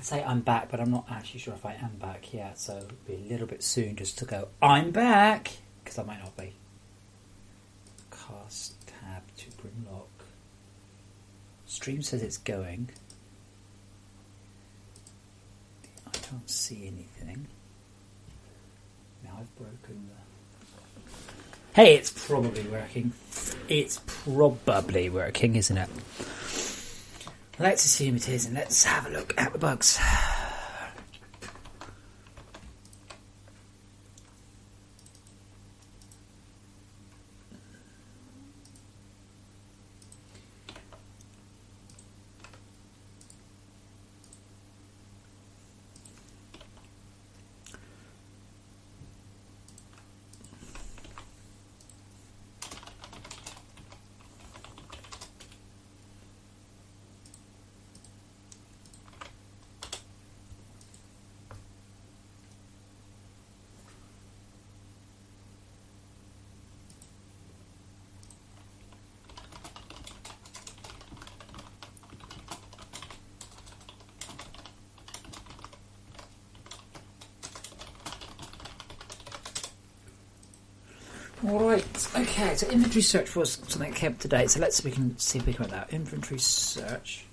I'd say I'm back, but I'm not actually sure if I am back yet, so it'll be a little bit soon just to go, I'm back! Because I might not be. Cast tab to Grimlock. Stream says it's going. I can't see anything. Now I've broken the... Hey, it's probably working. It's probably working, isn't it? Let's assume it is, and let's have a look at the bugs. Right, okay, so inventory search was something that came up to date, so let's see if we can make that. Inventory search.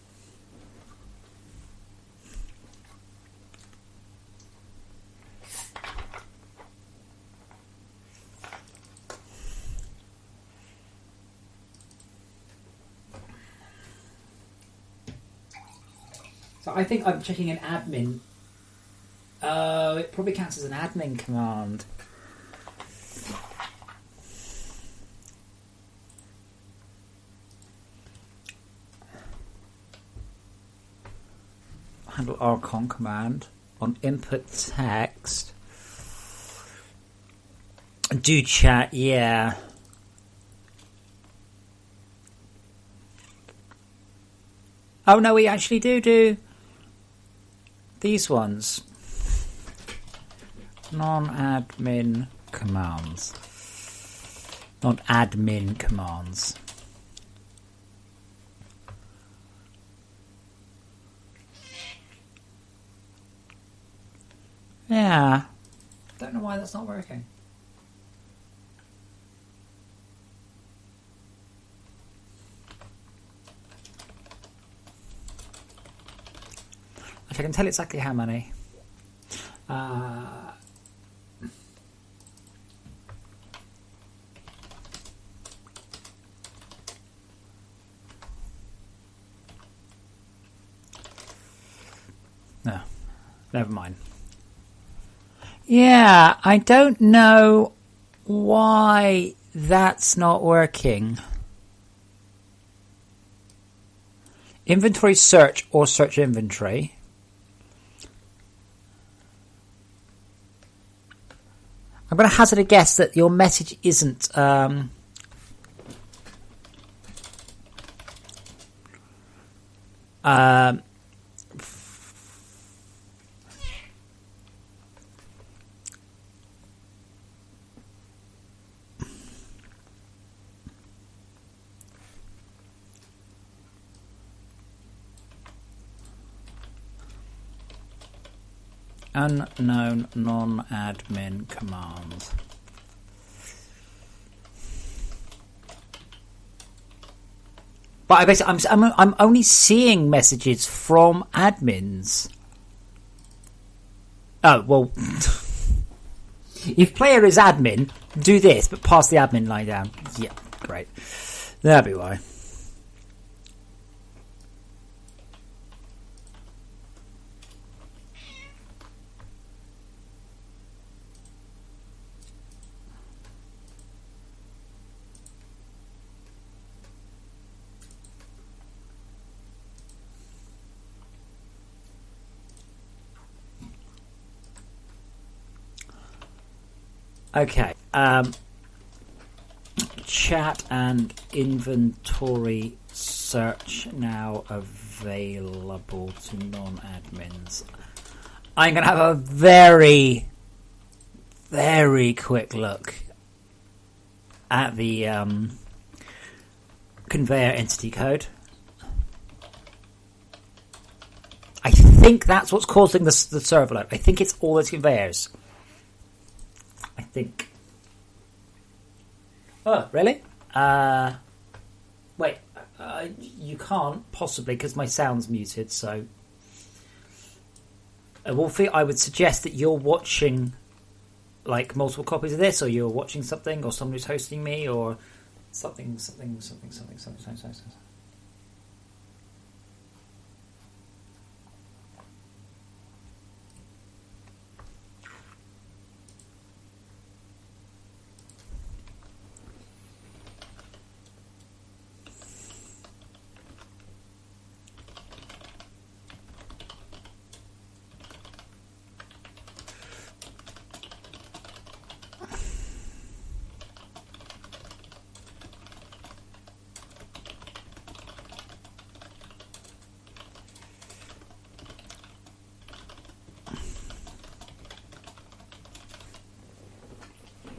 So I think I'm checking an admin. Oh, it probably counts as an admin command. Handle Archon command on input text. Do chat, yeah. Oh no, we actually do these ones. Non-admin commands. Not admin commands. Yeah. Don't know why that's not working. Actually, I can tell exactly how many. No, never mind. Yeah, I don't know why that's not working. Inventory search or search inventory. I'm going to hazard a guess that your message isn't unknown non-admin commands. But I basically, I'm only seeing messages from admins. Oh well, if player is admin, do this, but pass the admin line down. Yeah, great. That'll be why. Okay, chat and inventory search now available to non-admins. I'm going to have a very, very quick look at the conveyor entity code. I think that's what's causing the server load. I think it's all the conveyors. I think. Oh, really? Wait. You can't possibly because my sound's muted. So, Wolfie, I would suggest that you're watching like multiple copies of this, or you're watching something, or someone who's hosting me, or something.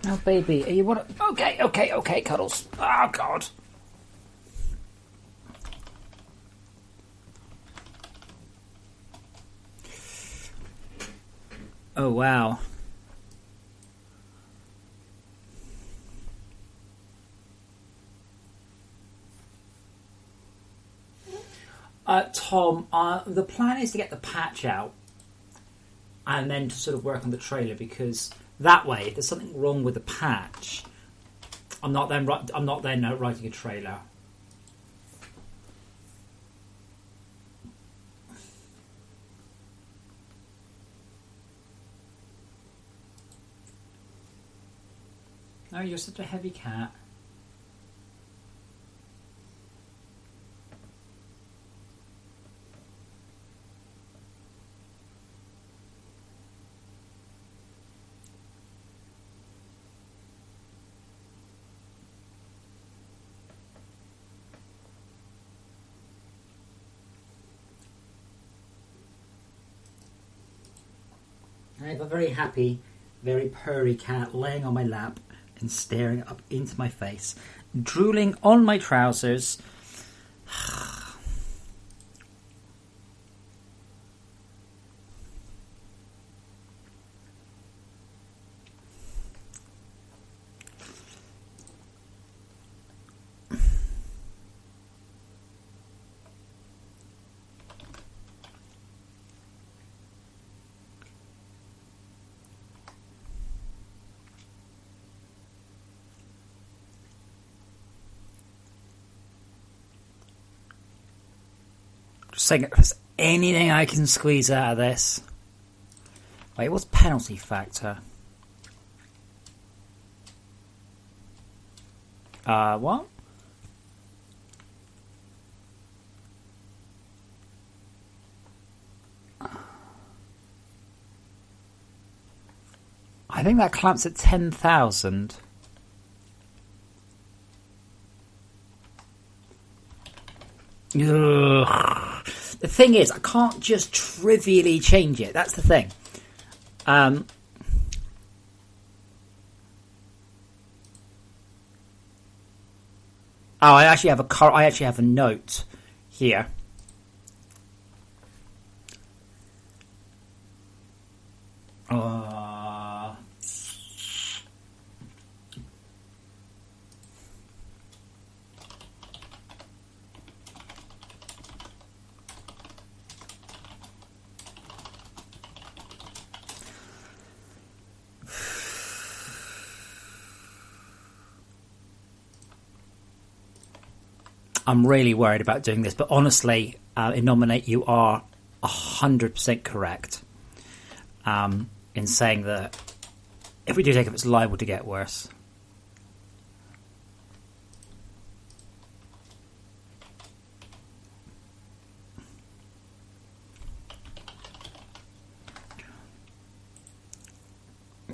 Oh, baby, you want to... Okay, Cuddles. Oh, God. Oh, wow. Tom, the plan is to get the patch out and then to sort of work on the trailer, because that way, if there's something wrong with the patch, I'm not then writing a trailer. Oh, you're such a heavy cat. I have a very happy, very purry cat laying on my lap and staring up into my face, drooling on my trousers. Saying if there's anything I can squeeze out of this. Wait, what's penalty factor? What? I think that clamps at 10,000. Ugh. The thing is, I can't just trivially change it. That's the thing. Oh, I actually have a note here. I'm really worried about doing this, but honestly, in Nominate, you are 100% correct in saying that if we do take it, it's liable to get worse.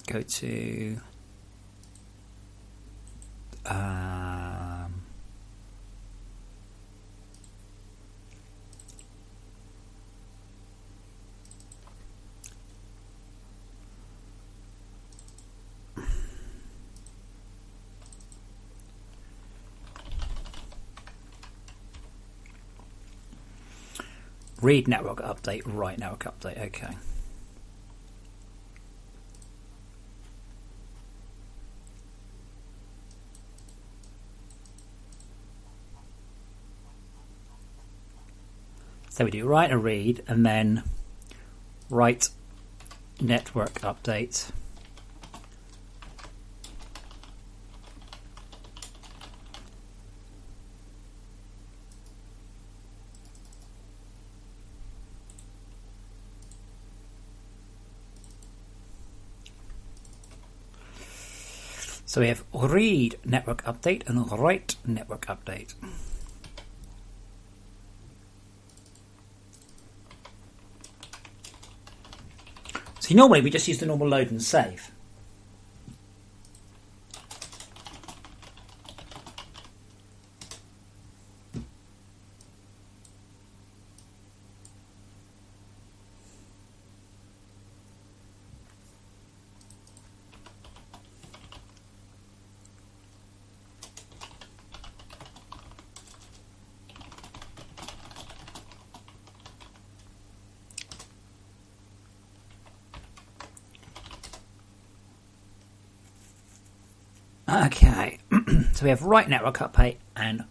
Go to Read network update, write network update. Okay. So we do write and read, and then write network update. So we have read network update and write network update. So normally we just use the normal load and save. Okay, so we have write network update and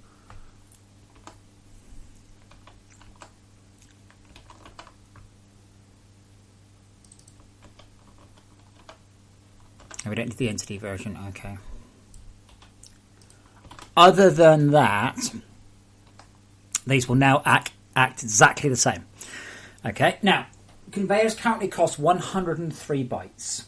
we don't need the entity version. Okay. Other than that, these will now act exactly the same. Okay, now conveyors currently cost 103 bytes.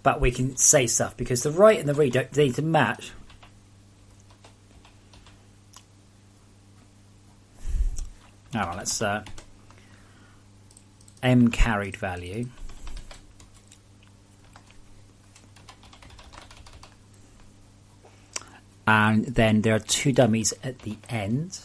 But we can say stuff because the write and the read don't need to match. Alright, let's M carried value. And then there are two dummies at the end.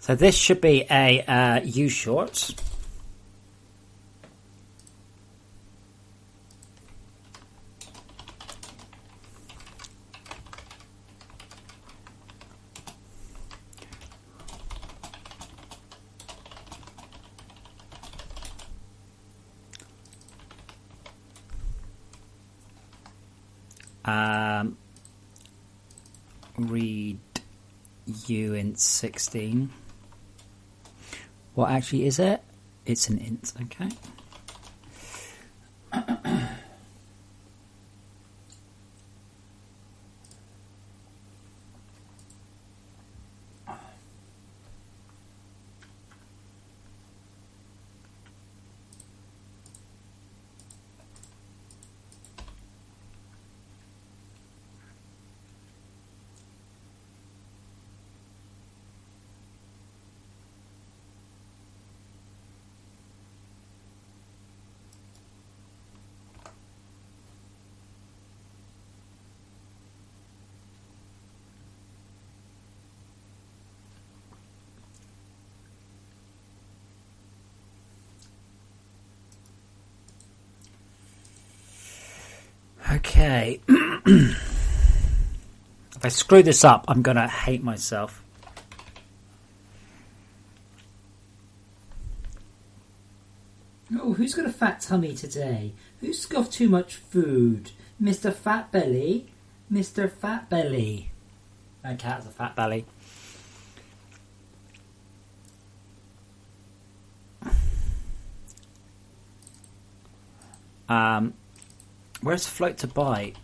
So this should be a U short. Read U int 16. What actually is it? It's an int, okay. Okay. If I screw this up, I'm going to hate myself. Oh, who's got a fat tummy today? Who's scoffed too much food? Mr. Fat Belly? Mr. Fat Belly. My cat has a fat belly. Where's float to byte?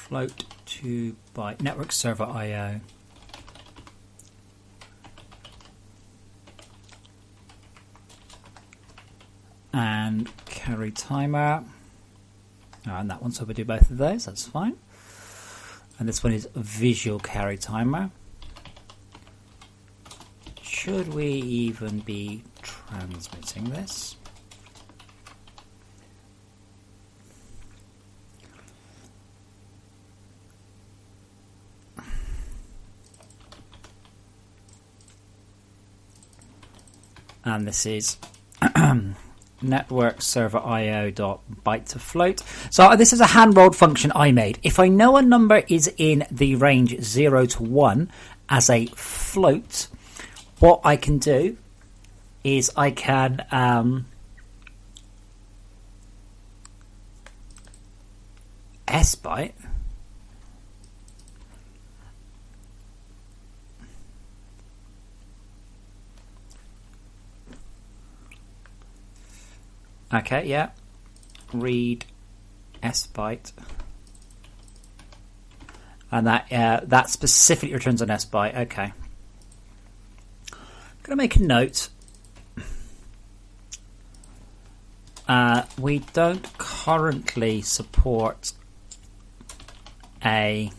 float to byte network server IO. And carry timer. And that one, so we do both of those, that's fine. And this one is visual carry timer. Should we even be transmitting this? And this is network server IO dot byte to float. So this is a hand-rolled function I made. If I know a number is in the range 0 to 1 as a float, what I can do is I can S-byte. Okay, yeah. Read S-byte. And that specifically returns an S-byte. Okay. I'm going to make a note. We don't currently support a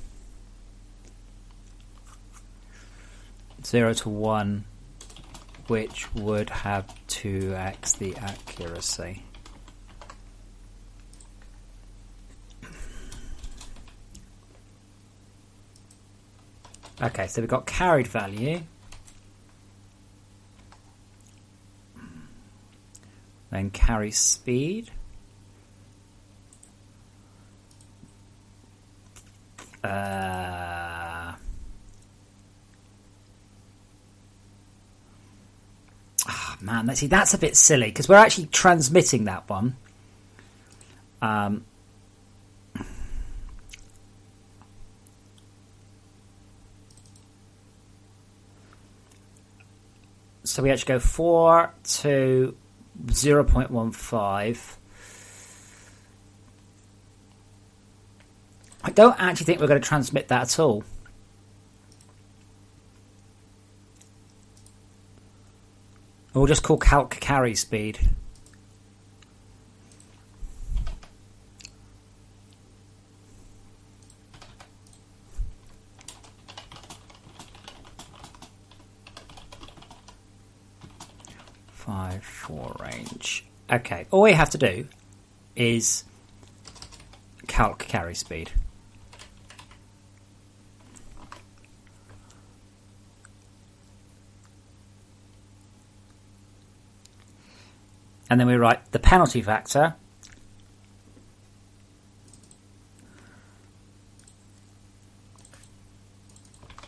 0 to 1 which would have 2x the accuracy. Okay, so we've got carried value. Then carry speed. Man, that's a bit silly because we're actually transmitting that one. So we actually go 4 to 0.15. I don't actually think we're going to transmit that at all. We'll just call calc carry speed. Five, 4 range. Okay, all we have to do is calc carry speed. And then we write the penalty factor.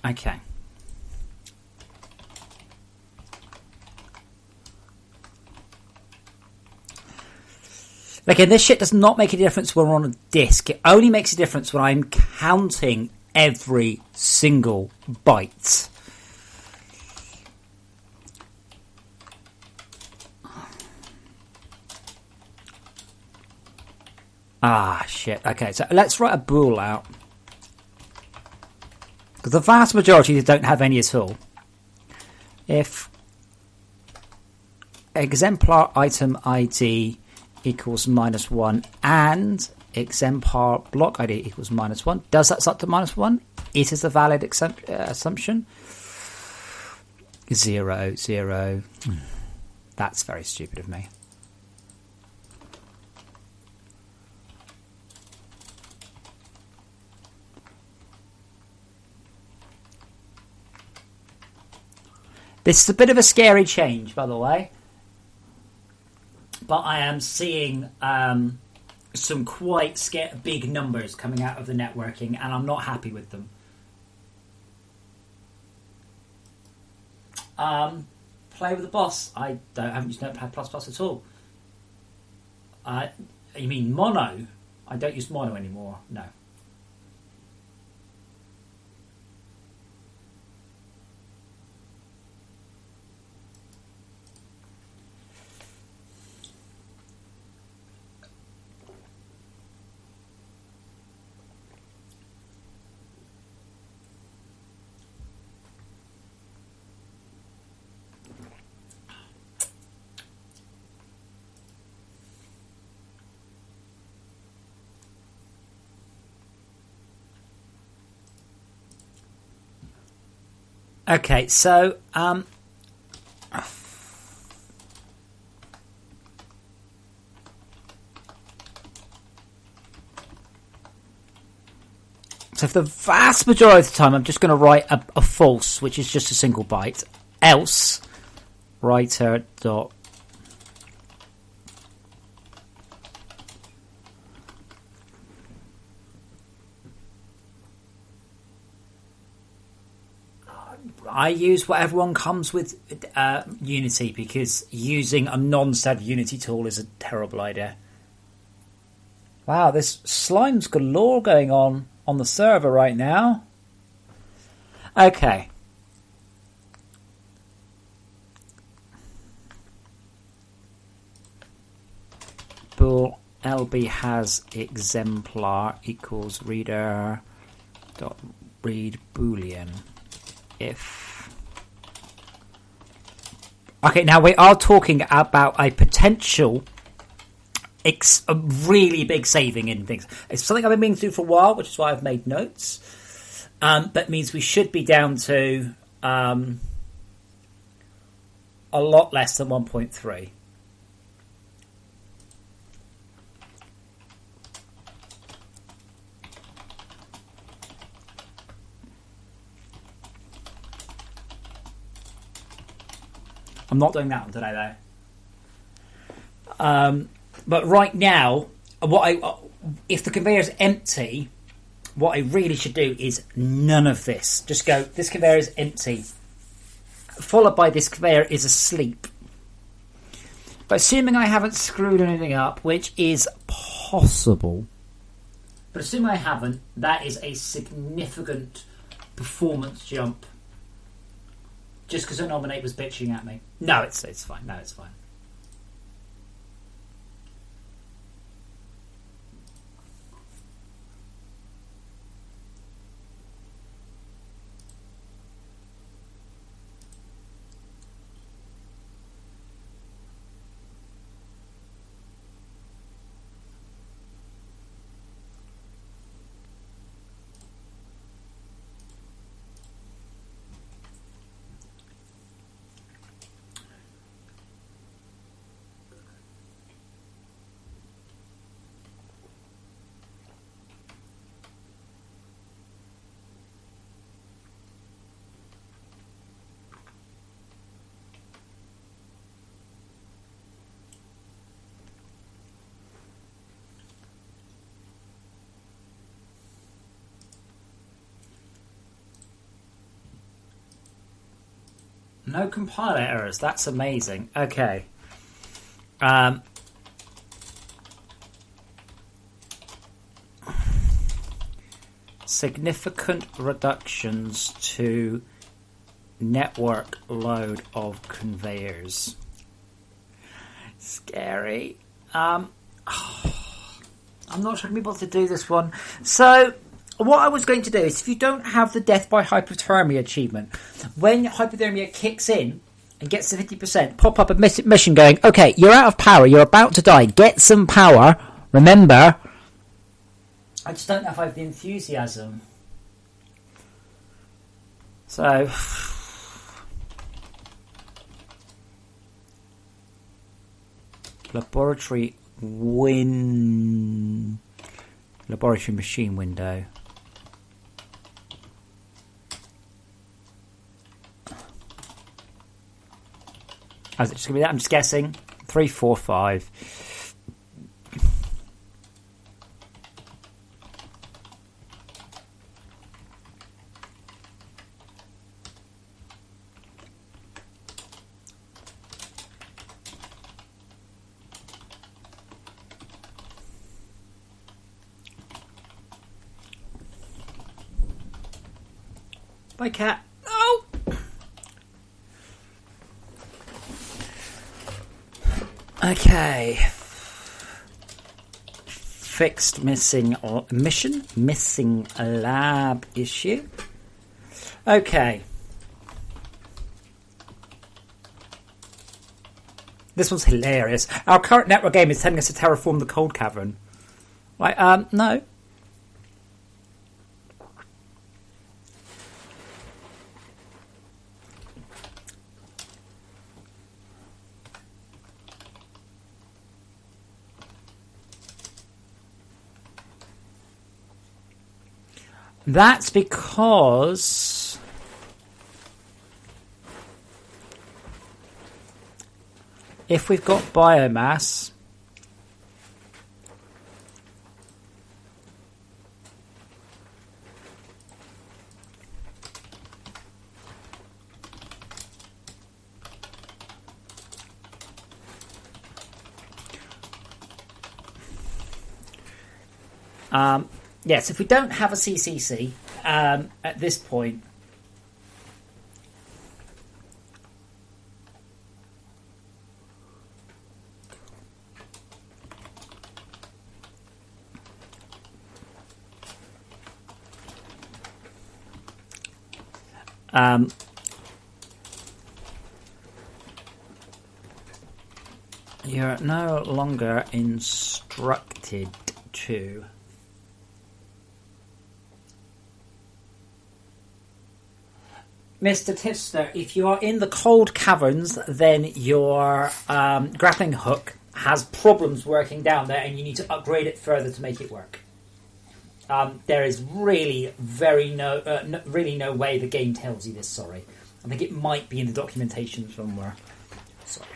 Okay. Again, this shit does not make a difference when we're on a disk. It only makes a difference when I'm counting every single byte. Ah, shit. Okay, so let's write a bool out. Because the vast majority don't have any at all. If exemplar item ID equals -1 and exemplar block ID equals -1, does that start to -1? It is a valid assumption. 0, 0. That's very stupid of me. This is a bit of a scary change, by the way. But I am seeing some quite big numbers coming out of the networking, and I'm not happy with them. Play with the boss. I haven't used Notepad++ at all. You mean Mono? I don't use Mono anymore. No. Okay, so so for the vast majority of the time, I'm just going to write a false, which is just a single byte. Else, writer dot. I use whatever one comes with Unity, because using a non-standard Unity tool is a terrible idea. Wow, there's slimes galore going on the server right now. Okay. Bool lb has exemplar equals reader dot read boolean if. Okay, now we are talking about a potential a really big saving in things. It's something I've been meaning to do for a while, which is why I've made notes. But means we should be down to a lot less than 1.3. I'm not doing that one today, though. But right now, if the conveyor is empty, what I really should do is none of this. Just go, this conveyor is empty, followed by this conveyor is asleep. But assuming I haven't screwed anything up, which is possible, but assuming I haven't, that is a significant performance jump. Just because Nominate was bitching at me. No, it's fine. No, it's fine. No compiler errors. That's amazing. Okay. Significant reductions to network load of conveyors. Scary. I'm not sure I'm able to do this one. So what I was going to do is, if you don't have the death by hypothermia achievement, when hypothermia kicks in and gets to 50%, pop up a mission going, okay, you're out of power, you're about to die, get some power, remember. I just don't know if I have the enthusiasm. So laboratory machine window. Is it just gonna be that? I'm just guessing. 3, 4, 5. Bye, cat. Oh! Okay. Fixed missing lab issue. Okay. This one's hilarious. Our current network game is telling us to terraform the cold cavern. Like, no. That's because if we've got biomass, yes, if we don't have a CCC at this point, you're no longer instructed to. Mr. Tipster, if you are in the cold caverns, then your grappling hook has problems working down there, and you need to upgrade it further to make it work. There is really no way the game tells you this. Sorry, I think it might be in the documentation somewhere. Sorry.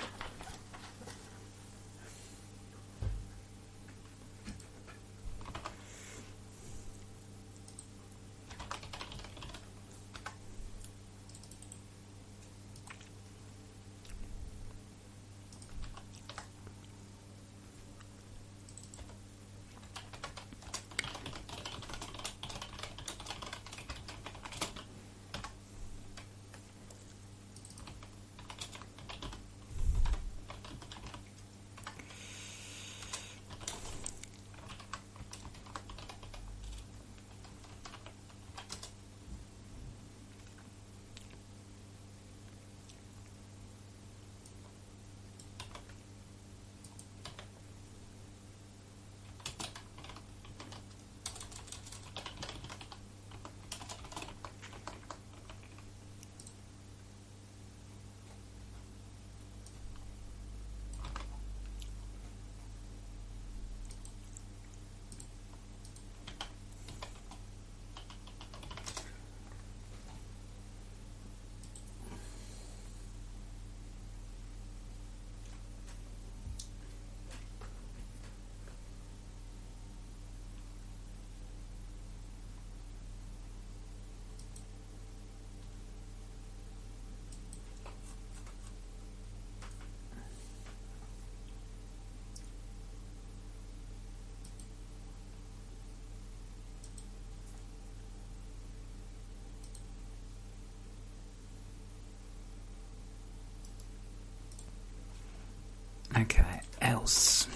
Okay, else.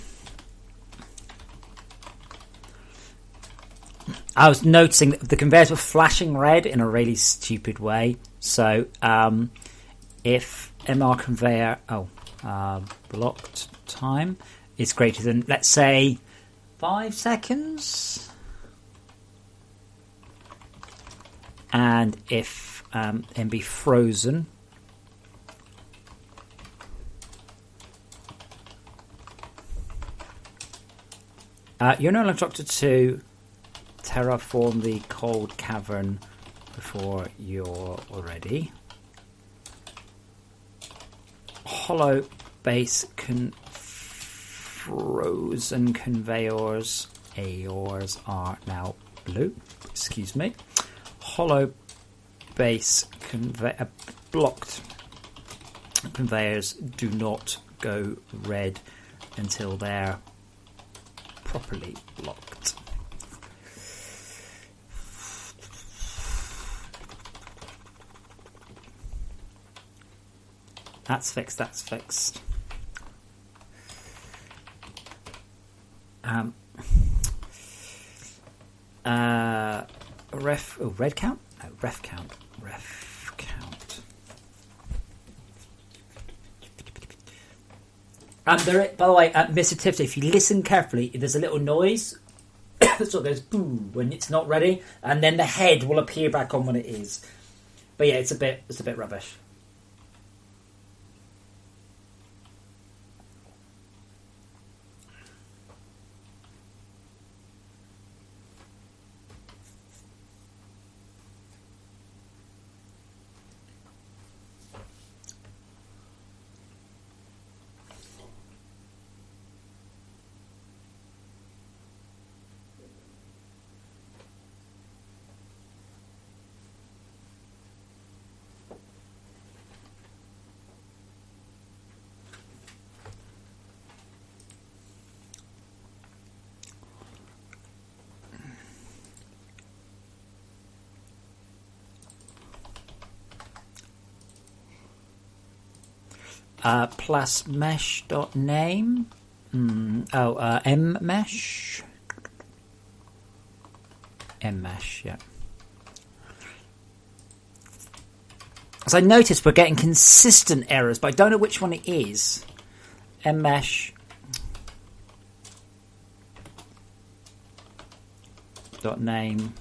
I was noticing that the conveyors were flashing red in a really stupid way. So, if MR conveyor, blocked time is greater than, let's say, 5 seconds. And if MB frozen, you're no longer instructed to terraform the cold cavern before you're ready. Hollow base frozen conveyors. Aors are now blue. Excuse me. Hollow base blocked conveyors do not go red until they're properly blocked. That's fixed. Red count? No, ref count. By the way, Mr. Tipster, if you listen carefully, there's a little noise that sort of goes boom when it's not ready, and then the head will appear back on when it is. But yeah, it's a bit rubbish. plus mesh.name. mmesh. Mmesh, yeah. As I noticed, we're getting consistent errors, but I don't know which one it is. Mmesh. .name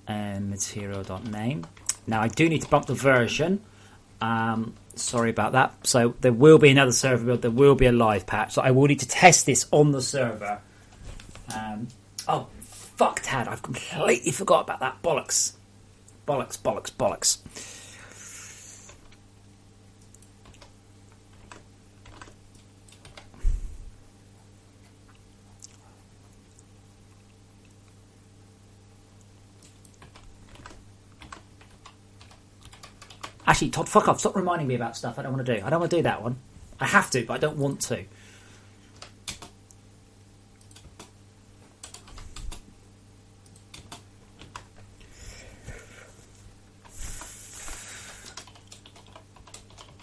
and material.name. Now I do need to bump the version. Sorry about that. So there will be another server build. There will be a live patch. So I will need to test this on the server. Oh, fuck Tad. I've completely forgot about that. Bollocks. Bollocks, bollocks, bollocks. Actually, Todd, fuck off. Stop reminding me about stuff I don't want to do. I don't want to do that one. I have to, but I don't want to.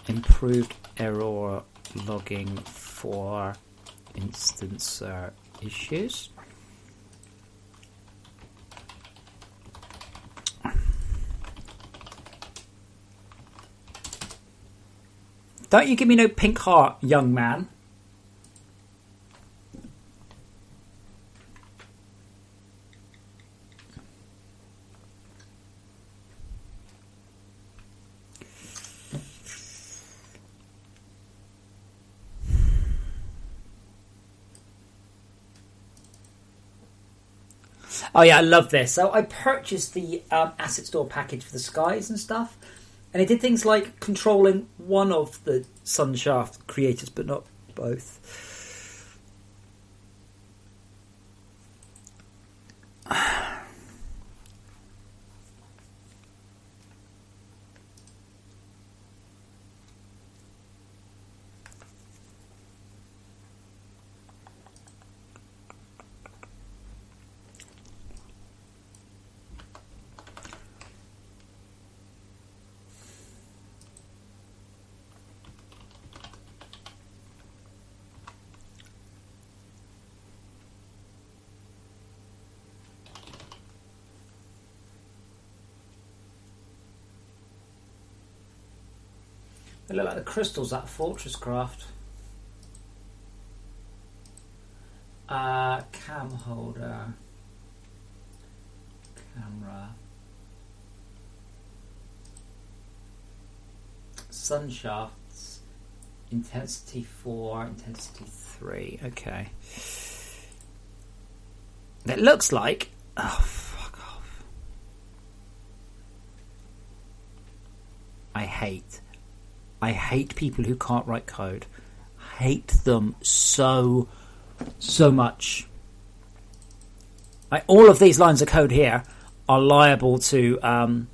Improved error logging for instance issues. Don't you give me no pink heart, young man. Oh yeah, I love this. So I purchased the asset store package for the skies and stuff. And it did things like controlling one of the Sunshaft creators, but not both. They look like the crystals at FortressCraft. Cam holder. Camera. Sun shafts. Intensity 4, intensity 3. Okay. It looks like... Oh, fuck off. I hate people who can't write code. Hate them so much. All of these lines of code here are liable to fucking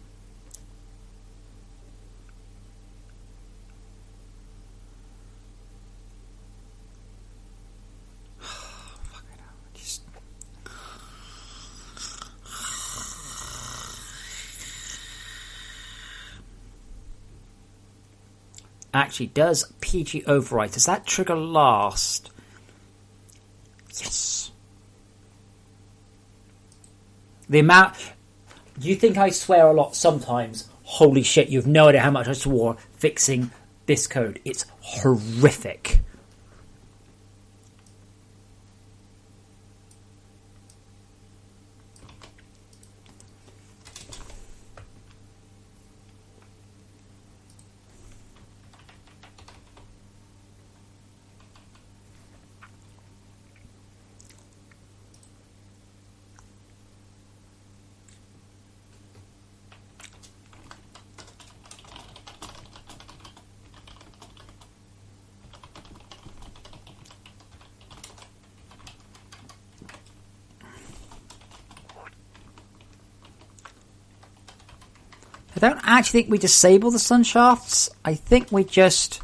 hell, just actually does PG override. Does that trigger last? Yes. The amount... You think I swear a lot sometimes? Holy shit, you have no idea how much I swore fixing this code. It's horrific. I don't actually think we disable the sun shafts. I think we just...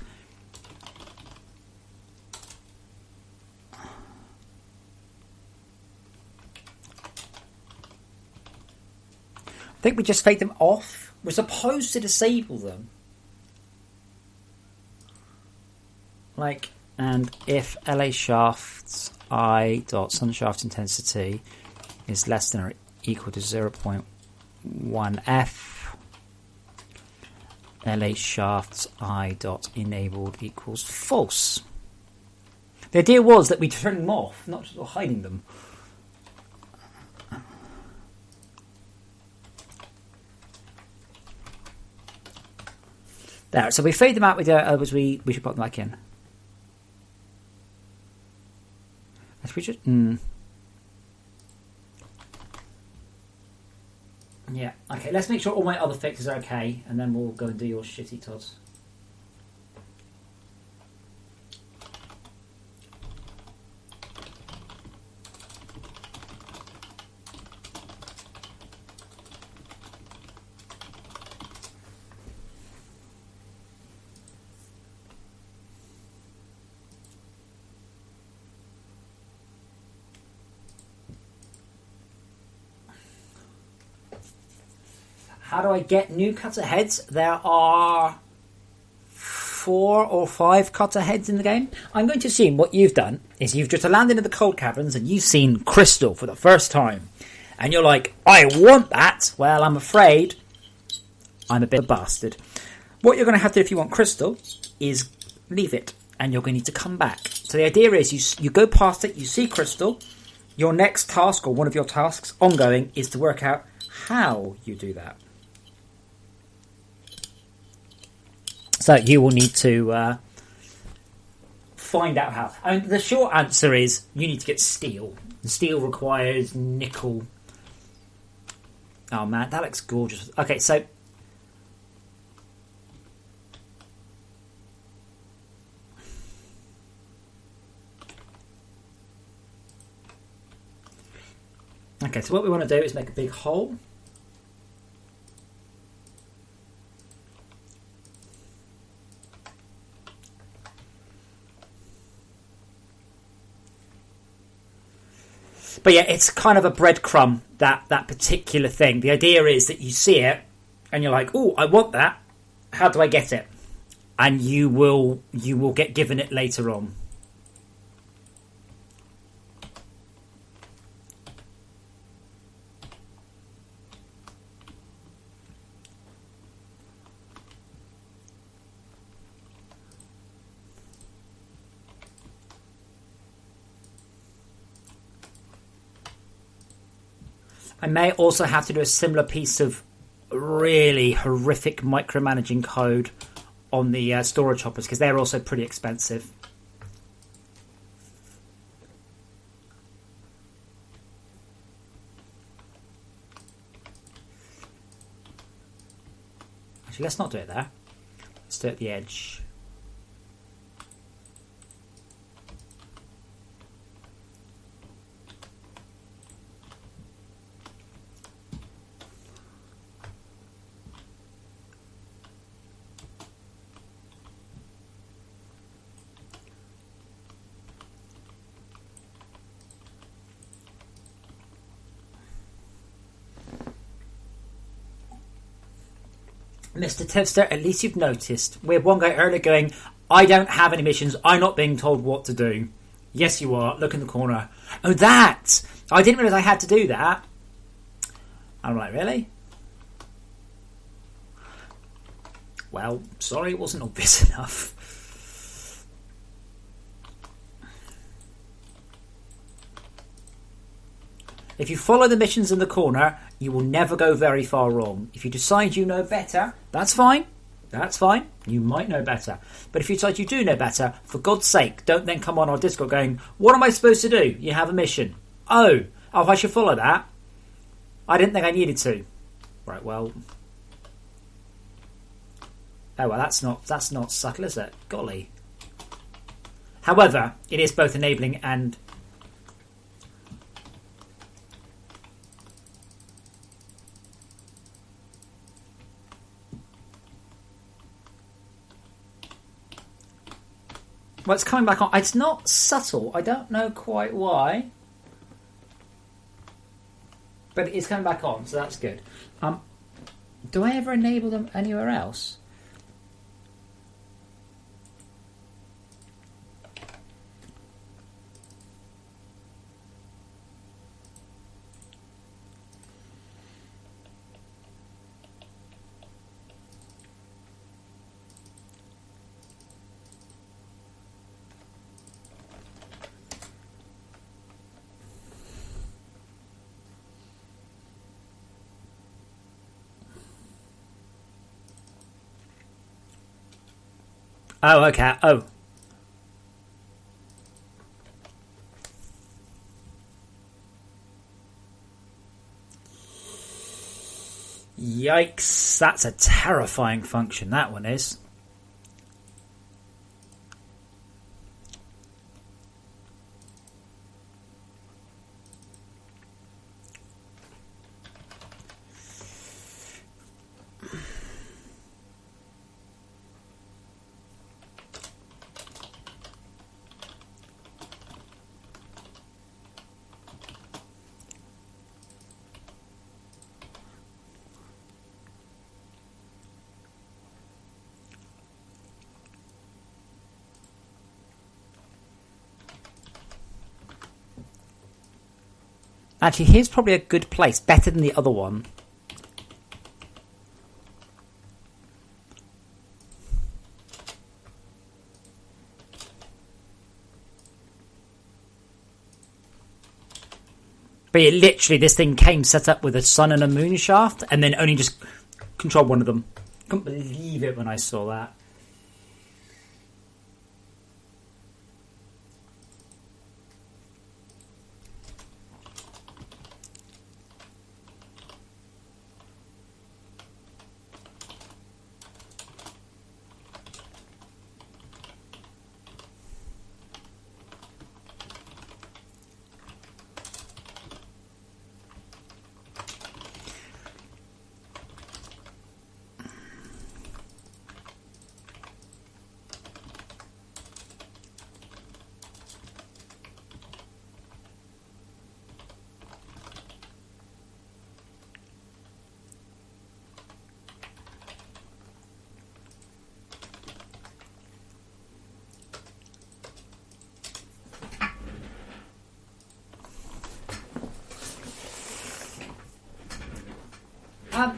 take them off. We're supposed to disable them. like, and if LA shafts I dot sun shaft intensity is less than or equal to 0.1 F, LA shafts I dot enabled equals false. The idea was that we turn them off, not just hiding them. There, so we fade them out with we should put them back in. If we just yeah, okay, let's make sure all my other fixes are okay, and then we'll go and do your shitty tods. How do I get new cutter heads? There are 4 or 5 cutter heads in the game. I'm going to assume what you've done is you've just landed in the cold caverns and you've seen crystal for the first time. And you're like, I want that. Well, I'm afraid I'm a bit of a bastard. What you're going to have to do if you want crystal is leave it. And you're going to need to come back. So the idea is you go past it, you see crystal. Your next task, or one of your tasks ongoing, is to work out how you do that. So you will need to find out how. I mean, the short answer is you need to get steel. Steel requires nickel. Oh man, that looks gorgeous. Okay, so what we want to do is make a big hole. But yeah, it's kind of a breadcrumb, that particular thing. The idea is that you see it and you're like, oh, I want that. How do I get it? And you will get given it later on. I may also have to do a similar piece of really horrific micromanaging code on the storage hoppers, because they're also pretty expensive. Actually, let's not do it there. Let's do it at the edge. Mr. Tevster, at least you've noticed. We had one guy earlier going, I don't have any missions. I'm not being told what to do. Yes, you are. Look in the corner. Oh, that! I didn't realise I had to do that. I'm like, really? Well, sorry it wasn't obvious enough. If you follow the missions in the corner, you will never go very far wrong. If you decide you know better, that's fine. That's fine. You might know better. But if you decide you do know better, for God's sake, don't then come on our Discord going, what am I supposed to do? You have a mission. Oh, I should follow that. I didn't think I needed to. Right, well. Oh, well, that's not subtle, is it? Golly. However, it is both enabling and... Well, it's coming back on. It's not subtle. I don't know quite why. But it's coming back on, so that's good. Do I ever enable them anywhere else? Oh, okay. Oh. Yikes. That's a terrifying function, that one is. Actually, here's probably a good place, better than the other one. But literally, this thing came set up with a sun and a moon shaft, and then only just controlled one of them. Couldn't believe it when I saw that.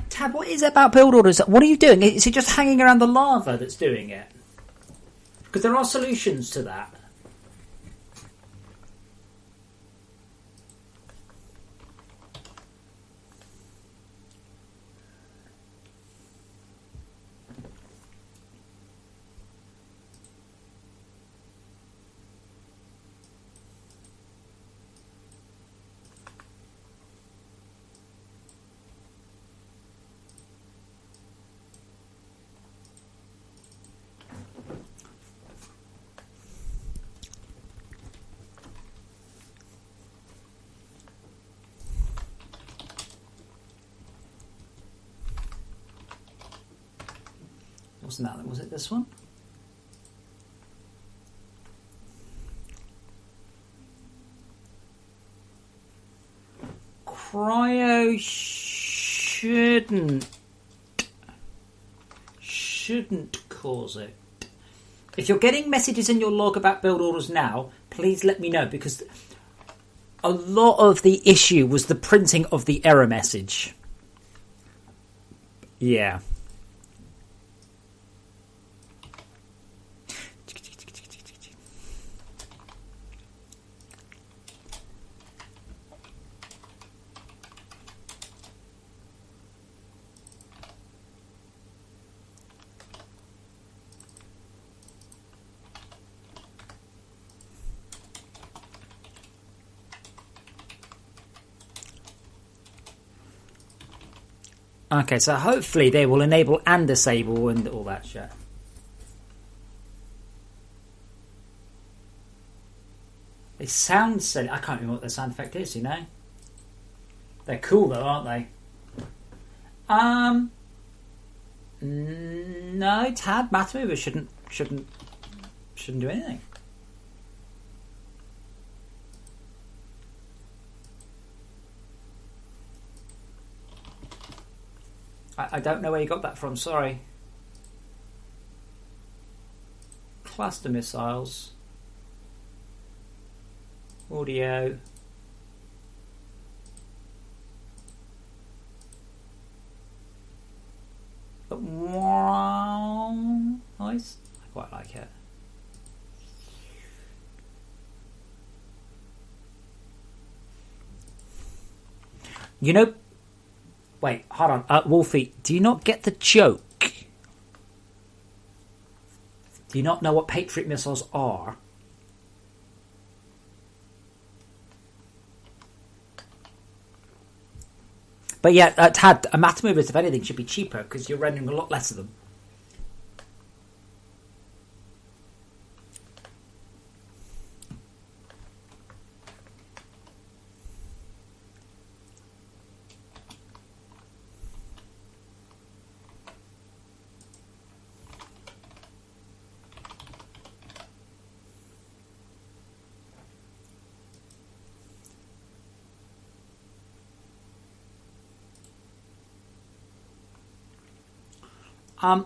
Tab, what is it about build orders? What are you doing? Is it just hanging around the lava that's doing it? Because there are solutions to that. Wasn't that? Was it this one? Cryo shouldn't cause it. If you're getting messages in your log about build orders now, please let me know, because a lot of the issue was the printing of the error message. Yeah. Okay, so hopefully they will enable and disable and all that shit. They sound silly. I can't remember what the sound effect is, you know? They're cool though, aren't they? No, Tab, Matter Mover shouldn't do anything. I don't know where you got that from, sorry. Cluster missiles. Audio. Nice. I quite like it. You know... Wait, hold on. Wolfie, do you not get the joke? Do you not know what Patriot missiles are? But yeah, Tad, a matter movers, if anything, should be cheaper because you're rendering a lot less of them.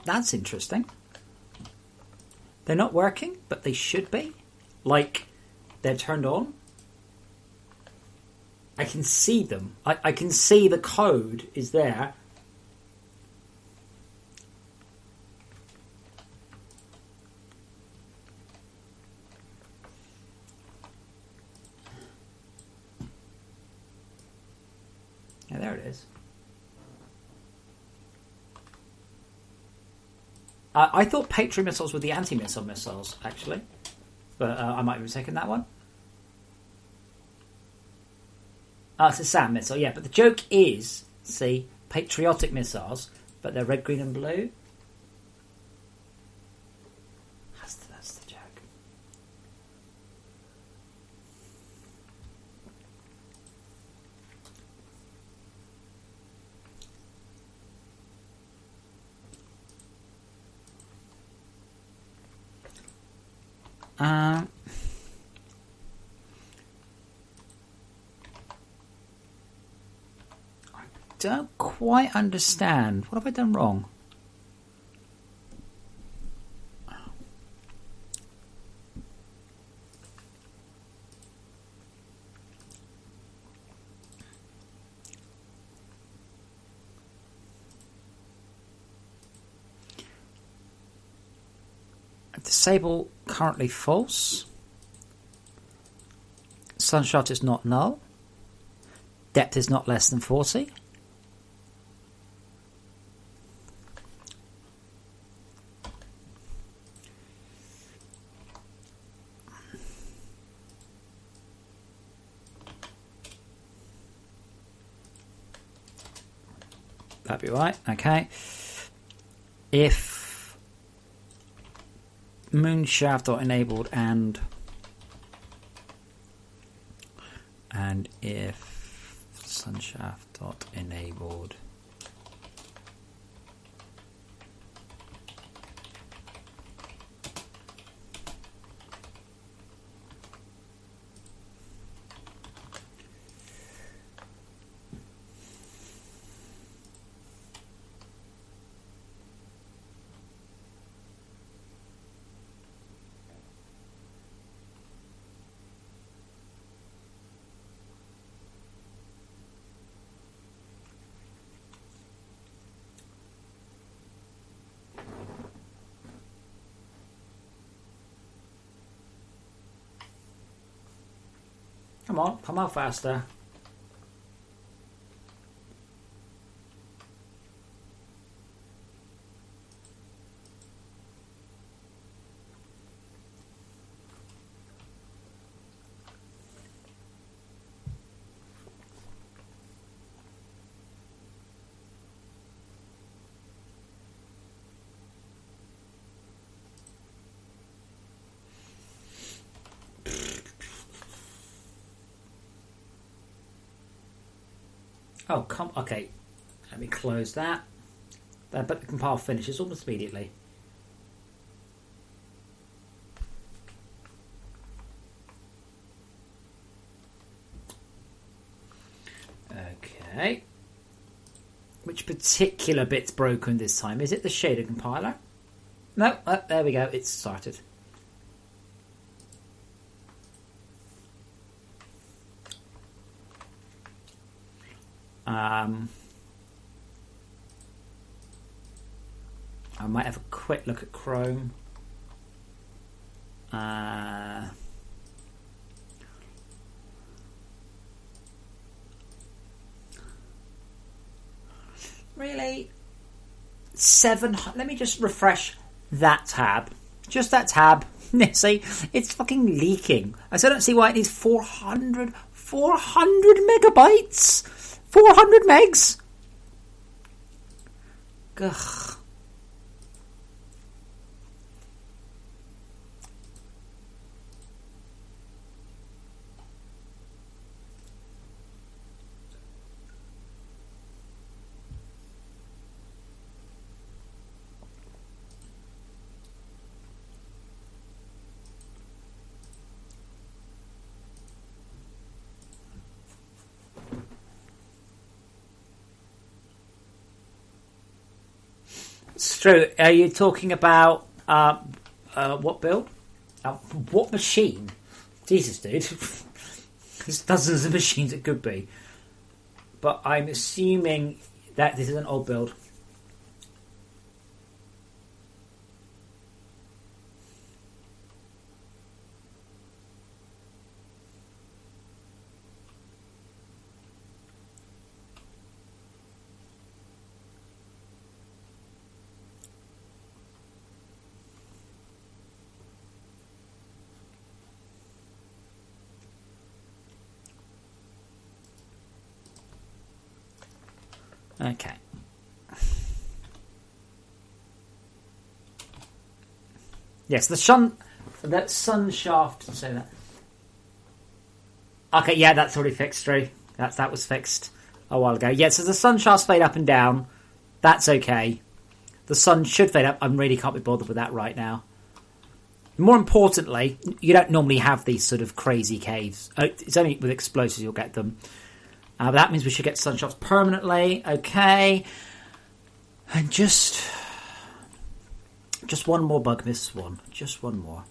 That's interesting. They're not working, but they should be. Like, they're turned on. I can see them. I can see the code is there. Yeah, there it is. I thought Patriot missiles were the anti-missile missiles, actually. But I might have mistaken that one. It's a SAM missile, yeah. But the joke is, see, patriotic missiles, but they're red, green and blue. That's the joke. I don't quite understand. What have I done wrong? Disable currently false. Sunshot is not null. Depth is not less than 40. That'd be right. Okay. If moonshaft are enabled and if sunshaft dot enabled come on faster. Oh, okay. Let me close that. But the compile finishes almost immediately. Okay. Which particular bit's broken this time? Is it the shader compiler? No, there we go. It's started. I might have a quick look at Chrome. Really? Let me just refresh that tab. Just that tab. See, it's fucking leaking. I still don't see why it needs 400 megabytes. 400 megs. Ugh. Stu, are you talking about what build? What machine? Jesus, dude. There's dozens of machines it could be. But I'm assuming that this is an old build. Okay. Yes, the sun shaft. Say that. Okay, yeah, that's already fixed, Drew. That was fixed a while ago. Yeah, so the sun shafts fade up and down. That's okay. The sun should fade up. I really can't be bothered with that right now. More importantly, you don't normally have these sort of crazy caves. It's only with explosives you'll get them. But that means we should get sun shafts permanently. Okay. And just one more bug miss one. Just one more.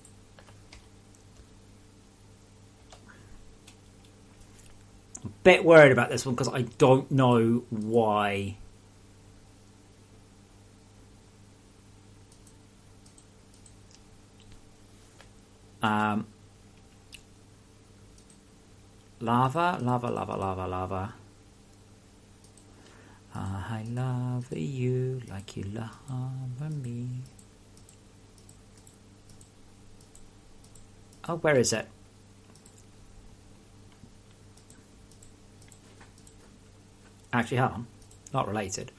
I'm a bit worried about this one because I don't know why. Lava. I love you like you love me. Oh, where is it? Actually, hold on. Not related.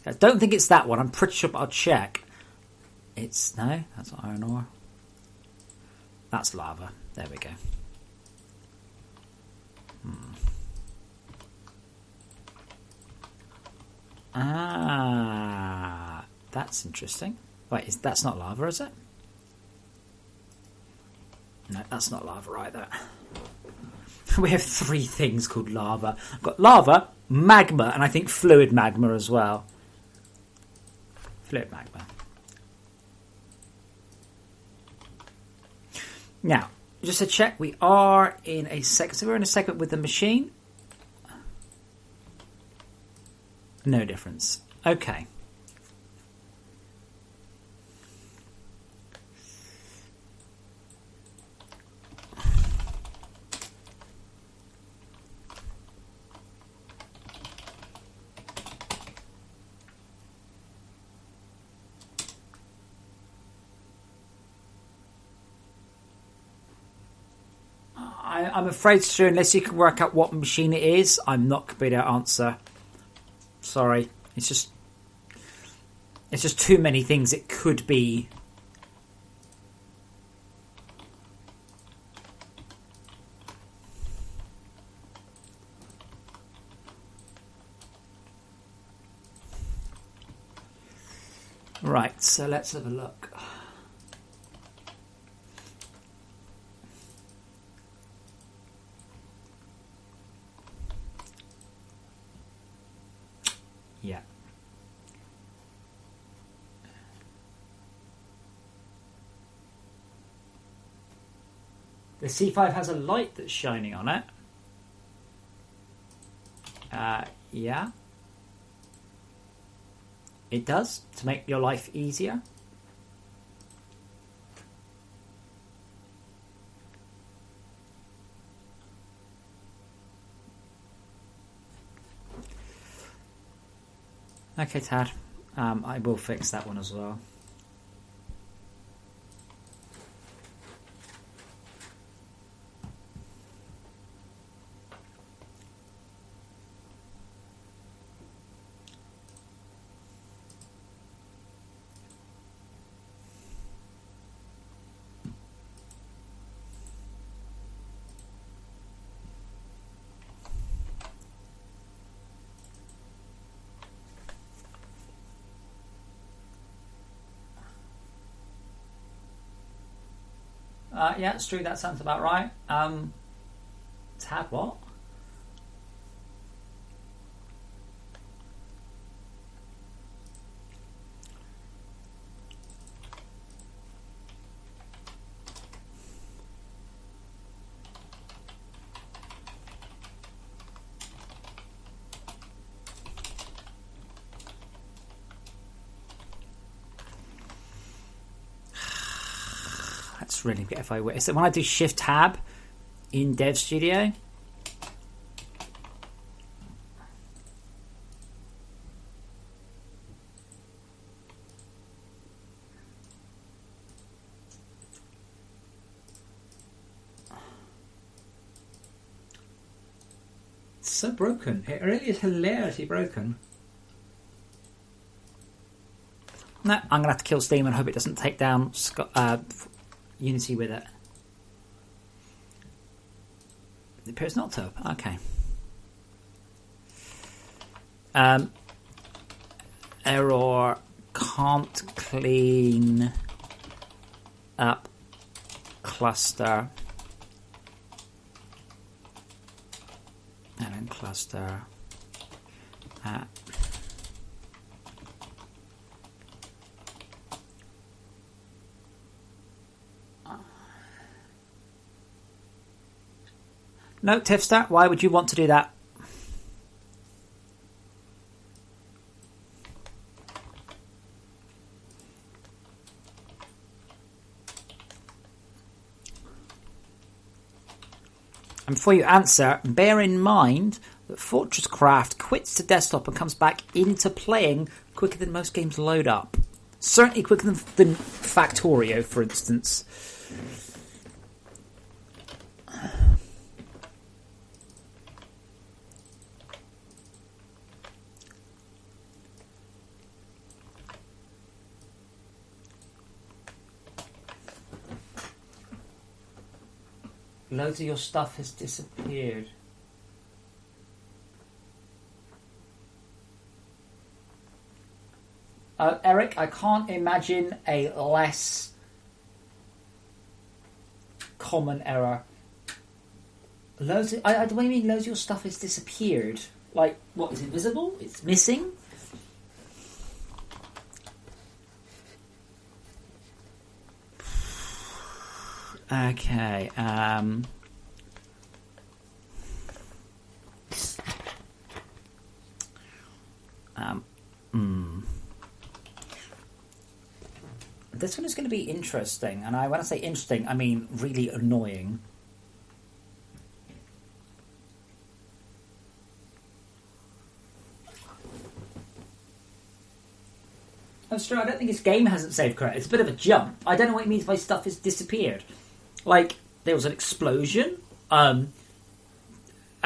I don't think it's that one. I'm pretty sure, but I'll check. No, that's iron ore. That's lava. There we go. Ah, that's interesting. Wait, that's not lava, is it? No, that's not lava either. We have 3 things called lava. I've got lava, magma, and I think fluid magma as well. Fluid magma. Now, just to check, we are in a segment. So we're in a segment with the machine. No difference. Okay. I'm afraid, Stu, unless you can work out what machine it is, I'm not going to be able to answer. Sorry. It's just too many things it could be. Right, so let's have a look. Yeah. The C5 has a light that's shining on it. Yeah. It does, to make your life easier. Okay, Tad. I will fix that one as well. Yeah, it's true. That sounds about right. Tad, what? That's really if I wait. So when I do Shift Tab in Dev Studio. It's so broken. It really is hilariously broken. No, I'm going to have to kill Steam and hope it doesn't take down Unity with it. It appears not to. Okay. Error, can't clean up cluster. And then cluster at no, Tifstar, why would you want to do that? And before you answer, bear in mind that FortressCraft quits the desktop and comes back into playing quicker than most games load up. Certainly quicker than Factorio, for instance. Loads of your stuff has disappeared. Eric, I can't imagine a less common error. What do you mean loads of your stuff has disappeared? Like, what, is it visible? It's missing? Okay, This one is going to be interesting, and when I say interesting, I mean really annoying. I'm sorry, I don't think this game hasn't saved correctly. It's a bit of a jump. I don't know what it means by stuff has disappeared. Like, there was an explosion, a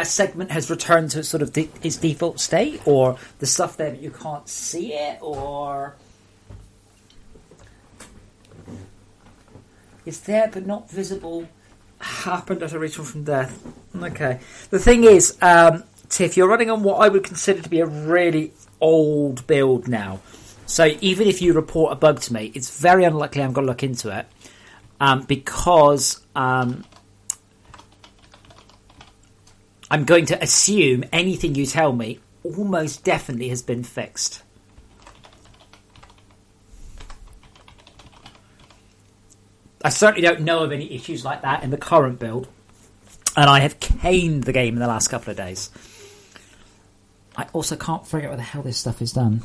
segment has returned to sort of its default state, or the stuff there that you can't see it, or it's there but not visible, happened at a ritual from death. Okay. The thing is, Tiff, you're running on what I would consider to be a really old build now. So even if you report a bug to me, it's very unlikely I'm going to look into it, because I'm going to assume anything you tell me almost definitely has been fixed. I certainly don't know of any issues like that in the current build, and I have caned the game in the last couple of days. I also can't figure out where the hell this stuff is done.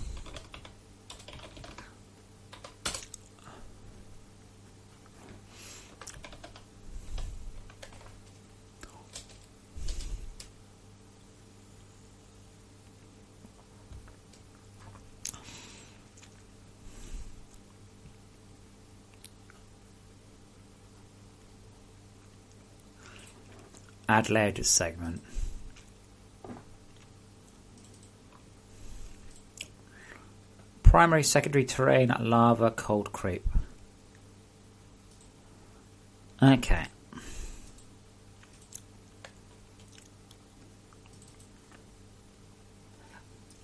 Add layer to segment. Primary, secondary terrain, lava, cold creep. Okay.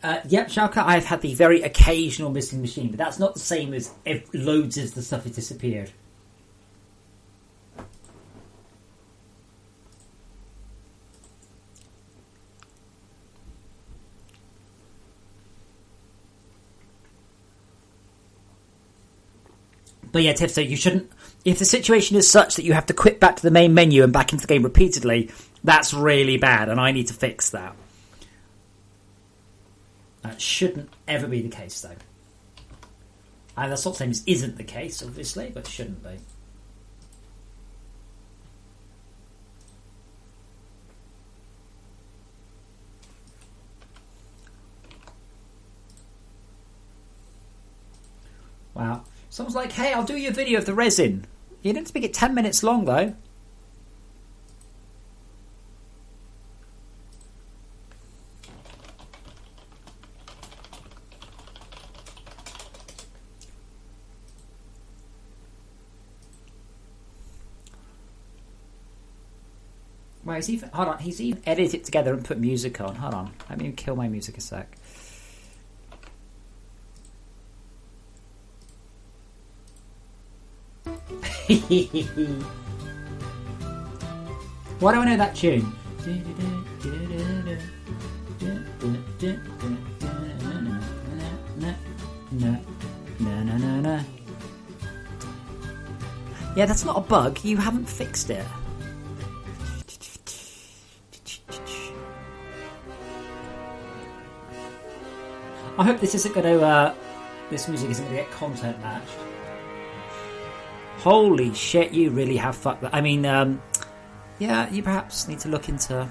Yep, Shalka, I've had the very occasional missing machine, but that's not the same as if loads of the stuff has disappeared. But yeah, Tiff, so you shouldn't... If the situation is such that you have to quit back to the main menu and back into the game repeatedly, that's really bad, and I need to fix that. That shouldn't ever be the case, though. And that's not saying this isn't the case, obviously, but shouldn't be. Wow. Someone's like, hey, I'll do your video of the resin. You didn't make it 10 minutes long, though. Well, hold on, he's even edited it together and put music on. Hold on, let me kill my music a sec. Why do I know that tune? Yeah, that's not a bug. You haven't fixed it. I hope this isn't going to. This music isn't going to get content matched. Holy shit! You really have fucked that. I mean, yeah, you perhaps need to look into.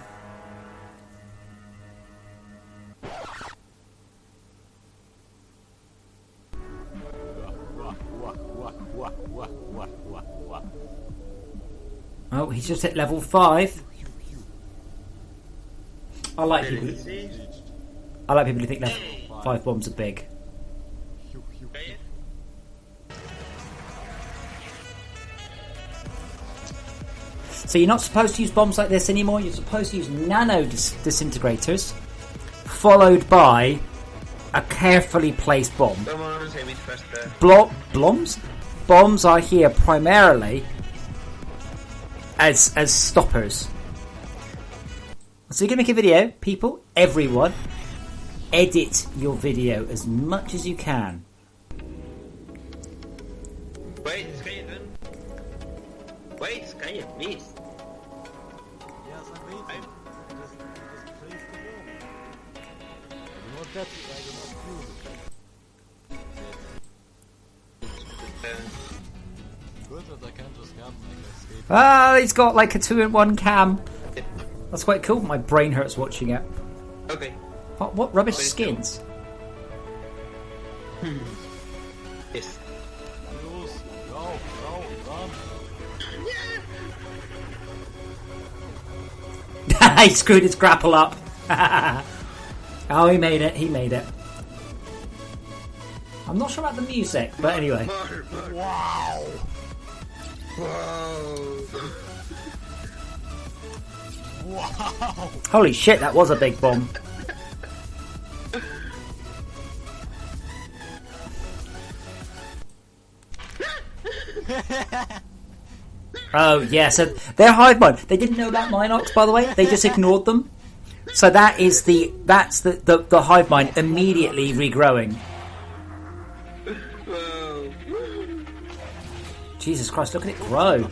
Oh, he's just hit level 5. I like people who think level 5 bombs are big. So you're not supposed to use bombs like this anymore. You're supposed to use nano disintegrators, followed by a carefully placed bomb. Bombs are here primarily as stoppers. So you're going to make a video, people, everyone, edit your video as much as you can. Wait, can you please? Yes, I'm waiting. Just place the bomb. I do not get it, I do not use it. Good that I can just come and escape. Ah, he's got like a 2-in-1 cam. That's quite cool. My brain hurts watching it. Okay. What rubbish skins? Yes. Go, run. He screwed his grapple up. Oh, he made it. I'm not sure about the music, but anyway. Wow. Wow. Holy shit, that was a big bomb. Oh yeah, so they're hive mind. They didn't know about Minox, by the way. They just ignored them. So that's the hive mind immediately regrowing. Jesus Christ, look at it grow.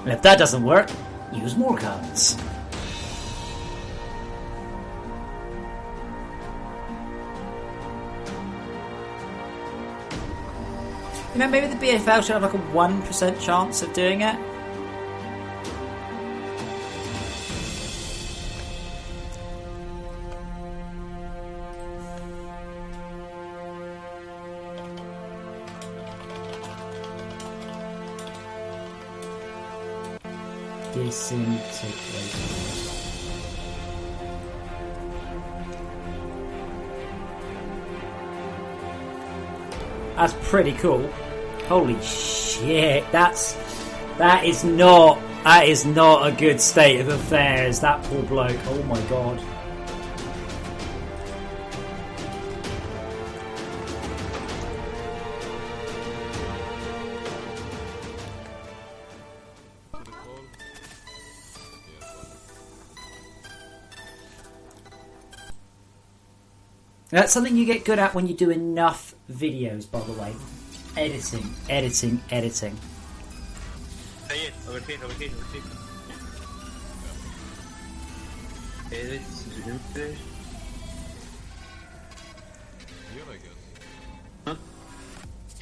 And if that doesn't work, use more guns. You know, maybe the BFL should have like a 1% chance of doing it. Disintegrating. That's pretty cool. Holy shit! That is not a good state of affairs. That poor bloke. Oh my god. That's something you get good at when you do enough videos, by the way. Editing. Ahí, over here. Edit, siguiente. Here, I guess. Huh?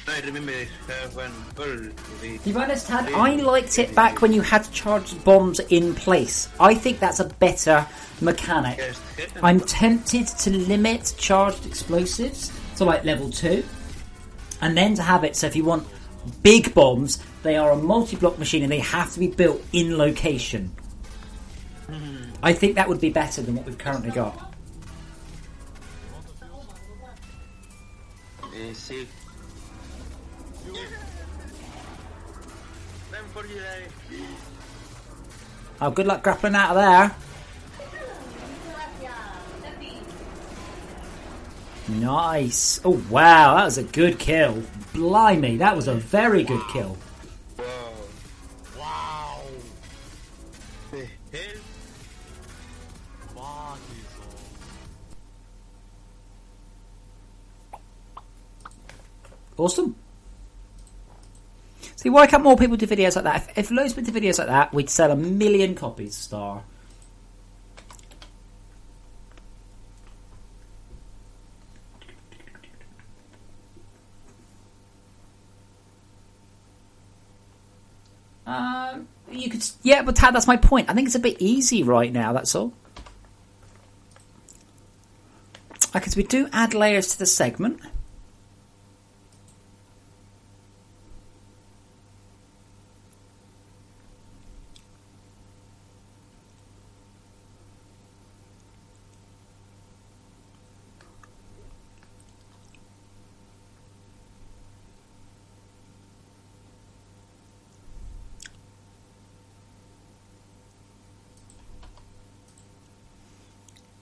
I remember I have one pearl. To be honest, Tad, I liked it back when you had to charge bombs in place. I think that's a better mechanic. I'm tempted to limit charged explosives to like level 2, and then to have it so if you want big bombs, they are a multi-block machine and they have to be built in location. I think that would be better than what we've currently got. Sí. Ven por allá. Oh, good luck grappling out of there. Nice. Oh, wow. That was a good kill. Blimey, that was a very good kill. Wow! The hell? Fuck is all. Awesome. See, why can't more people do videos like that? If loads of people did videos like that, we'd sell 1 million copies, Star. You could, yeah, but Tad, that's my point. I think it's a bit easy right now. That's all. Because we do add layers to the segment.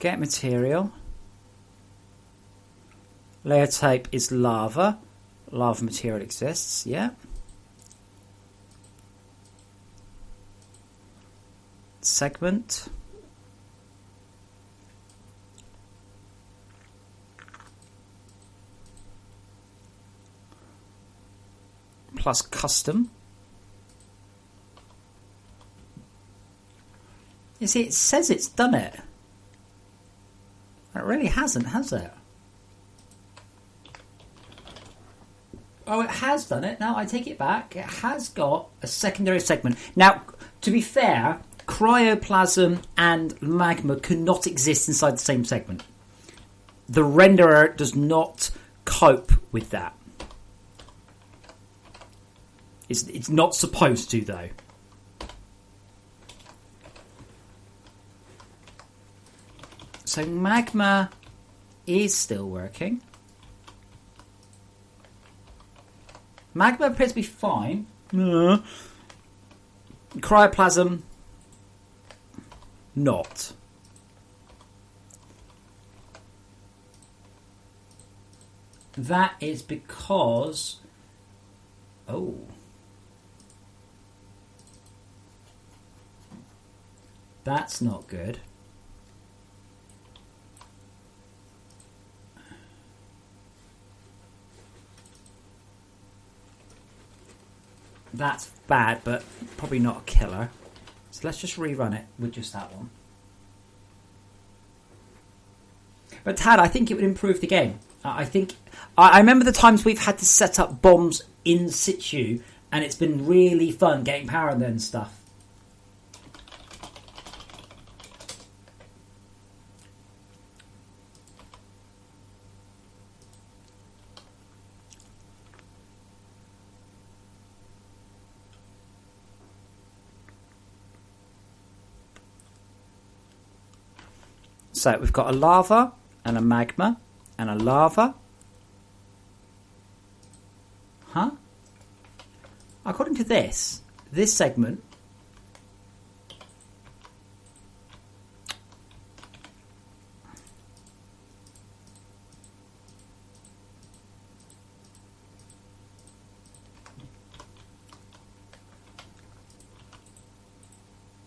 Get material. Layer type is lava. Lava material exists, yeah. Segment. Plus custom. You see, it says it's done it. It really hasn't, has it? Oh, it has done it. No, I take it back. It has got a secondary segment. Now, to be fair, cryoplasm and magma cannot exist inside the same segment. The renderer does not cope with that. It's not supposed to, though. So magma is still working. Magma appears to be fine. Cryoplasm, not. That is because... Oh. That's not good. That's bad, but probably not a killer. So let's just rerun it with just that one. But Tad, I think it would improve the game. I remember the times we've had to set up bombs in situ, and it's been really fun getting power and then stuff. So we've got a lava and a magma and a lava. Huh? According to this segment.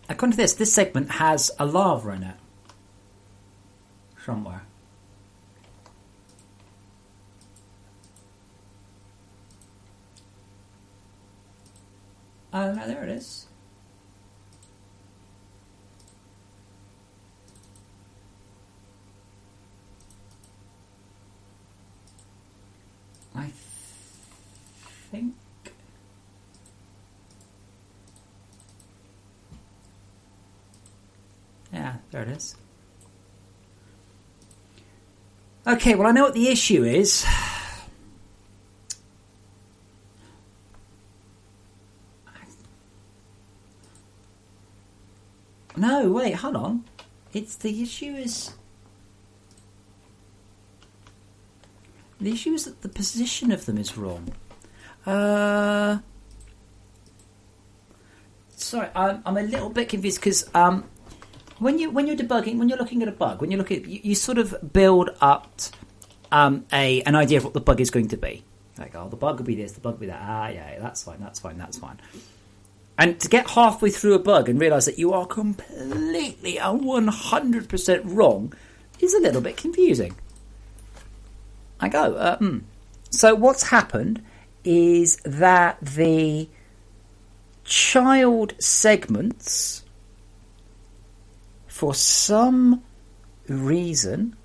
According to this segment has a lava in it. Somewhere. Oh, no, there it is. I think... Yeah, there it is. Okay, well, I know what the issue is. No, wait, hold on. It's the issue is... The issue is that the position of them is wrong. Sorry, I'm a little bit confused because when you're debugging, when you're looking at a bug, when you look at you sort of build up an idea of what the bug is going to be. Like, oh, the bug will be this, the bug will be that. Ah, yeah, that's fine. And to get halfway through a bug and realise that you are completely and 100% wrong is a little bit confusing. I go, So what's happened is that the child segments, for some reason,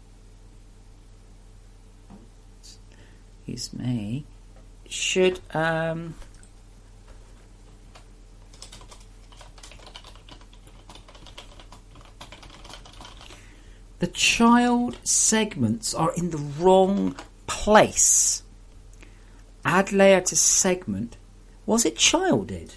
excuse me, should... The child segments are in the wrong place. Add layer to segment. Was it childed?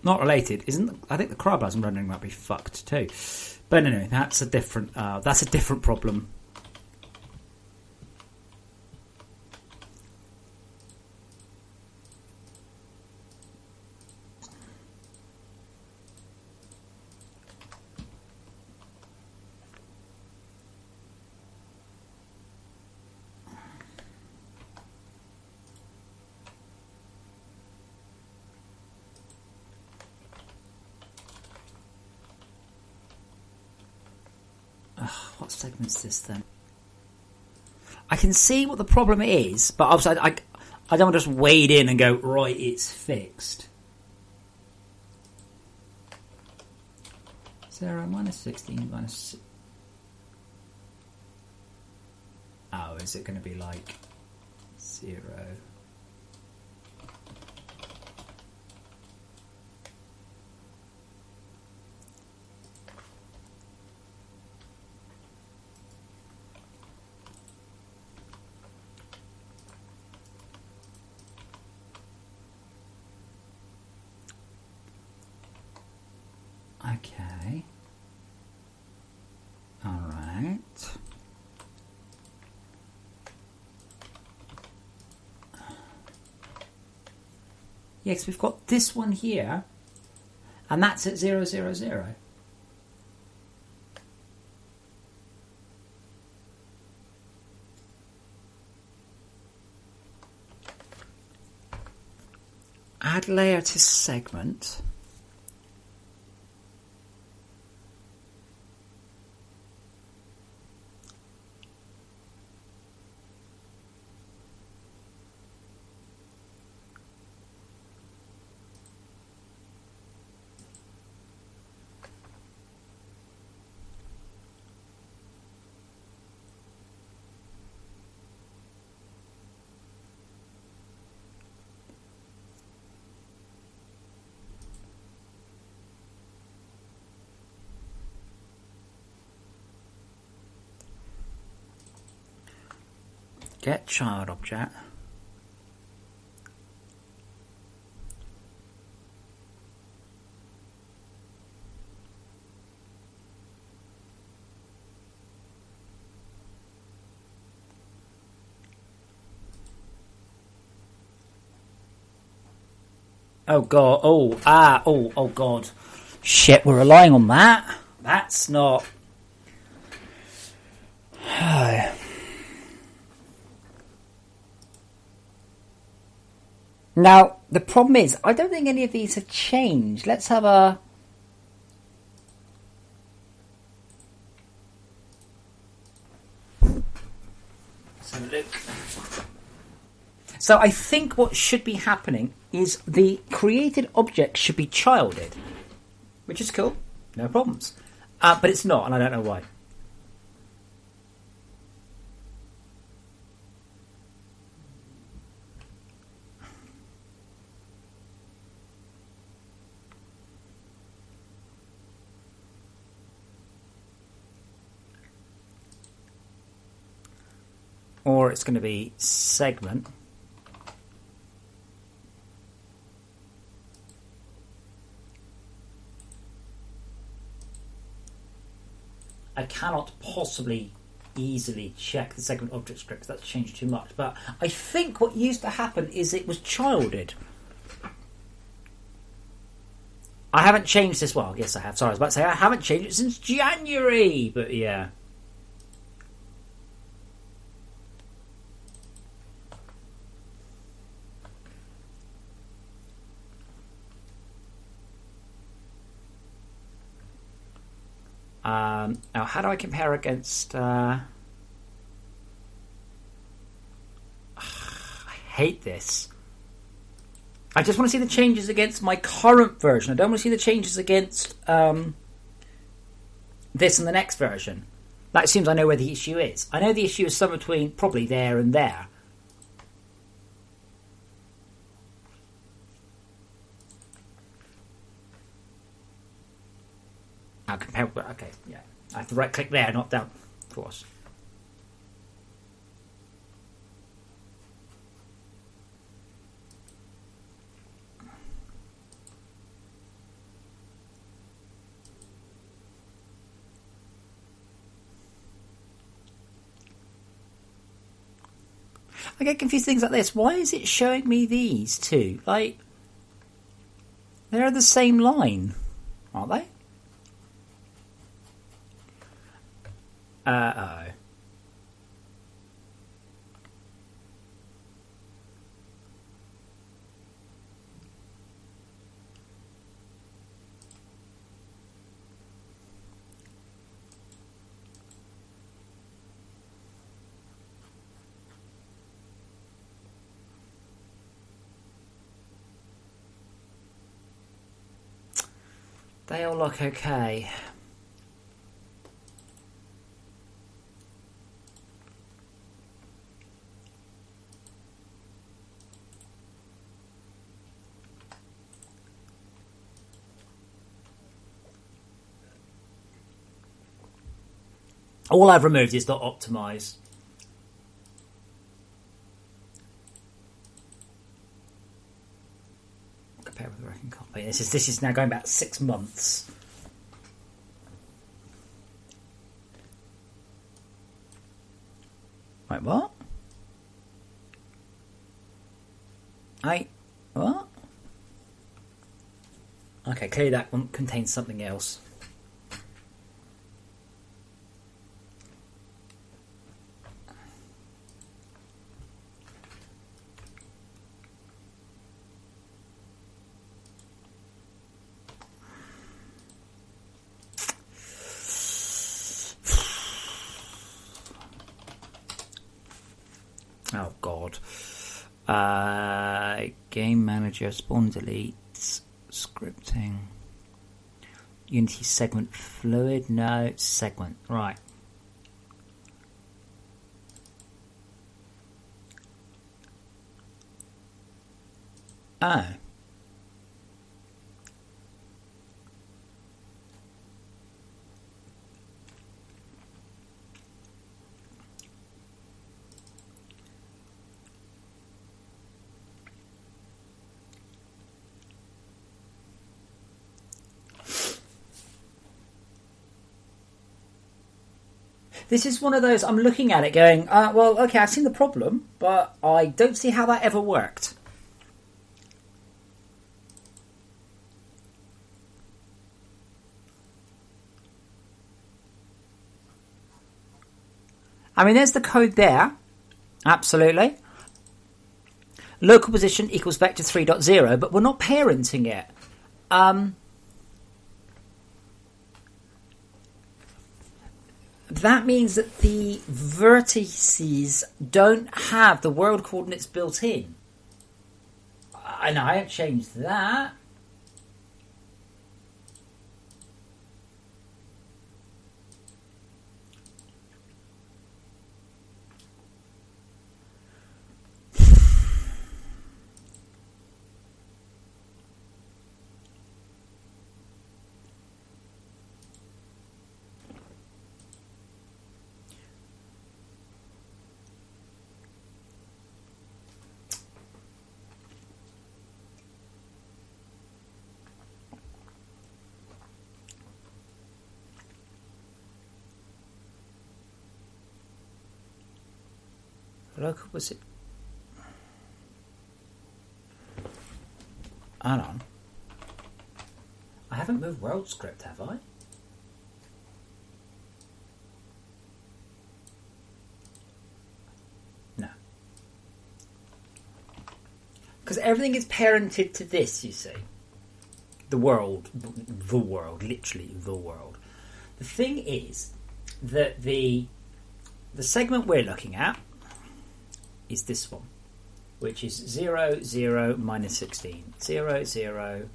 Not related, isn't? I think the cryoplasm rendering might be fucked too. But anyway, that's a different problem. What segment's this then? I can see what the problem is, but obviously I don't want to just wade in and go, right, it's fixed. 0 minus 16 minus... Oh, is it going to be like 0? Okay. All right. Yes, we've got this one here, And that's at 0, 0, 0. Add layer to segment. Get child object. Oh god, oh god. Shit, we're relying on that? That's not... Now, the problem is, I don't think any of these have changed. Let's have a... Let's have a look. So I think what should be happening is the created object should be childed, which is cool, no problems. But it's not, and I don't know why. Or it's going to be segment. I cannot possibly easily check the segment object script. That's changed too much. But I think what used to happen is it was childed. I haven't changed this. Well, yes, I have. Sorry, I was about to say I haven't changed it since January. But yeah. Now, how do I compare against... I hate this. I just want to see the changes against my current version. I don't want to see the changes against this and the next version. That seems I know where the issue is. I know the issue is somewhere between probably there and there. I'll compare... Okay, yeah. I have to right click there, not down, of course. I get confused with things like this. Why is it showing me these two? Like, they're the same line, aren't they? Uh-oh. They all look okay. All I've removed is not optimize. Compare with the working copy. This is now going back 6 months. Wait, what? What? Okay, clearly that one contains something else. Oh God. Game manager, spawn deletes, scripting. Unity segment fluid? No, segment. Right. Oh. This is one of those, I'm looking at it going, well, okay, I've seen the problem, but I don't see how that ever worked. I mean, there's the code there. Absolutely. Local position equals vector 3.0, but we're not parenting it. That means that the vertices don't have the world coordinates built in. I know I haven't changed that. Local was it? Hold on. I haven't moved world script, have I? No. Because everything is parented to this, you see. The world, literally the world. The thing is that the segment we're looking at is this one, which is 0, 0, minus 16. 0, 0,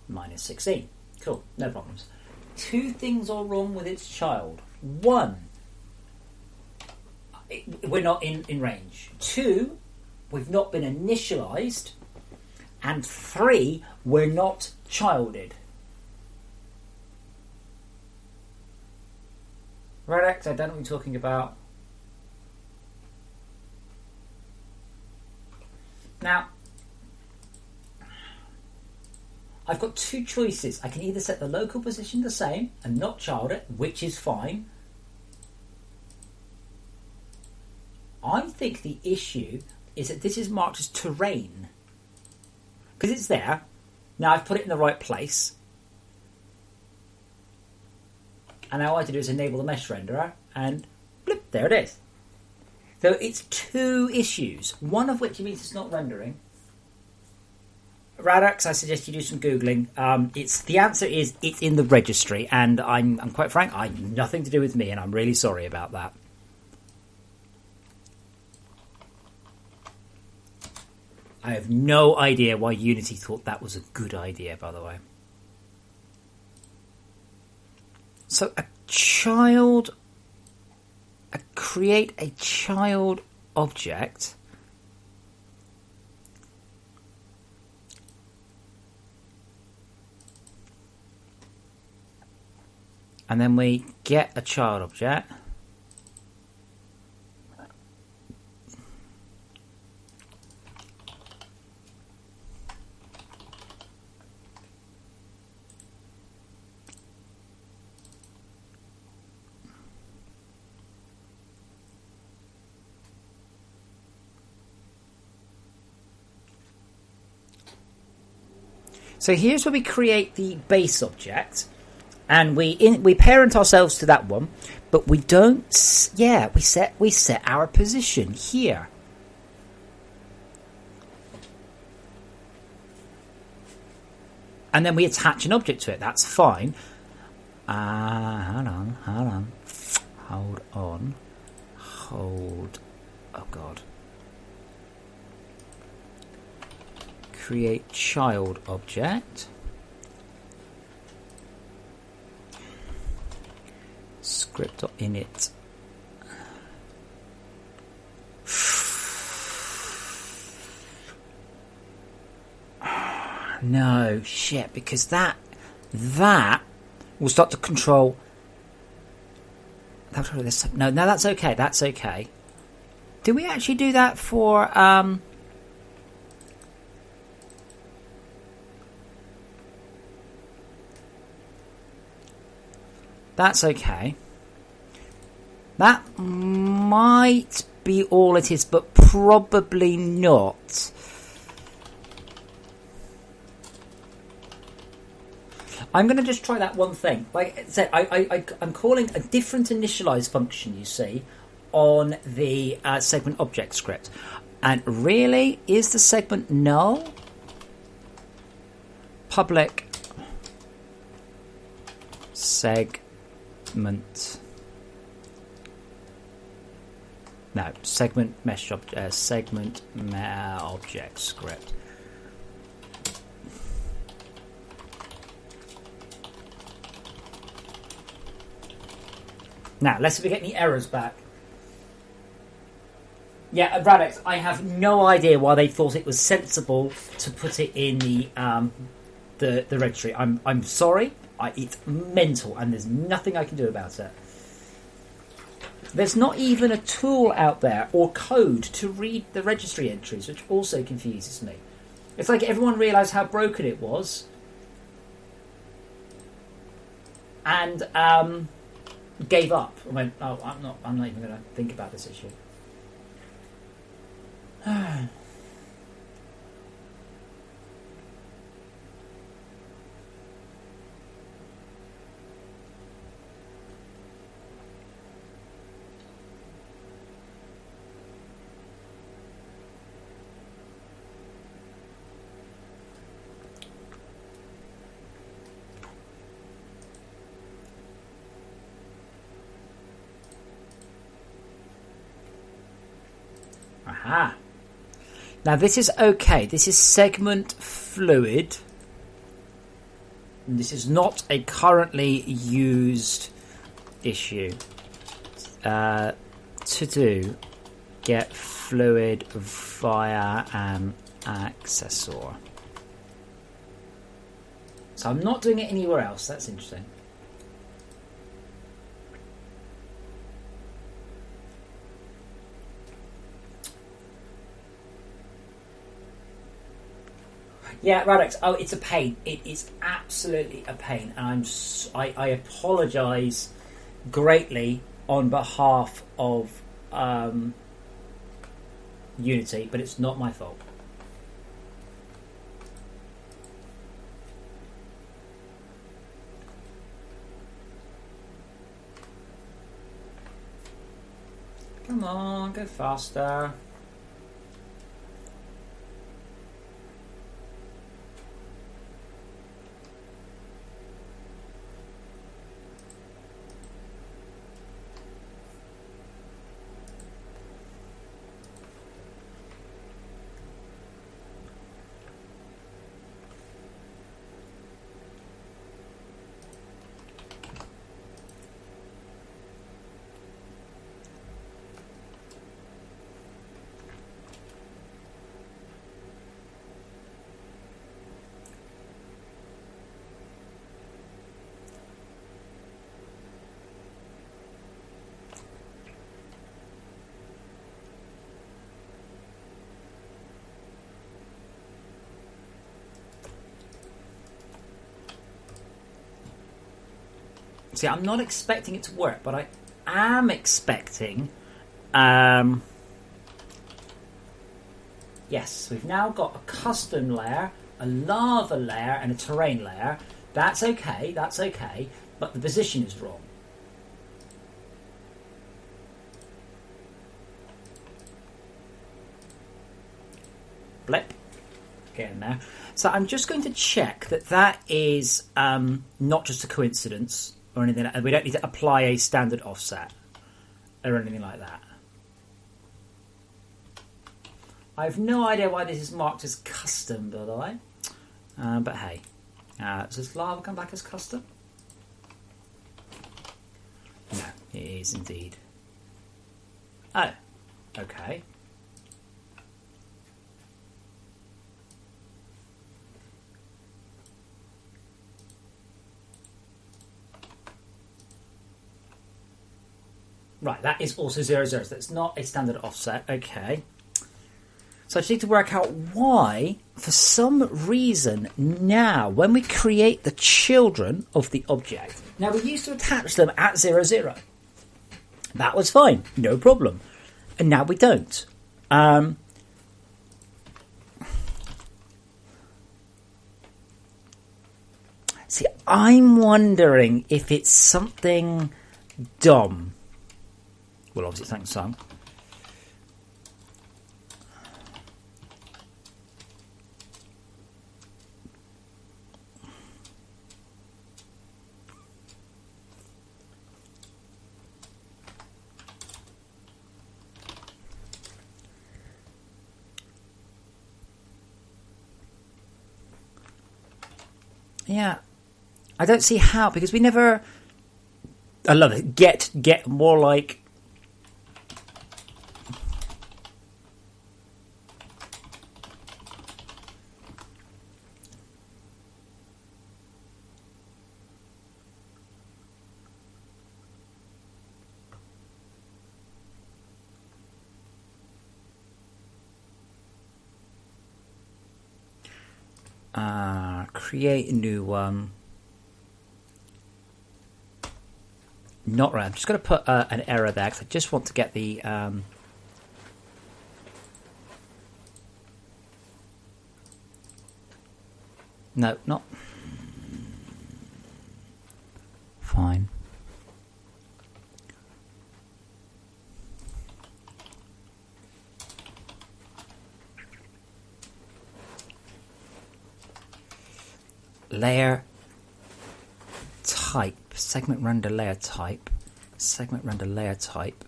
minus 16. Cool, no problems. Two things are wrong with its child. One, we're not in range. Two, we've not been initialized. And three, we're not childed. Right, X, I don't know what you're talking about. Now, I've got two choices. I can either set the local position the same and not child it, which is fine. I think the issue is that this is marked as terrain. Because it's there. Now I've put it in the right place. And now all I have to do is enable the mesh renderer and blip, there it is. So it's two issues, one of which means it's not rendering. Radax, I suggest you do some Googling. The answer is it's in the registry, and I'm quite frank, nothing to do with me, and I'm really sorry about that. I have no idea why Unity thought that was a good idea, by the way. So create a child object. And then we get a child object. So here's where we create the base object, and we parent ourselves to that one, but we don't. Yeah, we set our position here. And then we attach an object to it. That's fine. Hold on. Oh, God. Create child object. Script.init. No, shit, because that will start to control. No, that's okay. That's okay. Do we actually do that for That's okay. That might be all it is, but probably not. I'm going to just try that one thing. Like I said, I'm calling a different initialize function, you see, on the segment object script. And really, is the segment null? Public segment. No, segment mesh segment object script. Now, let's see if we get any errors back. Yeah, Radix, I have no idea why they thought it was sensible to put it in the registry. I'm sorry. It's mental, and there's nothing I can do about it. There's not even a tool out there or code to read the registry entries, which also confuses me. It's like everyone realised how broken it was, and gave up. I went, oh, I'm not even going to think about this issue. Aha. Now this is okay. This is segment fluid. This is not a currently used issue. To do, get fluid via an accessor. So I'm not doing it anywhere else. That's interesting. Yeah, Radix. Oh, it's a pain. It is absolutely a pain, and I apologise greatly on behalf of Unity, but it's not my fault. Come on, go faster. See, I'm not expecting it to work, but I am expecting... yes, we've now got a custom layer a lava layer and a terrain layer. That's okay, but the position is wrong. Blip. Getting there. So I'm just going to check that that is not just a coincidence or anything. We don't need to apply a standard offset or anything like that. I have no idea why this is marked as custom, by the way. But hey. Does lava come back as custom? No, it is indeed. Oh, okay. Right, that is also 0, 0. So that's not a standard offset. Okay. So I just need to work out why, for some reason, now, when we create the children of the object, now we used to attach them at 0, 0. That was fine, no problem. And now we don't. See, I'm wondering if it's something dumb. Well, obviously, thanks, Sam. Yeah, I don't see how, because we never. I love it. Get more like. Create a new one. Not right. I'm just going to put an error there because I just want to get the. No, not. Fine. Layer type, segment render layer type, segment render layer type.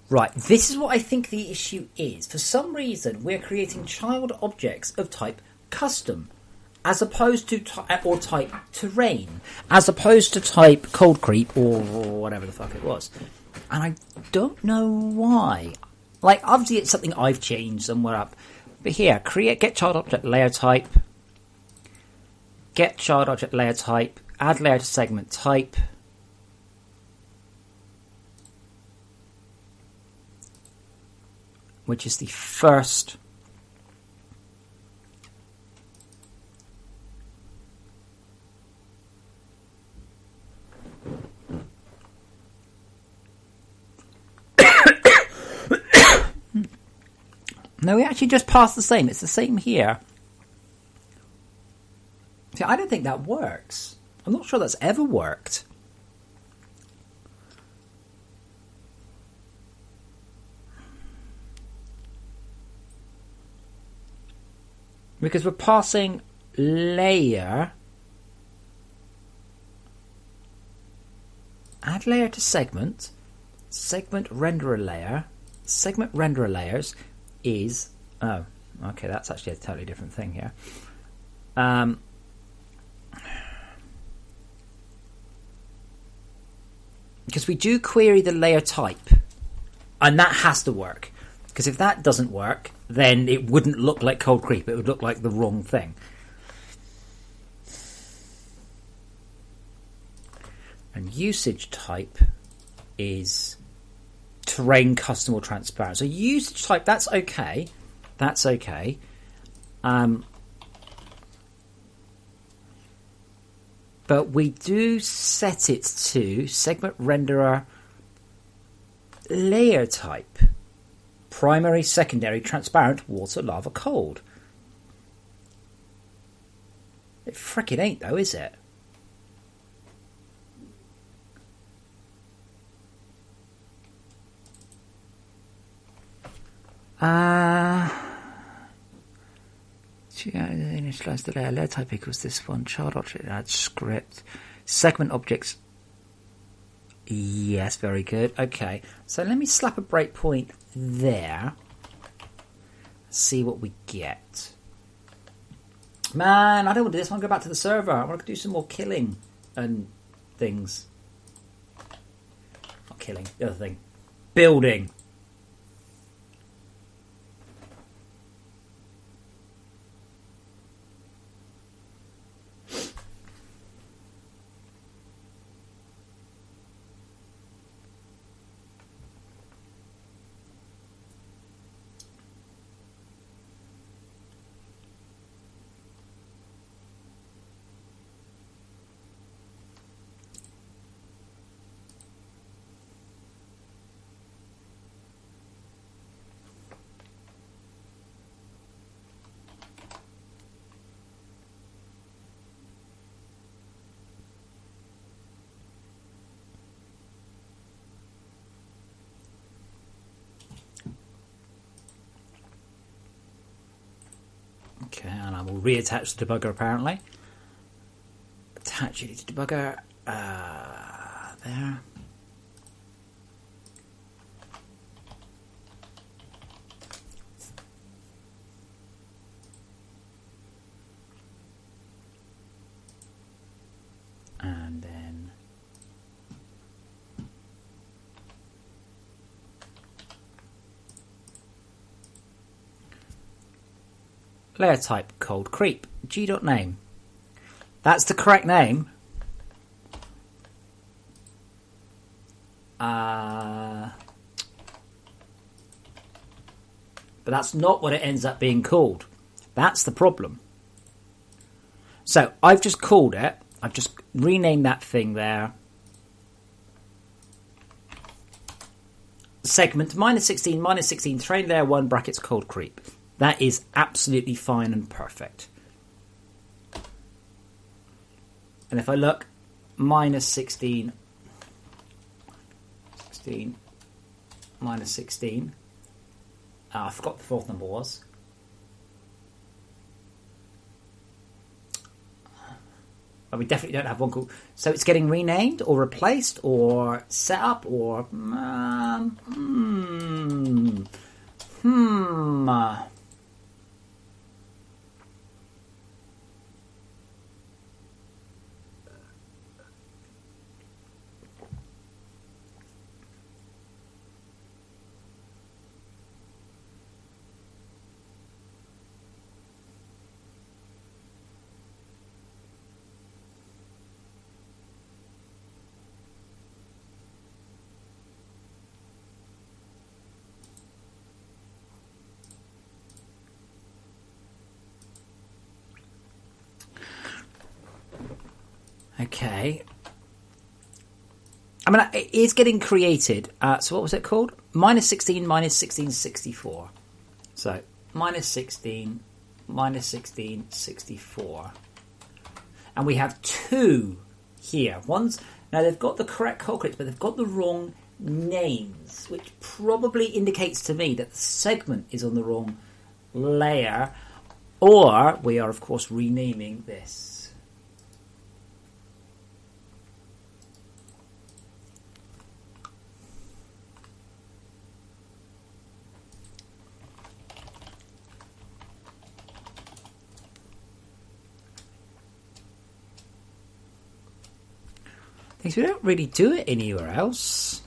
Right, this is what I think the issue is. For some reason, we're creating child objects of type custom, as opposed to or type terrain, as opposed to type cold creep or whatever the fuck it was. And I don't know why. Like, obviously it's something I've changed somewhere up. But here, get child object layer type. Get child object layer type, add layer to segment type. Which is the first. No, we actually just passed the same. It's the same here. See, I don't think that works. I'm not sure that's ever worked. Because we're passing layer. Add layer to segment. Segment renderer layer. Segment renderer layers is... Oh, okay, that's actually a totally different thing here. Because we do query the layer type, and that has to work. Because if that doesn't work, then it wouldn't look like cold creep. It would look like the wrong thing. And usage type is terrain, custom, or transparent. So usage type, that's okay. That's okay. But we do set it to segment renderer layer type. Primary, secondary, transparent, water, lava, cold. It frickin' ain't though, is it? Initialize the layer type equals this one. Child object add script. Segment objects. Yes, very good. Okay, so let me slap a breakpoint there. See what we get. Man, I don't want to do this. I want to go back to the server. I want to do some more killing and things. Not killing, the other thing. Building. Okay, and I will reattach the debugger apparently. Attach it to debugger. There. And then layer type cold creep g.name. That's the correct name. But that's not what it ends up being called. That's the problem. So I've just called it. I've just renamed that thing there. Segment -16 train layer 1 brackets cold creep. That is absolutely fine and perfect. And if I look, -16 -16. I forgot what the fourth number was. But we definitely don't have one called. So it's getting renamed or replaced or set up or okay. I mean, it is getting created. So what was it called? -16 -1664. So -16 -1664. And we have two here. One's now they've got the correct culprits, but they've got the wrong names, which probably indicates to me that the segment is on the wrong layer, or we are of course renaming this. Because we don't really do it anywhere else.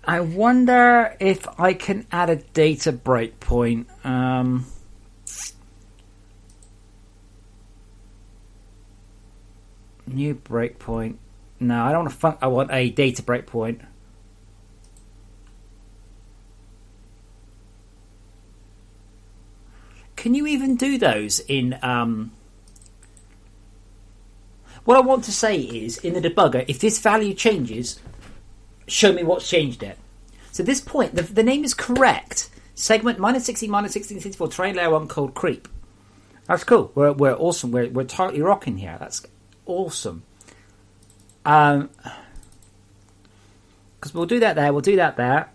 I wonder if I can add a data breakpoint. New breakpoint. No, I don't want I want a data breakpoint. Can you even do those in what I want to say is, in the debugger, if this value changes, show me what's changed it. So at this point, the name is correct. Segment -16, -1664, terrain layer 1, cold creep. That's cool. We're awesome. We're totally rocking here. That's awesome. Because we'll do that there. We'll do that there.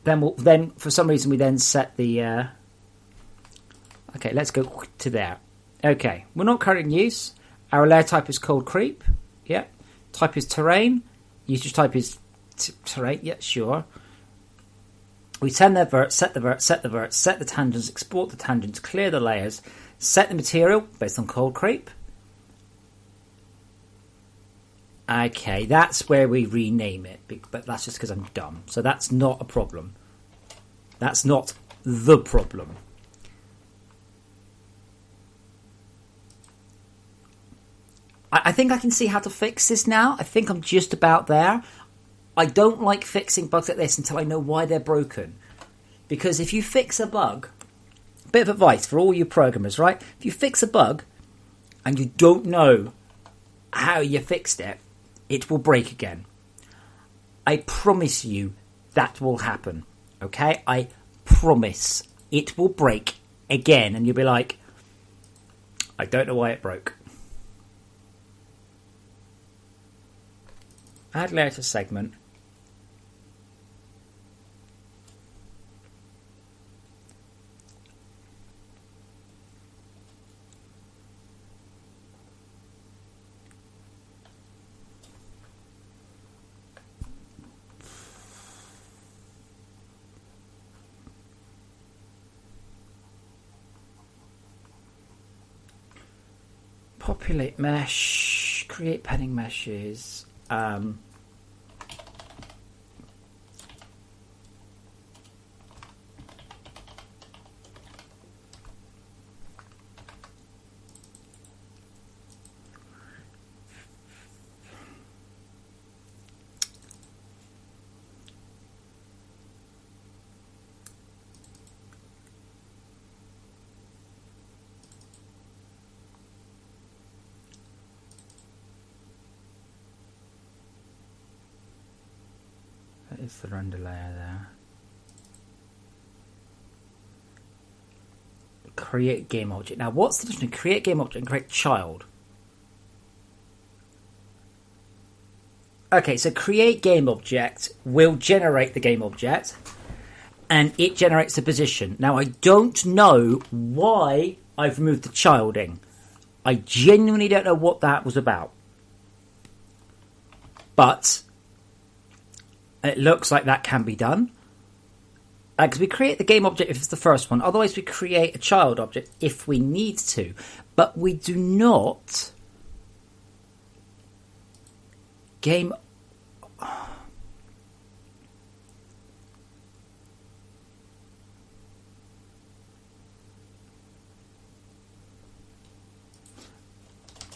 Then for some reason we then set the. Okay, let's go to there. Okay, we're not currently in use. Our layer type is cold creep. Yeah. Type is terrain. Usage type is terrain. Yeah, sure. We send the vert, set the vert, set the vert, set the tangents, export the tangents, clear the layers, set the material based on cold creep. Okay, that's where we rename it, but that's just because I'm dumb. So that's not a problem. That's not the problem. I think I can see how to fix this now. I think I'm just about there. I don't like fixing bugs like this until I know why they're broken. Because if you fix a bug, a bit of advice for all you programmers, right? If you fix a bug and you don't know how you fixed it, it will break again. I promise you that will happen. Okay? I promise it will break again. And you'll be like, I don't know why it broke. Add layer to segment. Populate mesh, create padding meshes. Is the render layer there? Create game object. Now, what's the difference between create game object and create child? Okay, so create game object will generate the game object, and it generates the position. Now, I don't know why I've removed the childing. I genuinely don't know what that was about, but it looks like that can be done. Because we create the game object if it's the first one. Otherwise, we create a child object if we need to. But we do not game.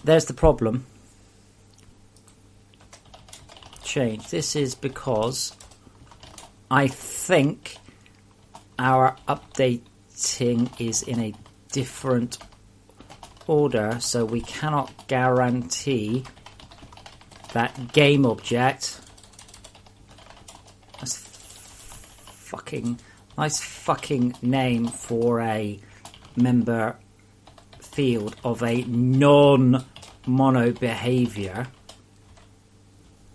There's the problem. Change. This is because I think our updating is in a different order, so we cannot guarantee that game object. That's nice fucking name for a member field of a non-mono behavior.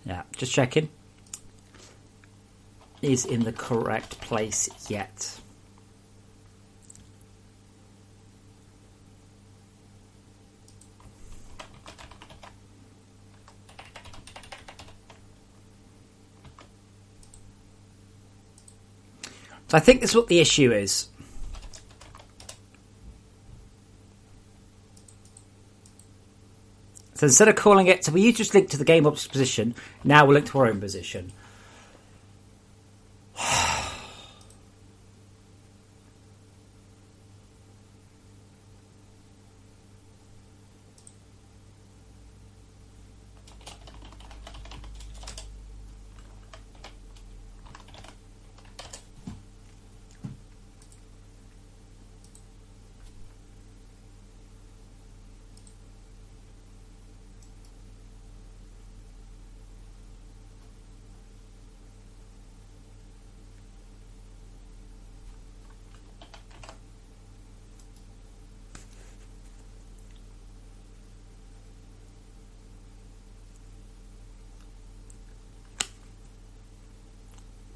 Yeah, just checking. Is in the correct place yet. So I think this is what the issue is. So instead of calling it, so we used to just link to the game object position, now we'll link to our own position.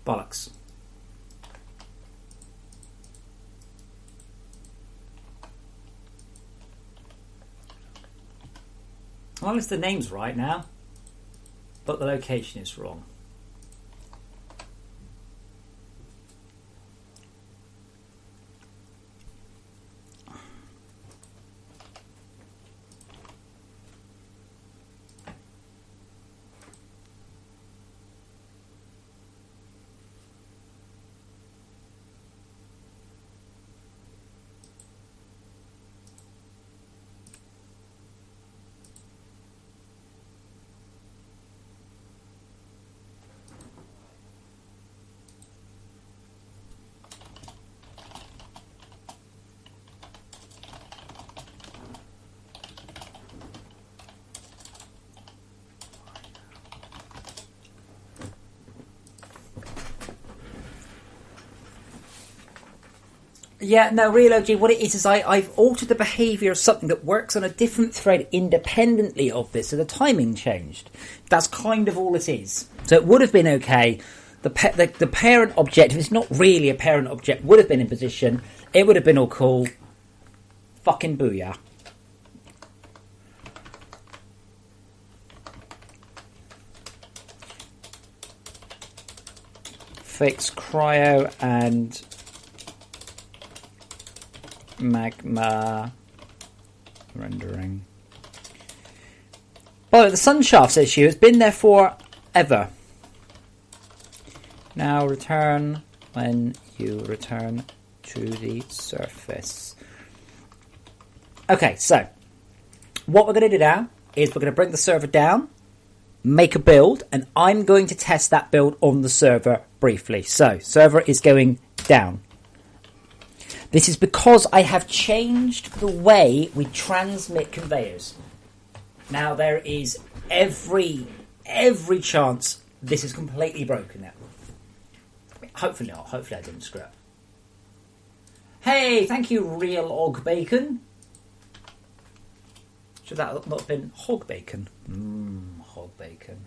Bollocks. Well, it's the name's right now, but the location is wrong. Yeah, no, real OG, what it is I've altered the behaviour of something that works on a different thread independently of this, so the timing changed. That's kind of all it is. So it would have been okay. The parent object, if it's not really a parent object, would have been in position. It would have been all cool. Fucking booyah. Fix cryo and magma rendering. By the sun shafts issue has been there forever. Now return when you return to the surface. Okay, so what we're going to do now is we're going to bring the server down, make a build, and I'm going to test that build on the server briefly. So, server is going down. This is because I have changed the way we transmit conveyors. Now there is every chance this is completely broken now. Hopefully not. Hopefully I didn't screw up. Hey, thank you, Real Og Bacon. Should that not have been hog bacon? Hog bacon.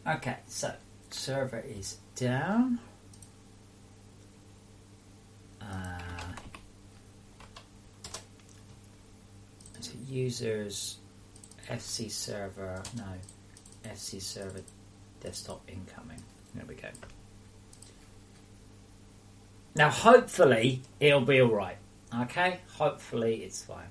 Okay, so server is down. So users, FC server, no, FC server desktop incoming. There we go. Now hopefully it'll be alright. Okay, hopefully it's fine.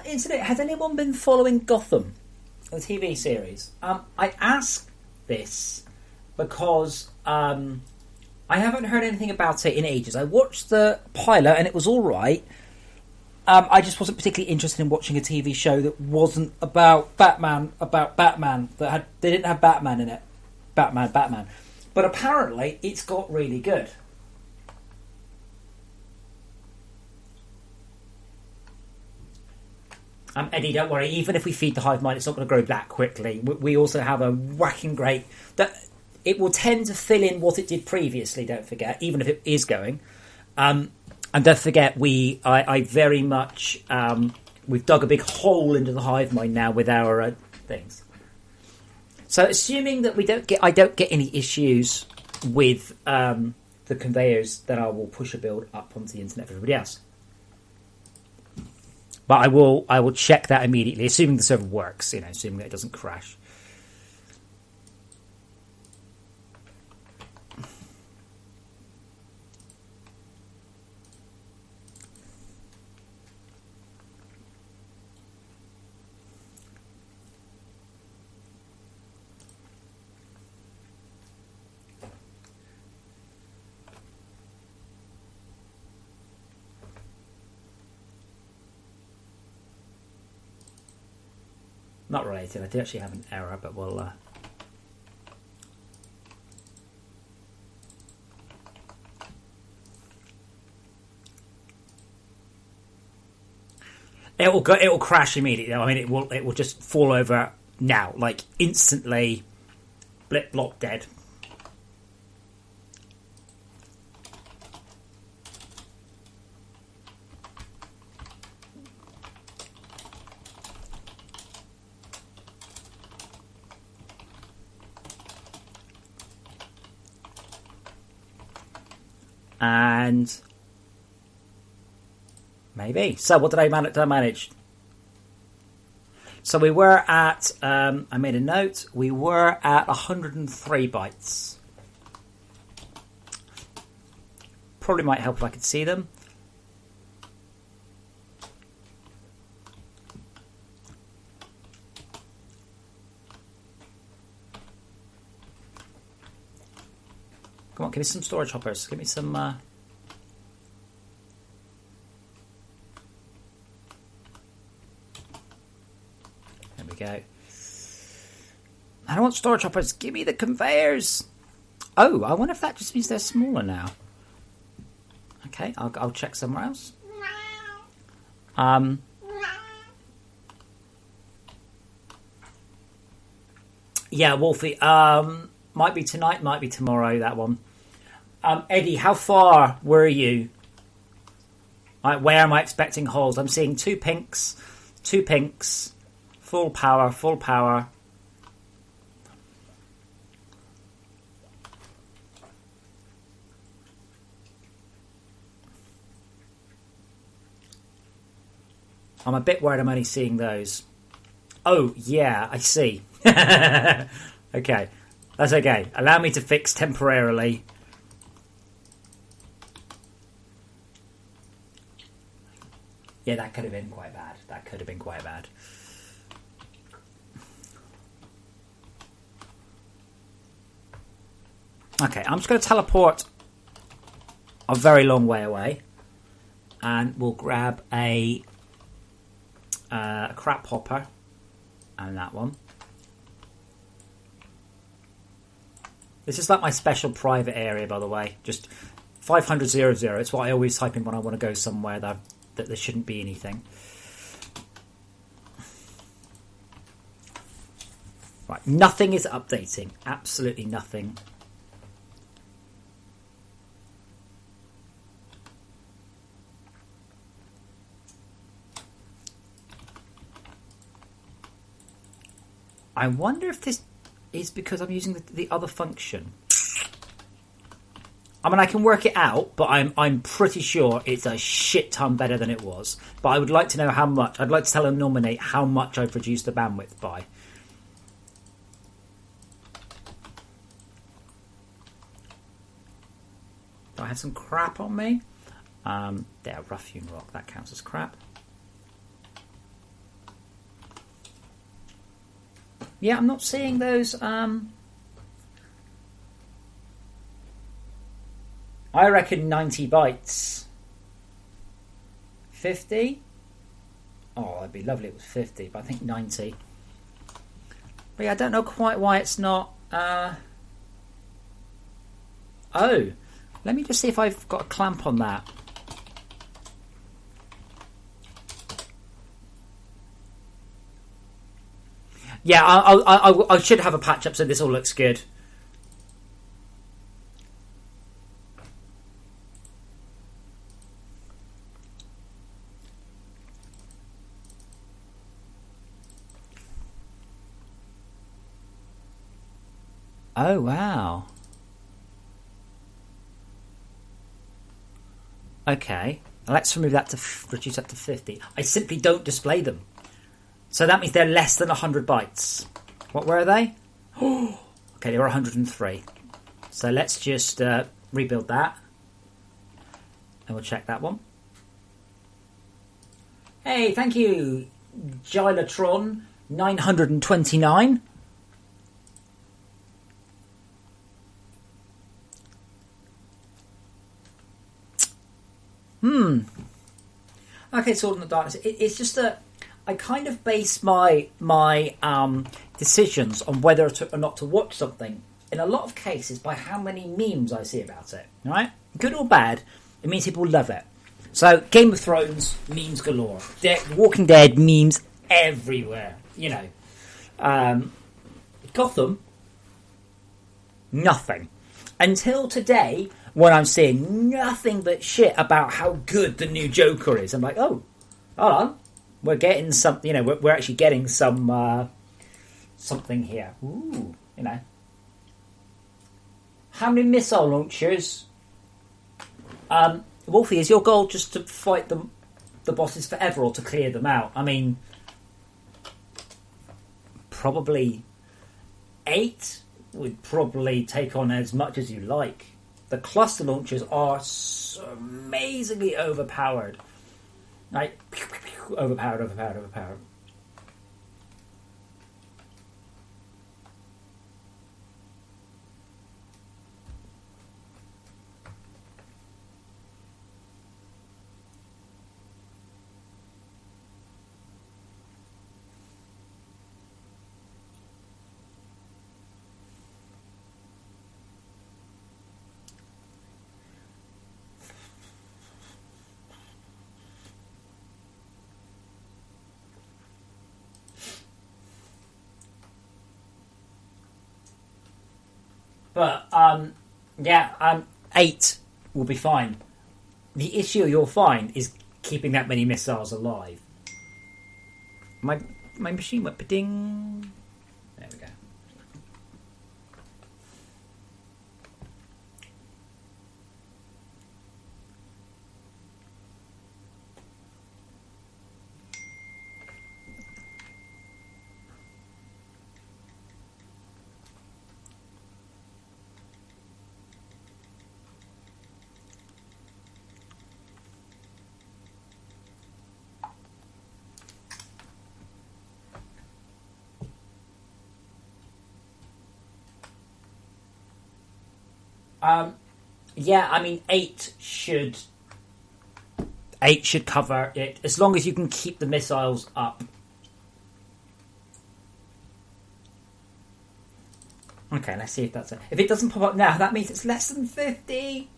Incidentally, has anyone been following Gotham, the TV series? I ask this because I haven't heard anything about it in ages. I watched the pilot and it was all right. I just wasn't particularly interested in watching a TV show that wasn't about Batman. They didn't have Batman in it. Batman. But apparently, it's got really good. Eddie, don't worry. Even if we feed the hive mind, it's not going to grow that quickly. We also have a whacking great that it will tend to fill in what it did previously. Don't forget, even if it is going. And don't forget, I very much we've dug a big hole into the hive mind now with our things. So, assuming that I don't get any issues with the conveyors, then I will push a build up onto the internet for everybody else. But I will check that immediately, assuming the server works. Assuming that it doesn't crash. Not related. I do actually have an error, but we'll... It will crash immediately. I mean, it will just fall over now, like instantly. Blip, block, dead. And maybe. So what did I manage? So we were at, I made a note, we were at 103 bytes. Probably might help if I could see them. Come on, give me some storage hoppers. Give me some... There we go. I don't want storage hoppers. Give me the conveyors. Oh, I wonder if that just means they're smaller now. Okay, I'll check somewhere else. Yeah, Wolfie. Might be tonight, might be tomorrow, that one. Eddie, how far were you? Where am I expecting holes? I'm seeing two pinks. Full power. I'm a bit worried I'm only seeing those. Oh, yeah, I see. Okay. That's okay. Allow me to fix temporarily. Yeah, that could have been quite bad. Okay, I'm just going to teleport a very long way away. And we'll grab a crap hopper. And that one. This is like my special private area, by the way. Just 500.00. It's what I always type in when I want to go somewhere that there shouldn't be anything. Right, nothing is updating. Absolutely nothing. I wonder if this is because I'm using the other function. I mean, I can work it out, but I'm pretty sure it's a shit ton better than it was. But I would like to know how much. I'd like to tell Nominate how much I've reduced the bandwidth by. Do I have some crap on me? There, rough hewn rock. That counts as crap. Yeah, I'm not seeing those. I reckon 90 bytes. 50? Oh, that'd be lovely if it was 50, but I think 90. But yeah, I don't know quite why it's not... Oh, let me just see if I've got a clamp on that. Yeah, I should have a patch up so this all looks good. Oh, wow. Okay, let's remove that to reduce that to 50. I simply don't display them. So that means they're less than 100 bytes. What were they? Okay, they were 103. So let's just rebuild that. And we'll check that one. Hey, thank you, Gylatron 929. Okay, Sword in the Darkness. It's just that I kind of base my decisions on whether or not to watch something in a lot of cases by how many memes I see about it. Right? Good or bad, it means people love it. So, Game of Thrones, memes galore. Walking Dead, memes everywhere. You know. Gotham, nothing. Until today, when I'm seeing nothing but shit about how good the new Joker is. I'm like, oh, hold on. We're getting some, you know, we're actually getting some, something here. Ooh, you know. How many missile launchers? Wolfie, is your goal just to fight the bosses forever or to clear them out? I mean, probably 8 would probably take on as much as you like. The cluster launchers are so amazingly overpowered. Like, overpowered. But, yeah, 8 will be fine. The issue you'll find is keeping that many missiles alive. My machine went pa-ding. There we go. Yeah, I mean, 8 should cover it as long as you can keep the missiles up. Okay, let's see if that's it. If it doesn't pop up now, that means it's less than 50.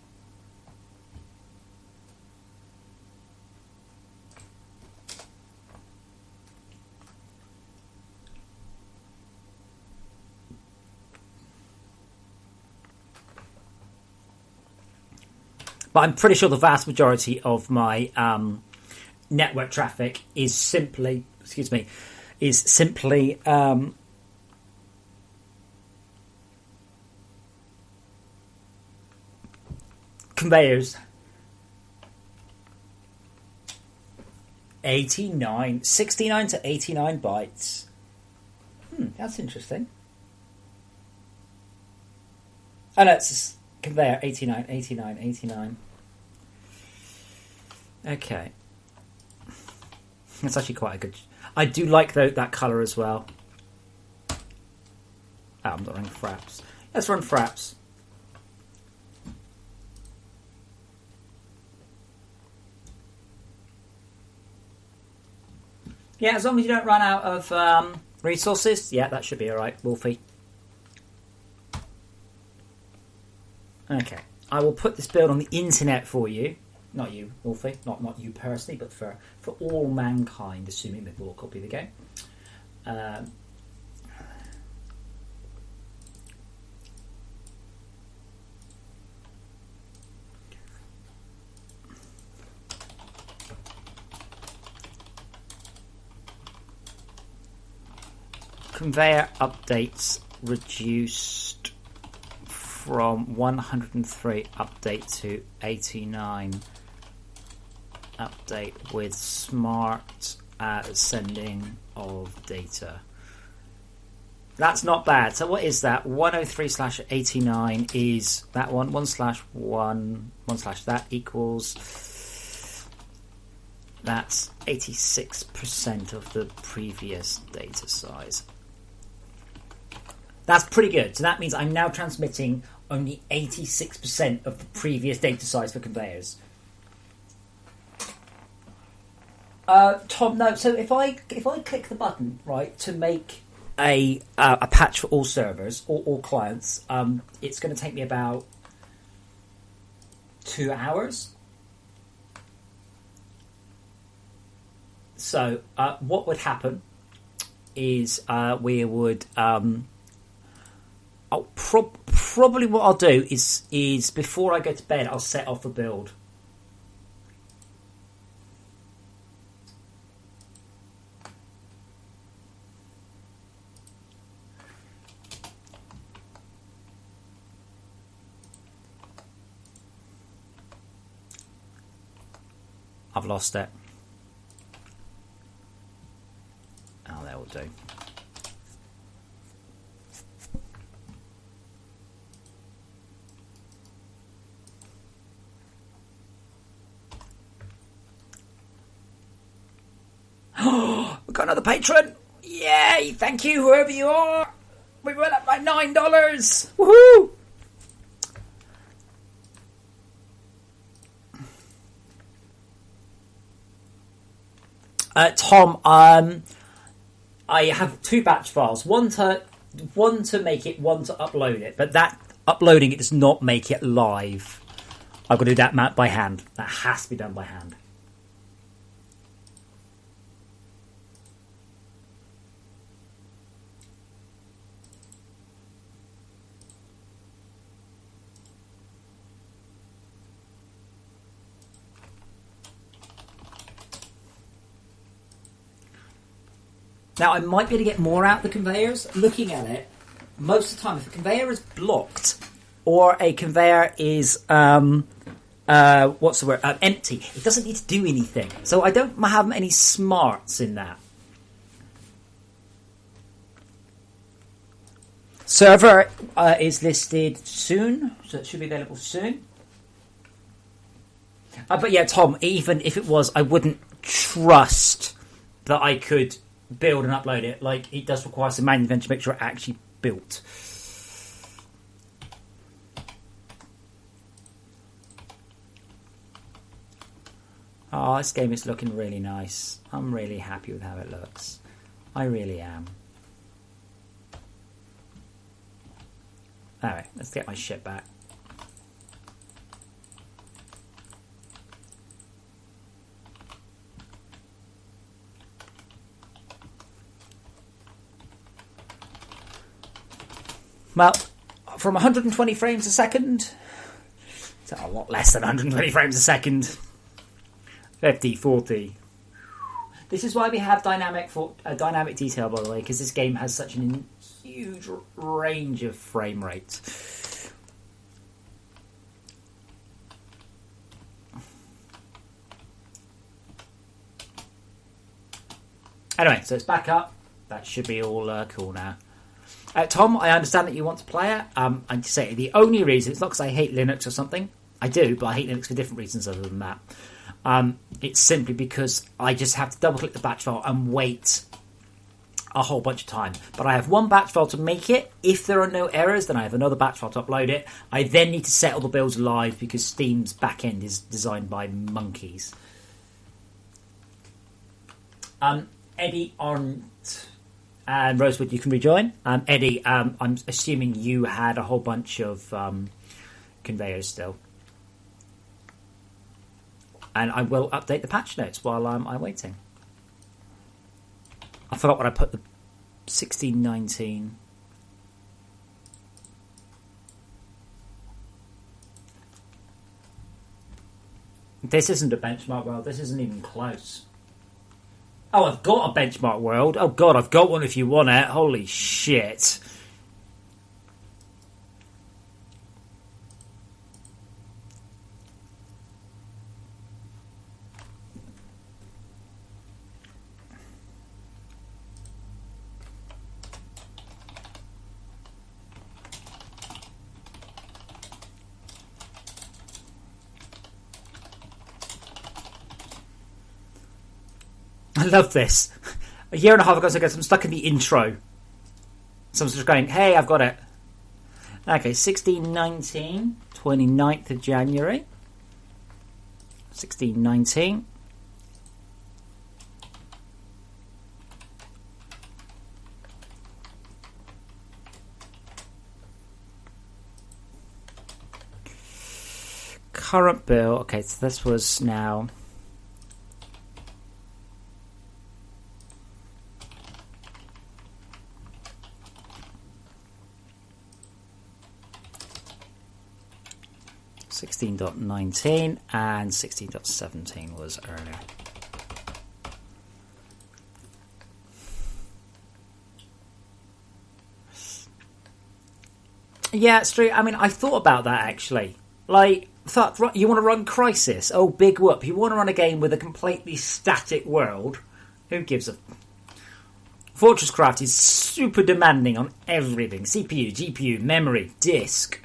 But I'm pretty sure the vast majority of my network traffic is simply, conveyors. 69 to 89 bytes. That's interesting. Oh no, it's just conveyor 89. Okay. That's actually quite a good... I do like that colour as well. Oh, I'm not running Fraps. Let's run Fraps. Yeah, as long as you don't run out of resources, yeah, that should be alright, Wolfie. Okay, I will put this build on the internet for you. Not you, Wolfie. Not you personally, but for all mankind, assuming they've all copied the game. Conveyor updates reduced from 103 update to 89 update with smart sending of data. That's not bad. So what is that? 103/89 is that one. 1/1 that equals. That's 86% of the previous data size. That's pretty good. So that means I'm now transmitting only 86% of the previous data size for conveyors. Tom, no. So if I click the button right to make a patch for all servers or all clients, it's going to take me about 2 hours. So what would happen is we would. Probably what I'll do is before I go to bed, I'll set off a build. I've lost it. Oh, that will do. We've got another patron! Yay! Thank you, whoever you are! We went up by $9! Woohoo! Tom, I have 2 batch files. One to make it, one to upload it. But that uploading it does not make it live. I've got to do that by hand. That has to be done by hand. Now, I might be able to get more out of the conveyors. Looking at it, most of the time, if a conveyor is blocked or a conveyor is, empty, it doesn't need to do anything. So I don't have any smarts in that. Server is listed soon, so it should be available soon. But yeah, Tom, even if it was, I wouldn't trust that I could build and upload it. Like, it does require some manual event to make sure it actually built. Oh, this game is looking really nice. I'm really happy with how it looks. I really am. Alright, let's get my shit back. Well, from 120 frames a second to a lot less than 120 frames a second. 50, 40. This is why we have dynamic detail, by the way, because this game has such a huge range of frame rates. Anyway, so it's back up. That should be all cool now. Tom, I understand that you want to play it. And to say the only reason, it's not because I hate Linux or something. I do, but I hate Linux for different reasons other than that. It's simply because I just have to double click the batch file and wait a whole bunch of time. But I have one batch file to make it. If there are no errors, then I have another batch file to upload it. I then need to set all the builds live because Steam's backend is designed by monkeys. Eddie Arndt and Rosewood, you can rejoin. Eddie, I'm assuming you had a whole bunch of conveyors still. And I will update the patch notes while I'm waiting. I forgot what I put the 1619. This isn't a benchmark world. This isn't even close. Oh, I've got a benchmark world. Oh, God, I've got one if you want it. Holy shit. I love this. A year and a half ago, I'm stuck in the intro. Someone's just going, hey, I've got it. Okay, 1619, 29th of January. 1619. Current bill. Okay, so this was now... .19 and 16.17 was earlier. Yeah, it's true. I mean, I thought about that actually. Like, thought, you want to run Crisis? Oh, big whoop. You want to run a game with a completely static world? Who gives a... FortressCraft is super demanding on everything. CPU, GPU, memory, disk...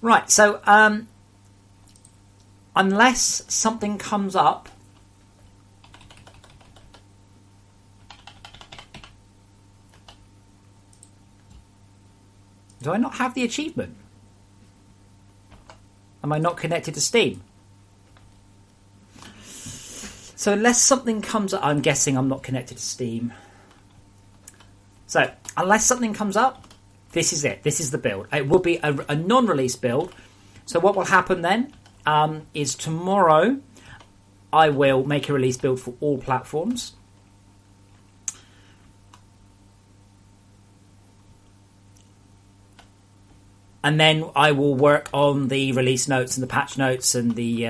Right, so unless something comes up, do I not have the achievement? Am I not connected to Steam? So unless something comes up, I'm guessing I'm not connected to Steam. So unless something comes up, this is it. This is the build. It will be a non-release build. So what will happen then is tomorrow I will make a release build for all platforms. And then I will work on the release notes and the patch notes and the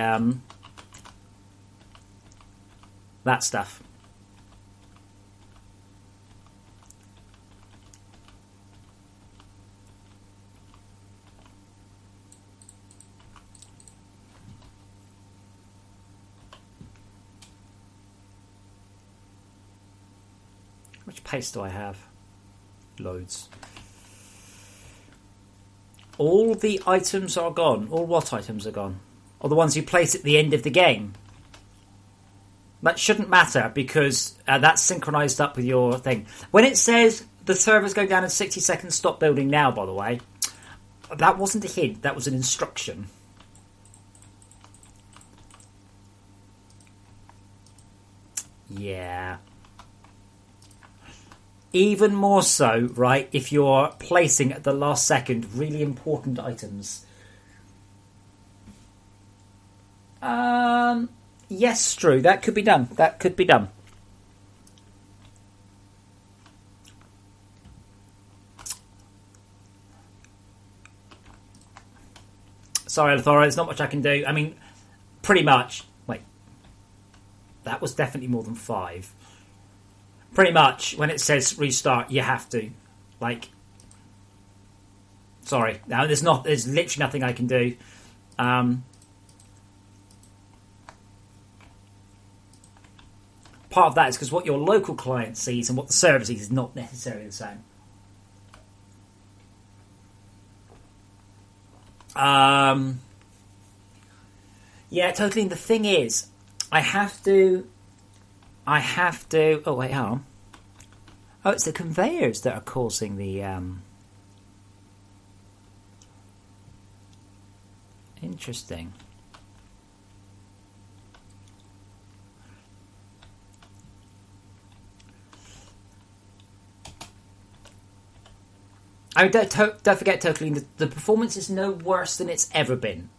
that stuff. Which paste do I have? Loads. All the items are gone. All what items are gone? Or the ones you place at the end of the game? That shouldn't matter because that's synchronized up with your thing. When it says the server's going down in 60 seconds, stop building now, by the way, that wasn't a hint. That was an instruction. Yeah. Even more so, right, if you're placing at the last second really important items. Yes, Drew, that could be done. That could be done. Sorry, Lothora, there's not much I can do. I mean, pretty much. Wait. That was definitely more than 5. Pretty much, when it says restart, you have to. Like, sorry. Now, there's literally nothing I can do. part of that is because what your local client sees and what the server sees is not necessarily the same. Yeah, totally. And the thing is, I have to. Oh wait, hang on. Oh, it's the conveyors that are causing the. Interesting. I mean, don't forget, totally. The performance is no worse than it's ever been.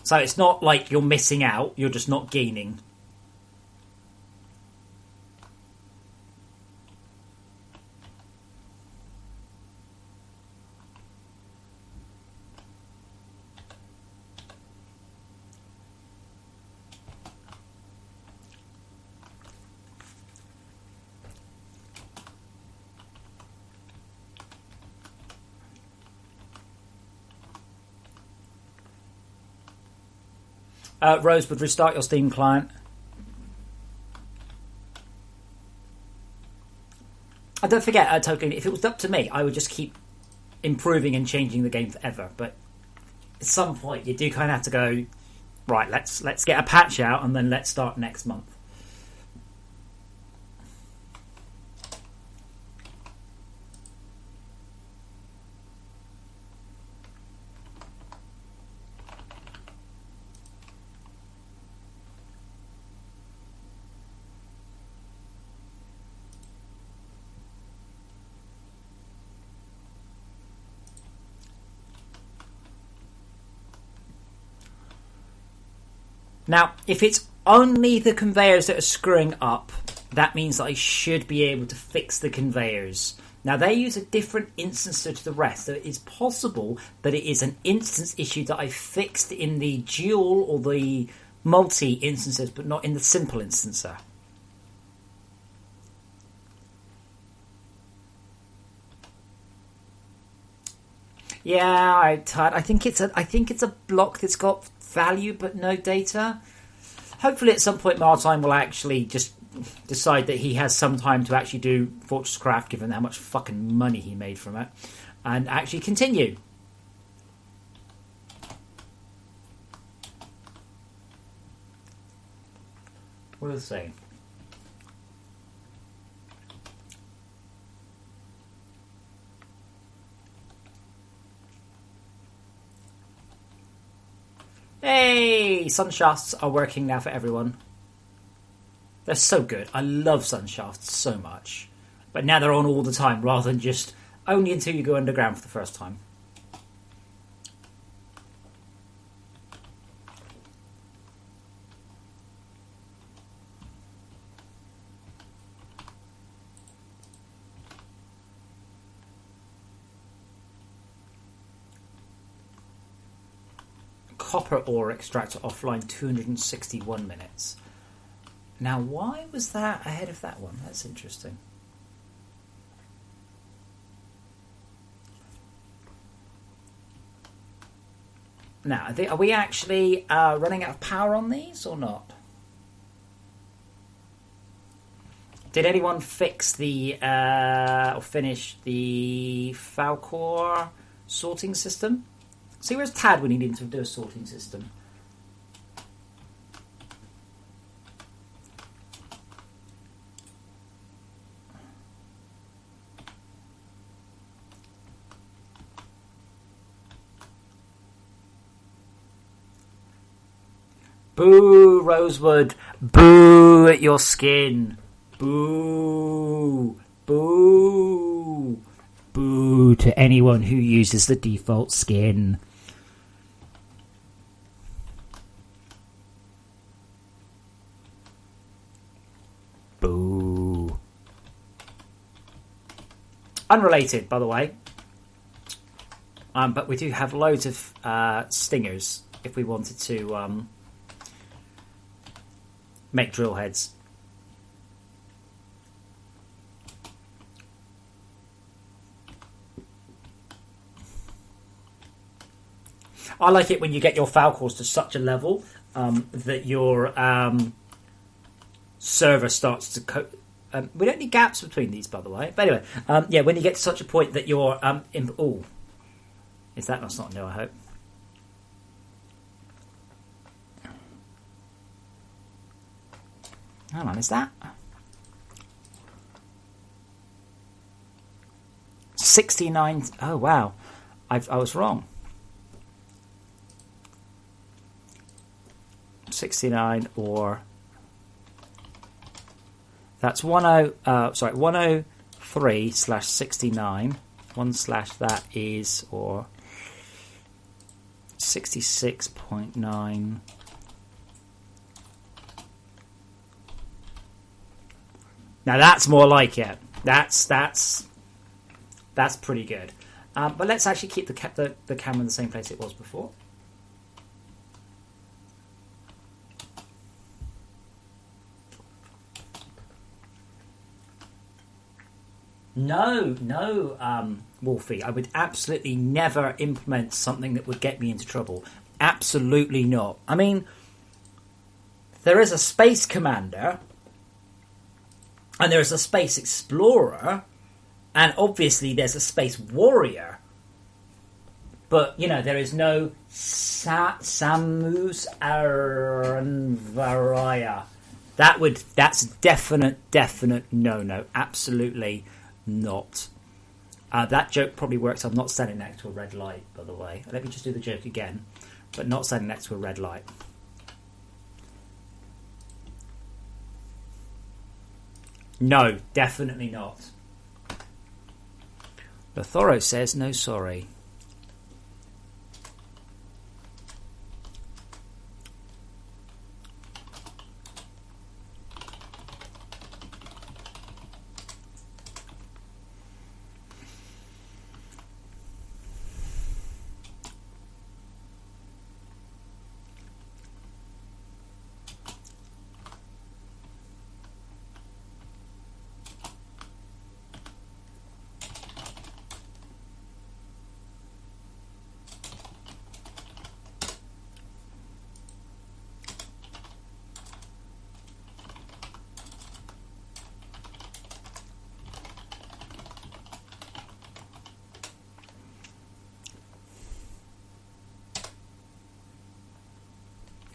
So it's not like you're missing out, you're just not gaining. Rose, would restart your Steam client. And don't forget, totally, if it was up to me, I would just keep improving and changing the game forever. But at some point, you do kind of have to go, right, let's get a patch out and then let's start next month. Now, if it's only the conveyors that are screwing up, that means that I should be able to fix the conveyors. Now, they use a different instancer to the rest, so it is possible that it is an instance issue that I fixed in the dual or the multi instances, but not in the simple instancer. Yeah, I think it's a block that's got value but no data. Hopefully at some point Martine will actually just decide that he has some time to actually do FortressCraft, given how much fucking money he made from it, and actually continue. We'll see. Hey! Sunshafts are working now for everyone. They're so good. I love Sunshafts so much. But now they're on all the time, rather than just only until you go underground for the first time. Copper ore extractor offline 261 minutes. Now, why was that ahead of that one? That's interesting. Now, are we actually running out of power on these or not? Did anyone fix the or finish the Falcor sorting system? See, where's Tad when he needs to do a sorting system? Boo, Rosewood. Boo at your skin. Boo. Boo. Boo to anyone who uses the default skin. Boo. Unrelated, by the way. But we do have loads of stingers if we wanted to make drill heads. I like it when you get your foul calls to such a level that your server starts to... we don't need gaps between these, by the way. But anyway, yeah, when you get to such a point that you're... oh, is that not new, I hope? Hang on, is that... 69... Oh, wow. I was wrong. 69 or... That's 103/69. 1/ is, or 66.9. Now that's more like it. That's pretty good. But let's actually keep the camera in the same place it was before. No, Wolfie. I would absolutely never implement something that would get me into trouble. Absolutely not. I mean, there is a Space Commander, and there is a Space Explorer, and obviously there's a Space Warrior. But, you know, there is no Samus Aranvaraya. That's definite no. Absolutely not. That joke probably works. I'm not standing next to a red light, by the way. Let me just do the joke again, but not standing next to a red light. No, definitely not. Lothoro says no sorry.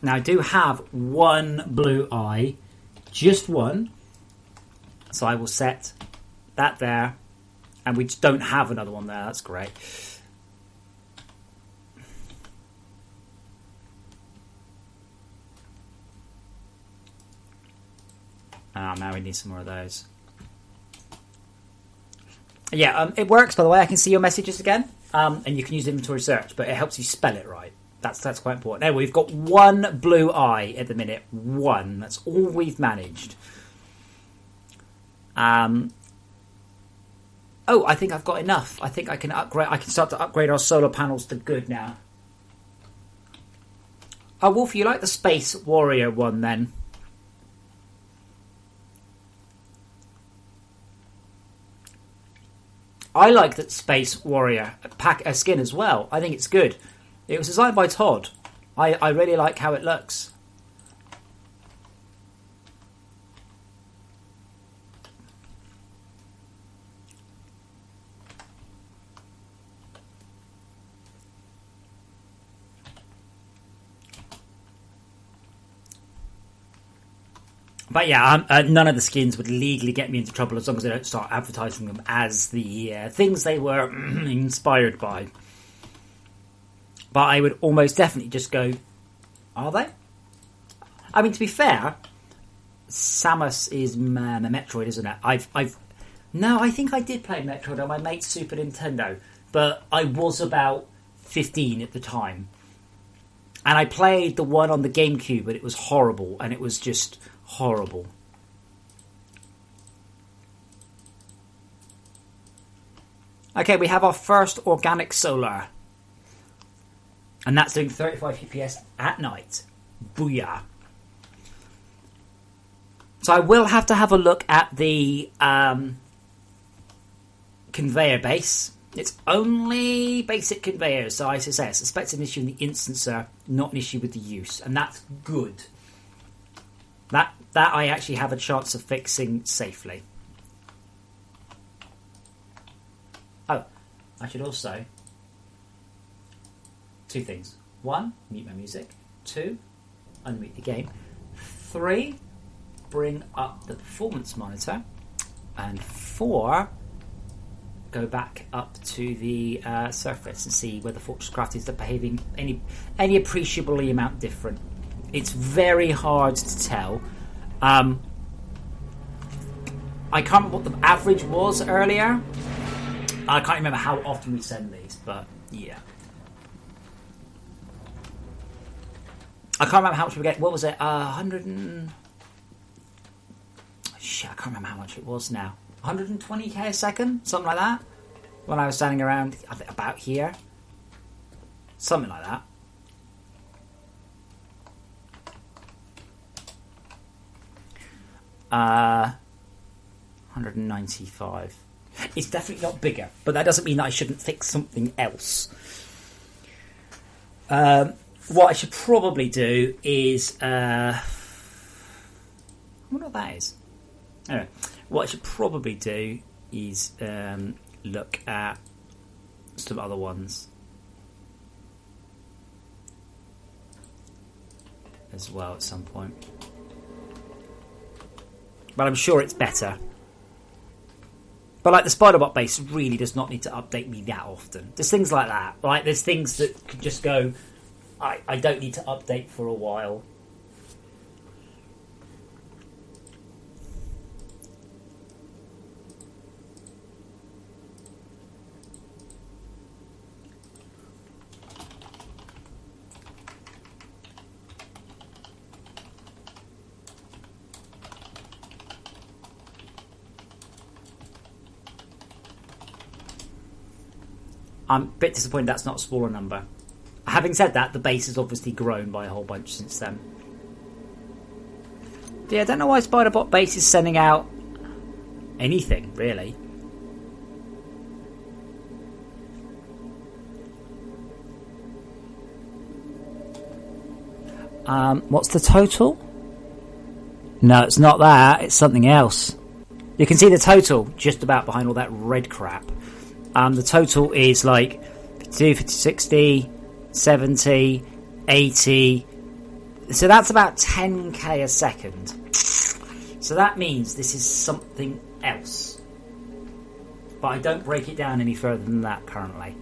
Now I do have one blue eye, just one, so I will set that there, and we just don't have another one there. That's great. Now we need some more of those. Yeah, it works, by the way. I can see your messages again, and you can use inventory search, but it helps you spell it right. That's quite important. Anyway, we've got one blue eye at the minute. One. That's all we've managed. Oh, I think I've got enough. I think I can upgrade. I can start to upgrade our solar panels to good now. Oh, Wolf, you like the Space Warrior one then? I like that Space Warrior skin as well. I think it's good. It was designed by Todd. I really like how it looks. But yeah, none of the skins would legally get me into trouble as long as they don't start advertising them as the things they were inspired by. But I would almost definitely just go, are they? I mean, to be fair, Samus is Metroid, isn't it? No, I think I did play Metroid on my mate's Super Nintendo, but I was about 15 at the time. And I played the one on the GameCube, but it was horrible, and it was just horrible. Okay, we have our first organic solar. And that's doing 35 FPS at night. Booyah. So I will have to have a look at the conveyor base, It's only basic conveyors, so I say I suspect an issue in the instancer, not an issue with the use, and that's good. That I actually have a chance of fixing safely. Oh, I should also... 2 things. 1, mute my music. 2, unmute the game. 3, bring up the performance monitor. And 4... go back up to the surface and see whether FortressCraft is behaving any appreciably amount different. It's very hard to tell. I can't remember what the average was earlier. I can't remember how often we send these, but yeah. I can't remember how much we get. What was it? 100 and... Shit, I can't remember how much it was now. 120k a second? Something like that? When I was standing around, I think about here. Something like that. Uh, 195. It's definitely not bigger, but that doesn't mean that I shouldn't fix something else. What I should probably do is... I wonder what that is. Anyway, what I should probably do is look at some other ones as well at some point. But I'm sure it's better. But like the Spiderbot base really does not need to update me that often. There's things like that. Like there's things that can just go, I don't need to update for a while. I'm a bit disappointed that's not a smaller number. Having said that, the base has obviously grown by a whole bunch since then. Yeah, I don't know why Spiderbot base is sending out anything, really. What's the total? No, it's not that. It's something else. You can see the total just about behind all that red crap. The total is like 52, 50, 60, 70, 80. So that's about 10k a second. So that means this is something else. But I don't break it down any further than that currently.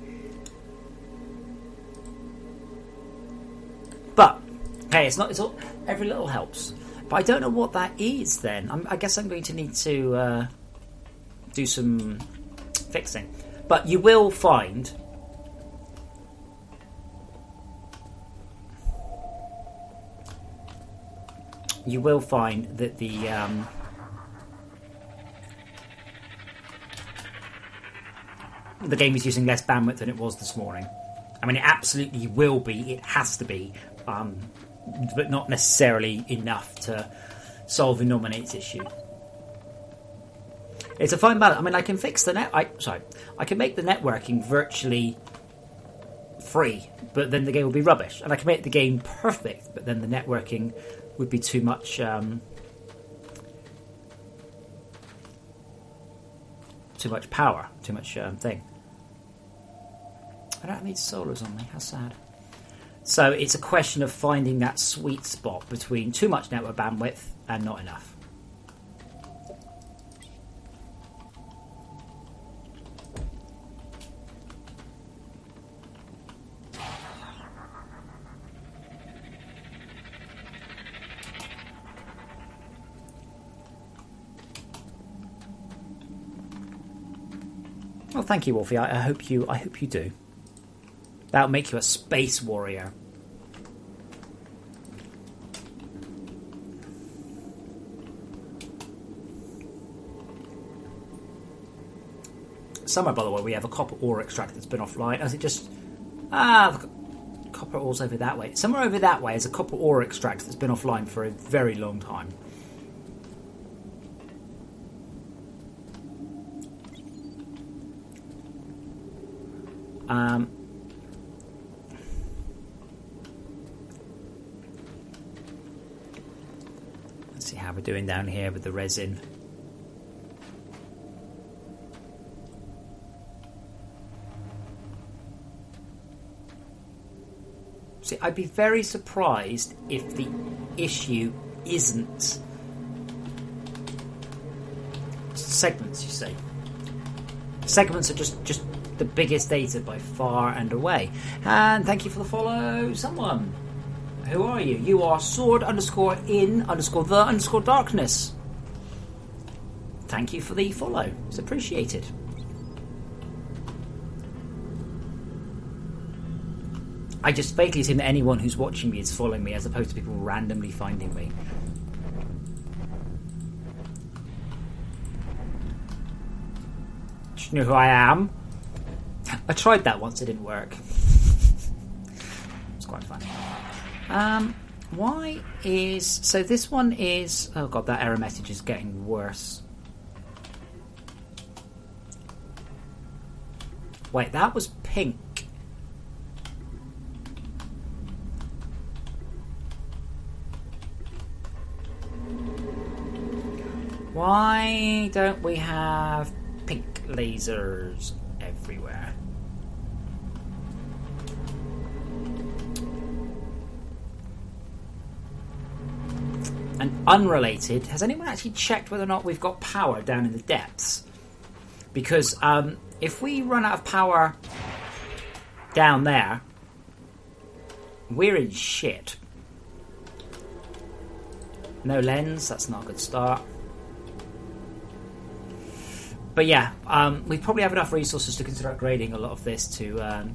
But, hey, it's all, every little helps. But I don't know what that is then. I guess I'm going to need to do some fixing. But you will find that the game is using less bandwidth than it was this morning. I mean, it absolutely will be. It has to be, but not necessarily enough to solve the nominates issue. It's a fine balance. I mean, I can fix the I can make the networking virtually free, but then the game will be rubbish. And I can make the game perfect, but then the networking would be too much. Too much power, too much thing. I don't need solars on me. How sad. So it's a question of finding that sweet spot between too much network bandwidth and not enough. Well, thank you, Wolfie. I hope you do. That'll make you a space warrior. Somewhere, by the way, we have a copper ore extractor that's been offline. Is it just... the copper ore's over that way. Somewhere over that way is a copper ore extractor that's been offline for a very long time. Let's see how we're doing down here with the resin. See, I'd be very surprised if the issue isn't segments, you see. Segments are just the biggest data by far and away. And thank you for the follow, someone. Who are you? You are sword_in_the_darkness. Thank you for the follow. It's appreciated. I just vaguely assume that anyone who's watching me is following me as opposed to people randomly finding me. Do you know who I am? I tried that once, it didn't work. It's quite fun. Why is... So this one is... Oh god, that error message is getting worse. Wait, that was pink. Why don't we have pink lasers everywhere? And unrelated, has anyone actually checked whether or not we've got power down in the depths? Because if we run out of power down there, we're in shit. No lens, that's not a good start. But yeah, we probably have enough resources to consider upgrading a lot of this to a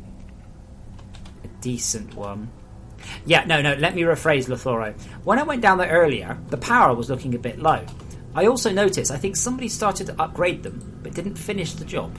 decent one. Yeah, no, let me rephrase, Lothoro. When I went down there earlier, the power was looking a bit low. I also noticed, I think somebody started to upgrade them, but didn't finish the job.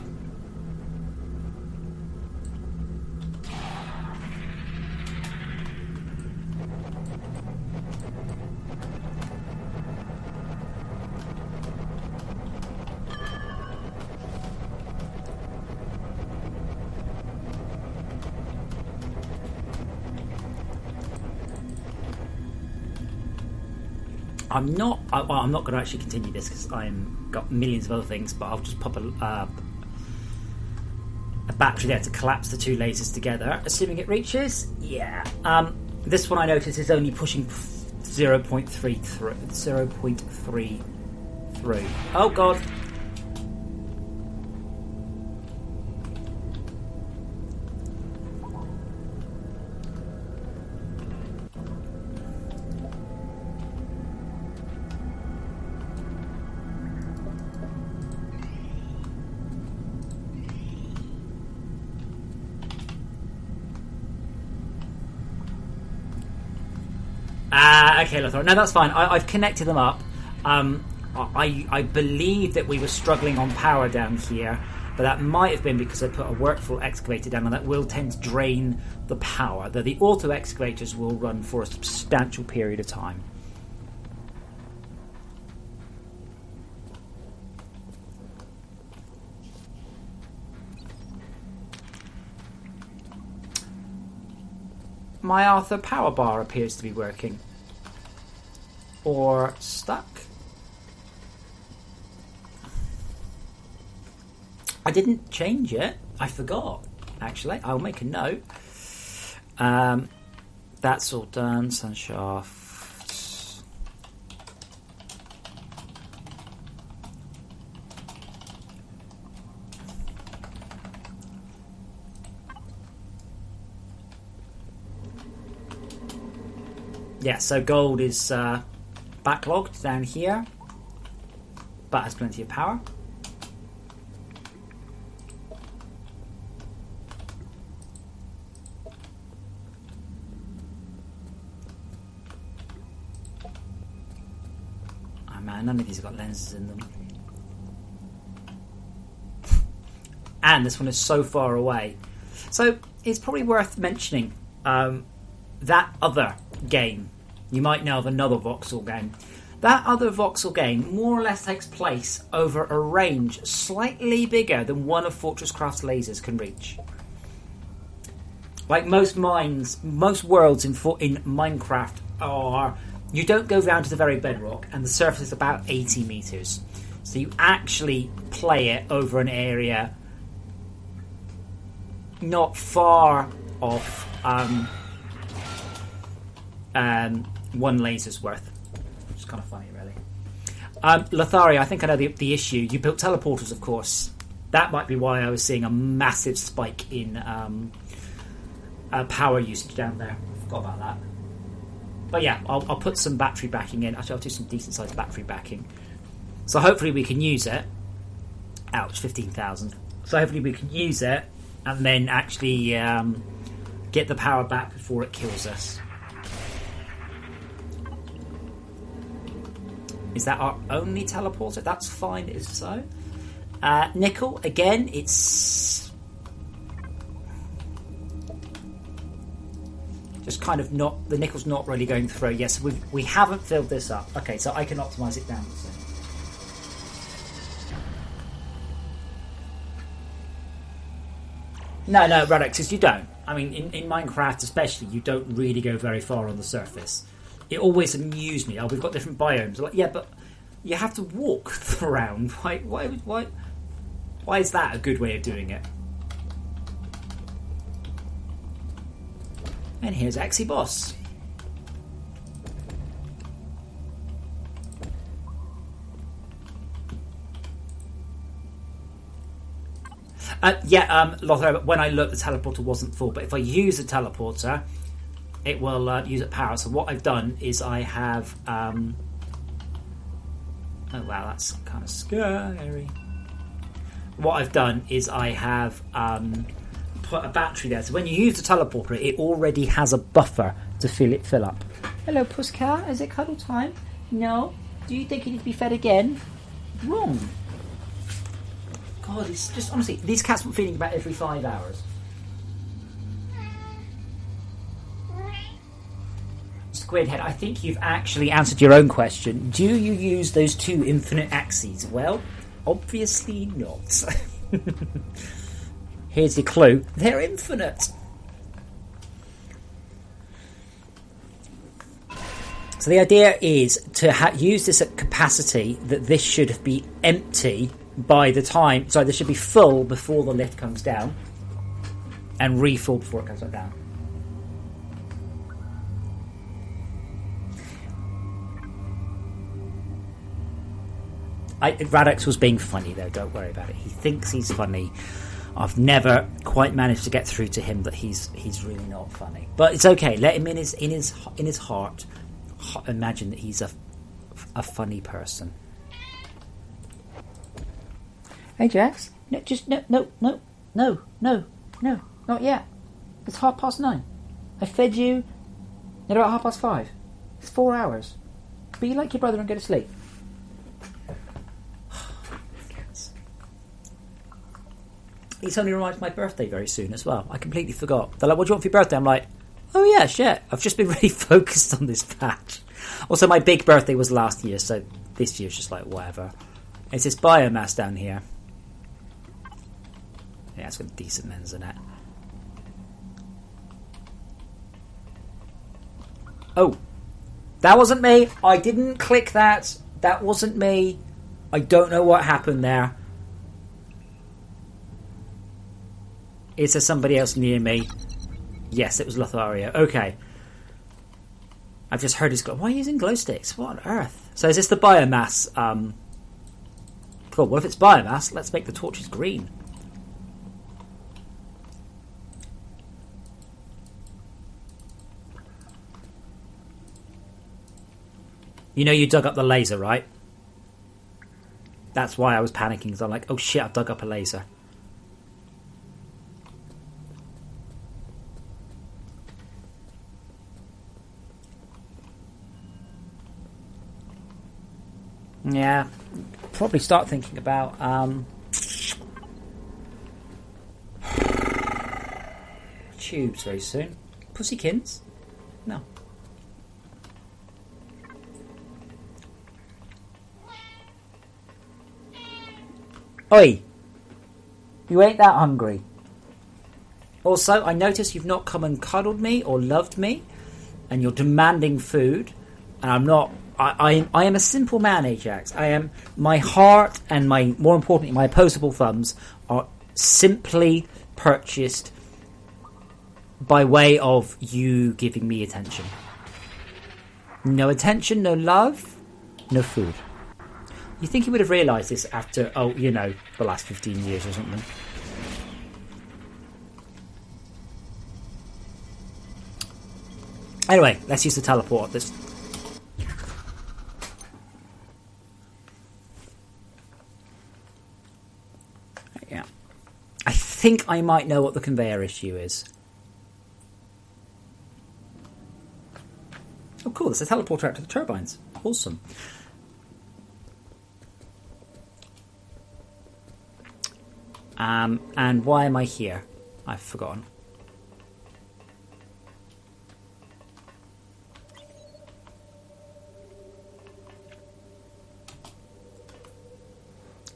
I'm not going to actually continue this because I've got millions of other things, but I'll just pop a battery there to collapse the two lasers together, assuming it reaches. Yeah. This one I notice is only pushing 0.3 through. Oh god. Okay, Lothar. No, that's fine. I've connected them up. I believe that we were struggling on power down here, but that might have been because I put a workful excavator down, and that will tend to drain the power. Though the auto excavators will run for a substantial period of time. My Arthur power bar appears to be working. Or stuck. I didn't change it. I forgot, actually. I'll make a note. That's all done. Sunshafts. Yeah, so gold is backlogged down here, but has plenty of power. Oh man, none of these have got lenses in them. And this one is so far away. So it's probably worth mentioning that other game. You might know of another voxel game. That other voxel game more or less takes place over a range slightly bigger than one of FortressCraft's lasers can reach. like most mines, most worlds in Minecraft are, you don't go down to the very bedrock, and the surface is about 80 meters. So you actually play it over an area not far off one laser's worth. Which is kind of funny, really. Lothario, I think I know the issue. You built teleporters, of course. That might be why I was seeing a massive spike in power usage down there. Forgot about that. But yeah, I'll put some battery backing in. Actually, I'll do some decent sized battery backing. So hopefully we can use it. Ouch, 15,000. So hopefully we can use it and then actually get the power back before it kills us. Is that our only teleporter? That's fine if so. Nickel, again, it's just kind of not, the nickel's not really going through. Yes, we haven't filled this up. Okay, so I can optimize it down. So. No, Radix, because you don't. I mean, in Minecraft especially, you don't really go very far on the surface. It always amused me. Oh, we've got different biomes. Like, yeah, but you have to walk around. Why is that a good way of doing it? And here's Axie Boss. Lothar, when I looked, the teleporter wasn't full. But if I use the teleporter, it will use up power. So what I've done is I have... oh, wow, that's kind of scary. What I've done is I have put a battery there. So when you use the teleporter, it already has a buffer to fill up. Hello, Pusscat. Is it cuddle time? No? Do you think you need to be fed again? Wrong. God, it's just, honestly, these cats were feeding about every 5 hours. Squidhead, I think you've actually answered your own question. Do you use those 2 infinite axes? Well, obviously not. Here's your clue. They're infinite. So the idea is to use this at capacity, that this should be empty by the time... Sorry, this should be full before the lift comes down. And refill before it comes back down. Radix was being funny, though. Don't worry about it. He thinks he's funny. I've never quite managed to get through to him that he's really not funny. But it's okay. Let him in his heart imagine that he's a funny person. Hey, Jax. No, just no, not yet. It's 9:30. I fed you at about 5:30. It's 4 hours. Be like your brother and go to sleep. It's only reminds my birthday very soon as well. I completely forgot. They're like, what do you want for your birthday? I'm like, oh yeah, shit. I've just been really focused on this patch. Also, my big birthday was last year, so this year's just like, whatever. It's this biomass down here. Yeah, it's got decent lens in it. Oh, that wasn't me. I didn't click that. That wasn't me. I don't know what happened there. Is there somebody else near me? Yes, it was Lothario. Okay. I've just heard his glow. Why are you using glow sticks? What on earth? So is this the biomass? Cool. Well, if it's biomass, let's make the torches green. You know you dug up the laser, right? That's why I was panicking, because I'm like, oh shit, I've dug up a laser. Yeah, probably start thinking about tubes very soon. Pussykins? No. Oi! You ain't that hungry. Also, I notice you've not come and cuddled me or loved me, and you're demanding food, and I'm not. I am a simple man, Ajax. I am. My heart and more importantly, my opposable thumbs are simply purchased by way of you giving me attention. No attention, no love, no food. You think he would have realised this after, the last 15 years or something? Anyway, let's use the teleport. Yeah. I think I might know what the conveyor issue is. Oh, cool. There's a teleporter out to the turbines. Awesome. And why am I here? I've forgotten.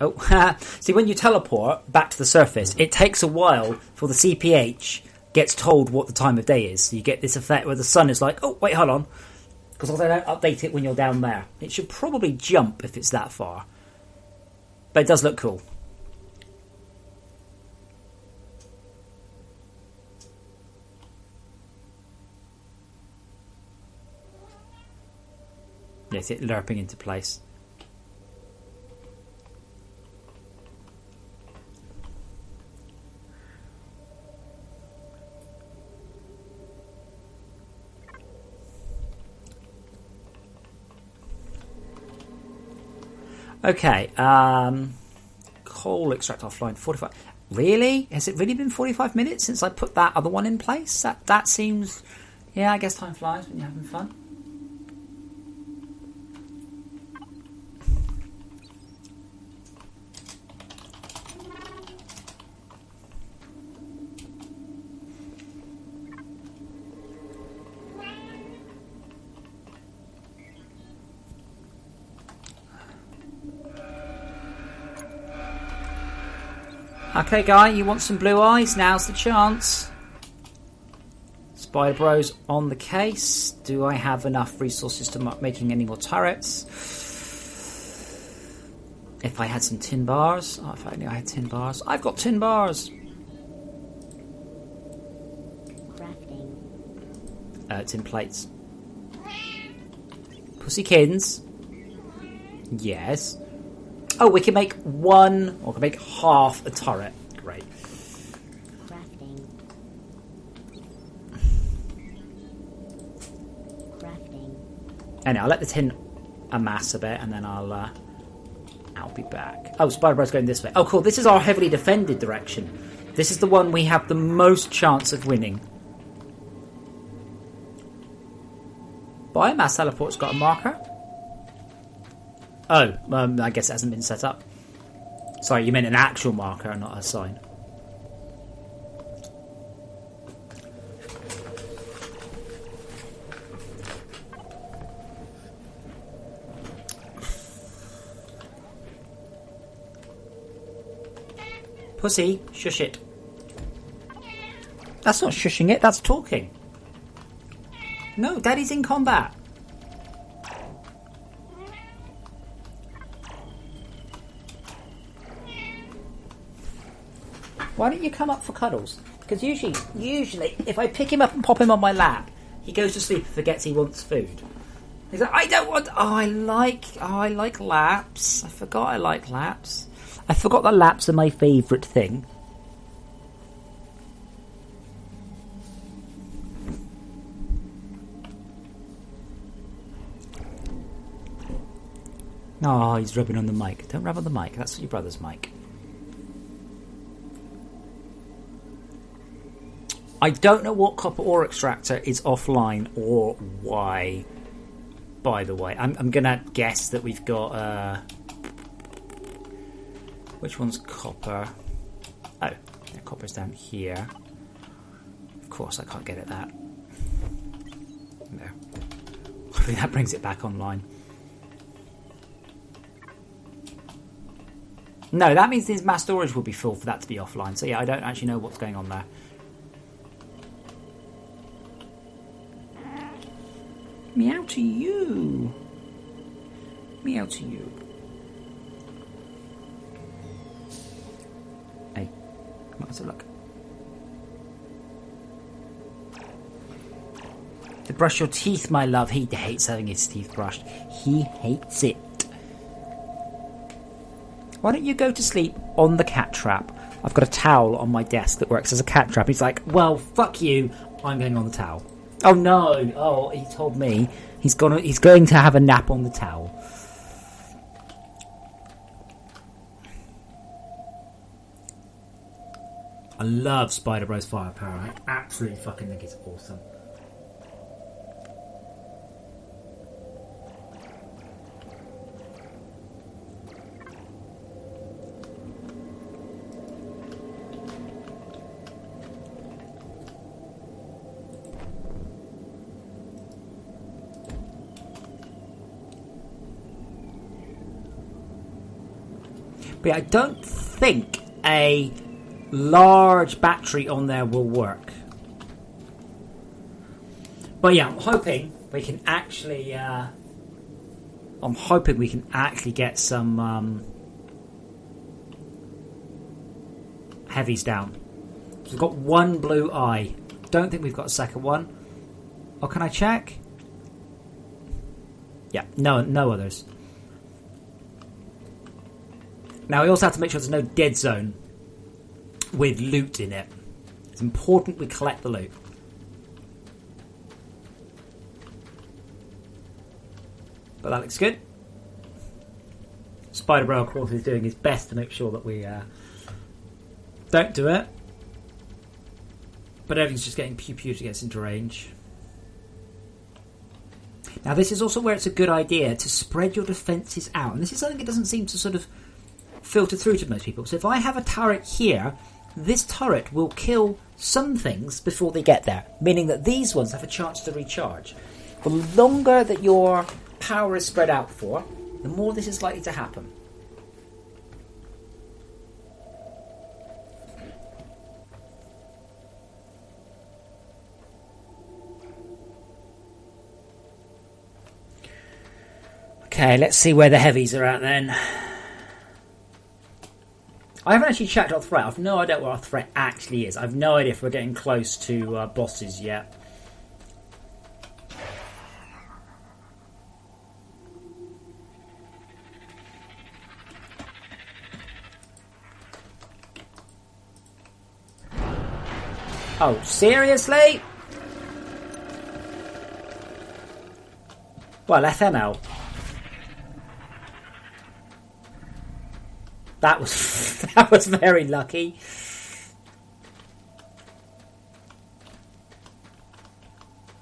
Oh, see, when you teleport back to the surface, it takes a while for the CPH gets told what the time of day is. So you get this effect where the sun is like, oh, wait, hold on. Because they don't update it when you're down there. It should probably jump if it's that far. But it does look cool. Yes, it lerping into place. Okay, coal extract offline, 45. Really? Has it really been 45 minutes since I put that other one in place? That seems... Yeah, I guess time flies when you're having fun. Okay, guy, you want some blue eyes? Now's the chance. Spider Bros on the case. Do I have enough resources to making any more turrets? If I had some tin bars. Oh, if only I had tin bars. I've got tin bars. Crafting. Tin plates. Pussykins. Yes. Oh, we can make one, or we can make half a turret. Great. Crafting. Anyway, I'll let the tin amass a bit, and then I'll be back. Oh, Spider Bro's going this way. Oh, cool. This is our heavily defended direction. This is the one we have the most chance of winning. Biomass teleport's got a marker. Oh, I guess it hasn't been set up. Sorry, you meant an actual marker, not a sign. Pussy, shush it. That's not shushing it, that's talking. No, Daddy's in combat. Why don't you come up for cuddles? Because usually, if I pick him up and pop him on my lap, he goes to sleep and forgets he wants food. He's like, I don't want... I like laps. I forgot I like laps. I forgot that laps are my favourite thing. Oh, he's rubbing on the mic. Don't rub on the mic. That's your brother's mic. I don't know what copper ore extractor is offline or why, by the way. I'm going to guess that we've got... which one's copper? Oh, the copper's down here. Of course, I can't get at that. There. I think that brings it back online. No, that means his mass storage will be full for that to be offline. So yeah, I don't actually know what's going on there. Meow to you. Meow to you. Hey, come on, let's have a look. To brush your teeth, my love. He hates having his teeth brushed. He hates it. Why don't you go to sleep on the cat trap? I've got a towel on my desk that works as a cat trap. He's like, well, fuck you. I'm going on the towel. Oh, no. Oh, he told me he's going to have a nap on the towel. I love Spider Bro's firepower. I absolutely fucking think it's awesome. But yeah, I don't think a large battery on there will work. But yeah, I'm hoping we can actually get some heavies down. So we've got one blue eye. Don't think we've got a second one. Oh, can I check? Yeah, no others. Now we also have to make sure there's no dead zone with loot in it. It's important we collect the loot. But that looks good. Spider Bro, of course, is doing his best to make sure that we don't do it. But everything's just getting pew-pew to get into range. Now this is also where it's a good idea to spread your defences out. And this is something that doesn't seem to sort of filter through to most people. So if I have a turret here, this turret will kill some things before they get there, meaning that these ones have a chance to recharge. The longer that your power is spread out for, the more this is likely to happen. Okay, let's see where the heavies are at then. I haven't actually checked our threat. I've no idea what our threat actually is. I've no idea if we're getting close to bosses yet. Oh, seriously? Well, FML. That was very lucky.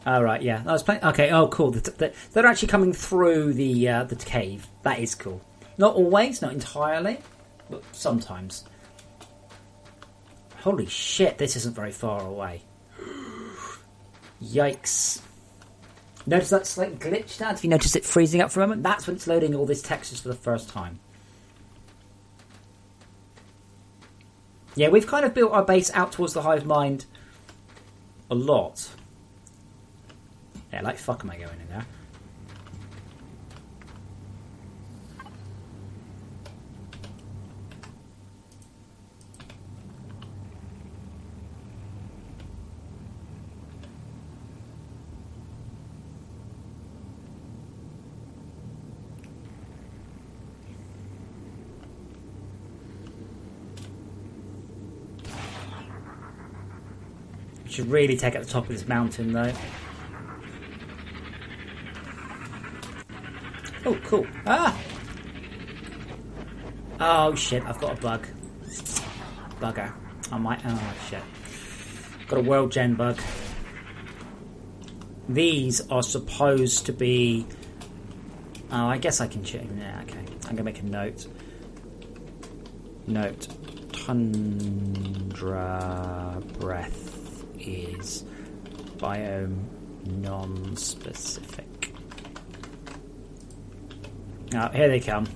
Oh, right, yeah. I was playing. Okay, oh, cool. They're actually coming through the cave. That is cool. Not always, not entirely, but sometimes. Holy shit, this isn't very far away. Yikes. Notice that slight glitch now? Have you noticed it freezing up for a moment? That's when it's loading all these textures for the first time. Yeah, we've kind of built our base out towards the hive mind a lot. Yeah, like fuck am I going in there? Should really take at the top of this mountain though. Oh, cool. Ah! Oh shit, I've got a bug. Bugger. I might. Oh shit. Got a world gen bug. These are supposed to be. Oh, I guess I can check. Yeah, okay. I'm gonna make a note. Note. Tundra breath is biome non-specific. Oh, here they come.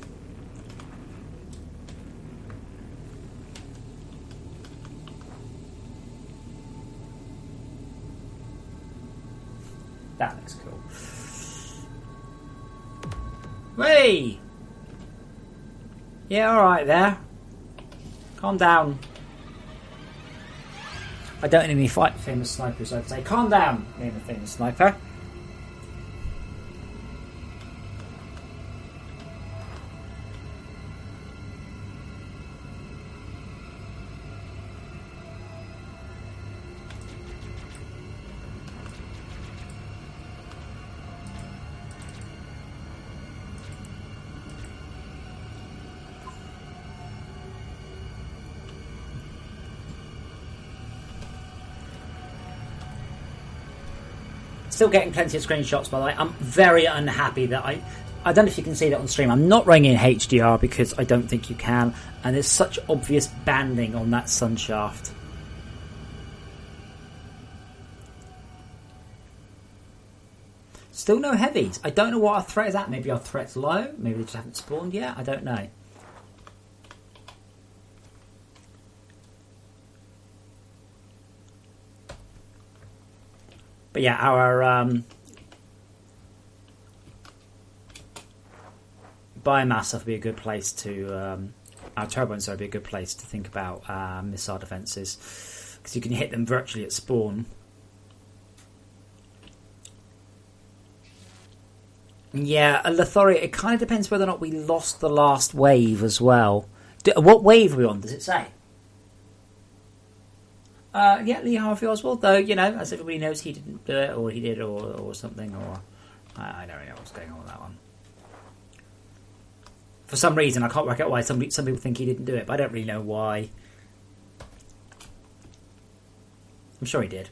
That looks cool. Hey! Yeah, alright there. Calm down. I don't need any fight famous snipers, I'd say. Calm down, name a famous sniper. Still getting plenty of screenshots, by the way. I'm very unhappy that I don't know if you can see that on stream. I'm not running in HDR because I don't think you can, and there's such obvious banding on that sun shaft. Still no heavies. I don't know what our threat is at. Maybe our threat's low. Maybe they just haven't spawned yet. I don't know. But yeah, our biomass stuff would be a good place to... our turbines would be a good place to think about missile defences. Because you can hit them virtually at spawn. Yeah, a Lithoria, it kind of depends whether or not we lost the last wave as well. What wave are we on, does it say? Yeah, Lee Harvey Oswald, though, you know, as everybody knows, he didn't do it, or he did, or something, or... I don't really know what's going on with that one. For some reason, I can't work out why some people think he didn't do it, but I don't really know why. I'm sure he did.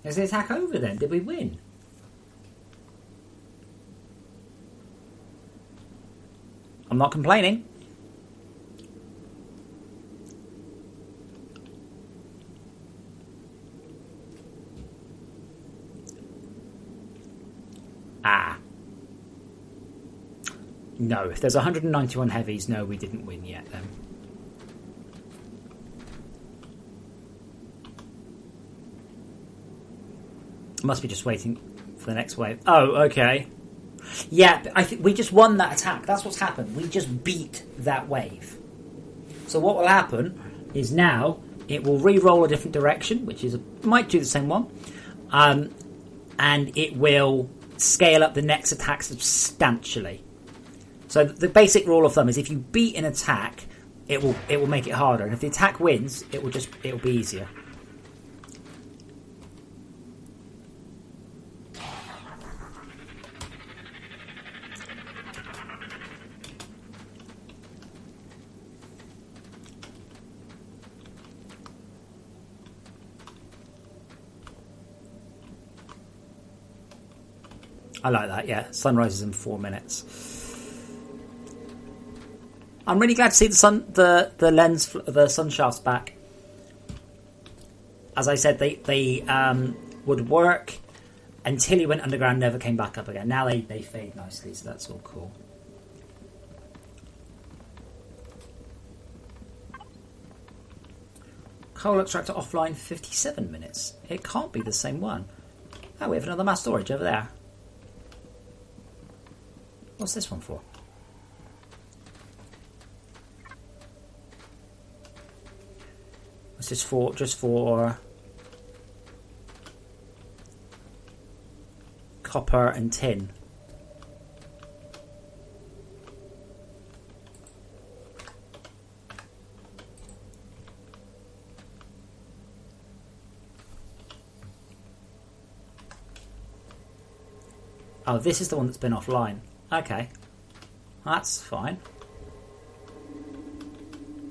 Is the attack over then? Did we win? I'm not complaining. Ah. No, if there's 191 heavies, no, we didn't win yet then. Must be just waiting for the next wave. Oh, okay. Yeah, I think we just won that attack. That's what's happened. We just beat that wave. So what will happen is now it will re-roll a different direction, which is might do the same one, and it will scale up the next attack substantially. So the basic rule of thumb is if you beat an attack, it will make it harder, and if the attack wins, it will be easier. I like that, yeah. Sunrise is in 4 minutes. I'm really glad to see the sun shafts back. As I said, they would work until he went underground, never came back up again. Now they fade nicely, so that's all cool. Coal extractor offline 57 minutes. It can't be the same one. Oh, we have another mass storage over there. What's this one for? What's this for? Just for copper and tin. Oh, this is the one that's been offline. Okay, that's fine.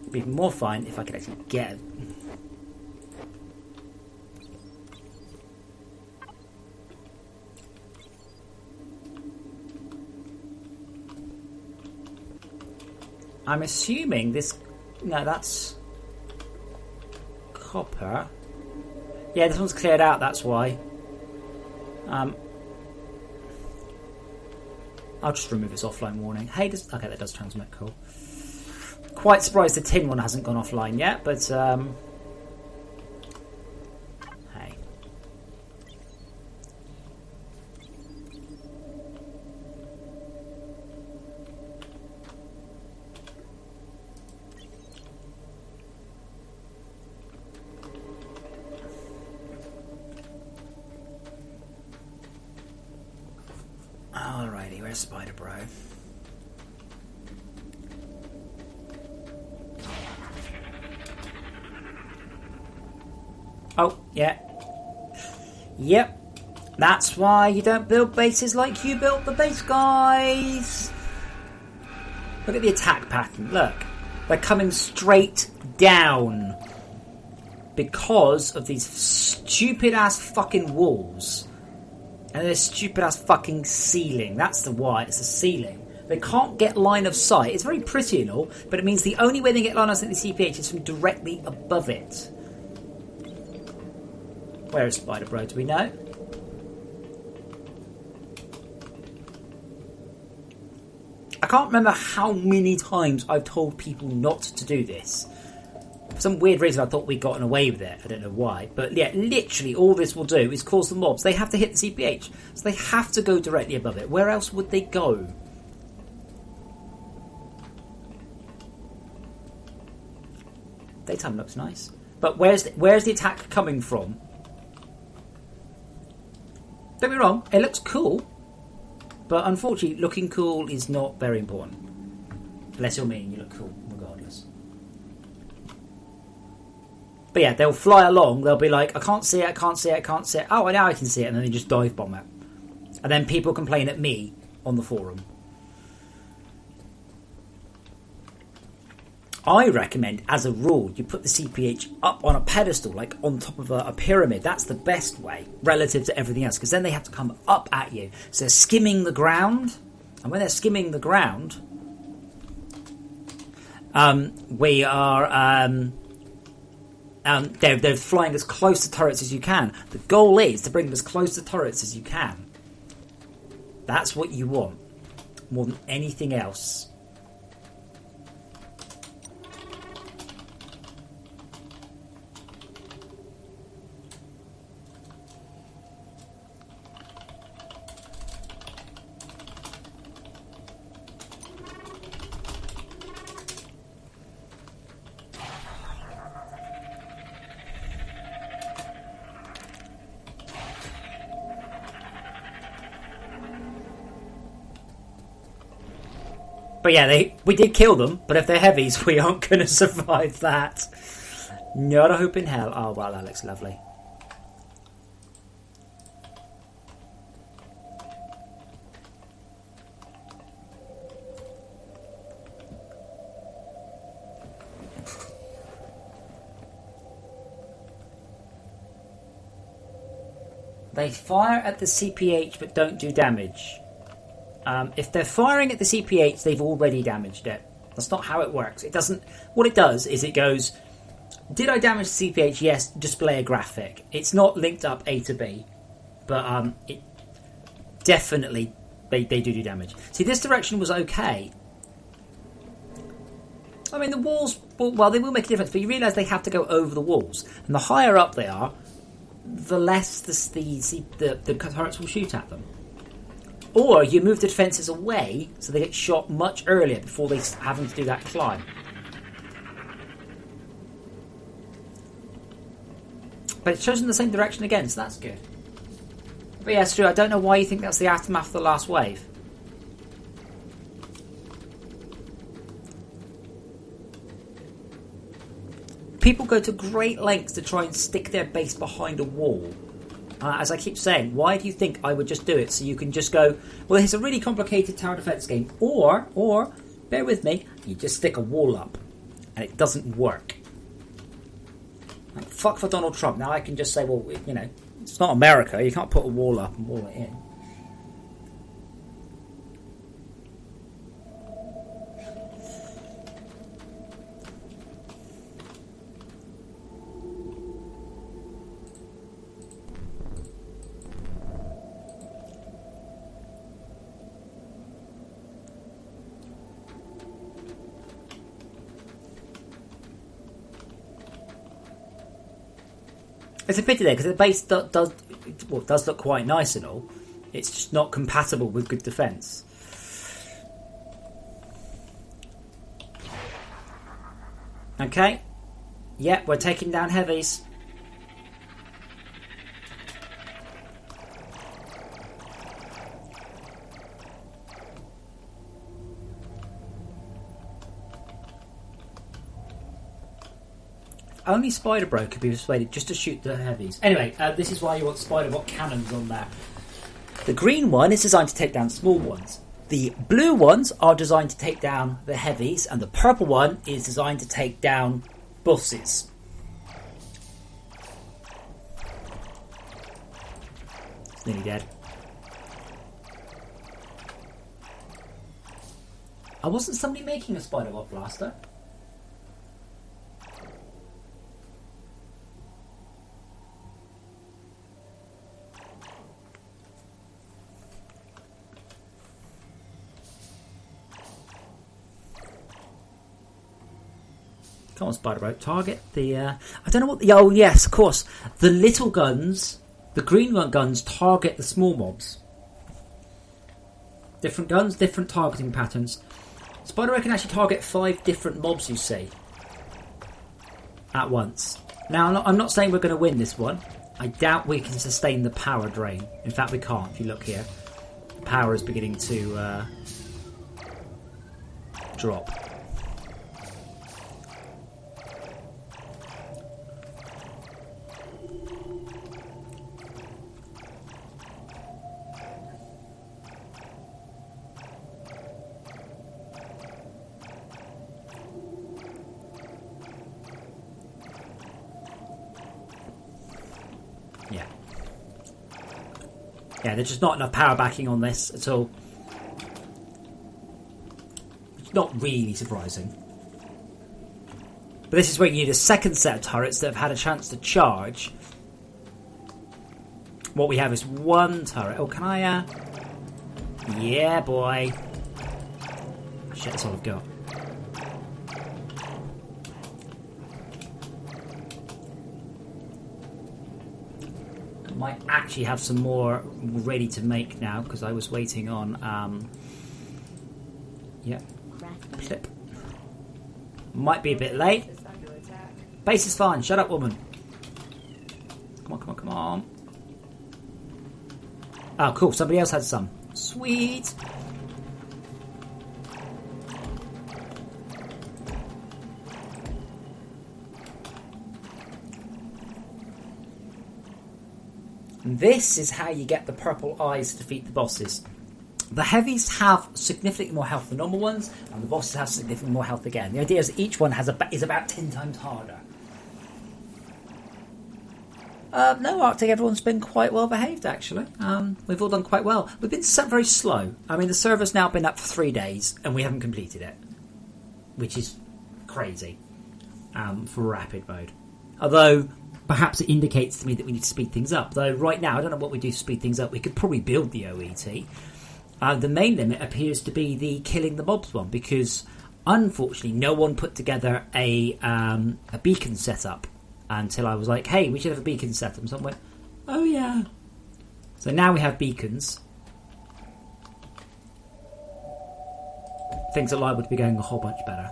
It'd be even more fine if I could actually get it. I'm assuming this... No, that's... copper. Yeah, this one's cleared out, that's why. I'll just remove its offline warning. Hey, okay, that does transmit. Cool. Quite surprised the tin one hasn't gone offline yet, but hey. Alrighty, where's Spider Bro? Oh, yeah. Yep. That's why you don't build bases like you built the base, guys. Look at the attack pattern. Look. They're coming straight down. Because of these stupid-ass fucking walls. And this stupid-ass fucking ceiling. That's the why. It's the ceiling. They can't get line of sight. It's very pretty and all, but it means the only way they get line of sight at the CPH is from directly above it. Where is Spider Bro? Do we know? I can't remember how many times I've told people not to do this. For some weird reason I thought we'd gotten away with it. I don't know why. But yeah, literally all this will do is cause the mobs. They have to hit the CPH. So they have to go directly above it. Where else would they go? Daytime looks nice. But where's the attack coming from? Don't be wrong, it looks cool, but unfortunately, looking cool is not very important. Unless you're me and you look cool, regardless. But yeah, they'll fly along, they'll be like, I can't see it, I can't see it, I can't see it. Oh, now I can see it, and then they just dive bomb it. And then people complain at me on the forum. I recommend, as a rule, you put the CPH up on a pedestal, like on top of a pyramid. That's the best way, relative to everything else, because then they have to come up at you. So they're skimming the ground, and when they're skimming the ground, we are... they're flying as close to turrets as you can. The goal is to bring them as close to turrets as you can. That's what you want, more than anything else. But yeah, we did kill them, but if they're heavies, we aren't going to survive that. Not a hope in hell. Oh, wow, that looks lovely. They fire at the CPH but don't do damage. If they're firing at the CPH, they've already damaged it. That's not how it works. It doesn't. What it does is it goes, did I damage the CPH? Yes, display a graphic. It's not linked up A to B, but it definitely, they do damage. See, this direction was okay. I mean, the walls, well, they will make a difference, but you realise they have to go over the walls. And the higher up they are, the less the turrets will shoot at them. Or you move the defences away so they get shot much earlier before they having to do that climb. But it's chosen the same direction again, so that's good. But yeah, Stu, I don't know why you think that's the aftermath of the last wave. People go to great lengths to try and stick their base behind a wall. As I keep saying, why do you think I would just do it? So you can just go, well, it's a really complicated tower defense game. Or, bear with me, you just stick a wall up. And it doesn't work. Like, fuck for Donald Trump. Now I can just say, well, you know, it's not America. You can't put a wall up and wall it in. It's a pity there because the base does look quite nice and all. It's just not compatible with good defence. Okay. Yeah, we're taking down heavies. Only Spider-Bro could be persuaded just to shoot the heavies. Anyway, this is why you want Spider-Bot cannons on there. The green one is designed to take down small ones. The blue ones are designed to take down the heavies, and the purple one is designed to take down bosses. It's nearly dead. Wasn't somebody making a Spider-Bot blaster? Come on, Spider-Bro. Target the... I don't know what the... Oh, yes, of course. The little guns, the green guns, target the small mobs. Different guns, different targeting patterns. Spider-Bro can actually target 5 different mobs, you see, at once. Now, I'm not saying we're going to win this one. I doubt we can sustain the power drain. In fact, we can't, if you look here. The power is beginning to drop. Yeah, there's just not enough power backing on this at all. It's not really surprising. But this is where you need a second set of turrets that have had a chance to charge. What we have is one turret. Oh, can I... Yeah, boy. Shit, that's all I've got. Might actually have some more ready to make now because I was waiting on clip. Might be a bit late. Base is fine. Shut up, woman. Come on. Oh, cool. Somebody else had some. Sweet. This is how you get the purple eyes to defeat the bosses. The heavies have significantly more health than normal ones, and the bosses have significantly more health again. The idea is that each one is about 10 times harder. No, Arctic, everyone's been quite well behaved, actually. We've all done quite well. We've been very slow. I mean, the server's now been up for 3 days, and we haven't completed it, which is crazy for rapid mode. Although... perhaps it indicates to me that we need to speed things up. Though right now, I don't know what we do to speed things up. We could probably build the OET. The main limit appears to be the killing the mobs one, because unfortunately no one put together a beacon setup until I was like, hey, we should have a beacon setup. So I went, oh yeah. So now we have beacons. Things that would be going a whole bunch better.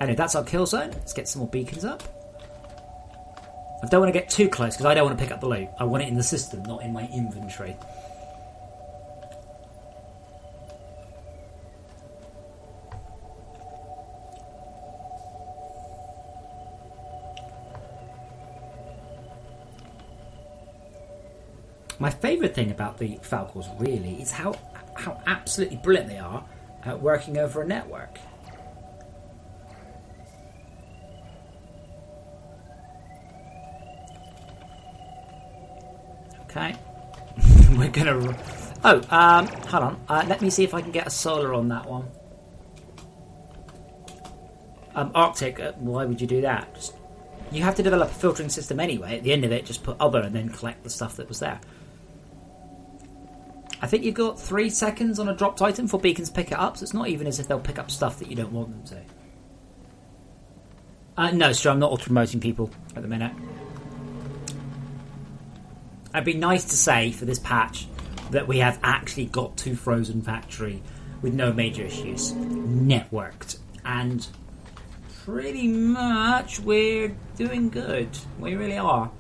Anyway, that's our kill zone. Let's get some more beacons up. I don't want to get too close because I don't want to pick up the loot. I want it in the system, not in my inventory. My favourite thing about the Falcors really is how absolutely brilliant they are at working over a network. Okay. We're gonna... Oh, hold on. Let me see if I can get a solar on that one. Arctic, why would you do that? You have to develop a filtering system anyway. At the end of it, just put other and then collect the stuff that was there. I think you've got 3 seconds on a dropped item for beacons to pick it up, so it's not even as if they'll pick up stuff that you don't want them to. No, sir, I'm not auto-promoting people at the minute. It'd be nice to say for this patch that we have actually got to Frozen Factory with no major issues, networked, and pretty much we're doing good. We really are.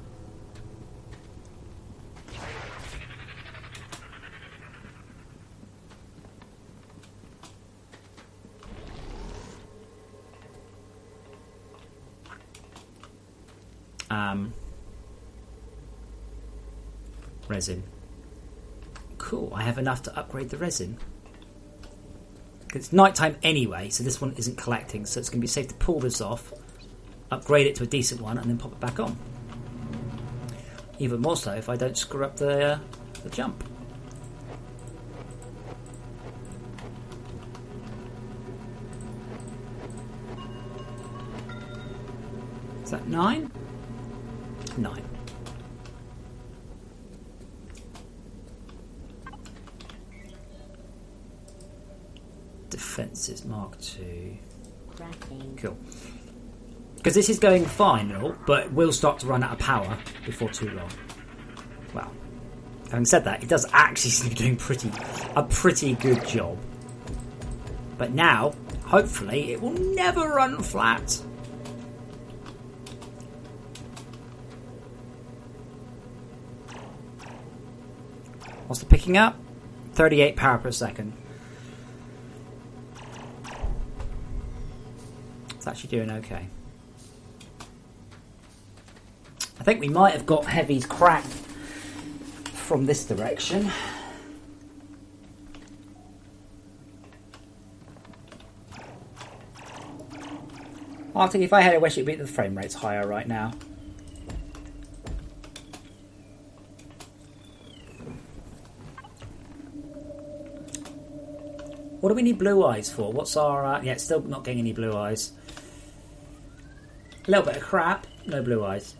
Resin. Cool, I have enough to upgrade the resin. It's nighttime anyway, so this one isn't collecting, so it's going to be safe to pull this off, upgrade it to a decent one, and then pop it back on. Even more so if I don't screw up the jump. Is that 9? 9. Defenses Mark II. Crafting. Cool. Because this is going fine and all, but we'll start to run out of power before too long. Well, having said that, it does actually seem to be doing a pretty good job. But now, hopefully, it will never run flat. What's the picking up? 38 power per second. It's actually doing okay. I think we might have got heavies cracked from this direction. I think if I had a wish, it'd be the frame rate's higher right now. What do we need blue eyes for? What's our... yeah, still not getting any blue eyes. A little bit of crap, no blue eyes.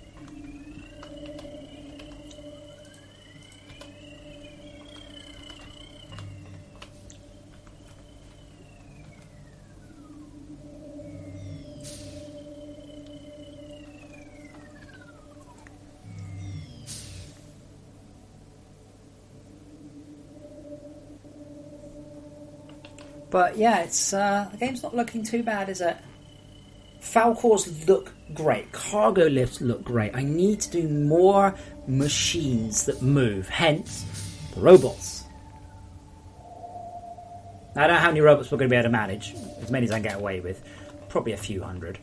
But yeah, it's the game's not looking too bad, is it? Falcors look great. Cargo lifts look great. I need to do more machines that move. Hence, the robots. I don't know how many robots we're going to be able to manage. As many as I can get away with. Probably a few hundred.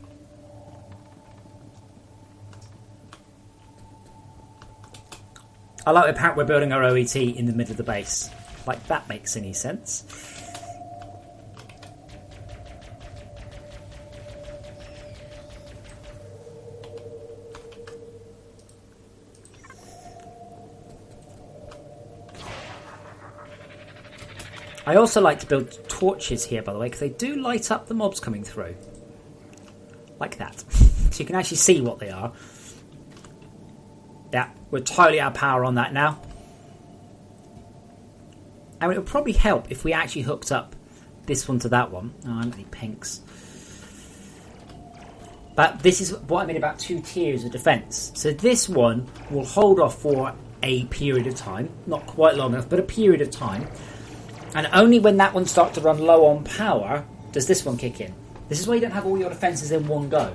I like the part we're building our OET in the middle of the base. Like, that makes any sense. I also like to build torches here, by the way, because they do light up the mobs coming through. Like that. So you can actually see what they are. Yeah, we're totally out of power on that now. And it would probably help if we actually hooked up this one to that one. Oh, I haven't got any pinks. But this is what I mean about 2 tiers of defence. So this one will hold off for a period of time. Not quite long enough, but a period of time. And only when that one starts to run low on power does this one kick in. This is why you don't have all your defences in one go.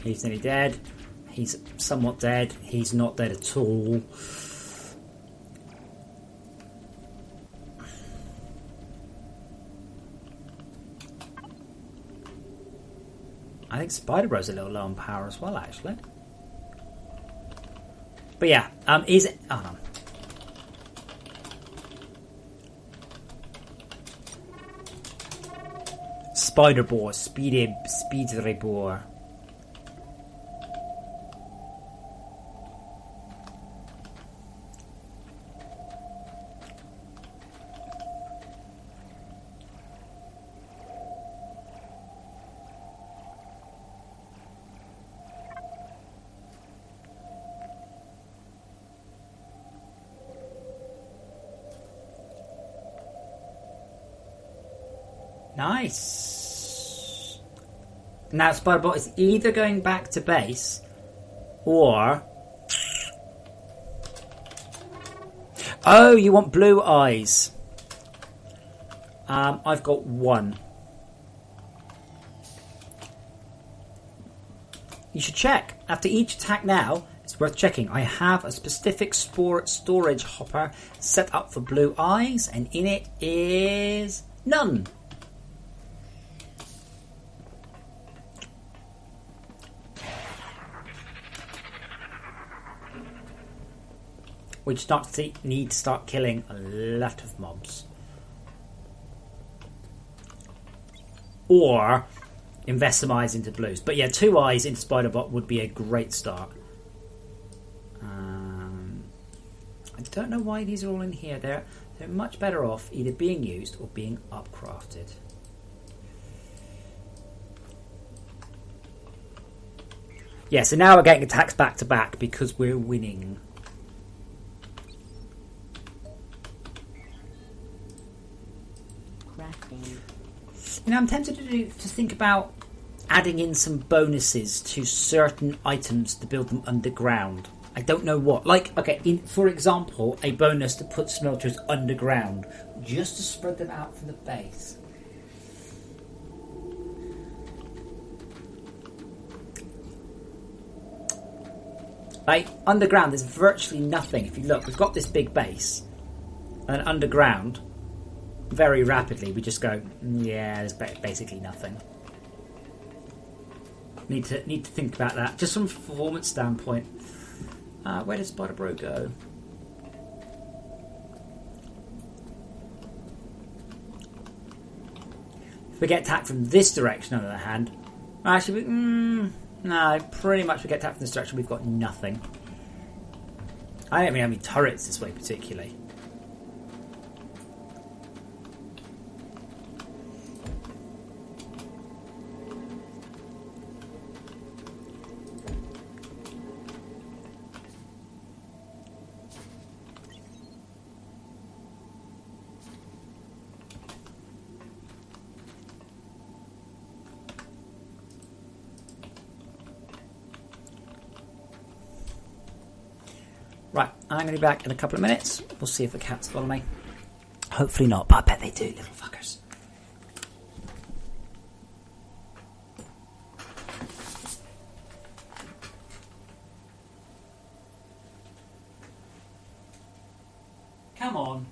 He's nearly dead. He's somewhat dead. He's not dead at all. I think Spider Bro's a little low on power as well, actually. But yeah, is it? Oh no. Spider Boar, Speedy Boar. Nice. Now Spiderbot is either going back to base or... Oh, you want blue eyes. I've got one. You should check. After each attack now, it's worth checking. I have a specific storage hopper set up for blue eyes, and in it is none. We need to start killing a lot of mobs. Or invest some eyes into blues. But yeah, 2 eyes into Spiderbot would be a great start. I don't know why these are all in here. They're much better off either being used or being upcrafted. Yeah, so now we're getting attacks back to back because we're winning. You know, I'm tempted to think about adding in some bonuses to certain items to build them underground. I don't know what. Like, okay, for example, a bonus to put smelters underground, just to spread them out from the base. Like, underground, there's virtually nothing. If you look, we've got this big base, and underground... very rapidly we just go, yeah, there's basically nothing. Need to think about that just from a performance standpoint. Where does Spider Bro go? If we get attacked from this direction, on the other hand, actually, no, pretty much we get attacked from this direction, we've got nothing. I don't even have any turrets this way particularly. Right, I'm going to be back in a couple of minutes. We'll see if the cats follow me. Hopefully not, but I bet they do, little fuckers. Come on.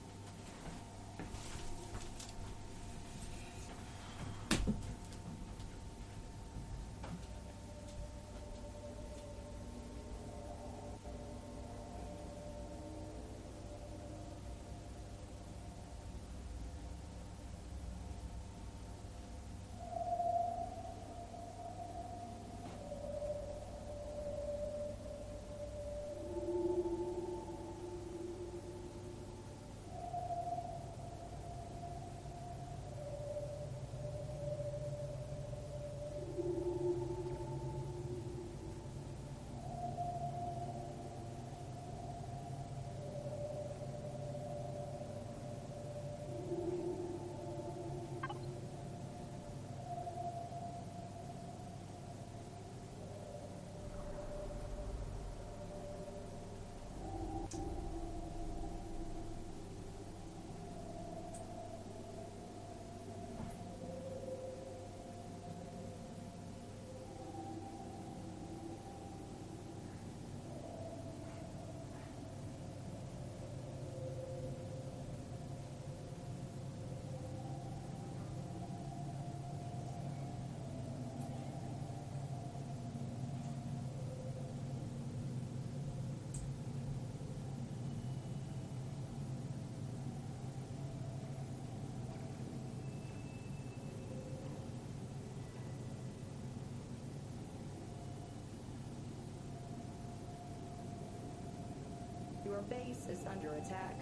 Your base is under attack.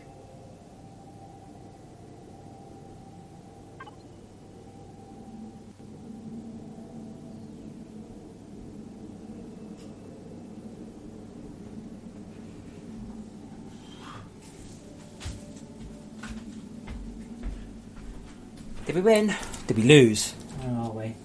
Did we win? Did we lose? Where are we?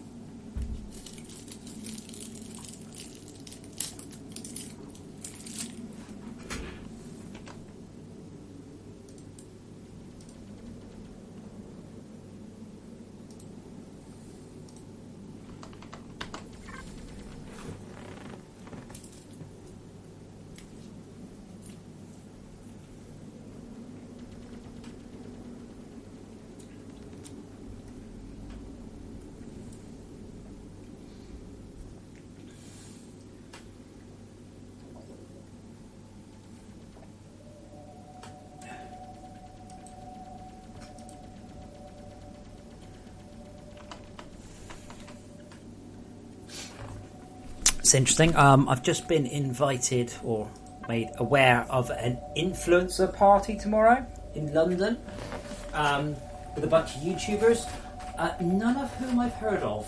It's interesting. I've just been invited or made aware of an influencer party tomorrow in London with a bunch of YouTubers, none of whom I've heard of.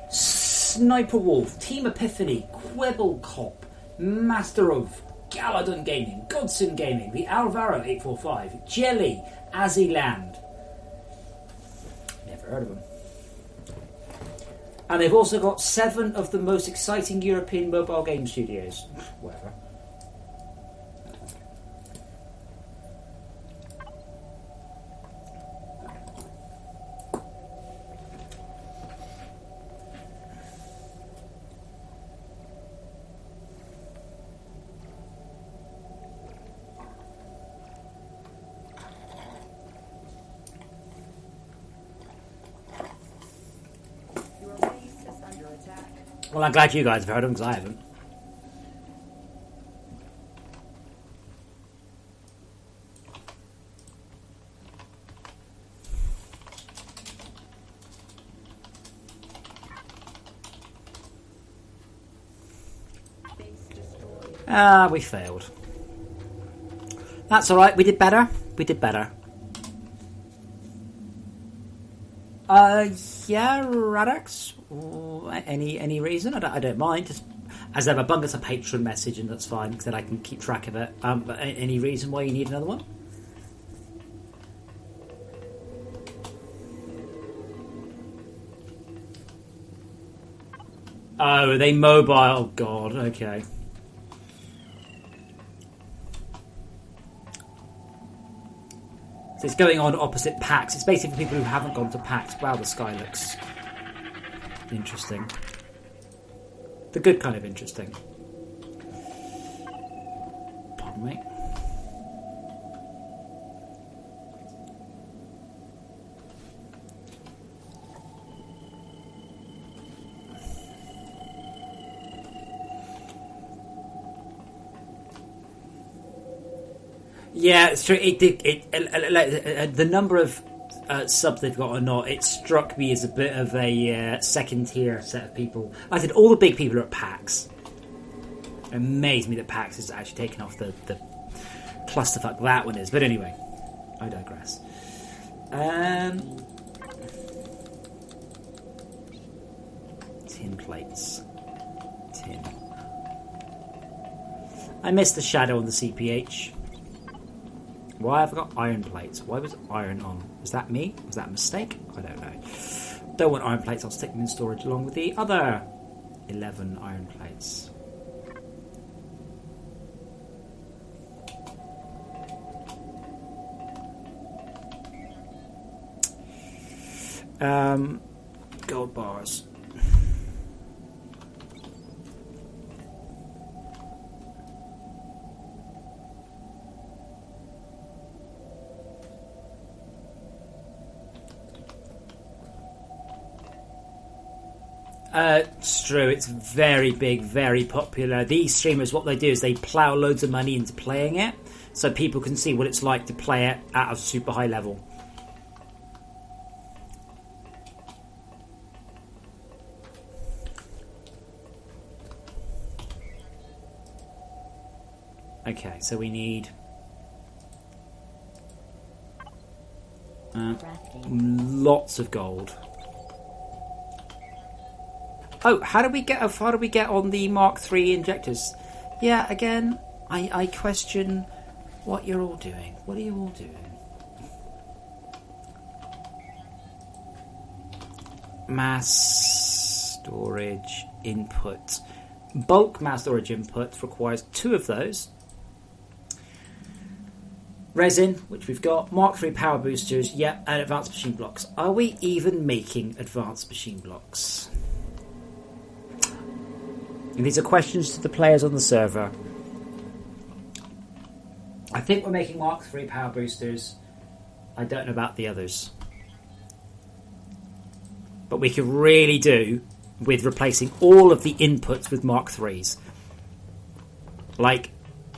Sniper Wolf, Team Epiphany, Quibble Cop, Master of Galadon Gaming, Godson Gaming, the Alvaro 845, Jelly, Aziland. Never heard of them. And they've also got 7 of the most exciting European mobile game studios. Whatever. Well, I'm glad you guys have heard them, because I haven't. We failed. That's alright, we did better. We did better. Yeah, Radix. Any reason? I don't mind. Just as ever, bung us a patron message, and that's fine, because then I can keep track of it. But any reason why you need another one? Oh, are they mobile? Oh, God. Okay. So it's going on opposite PAX. It's basically for people who haven't gone to PAX. Wow, the sky looks interesting. The good kind of interesting. Pardon me. Yeah, it's true. The number of subs they've got or not, it struck me as a bit of a second tier set of people. I said all the big people are at PAX. It amazed me that PAX is actually taking off the clusterfuck that one is. But anyway, I digress. Tin plates. Tin. I missed the shadow on the CPH. Why have I got iron plates? Why was iron on? Was that me? Was that a mistake? I don't know. Don't want iron plates. I'll stick them in storage along with the other 11 iron plates. Gold bars. It's true, it's very big, very popular. These streamers, what they do is they plough loads of money into playing it, so people can see what it's like to play it at a super high level. Okay, so we need lots of gold. Oh, how do we get on the Mark III injectors? Yeah, again, I question what you're all doing. What are you all doing? Mass storage input. Bulk mass storage input requires 2 of those. Resin, which we've got. Mark III power boosters. Yep, and advanced machine blocks. Are we even making advanced machine blocks? And these are questions to the players on the server. I think we're making Mark III power boosters. I don't know about the others. But we could really do with replacing all of the inputs with Mark IIIs. Like,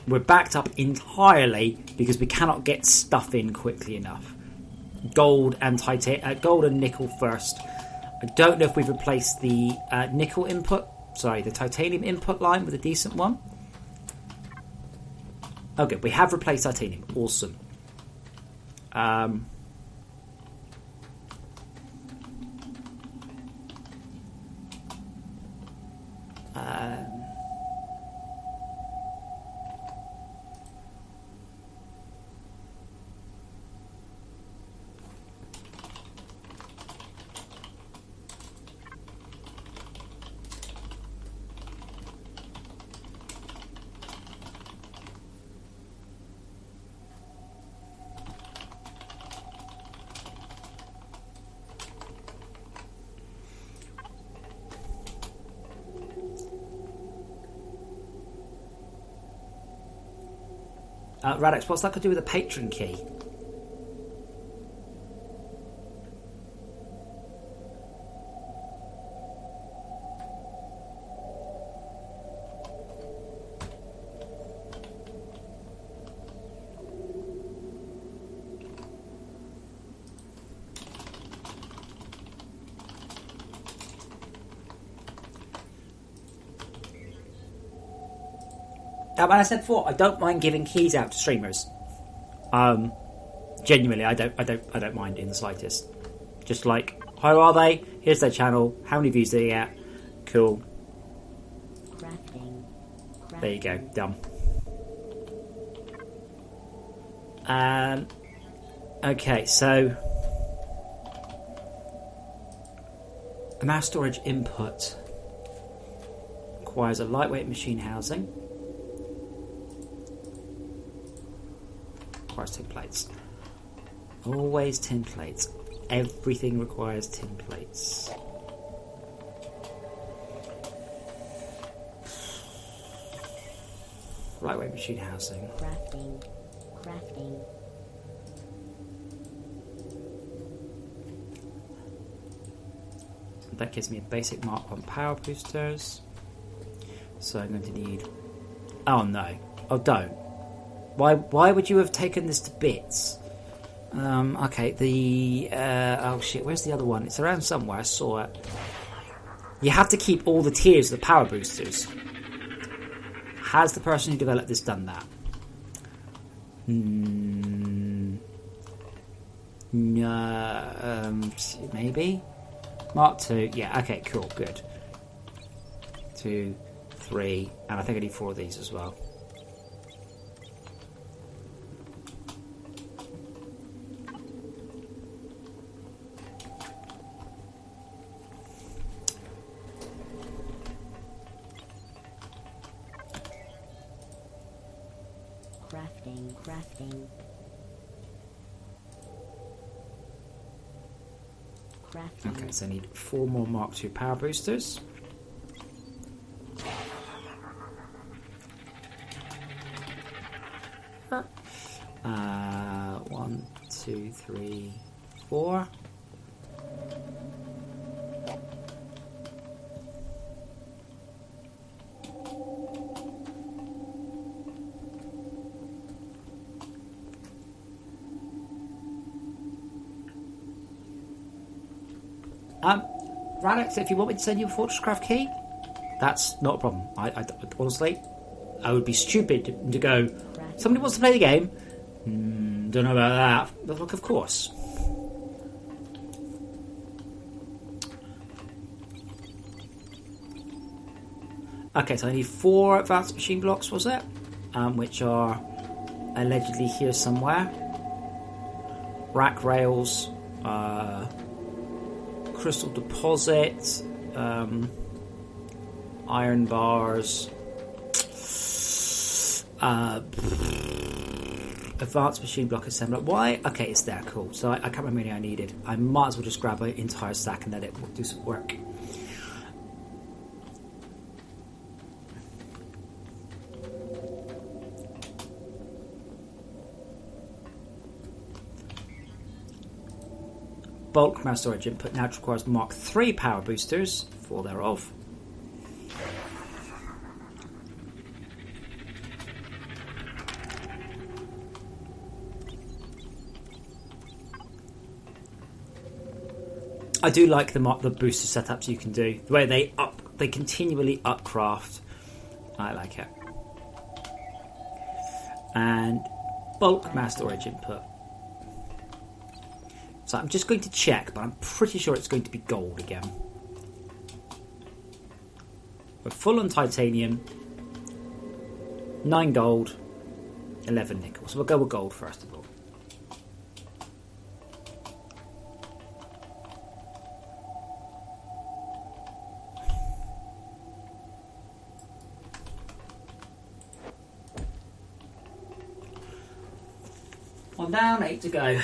we're backed up entirely because we cannot get stuff in quickly enough. Gold and nickel first. I don't know if we've replaced the the titanium input line with a decent one. Okay, we have replaced titanium. Awesome. Radix, what's that got to do with a patron key? And I said before, I don't mind giving keys out to streamers. Genuinely, I don't mind in the slightest. Just like, how are they? Here's their channel. How many views do they get? Cool. Crafting. There you go. Done. Okay, so a mass storage input requires a lightweight machine housing. Requires tin plates. Always tin plates. Everything requires tin plates. Lightweight machine housing. Crafting. That gives me a basic Mark 1 power boosters. So I'm going to need... Oh no. Oh, don't. Why would you have taken this to bits? Okay, oh shit, where's the other one? It's around somewhere, I saw it. You have to keep all the tiers of the power boosters. Has the person who developed this done that? No, maybe? Mark 2, yeah, okay, cool, good. 2, 3, and I think I need 4 of these as well. Crafting. Okay, so I need 4 more Mark II power boosters. One, 2, 3, 4. Radix, if you want me to send you a FortressCraft key, that's not a problem. I honestly, I would be stupid to go, somebody wants to play the game? Don't know about that. But look, of course. Okay, so I need 4 advanced machine blocks, was it? Which are allegedly here somewhere. Rack rails, crystal deposit, iron bars, advanced machine block assembler. Why? Okay, it's there, cool. So I can't remember any I needed. I might as well just grab an entire stack and let it do some work. Bulk mass storage input now requires Mark 3 power boosters, 4 thereof. I do like the booster setups you can do. The way they continually upcraft. I like it. And bulk mass storage input. So I'm just going to check, but I'm pretty sure it's going to be gold again. We're full on titanium, 9 gold, 11 nickel. So we'll go with gold first of all. One down, 8 to go.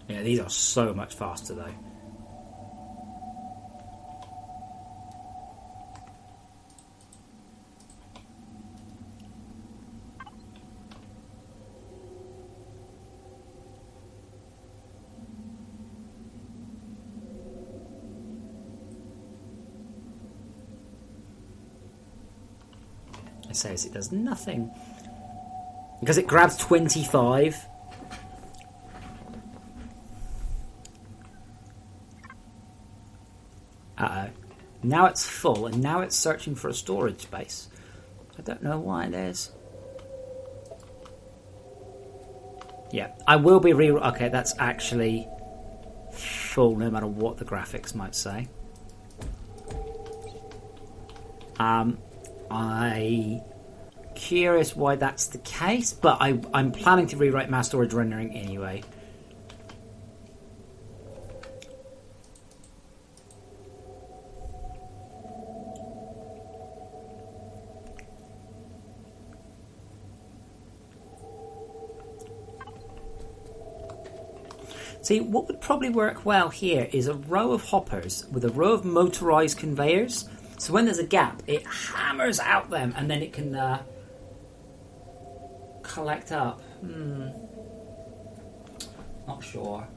Yeah, these are so much faster though. It says it does nothing. Because it grabs 25. Uh-oh. Now it's full, and now it's searching for a storage space. I don't know why it is. Yeah, I will be okay, that's actually full no matter what the graphics might say. I'm curious why that's the case, but I'm planning to rewrite mass storage rendering anyway. See, what would probably work well here is a row of hoppers with a row of motorized conveyors. So when there's a gap, it hammers out them and then it can collect up. Not sure.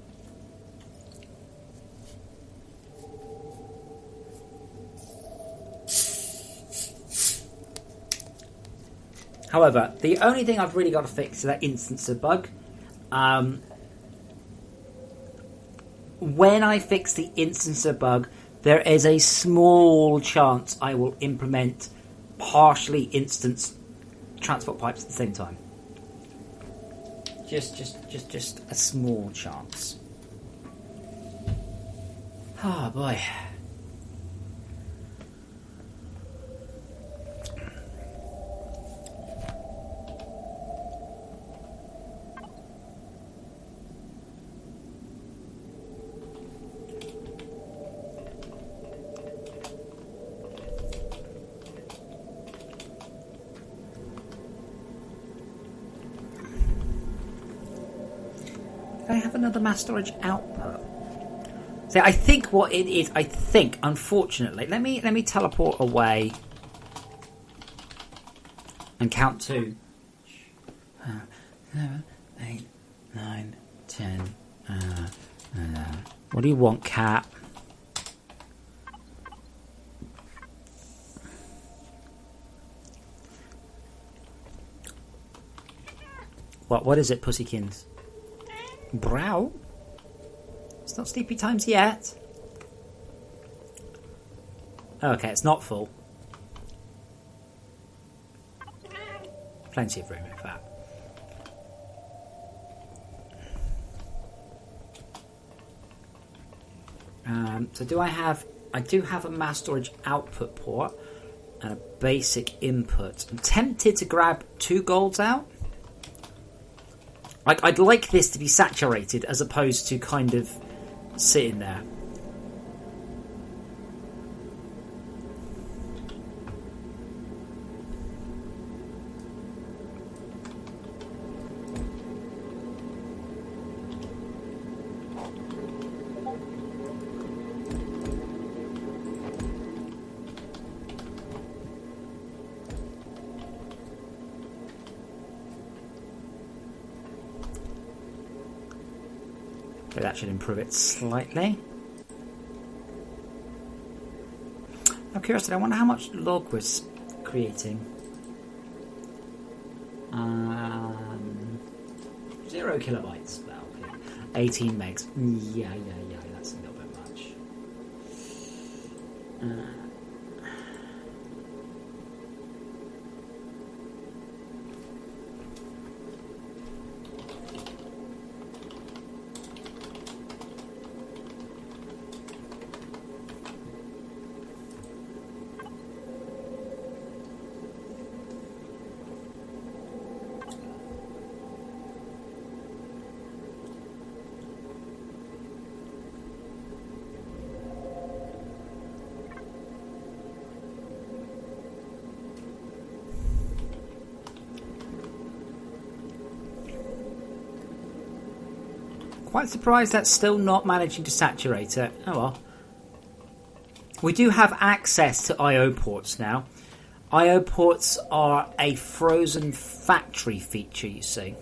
However, the only thing I've really got to fix is that instancer bug. When I fix the instancer bug, there is a small chance I will implement partially instanced transport pipes at the same time. Just a small chance. Oh boy. I have another mass storage output. So I think what it is, unfortunately, let me teleport away and count 2. 7, 8, 9, 10. What do you want, cat? What is it, pussykins? Brow? It's not sleepy times yet. Okay, it's not full. Plenty of room, in fact. So do I have... I do have a mass storage output port and a basic input. I'm tempted to grab 2 golds out. I'd like this to be saturated as opposed to kind of sitting there. That should improve it slightly. I'm curious, I wonder how much log we're creating. 0 kilobytes. Well, okay. 18 megs. Yeah, that's a little bit much. Quite surprised that's still not managing to saturate it. Oh well. We do have access to I/O ports now. I/O ports are a frozen factory feature, you see.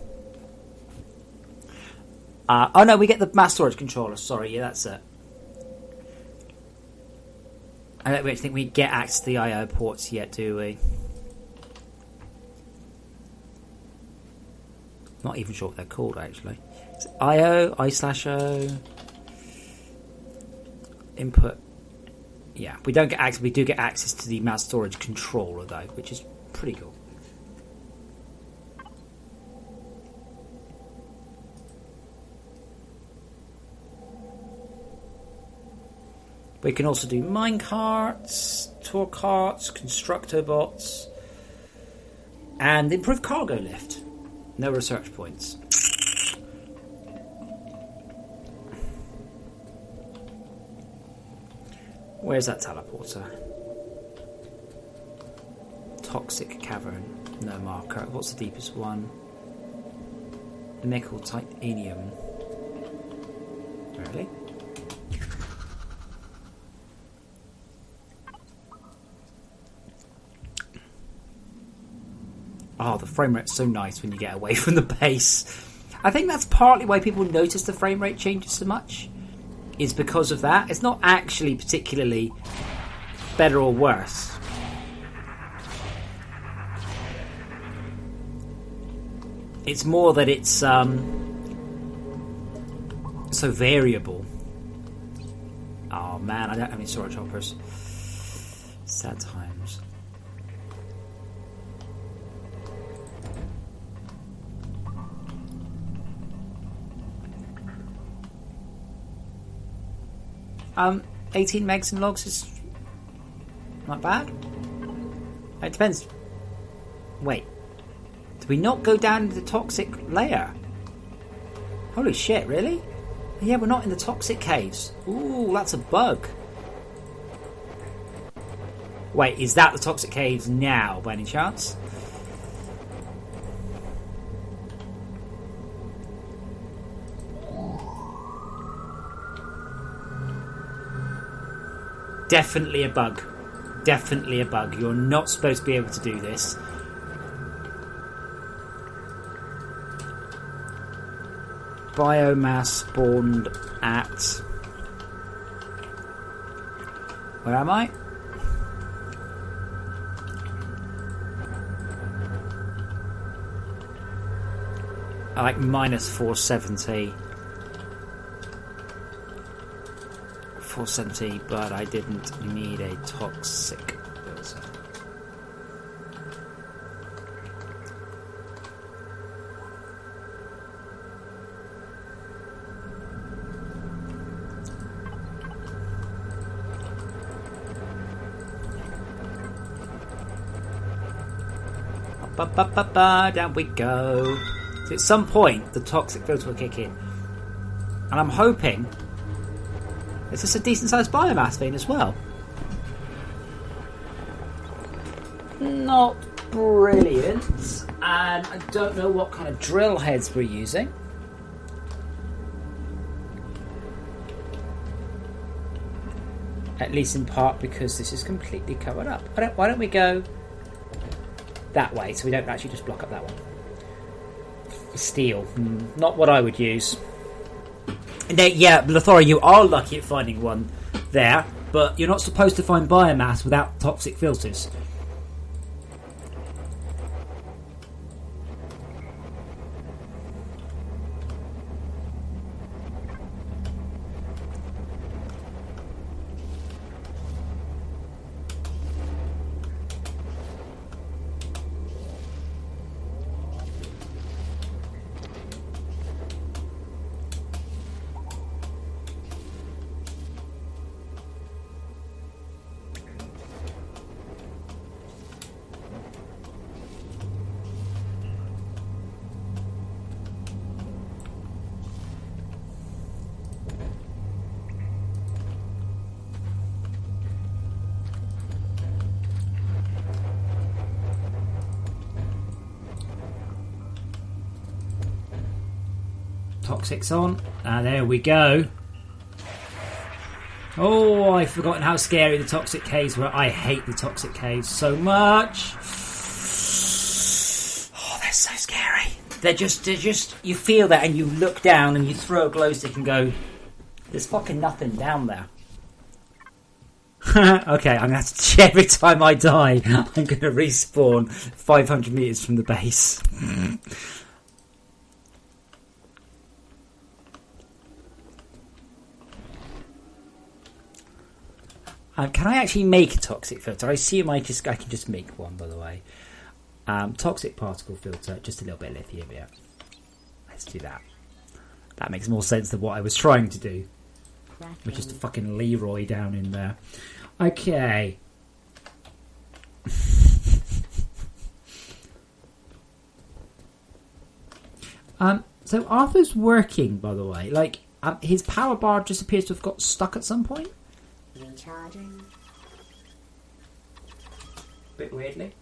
Oh no, we get the mass storage controller. Sorry, yeah, that's it. I don't really think we get access to the I/O ports yet, do we? Not even sure what they're called, actually. It's I/O, I/O, input. Yeah, we don't get access. We do get access to the mass storage controller, though, which is pretty cool. We can also do mine carts, tour carts, constructor bots, and improve cargo lift. No research points. Where's that teleporter? Toxic cavern. No marker. What's the deepest one? Nickel titanium. Really? Oh, the frame rate's so nice when you get away from the base. I think that's partly why people notice the frame rate changes so much. Is because of that. It's not actually particularly better or worse. It's more that it's so variable. Oh man, I don't have any storage hoppers. Sad times. Um, 18 megs in logs is not bad. It depends. Wait, did we not go down into the toxic layer? Holy shit, really? Yeah, we're not in the toxic caves. Ooh, that's a bug. Wait, is that the toxic caves now, by any chance? Definitely a bug. Definitely a bug. You're not supposed to be able to do this. Biomass spawned at... Where am I? I like minus 470. 470, but I didn't need a toxic filter. Down we go. So at some point, the toxic filter will kick in. And I'm hoping... Is this a decent-sized biomass vein as well? Not brilliant. And I don't know what kind of drill heads we're using. At least in part because this is completely covered up. Why don't we go that way so we don't actually just block up that one? Steel. Not what I would use. Yeah, Lothora, you are lucky at finding one there, but you're not supposed to find biomass without toxic filters. Toxics on. There we go. Oh, I've forgotten how scary the toxic caves were. I hate the toxic caves so much. Oh, they're so scary. They're just, you feel that and you look down and you throw a glow stick and go, there's fucking nothing down there. Okay, I'm going to have to, every time I die, I'm going to respawn 500 metres from the base. Can I actually make a toxic filter? I assume I can just make one, by the way. Toxic particle filter, just a little bit of lithium, yeah. Let's do that. That makes more sense than what I was trying to do. Which is to fucking Leroy down in there. Okay. So Arthur's working, by the way. Like, his power bar just appears to have got stuck at some point. Recharging. Bit weirdly.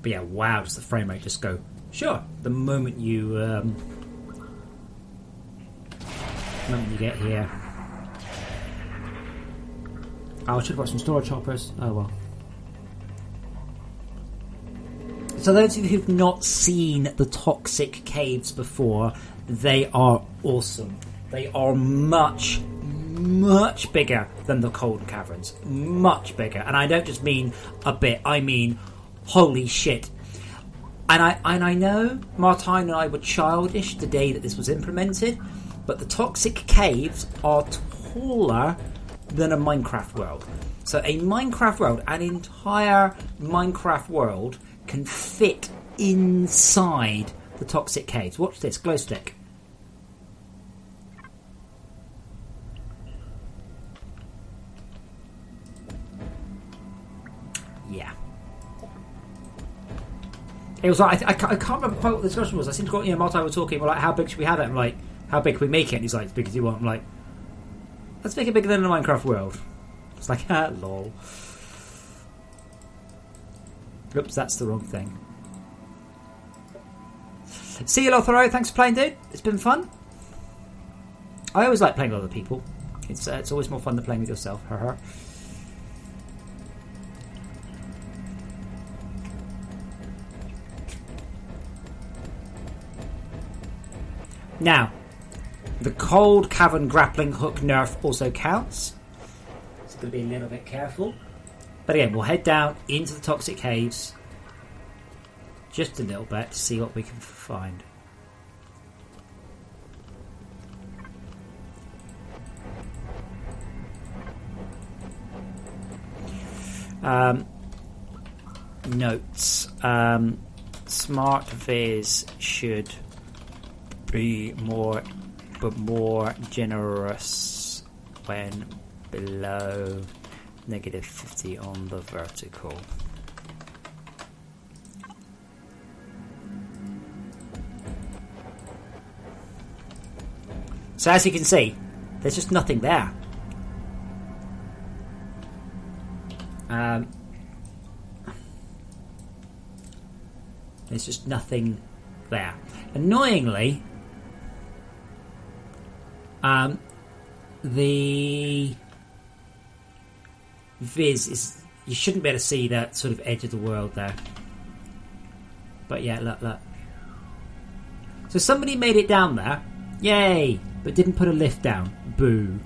But yeah, wow, does the frame rate just go? Sure, the moment you get here. Oh, I should have got some storage hoppers. Oh well. So those of you who've not seen the toxic caves before, they are awesome. They are much, much bigger than the cold caverns. Much bigger. And I don't just mean a bit, I mean holy shit. And I know Martine and I were childish the day that this was implemented, but the toxic caves are taller than a Minecraft world. So a Minecraft world, an entire Minecraft world, can fit inside the toxic caves. Watch this, glow stick. Yeah. It was like, I can't remember quite what the discussion was. I seem to got, Martine was talking, we're like, how big should we have it? I'm like, how big can we make it? And he's like, as big as you want. I'm like, let's make it bigger than a Minecraft world. It's like, lol. Oops, that's the wrong thing. See you, Lotharo. Thanks for playing, dude. It's been fun. I always like playing with other people. It's always more fun than playing with yourself. Now, The cold cavern grappling hook nerf also counts. So got to be a little bit careful. But again, we'll head down into the toxic caves just a little bit to see what we can find. Notes. Smart Viz should be more generous when below -50 on the vertical. So as you can see, there's just nothing there. There's just nothing there. Annoyingly, the Viz is... You shouldn't be able to see that sort of edge of the world there. But yeah, look. So somebody made it down there. Yay! But didn't put a lift down. Boo.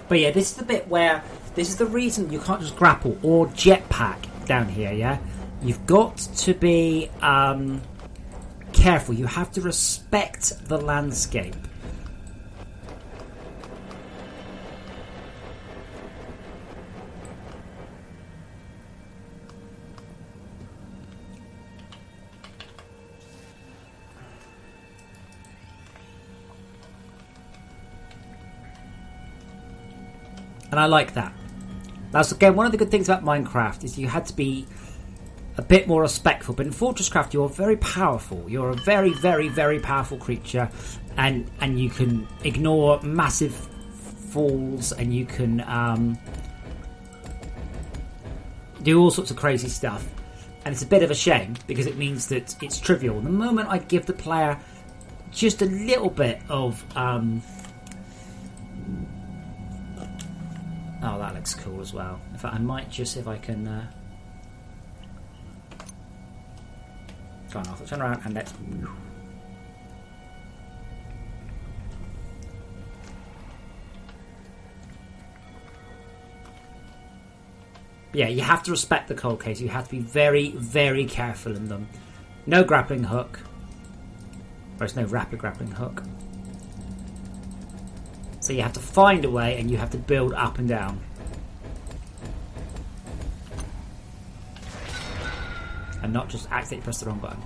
But yeah, this is the bit where... This is the reason you can't just grapple or jetpack down here, yeah? You've got to be careful. You have to respect the landscape. And I like that. That's, again, one of the good things about Minecraft is you had to be a bit more respectful. But in FortressCraft, you're very powerful. You're a very, very, very powerful creature. And you can ignore massive falls. And you can do all sorts of crazy stuff. And it's a bit of a shame because it means that it's trivial. The moment I give the player just a little bit of... Oh, that looks cool as well. In fact, I might just see if I can... Go on, Arthur, turn around and let's... Yeah, you have to respect the cold case. You have to be very, very careful in them. No grappling hook. There's no rapid grappling hook. So you have to find a way and you have to build up and down. And not just accidentally press the wrong button.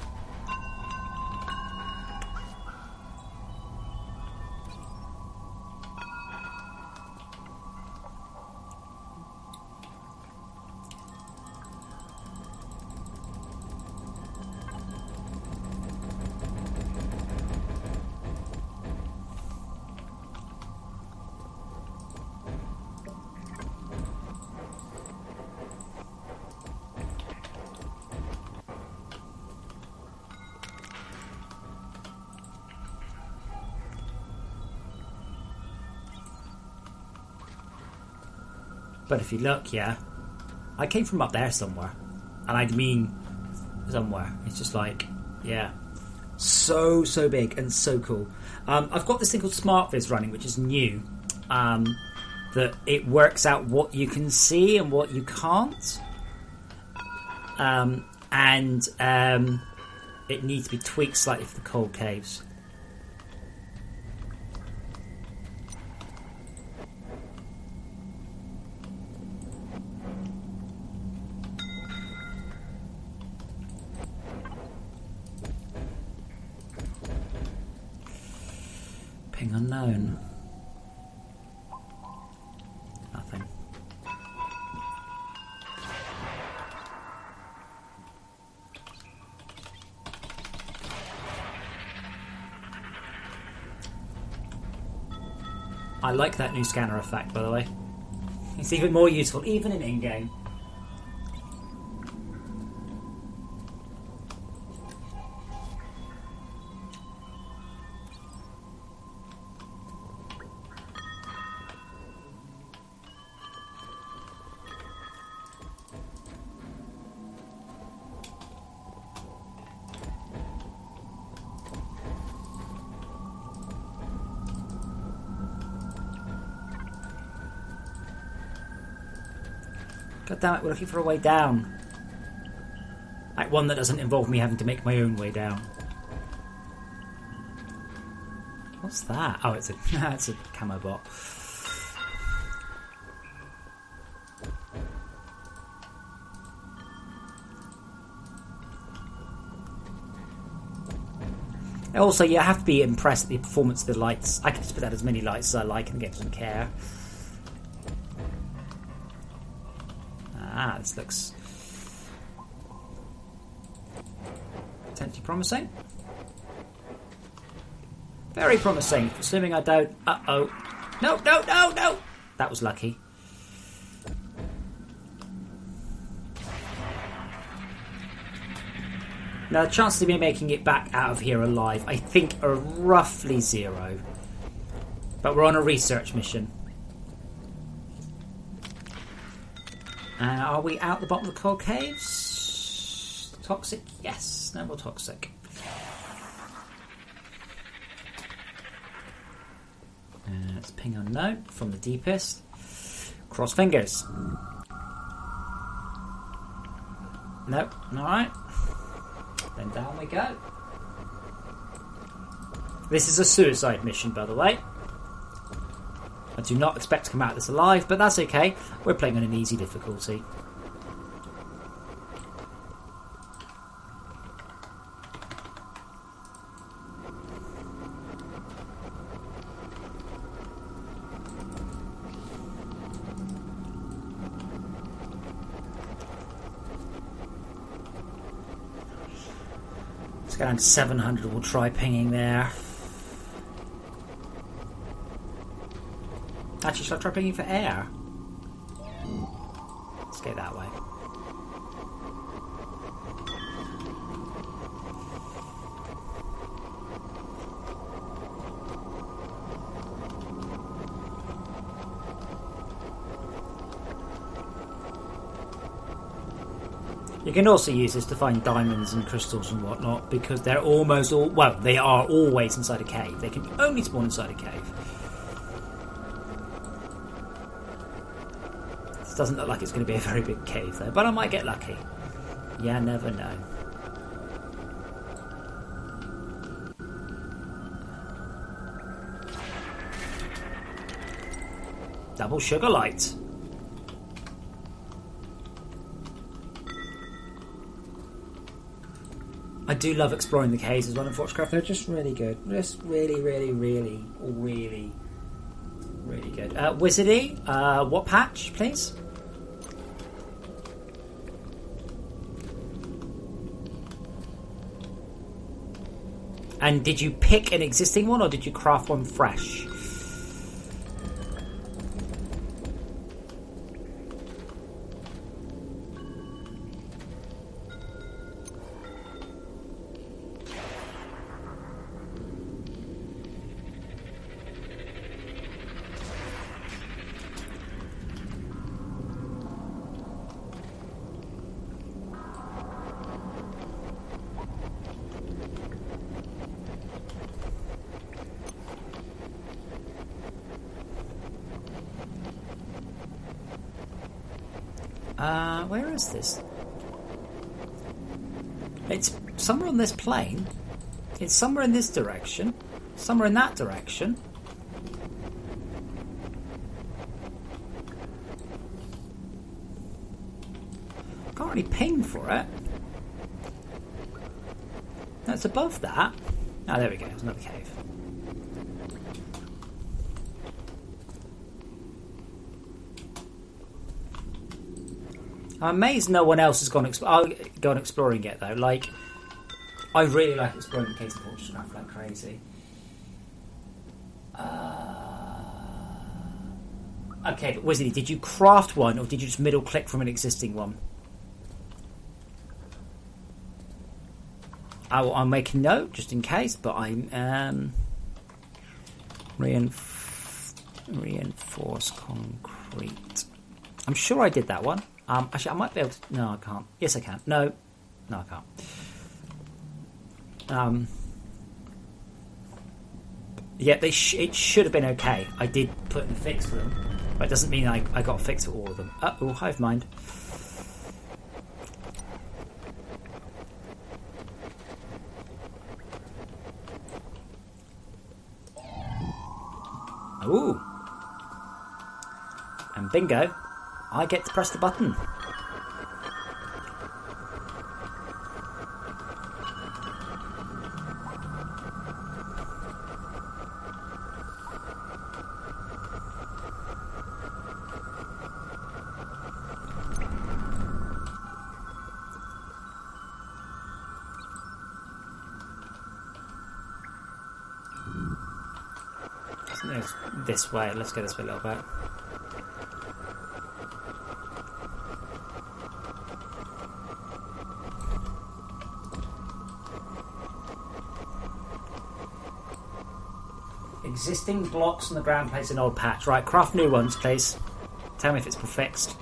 But if you look, yeah, I came from up there somewhere. And I mean somewhere. It's just like, yeah, so big and so cool. I've got this thing called Smart Viz running, which is new. That it works out what you can see and what you can't. It needs to be tweaked slightly for the cold caves. Ping unknown. Nothing. I like that new scanner effect, by the way. It's even more useful, even in in-game. God damn it, we're looking for a way down. Like one that doesn't involve me having to make my own way down. What's that? Oh, it's a it's a camo bot. Also, you have to be impressed with the performance of the lights. I can just put out as many lights as I like and the game doesn't care. Ah, this looks potentially promising. Very promising. Assuming I don't... Uh-oh. No, no, no, no! That was lucky. Now, the chances of me making it back out of here alive, I think, are roughly 0. But we're on a research mission. Are we out the bottom of the coal caves? Toxic? Yes. No more toxic. Let's ping unknown from the deepest. Cross fingers. Nope. Alright. Then down we go. This is a suicide mission, by the way. I do not expect to come out of this alive, but that's okay. We're playing on an easy difficulty. Let's go down to 700. We'll try pinging there. Actually, should I try pinging for air? Let's go that way. You can also use this to find diamonds and crystals and whatnot, because they're almost all... Well, they are always inside a cave. They can only spawn inside a cave. This doesn't look like it's going to be a very big cave, though, but I might get lucky. You never know. Double sugar light. I do love exploring the caves as well in FortressCraft. They're just really good. Just really, really, really, really, really good. Wizardy, what patch, please? And did you pick an existing one or did you craft one fresh? Where is this? It's somewhere on this plane. It's somewhere in this direction. Somewhere in that direction. Can't really ping for it. No, it's above that. Ah, there we go. There's another cave. I'm amazed no one else has gone exploring yet, though. Like, I really like exploring the caves of FortressCraft like crazy. Okay, but Wizardy, did you craft one, or did you just middle click from an existing one? I'll make a note just in case, but I'm reinforced concrete. I'm sure I did that one. Actually, I might be able to... No, I can't. Yes, I can. No, I can't. Yeah, it should have been okay. I did put in a fix for them. But it doesn't mean I got to fix all of them. Oh, hive mind. Ooh. And bingo, I get to press the button. This way. Let's go this way a little bit. Existing blocks on the ground, place an old patch. Right, craft new ones, please. Tell me if it's fixed.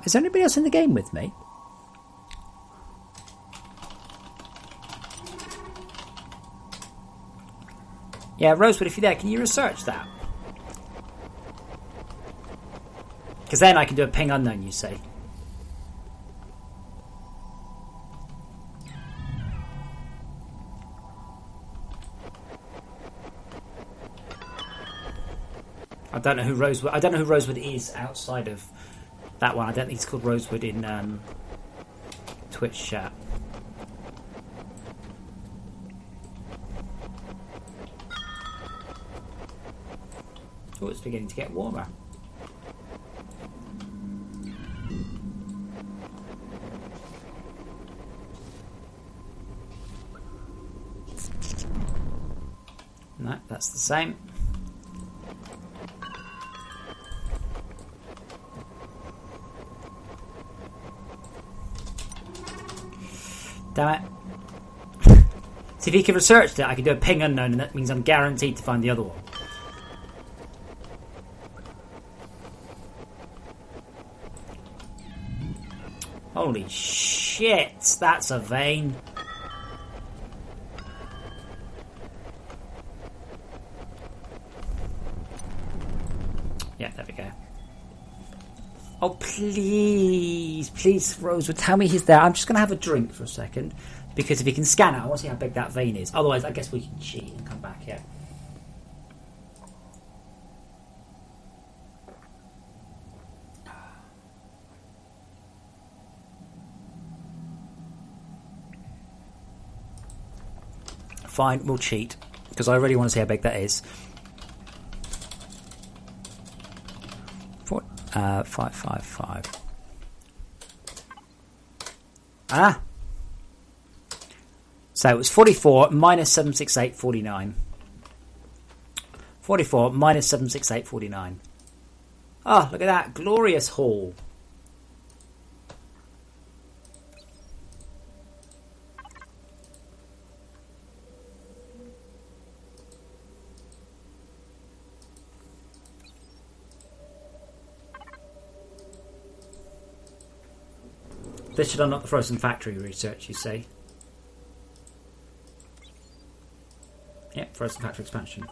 Is there anybody else in the game with me? Yeah, Rosewood, if you're there, can you research that? Because then I can do a ping unknown, you see. I don't know who Rosewood is outside of that one. I don't think it's called Rosewood in Twitch chat. Oh, it's beginning to get warmer. No, that's the same. Damn it. See, if you can research that, I can do a ping unknown, and that means I'm guaranteed to find the other one. Holy shit, that's a vein. Yeah, there we go. Oh, please, Rosewood, tell me he's there. I'm just going to have a drink for a second, because if he can scan it, I want to see how big that vein is. Otherwise, I guess we can cheat and come back here. Fine, we'll cheat, because I really want to see how big that is. 555. Ah! So it was 44 minus 768, 49. 44 minus 768, 49. Oh, look at that. Glorious haul. This should unlock the frozen factory research, you say? Yep, frozen factory expansion.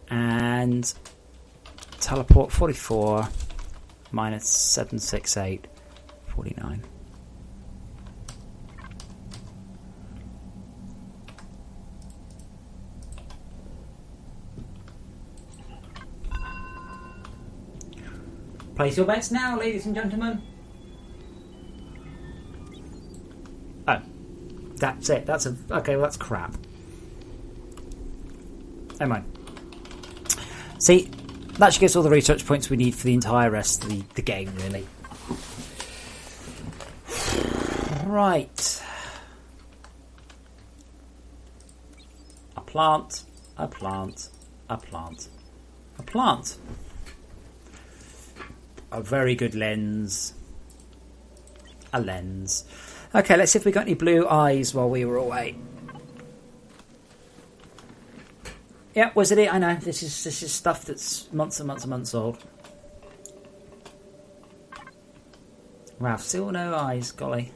And teleport 44 minus 768, 49. Place your bets now, ladies and gentlemen. Oh, that's it. Okay. Well, that's crap. Never mind. See, that should give us all the research points we need for the entire rest of the game, really. Right. A plant. A plant. A plant. A plant. A very good lens. A lens. Okay, let's see if we got any blue eyes while we were away. Yeah, was it? I know. This is stuff that's months and months and months old. Wow, still no eyes, golly.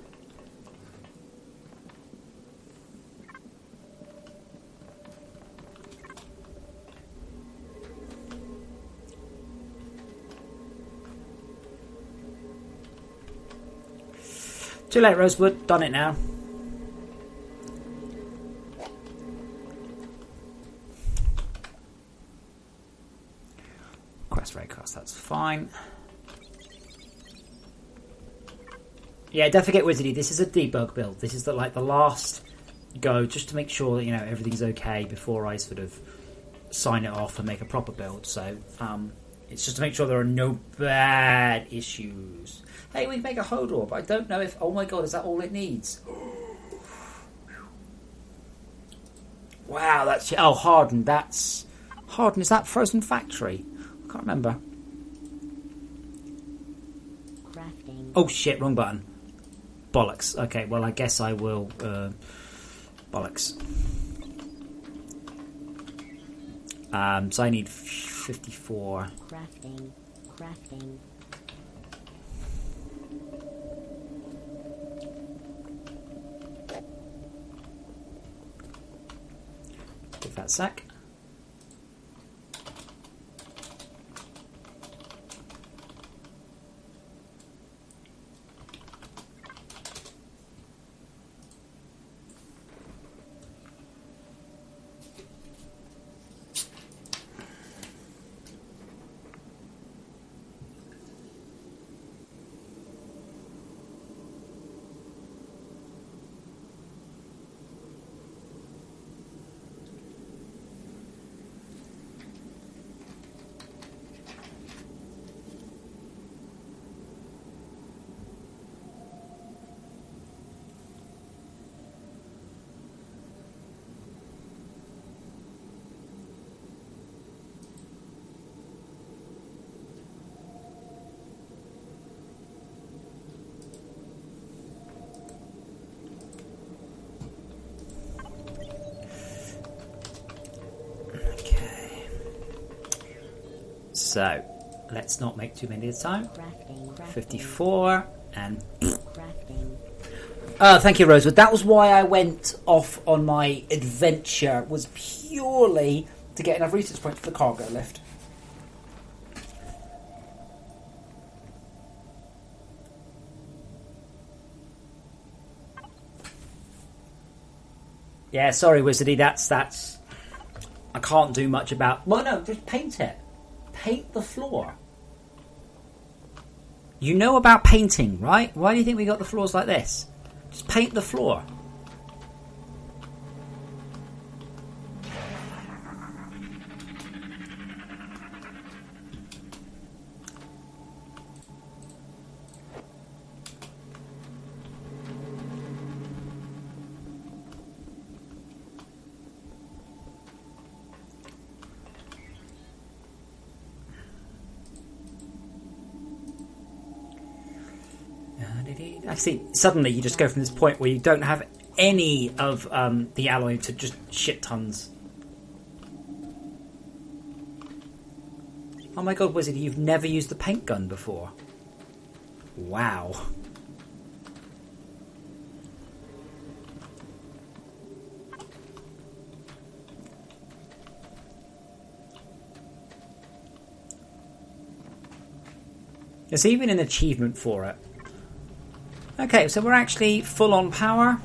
Too late, Rosewood. Done it now. Quest raycast, that's fine. Yeah, don't forget, Wizardy, this is a debug build. This is the last go, just to make sure that, you know, everything's okay before I sort of sign it off and make a proper build. So, it's just to make sure there are no bad issues. Hey, we can make a Hodor, but I don't know if... Oh my god, is that all it needs? Wow, that's... Oh, Harden, that's... Harden, is that Frozen Factory? I can't remember. Crafting. Oh shit, wrong button. Bollocks. Okay, well, I guess I will... bollocks. So I need 54. Crafting. Crafting. Give that a sec. So, let's not make too many at a time. Crafting. 54 and... Crafting. Thank you, Rosewood. That was why I went off on my adventure, was purely to get enough research points for the cargo lift. Yeah, sorry, Wizardy, that's... I can't do much about... Well, no, just paint it. Paint the floor. You know about painting, right? Why do you think we got the floors like this? Just paint the floor. I see. Suddenly, you just go from this point where you don't have any of the alloy to just shit tons. Oh my god, Wizard, you've never used the paint gun before. Wow. There's even an achievement for it. Okay, so we're actually full on power.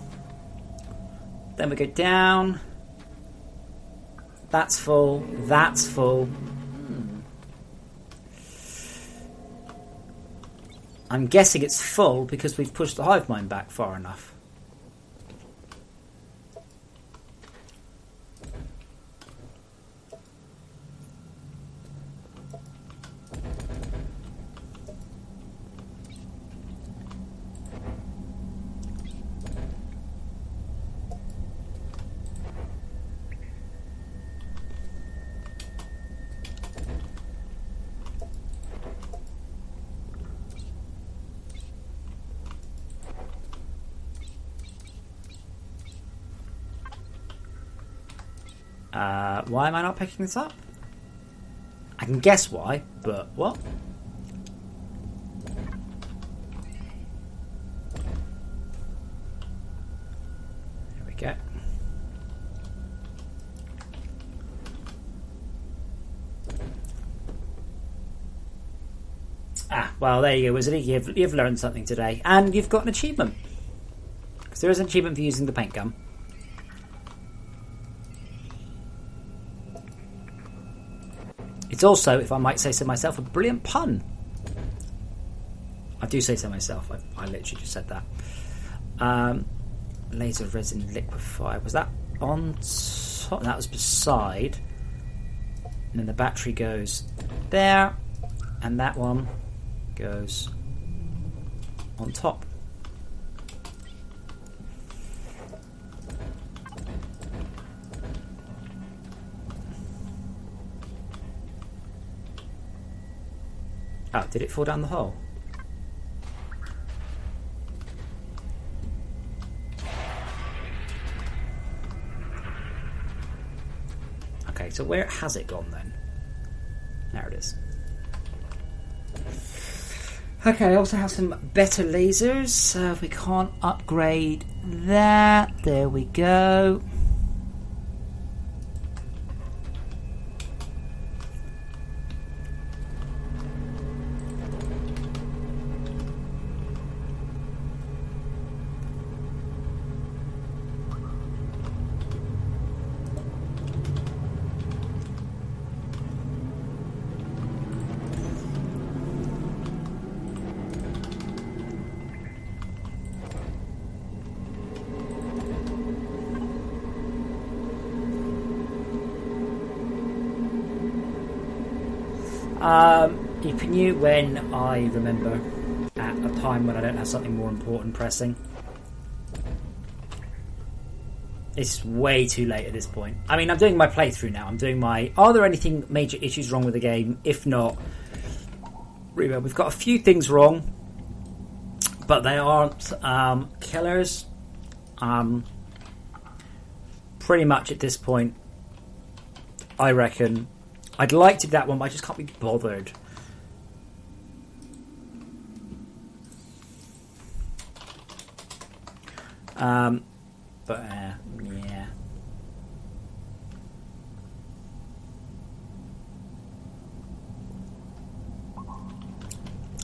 Then we go down. That's full. That's full. I'm guessing it's full because we've pushed the hive mind back far enough. Why am I not picking this up? I can guess why, but what? There we go. Ah, well, there you go, Wizardy. You've learned something today, and you've got an achievement. Because there is an achievement for using the paint gun. It's also, if I might say so myself, a brilliant pun. I do say so myself. I literally just said that. Laser resin liquefier. Was that on top? That was beside. And then the battery goes there. And that one goes on top. Oh, did it fall down the hole? Okay, so where has it gone then? There it is. Okay, I also have some better lasers, so if we can't upgrade that, there we go. Keeping you when I remember at a time when I don't have something more important pressing. It's way too late at this point. I mean, I'm doing my playthrough now. I'm doing my... Are there anything major issues wrong with the game? If not, we've got a few things wrong, but they aren't killers. Pretty much at this point, I reckon... I'd like to do that one, but I just can't be bothered. Yeah.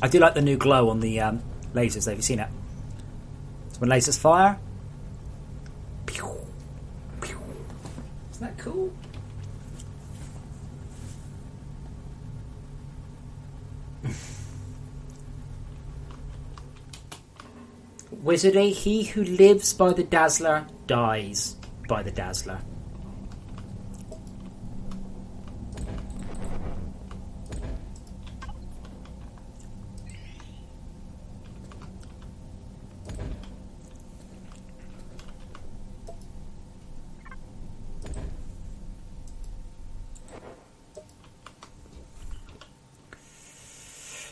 I do like the new glow on the lasers. Have you seen it? So when lasers fire, pew, pew. Isn't that cool? Wizardy, he who lives by the Dazzler dies by the Dazzler.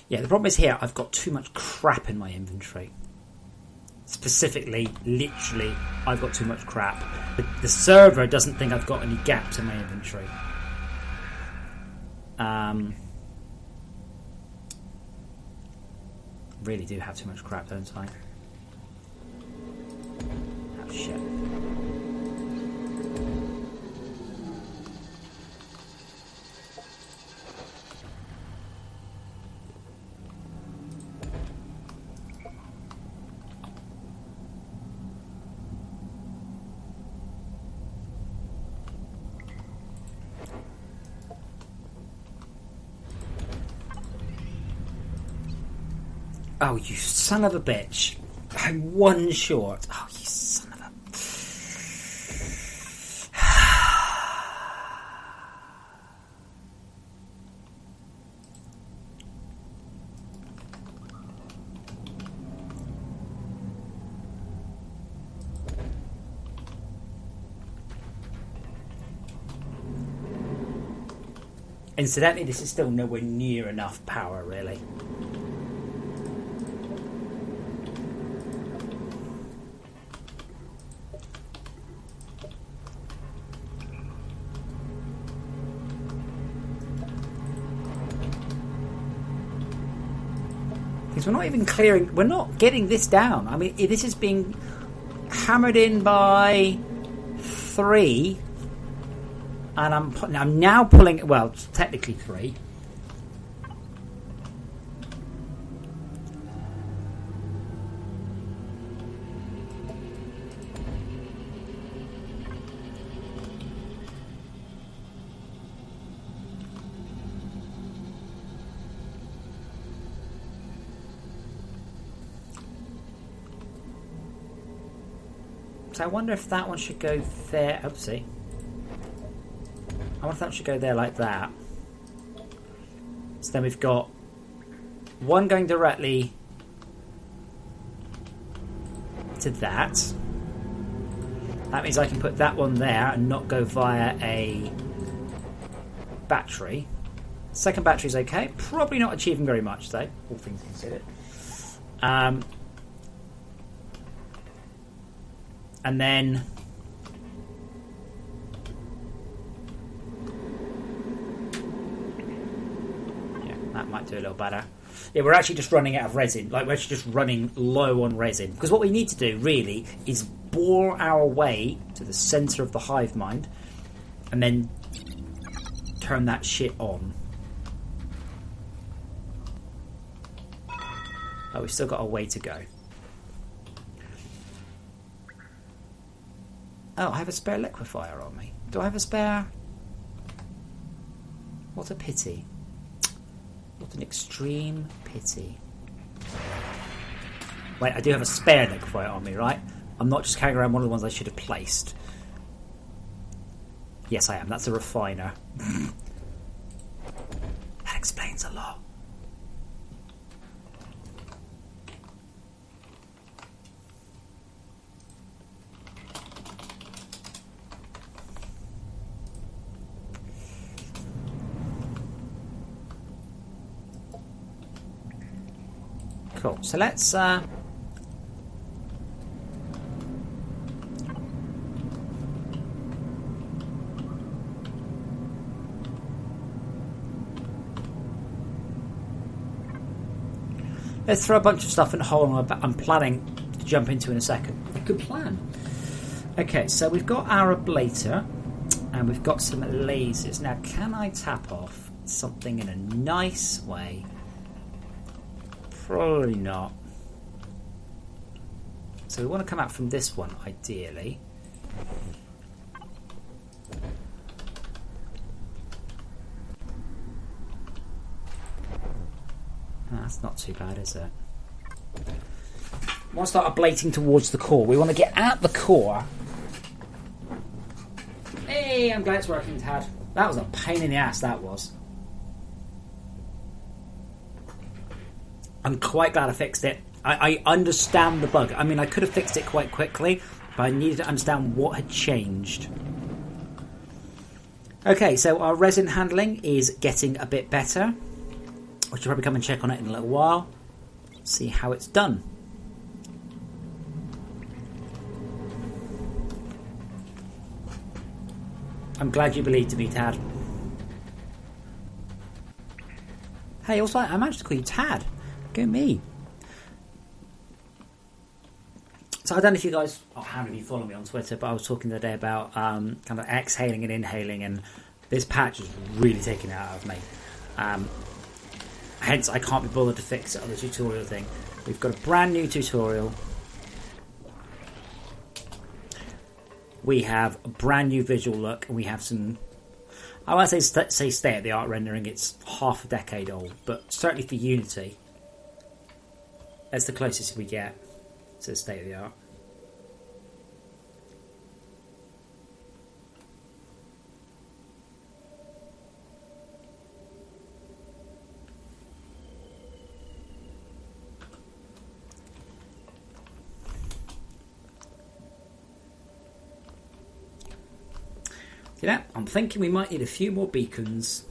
Yeah, the problem is here, I've got too much crap in my inventory. Specifically, literally, I've got too much crap. The server doesn't think I've got any gaps in my inventory. Really do have too much crap, don't I? Oh, shit. Oh, you son of a bitch. I'm one short. Oh, you son of a... Incidentally, this is still nowhere near enough power, really. We're not even clearing. We're not getting this down. I mean, this is being hammered in by 3, and I'm now pulling. Well, technically 3. fact, I wonder if that one should go there. Oopsie. I wonder if that should go there like that. So then we've got one going directly to that. That means I can put that one there and not go via a battery. Second battery's okay. Probably not achieving very much though, all things considered. And then yeah, that might do a little better. Yeah, we're actually just running out of resin. Like, we're actually just running low on resin. Because what we need to do, really, is bore our way to the centre of the hive mind and then turn that shit on. Oh, we've still got a way to go. Oh, I have a spare liquefier on me. Do I have a spare? What a pity. What an extreme pity. Wait, I do have a spare liquefier on me, right? I'm not just carrying around one of the ones I should have placed. Yes, I am. That's a refiner. That explains a lot. Cool. So let's throw a bunch of stuff in a hole I'm planning to jump into in a second. A good plan. Okay, so we've got our ablator and we've got some lasers. Now, can I tap off something in a nice way? Probably not. So we want to come out from this one, ideally. That's not too bad, is it? We want to start ablating towards the core. We want to get at the core. Hey, I'm glad it's working, Tad. That was a pain in the ass, that was. I'm quite glad I fixed it. I understand the bug. I mean, I could have fixed it quite quickly, but I needed to understand what had changed. Okay, so our resin handling is getting a bit better. I should probably come and check on it in a little while. See how it's done. I'm glad you believed in me, Tad. Hey, also, I managed to call you Tad. Go me. So I don't know if you guys, how many of you follow me on Twitter, but I was talking the other day about kind of exhaling and inhaling, and this patch is really taking it out of me. Hence, I can't be bothered to fix it on the tutorial thing. We've got a brand new tutorial. We have a brand new visual look, and we have some, I won't say state-of-the-art rendering, it's half a decade old, but certainly for Unity, that's the closest we get to state-of-the-art. Yeah, I'm thinking we might need a few more beacons.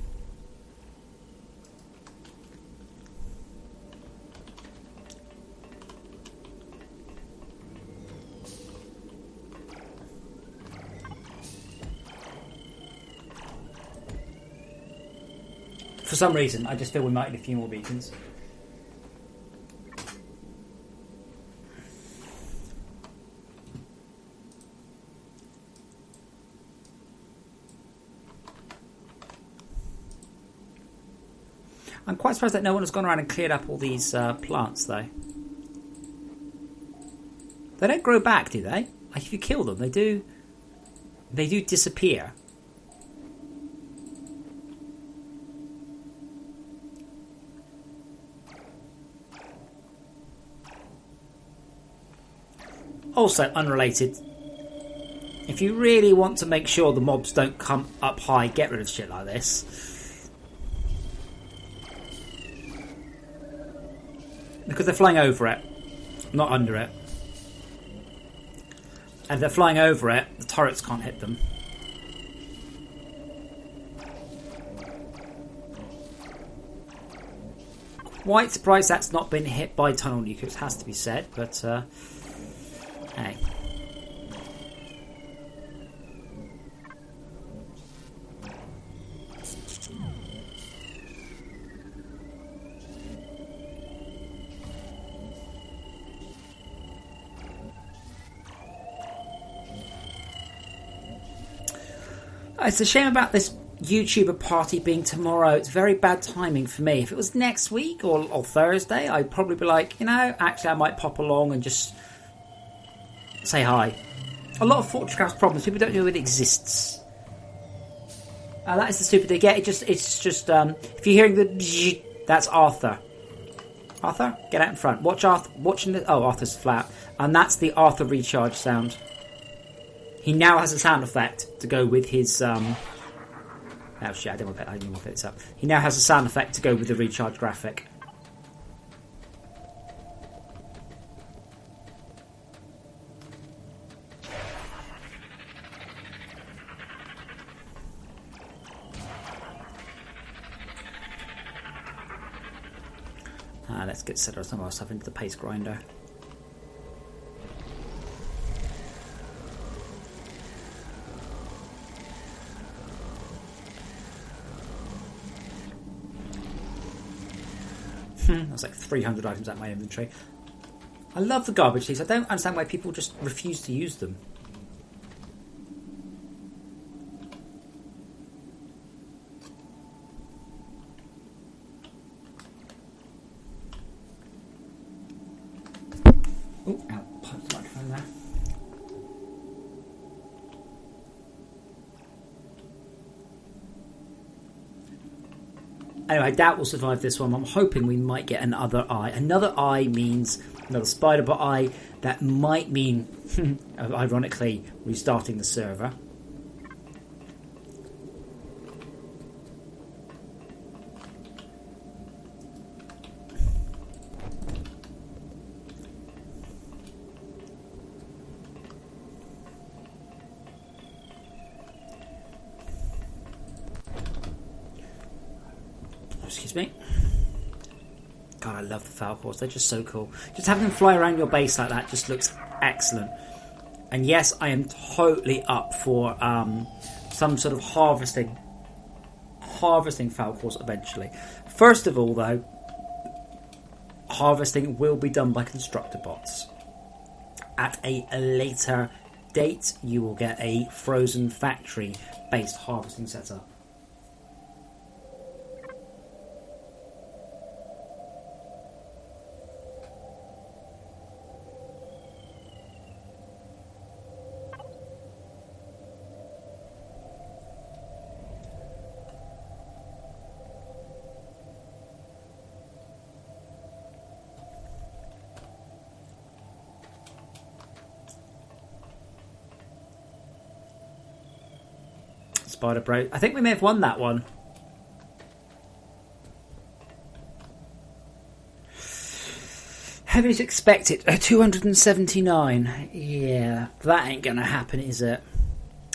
For some reason, I just feel we might need a few more beacons. I'm quite surprised that no one has gone around and cleared up all these plants, though. They don't grow back, do they? Like, if you kill them, they do disappear. Also, unrelated, If you really want to make sure the mobs don't come up high, get rid of shit like this. Because they're flying over it, not under it. And if they're flying over it, the turrets can't hit them. Quite surprised that's not been hit by tunnel nukers, has to be said, but hey. It's a shame about this YouTuber party being tomorrow. It's very bad timing for me. If it was next week or Thursday, I'd probably be like, you know, actually I might pop along and just say hi. A lot of FortressCraft problems, people don't know it exists. That is the stupid thing. Yeah, it's just if you're hearing the bzzz, that's Arthur. Arthur, get out in front. Watch Arthur. Arthur's flat, and that's the Arthur recharge sound. He now has a sound effect to go with his. Oh shit! I didn't want to pick this up. He now has a sound effect to go with the recharge graphic. Let's get set some more stuff into the paste grinder. That's like 300 items out of my inventory. I love the garbage leaves. I don't understand why people just refuse to use them. Oh, ow, punch the microphone there. Anyway, I doubt we'll survive this one. I'm hoping we might get another eye. Another eye means another spider bot eye. That might mean, ironically, restarting the server. Excuse me. God, I love the Falcors. They're just so cool. Just having them fly around your base like that just looks excellent. And yes, I am totally up for some sort of harvesting Falcors eventually. First of all, though, harvesting will be done by constructor bots. At a later date, you will get a frozen factory-based harvesting setup. Spider Bro. I think we may have won that one. Heaviest expected. 279. Yeah, that ain't gonna happen, is it?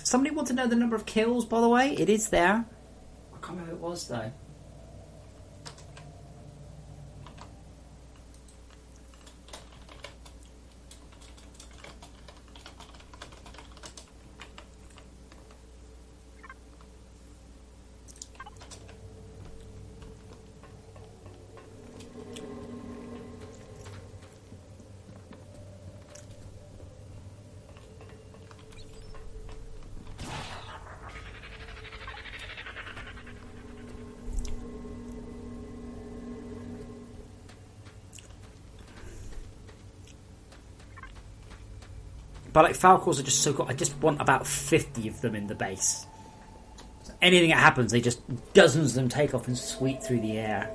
Somebody want to know the number of kills, by the way? It is there. I can't remember who it was, though. But like Falcors are just so cool. I just want about 50 of them in the base. So anything that happens, they just dozens of them take off and sweep through the air.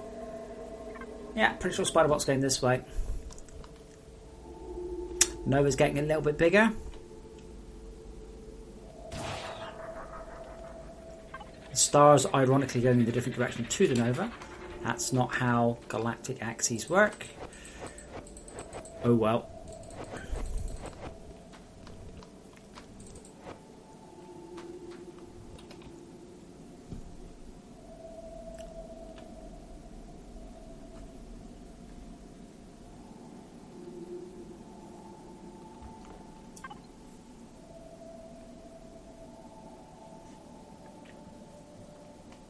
Yeah, pretty sure Spiderbot's going this way. Nova's getting a little bit bigger. stars ironically going in the different direction to the nova. That's not how galactic axes work. Oh well.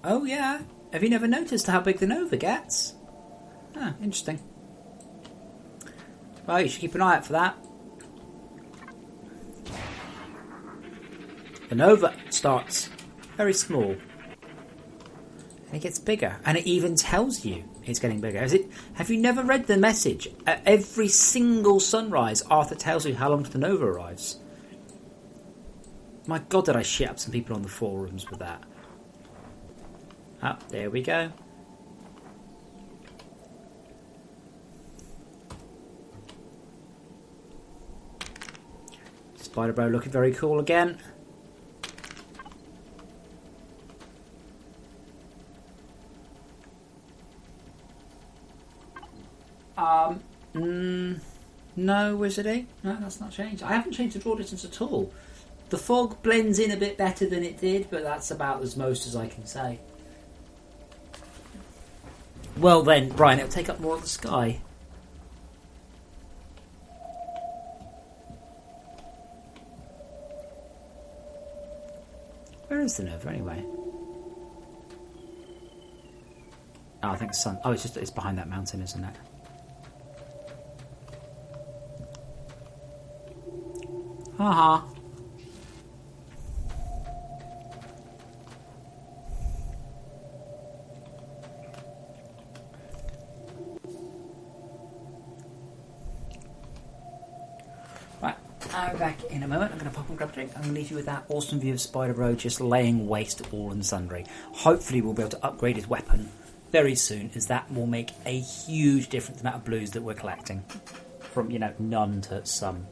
Oh yeah, have you never noticed how big the nova gets? Ah, interesting. Well, you should keep an eye out for that. The nova starts very small. And it gets bigger. And it even tells you it's getting bigger. Have you never read the message? At every single sunrise, Arthur tells you how long till the nova arrives. My God, did I shit up some people on the forums with that. Oh, there we go. Spider Bro looking very cool again. No, Wizardy. No, that's not changed. I haven't changed the draw distance at all. The fog blends in a bit better than it did, but that's about as most as I can say. Well then, Brian, it'll take up more of the sky. Where is the nova anyway? Oh, I think the sun. Oh, it's behind that mountain, isn't it? Haha. Right, I'll be back in a moment. I'm going to pop and grab a drink. I'm going to leave you with that awesome view of Spider Bro just laying waste all and sundry. Hopefully we'll be able to upgrade his weapon very soon, as that will make a huge difference in the amount of blues that we're collecting. From, none to some.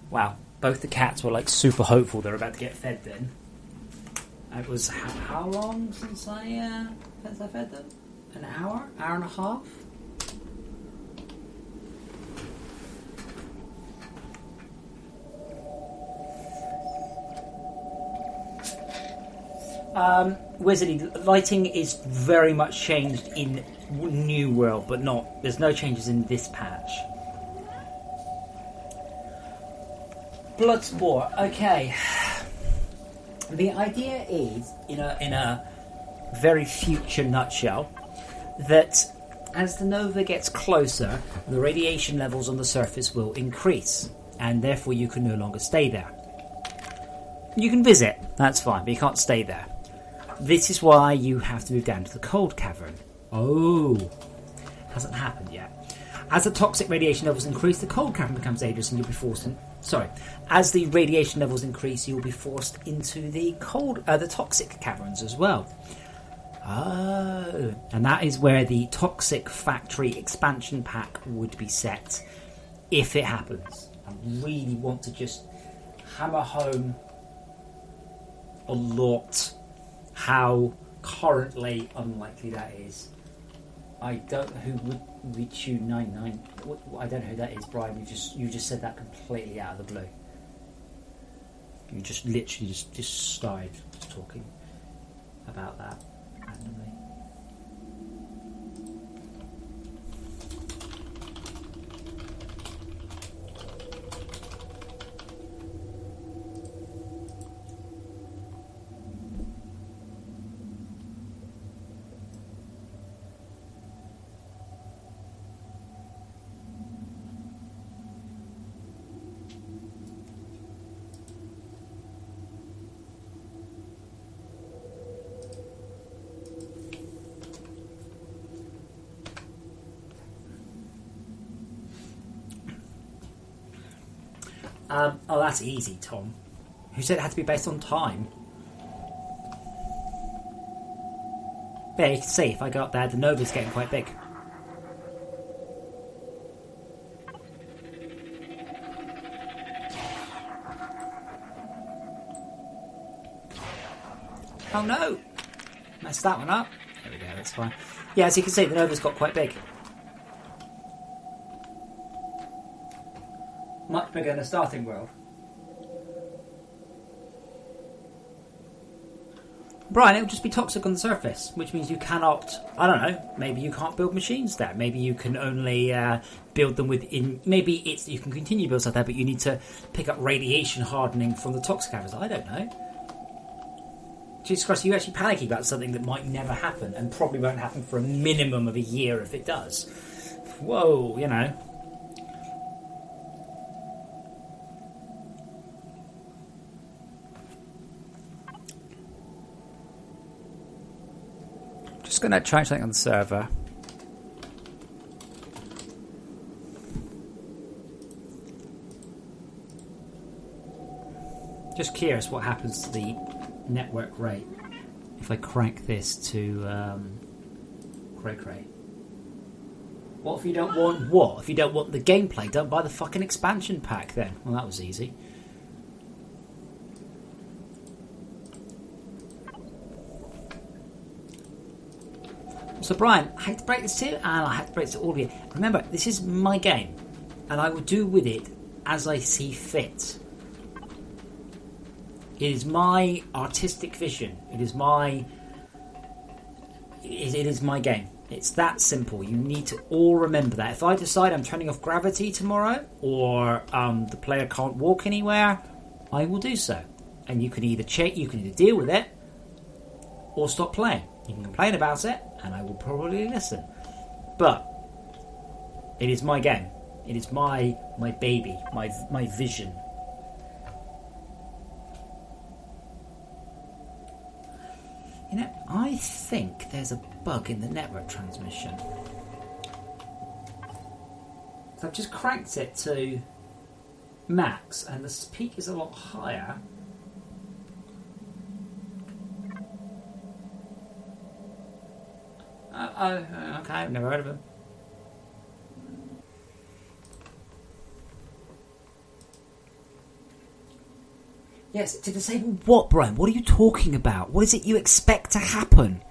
Wow, both the cats were like super hopeful they're about to get fed then. It was how long since I fed them? An hour? Hour and a half? Wizardy, lighting is very much changed in New World, but there's no changes in this patch. Bloodsport, okay. The idea is, in a very future nutshell, that as the nova gets closer, the radiation levels on the surface will increase, and therefore you can no longer stay there. You can visit, that's fine, but you can't stay there. This is why you have to move down to the cold cavern. Oh, hasn't happened yet. As the toxic radiation levels increase, the cold cavern becomes dangerous and you'll be forced in... As the radiation levels increase, you'll be forced into the toxic caverns as well. Oh, and that is where the toxic factory expansion pack would be set, if it happens. I really want to just hammer home a lot how currently unlikely that is. I don't know who would reach you 99. I don't know who that is, Brian. You just said that completely out of the blue. You just literally just started talking about that randomly. Oh, that's easy, Tom. Who said it had to be based on time? Yeah, you can see if I go up there, the nova's getting quite big. Oh no! Messed that one up. There we go, that's fine. Yeah, as you can see, the nova's got quite big. Much bigger than the starting world. Brian, it will just be toxic on the surface, which means you cannot, I don't know, maybe you can't build machines there. Maybe you can only build them within, maybe it's you can continue to build stuff there, but you need to pick up radiation hardening from the toxic areas. I don't know. Jesus Christ, you're actually panicking about something that might never happen and probably won't happen for a minimum of a year if it does. Whoa, you know. Just going to try something on the server. Just curious what happens to the network rate if I crank this to cray. What if you don't want what? If you don't want the gameplay, don't buy the fucking expansion pack then. Well, that was easy. So Brian, I had to break this too, and I had to break this to all of you. Remember, this is my game, and I will do with it as I see fit. It is my artistic vision. It is my game. It's that simple. You need to all remember that. If I decide I'm turning off gravity tomorrow, or the player can't walk anywhere, I will do so. And you can either deal with it, or stop playing. You can complain about it, and I will probably listen. But it is my game. It is my baby, my vision. You know, I think there's a bug in the network transmission. So I've just cranked it to max, and the peak is a lot higher. Okay, I've never heard of him. Yes, to disable what, Brian? What are you talking about? What is it you expect to happen?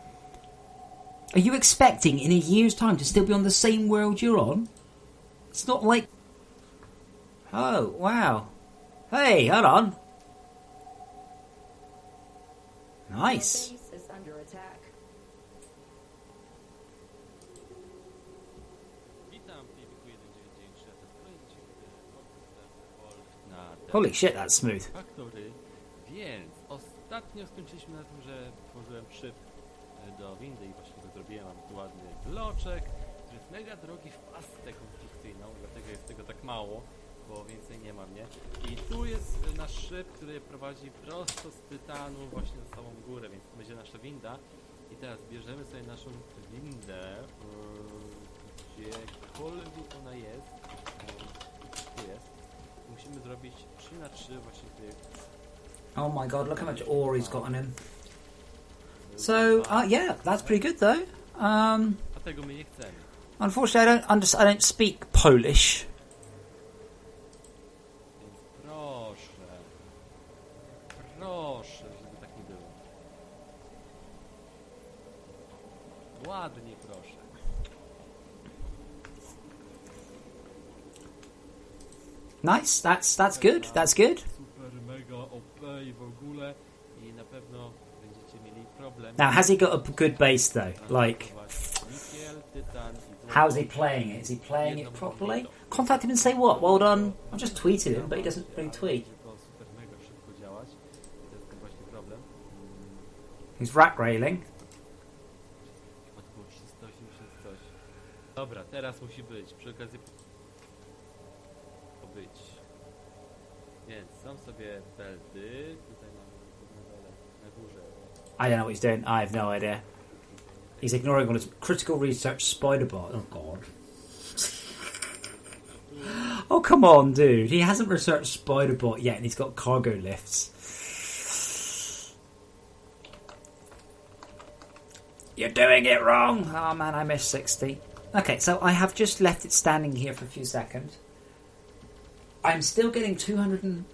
Are you expecting in a year's time to still be on the same world you're on? It's not like... Oh, wow. Hey, hold on. Nice. Holy shit, that's smooth. Faktory. Więc ostatnio skończyliśmy na tym, że tworzyłem szyb do windy i właśnie to zrobiłem. Mam tu ładny bloczek, który jest mega drogi w pastę konstrukcyjną, dlatego jest tego tak mało, bo więcej nie mam, nie? I tu jest nasz szyb, który prowadzi prosto z tytanu właśnie na samą górę, więc to będzie nasza winda. I teraz bierzemy sobie naszą windę, gdziekolwiek ona jest, tu jest. Musimy zrobić 3x3 właśnie tych. Oh my god, look how much ore he's got on him. So, yeah, that's pretty good though. A tego my nie chcemy. Unfortunately, I don't speak Polish. Nice. That's good. That's good. Super, mega OP i w ogóle i na pewno będziecie mieli problem. Now, has he got a good base though? Like, Nikiel, tytan i złoto. how's he playing it? Is he playing it properly? Contact him and say what? Well done. I just tweeted him, but he doesn't really tweet. Tylko super, mega szybko działać. I to jest ten właśnie problem. He's rack railing. Chyba to było 380 coś. Dobra, teraz musi być. Przy okazji być. Więc są sobie belty. Tutaj mamy na dole, na górze. I don't know what he's doing. I have no idea. He's ignoring all his critical research spider bot. Oh god. Oh come on, dude. He hasn't researched spider bot yet, and he's got cargo lifts. You're doing it wrong. Oh man, I missed 60. Okay, so I have just left it standing here for a few seconds. I'm still getting 200 and...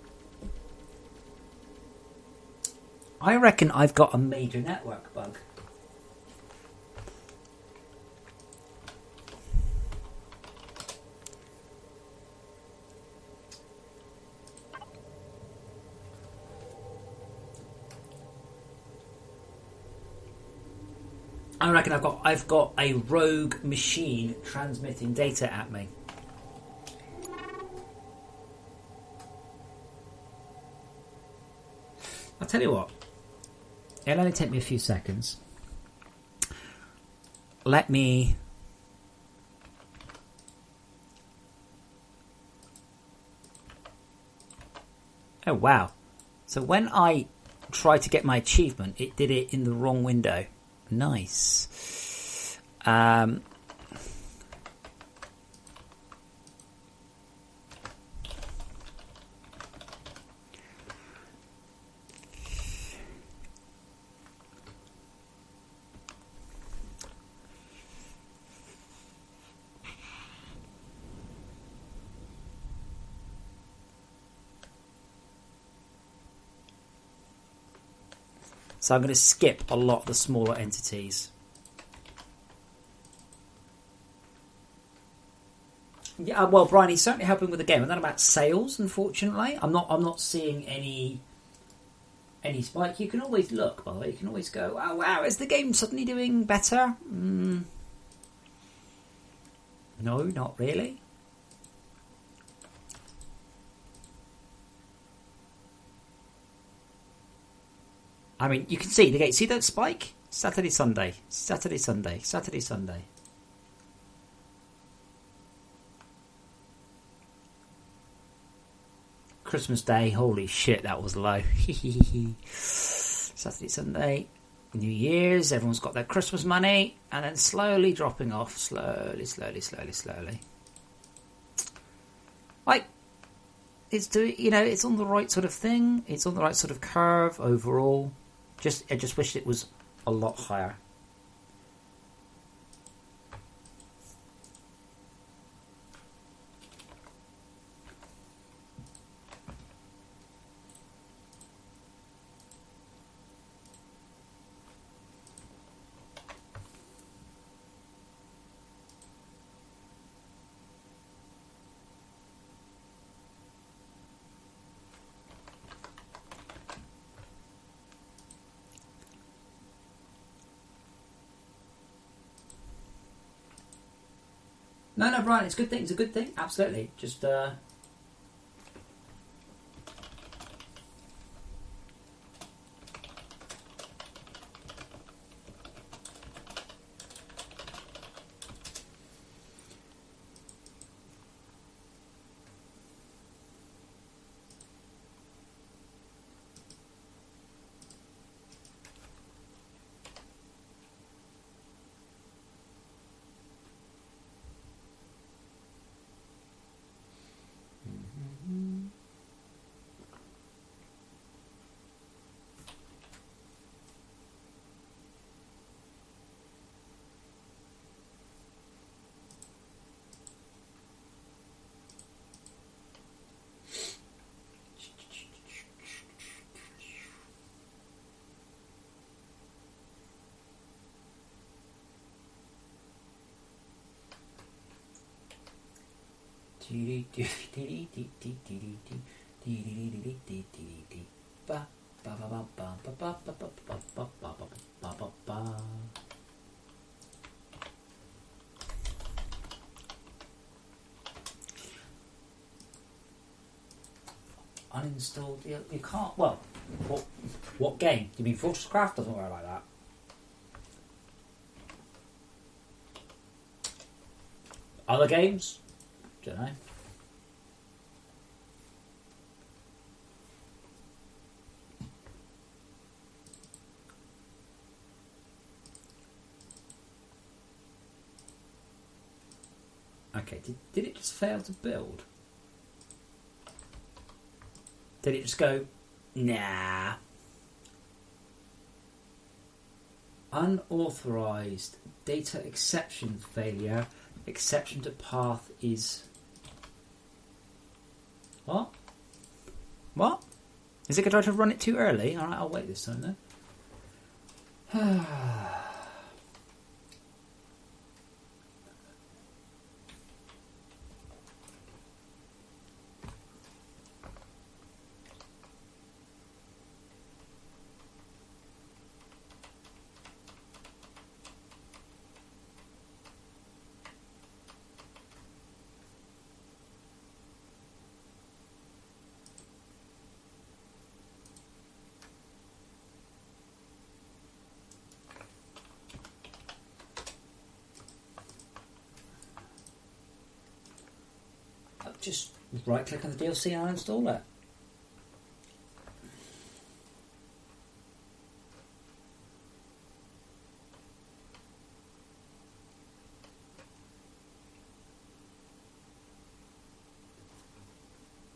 I reckon I've got a major network bug. I reckon I've got a rogue machine transmitting data at me. I'll tell you what. It'll only take me a few seconds. Let me... Oh, wow. So when I tried to get my achievement, it did it in the wrong window. Nice. So I'm going to skip a lot of the smaller entities. Yeah, well, Brian, he's certainly helping with the game. I'm not about sales, unfortunately. I'm not seeing any spike. You can always look, by the way. You can always go, oh wow, is the game suddenly doing better? No, not really. I mean, you can see the gate. See that spike? Saturday, Sunday. Saturday, Sunday. Saturday, Sunday. Christmas Day. Holy shit, that was low. Saturday, Sunday. New Year's. Everyone's got their Christmas money. And then slowly dropping off. Slowly. Like, it's doing, it's on the right sort of thing. It's on the right sort of curve overall. I just wish it was a lot higher. No, Brian, it's a good thing. It's a good thing. Absolutely. Just, Uninstalled. You can't. Well, what game? You mean FortressCraft doesn't work like that? Other games? Don't know. Okay, did it just fail to build? Did it just go, nah? Unauthorized data exception failure. Exception to path is... What? What? Is it going to try to run it too early? Alright, I'll wait this time then. Just right click on the DLC and uninstall it.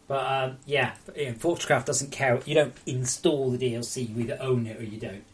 But yeah, FortressCraft doesn't care. You don't install the DLC, you either own it or you don't.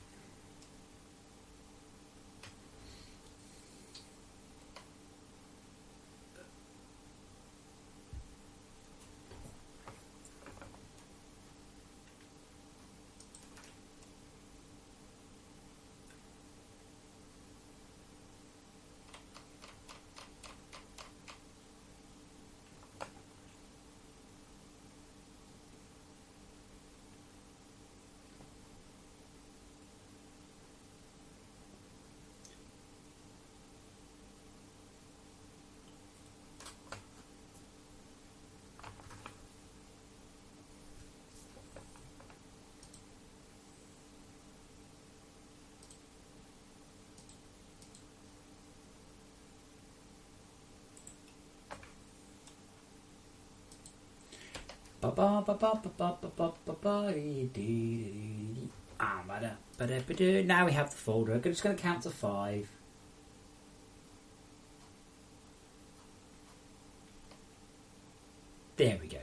Now we have the folder. I'm just going to count to 5. There we go.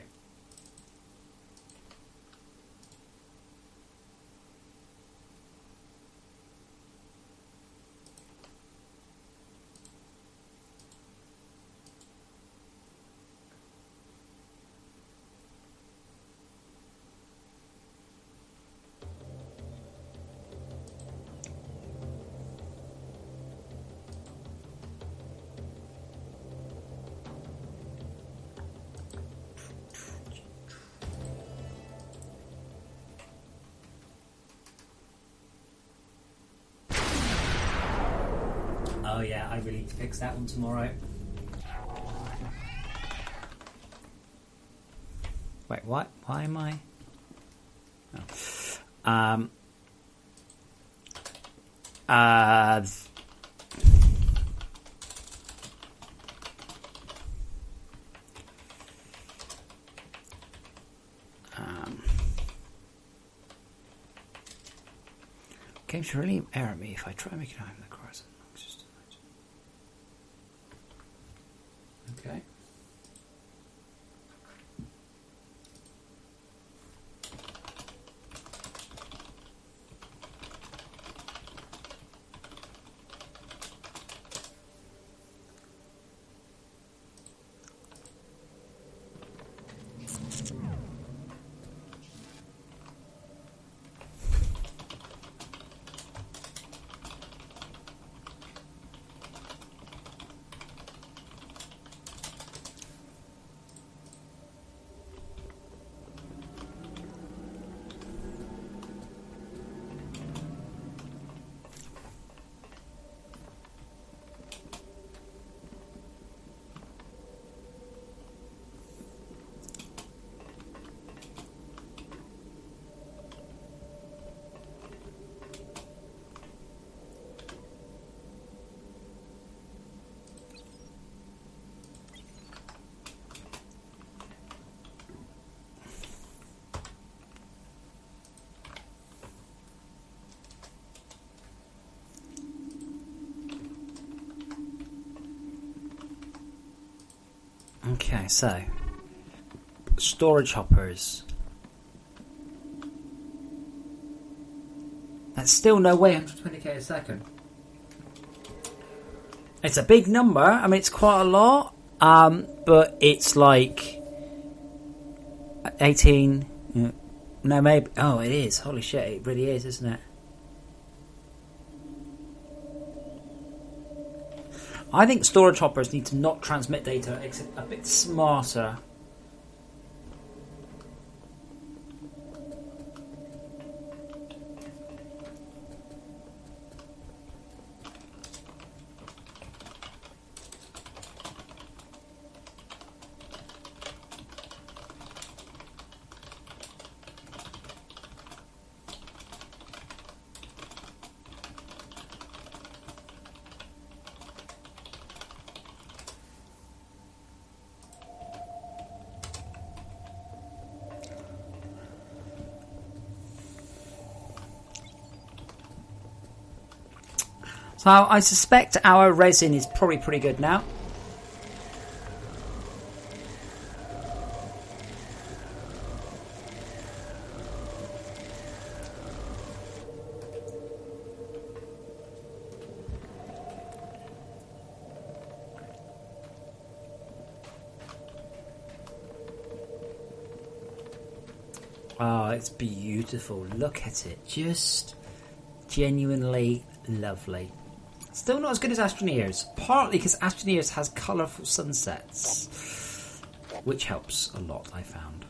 Oh yeah, I really need to fix that one tomorrow. Wait, what? Why am I? Oh. Game should really error me if I try making it over the cross. Okay. Okay, so storage hoppers. That's still no way 120k a second. It's a big number. I mean, it's quite a lot. But it's like 18. No, maybe. Oh, it is. Holy shit! It really is, isn't it? I think storage hoppers need to not transmit data, except a bit smarter. So I suspect our resin is probably pretty good now. Oh, it's beautiful. Look at it. Just genuinely lovely. Still not as good as Astroneers, partly because Astroneers has colourful sunsets, which helps a lot, I found.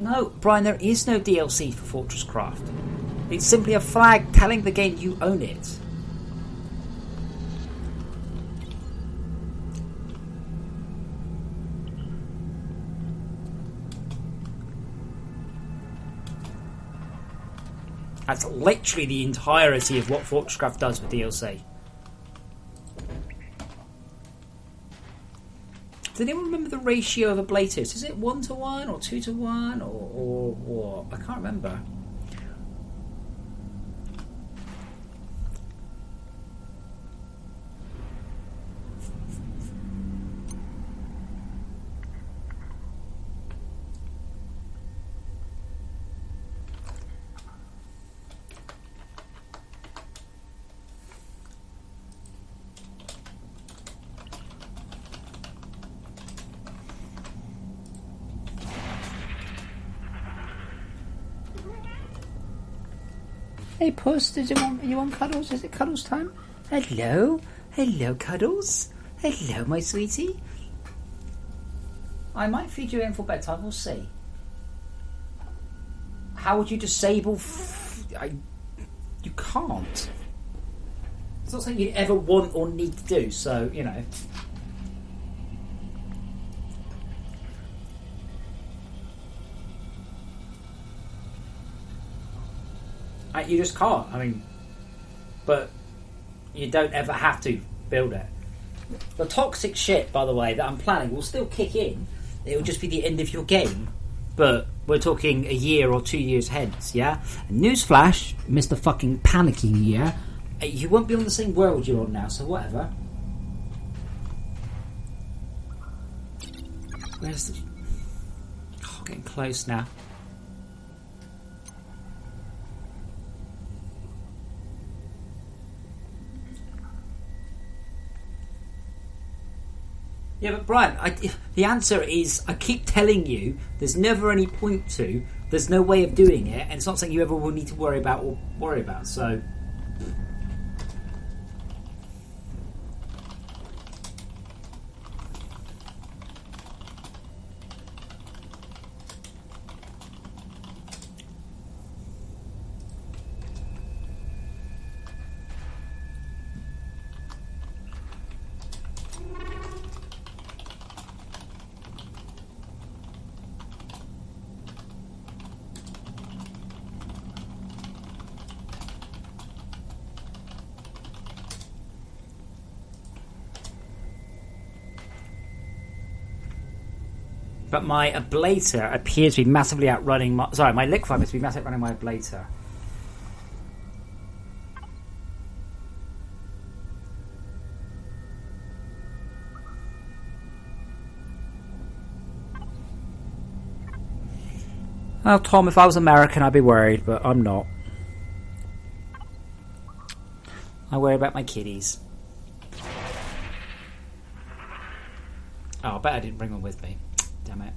No, Brian, there is no DLC for FortressCraft. It's simply a flag telling the game you own it. That's literally the entirety of what FortressCraft does with DLC. Does anyone remember the ratio of ablators? Is it 1-to-1 or 2-to-1 or what? I can't remember. Hey Puss, you want cuddles? Is it cuddles time? Hello? Hello, Cuddles? Hello, my sweetie? I might feed you in for bedtime, we'll see. How would you disable... you can't. It's not something you'd ever want or need to do, so, you know... You just can't. I mean, but you don't ever have to build it. The toxic shit, by the way, that I'm planning will still kick in. It'll just be the end of your game. But we're talking a year or 2 years hence, yeah? And newsflash, Mr. fucking panicking here, you won't be on the same world you're on now, so whatever. Where's the... Oh, getting close now. Yeah, but Brian, the answer is, I keep telling you, there's never any point to, there's no way of doing it, and it's not something you ever will need to worry about, so... But my ablator appears to be massively outrunning my... Sorry, my liquefy must be massively outrunning my ablator. Well, Tom, if I was American, I'd be worried, but I'm not. I worry about my kiddies. Oh, I bet I didn't bring one with me. Damn it.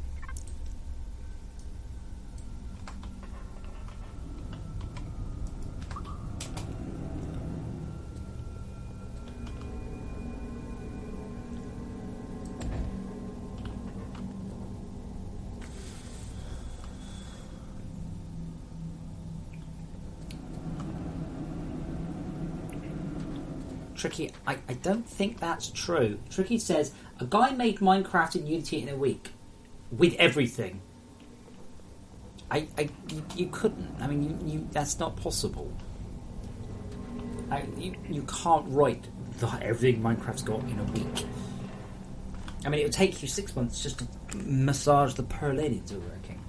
Tricky, I don't think that's true. Tricky says, a guy made Minecraft in Unity in a week. With everything. You couldn't. I mean, you that's not possible. You can't write everything Minecraft's got in a week. I mean, it would take you 6 months just to massage the Perlin into working.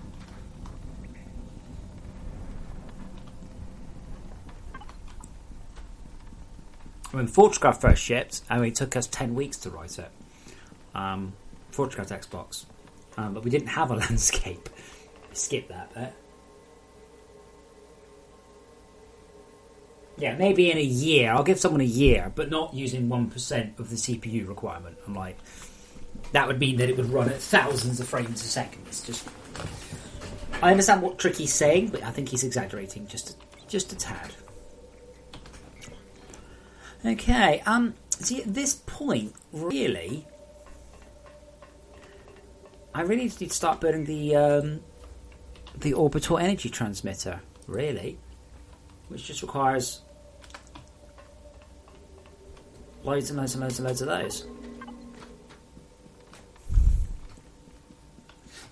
When FortressCraft first shipped, it took us 10 weeks to write it. FortressCraft Xbox. But we didn't have a landscape. Skip that bit. Yeah, maybe in a year. I'll give someone a year, but not using 1% of the CPU requirement. I'm like, that would mean that it would run at thousands of frames a second. It's just... I understand what Tricky's saying, but I think he's exaggerating just a tad. Okay, see, at this point, really, I really need to start building the orbital energy transmitter, really, which just requires loads and loads and loads and loads of those.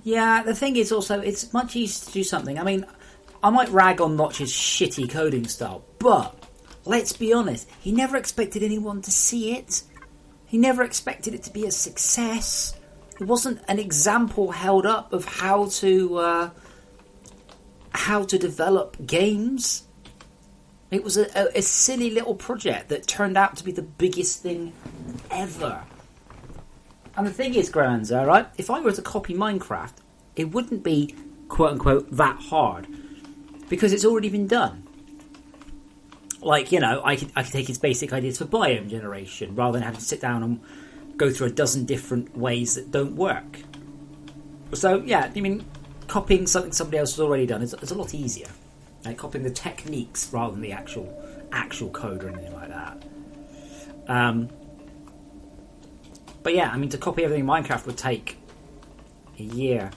Yeah, the thing is also, it's much easier to do something. I mean, I might rag on Notch's shitty coding style, but let's be honest, he never expected anyone to see it. He never expected it to be a success. It wasn't an example held up of how to develop games. It was a silly little project that turned out to be the biggest thing ever. And the thing is, Granza, right? If I were to copy Minecraft, it wouldn't be quote unquote that hard because it's already been done. Like, you know, I could take his basic ideas for biome generation rather than having to sit down and go through a dozen different ways that don't work. So, yeah, I mean, copying something somebody else has already done is a lot easier. Like copying the techniques rather than the actual code or anything like that. But yeah, I mean, to copy everything in Minecraft would take a year.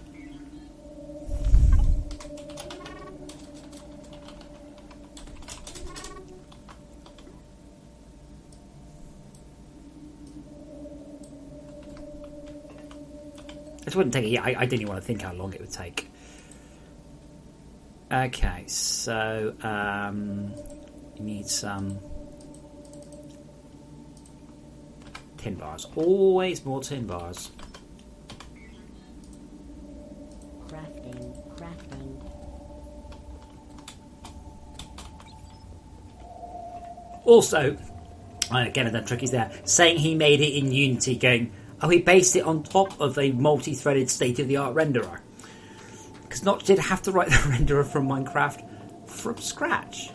It wouldn't take a year. I didn't even want to think how long it would take. Okay, so you need some tin bars. Always more tin bars. Crafting. Also, again, that trick is there, saying he made it in Unity, going, oh, he based it on top of a multi-threaded state-of-the-art renderer. Because Notch did have to write the renderer from Minecraft from scratch.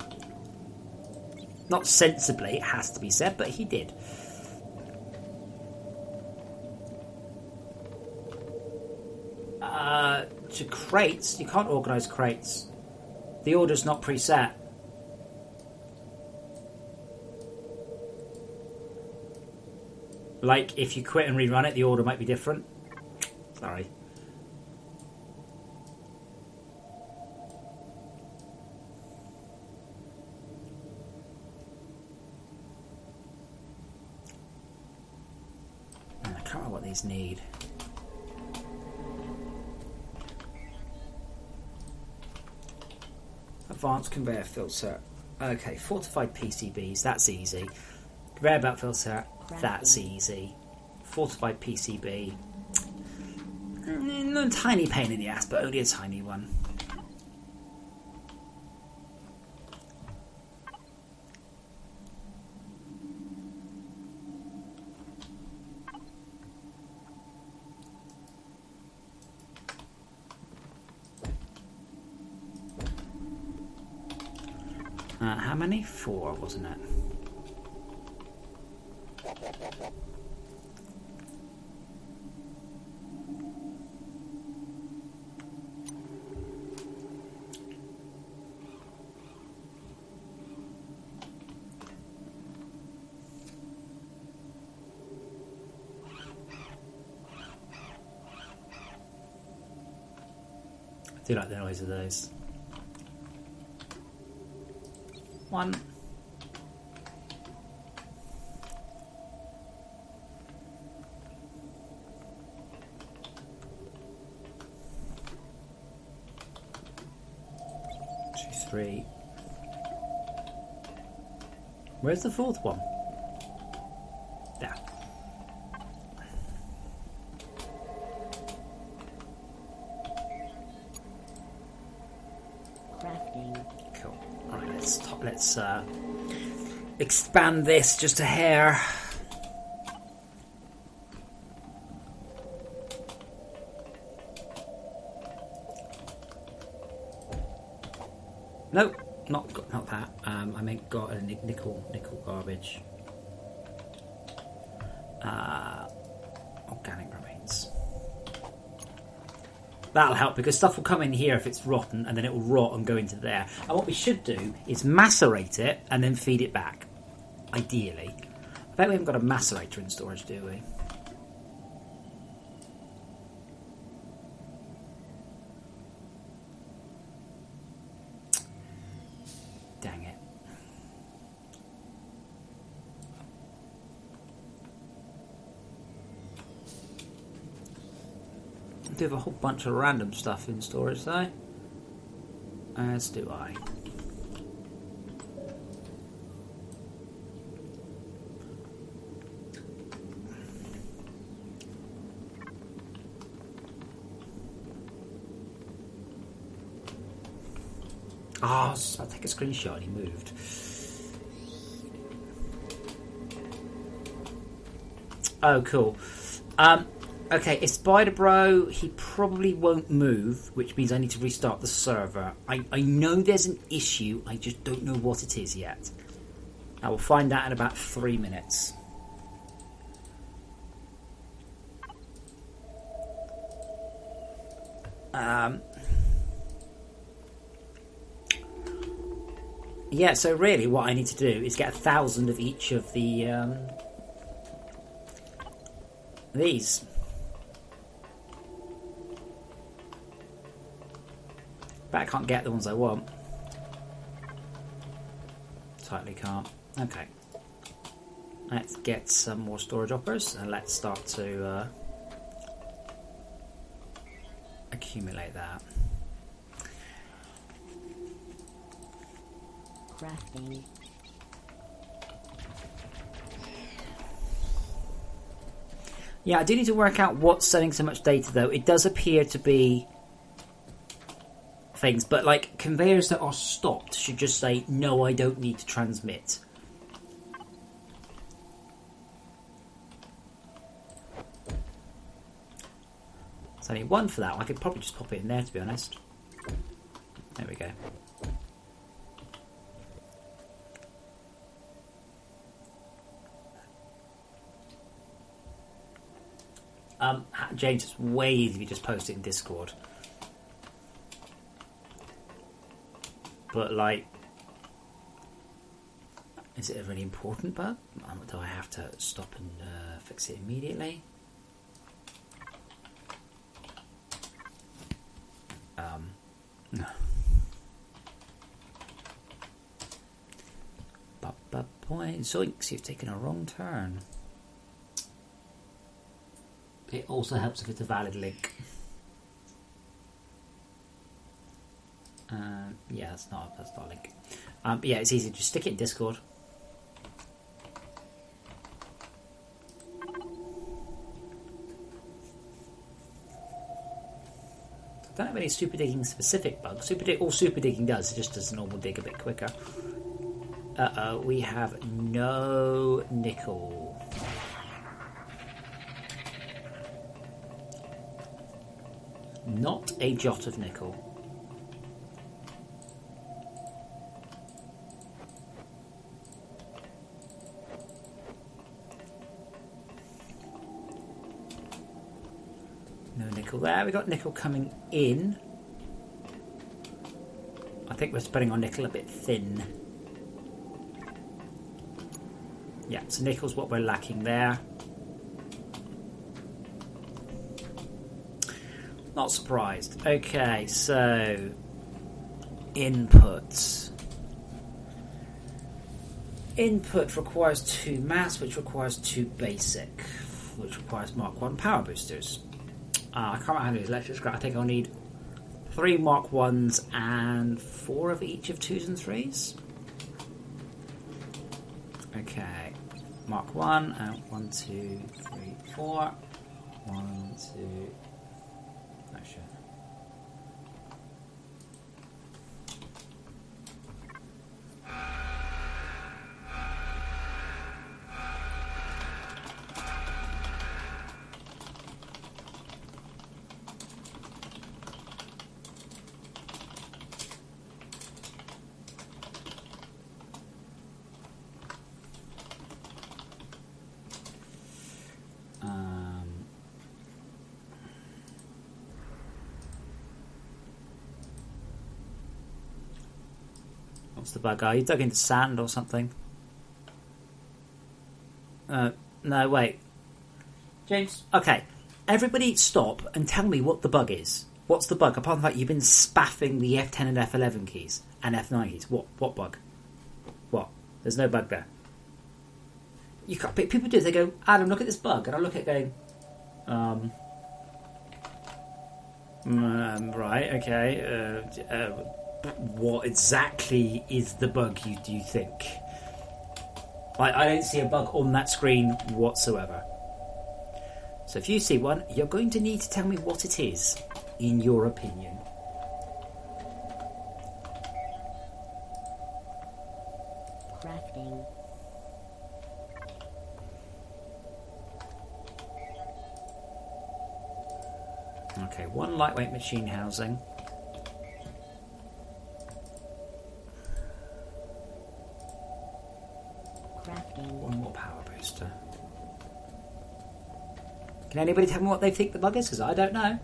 Not sensibly, it has to be said, but he did. To crates, you can't organise crates. The order's not preset. Like, if you quit and rerun it, the order might be different. Sorry. I can't remember what these need. Advanced conveyor filter. Okay, fortified PCBs, that's easy. Conveyor belt filter, that's easy. Fortified PCB. No tiny pain in the ass, but only a tiny one. How many? 4, wasn't it? I do like the noise of those. 1. 2, 3. Where's the 4th one? There. Crafting. Cool. Right, let's expand this just a hair. Nope, not that. I meant got a nickel garbage. Organic remains. That'll help because stuff will come in here if it's rotten, and then it will rot and go into there. And what we should do is macerate it and then feed it back. Ideally, I bet we haven't got a macerator in storage, do we? Dang it. I do have a whole bunch of random stuff in storage though. As do I. Oh, I'll take a screenshot and he moved. Oh, cool. Okay, if Spider Bro, he probably won't move, which means I need to restart the server. I know there's an issue, I just don't know what it is yet. I will find out in about 3 minutes. Yeah, so really what I need to do is get 1,000 of each of the these. But I can't get the ones I want. Totally can't. Okay. Let's get some more storage hoppers and let's start to accumulate that. Crafting. Yeah, I do need to work out what's sending so much data though. It does appear to be things, but like conveyors that are stopped should just say, no, I don't need to transmit. There's only 1 for that. I could probably just pop it in there, to be honest. There we go. James, it's way easier if you just post it in Discord. But, like, is it a really important bug? Do I have to stop and fix it immediately? No. Point. Zoinks, you've taken a wrong turn. It also helps if it's a valid link. Yeah, that's not a link. Yeah, it's easy. Just stick it in Discord. don't have any super digging specific bugs. All super digging does, it just does normal dig a bit quicker. We have no nickel. Not a jot of nickel. No nickel there. We got nickel coming in. I think we're spreading our nickel a bit thin. Yeah, so nickel's what we're lacking there. Not surprised. Okay, so inputs. Input requires 2 mass, which requires 2 basic, which requires Mark 1 power boosters. I can't remember how to do electric scrap. I think I'll need 3 Mark 1s and 4 of each of 2s and 3s. Okay, Mark 1 and 1, 2, 3, 4. 1, 2. No shit. What's the bug? Are you dug into sand or something? No, wait. James? Okay. Everybody stop and tell me what the bug is. What's the bug? Apart from the fact you've been spaffing the F10 and F11 keys and F9 keys. What bug? What? There's no bug there. You can't, people do. They go, Adam, look at this bug. And I look at it going, right, okay. What exactly is the bug do you think? I don't see a bug on that screen whatsoever. So if you see one, you're going to need to tell me what it is, in your opinion. Crafting. Okay, 1 lightweight machine housing. Crafting. 1 more power booster. Can anybody tell me what they think the bug is? Because I don't know.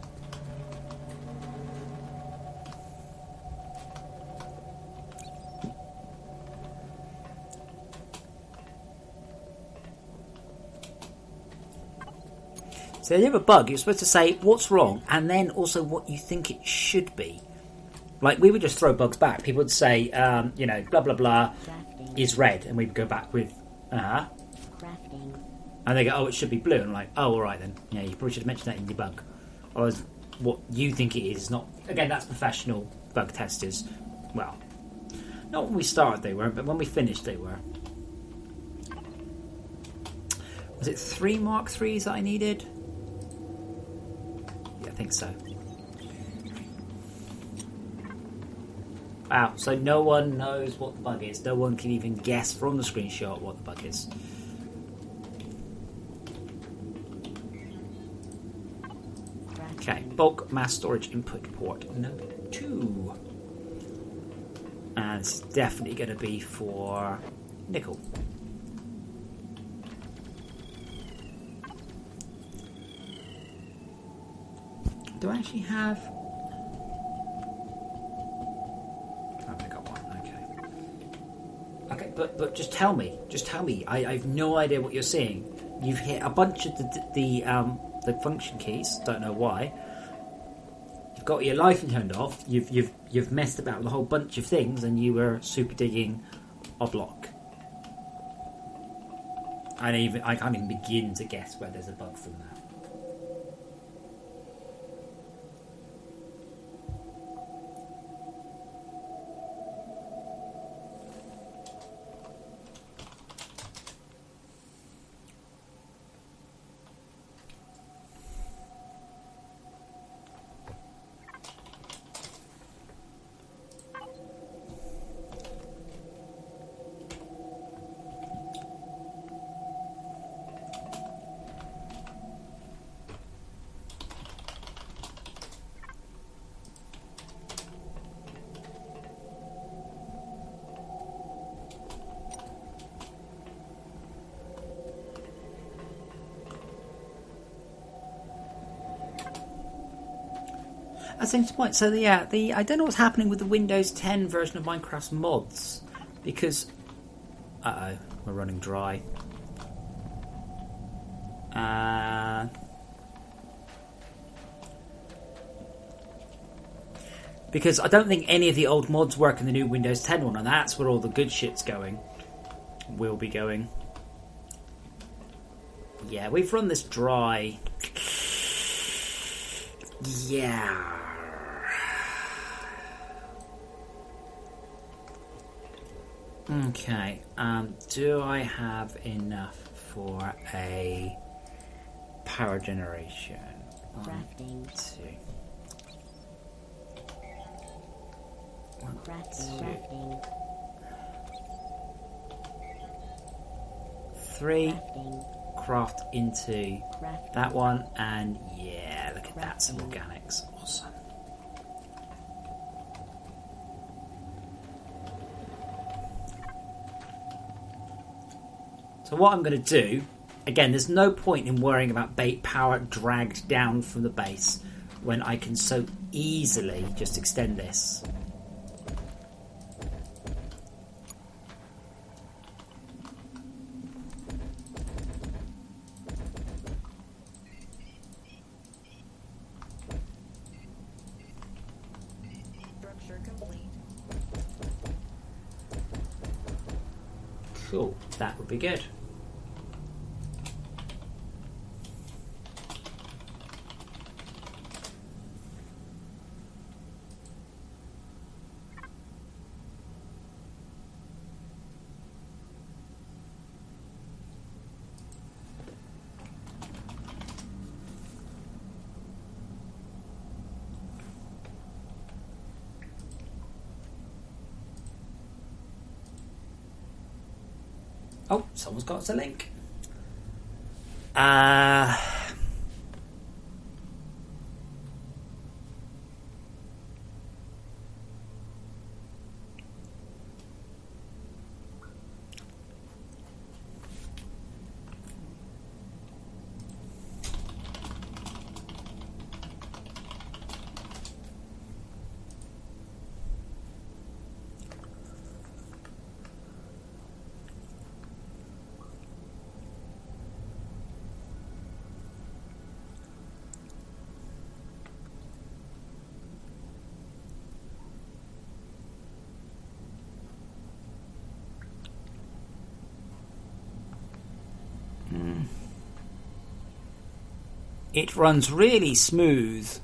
So if you have a bug, you're supposed to say what's wrong and then also what you think it should be. Like, we would just throw bugs back. People would say, blah, blah, blah Crafting. is red. And we'd go back with, Crafting. And they go, oh, it should be blue. And I'm like, oh, all right then. Yeah, you probably should have mentioned that in your bug. Otherwise, what you think it is not... Again, that's professional bug testers. Well, not when we started they were, but when we finished they were. Was it 3 Mark 3s that I needed? Yeah, I think so. Wow, so no one knows what the bug is. No one can even guess from the screenshot what the bug is. Okay, bulk mass storage input port number 2. And it's definitely going to be for nickel. Do I actually have... I've only got 1, okay. Okay, but just tell me. Just tell me. I have no idea what you're seeing. You've hit a bunch of the function keys. Don't know why. You've got your lighting turned off. You've messed about with a whole bunch of things, and you were super digging a block. I can't even begin to guess where there's a bug from that. That's an interesting point. So yeah, I don't know what's happening with the Windows 10 version of Minecraft's mods because we're running dry. Because I don't think any of the old mods work in the new Windows 10 one, and that's where all the good shit's going. Will be going. Yeah, we've run this dry. Yeah. Okay. Do I have enough for a power generation? Crafting. 1, 2. Crafting. 3. Crafting. Craft into Crafting. that one, and yeah, look at that, some organics. Awesome. So what I'm going to do, again, there's no point in worrying about bait power dragged down from the base when I can so easily just extend this. Structure complete. Cool, that would be good. Oh, someone's got us a link. It runs really smooth.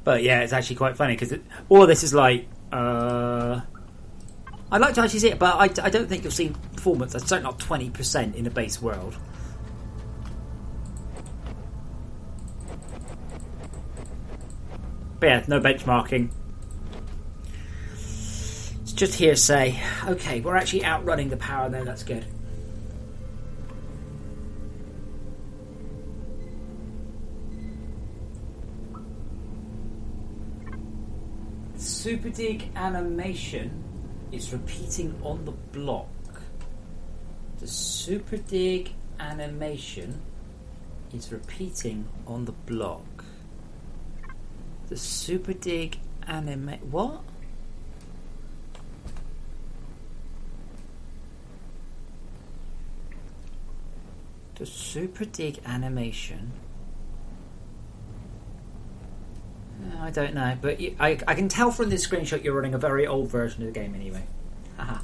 But yeah, it's actually quite funny because all of this is like. I'd like to actually see it, but I don't think you'll see performance. That's certainly not 20% in a base world. But yeah, no benchmarking. It's just hearsay. Okay, we're actually outrunning the power though, that's good. Super dig animation is repeating on the block. The super dig animation is repeating on the block. The super dig what? The super dig animation. I don't know, but I can tell from this screenshot you're running a very old version of the game anyway. Haha.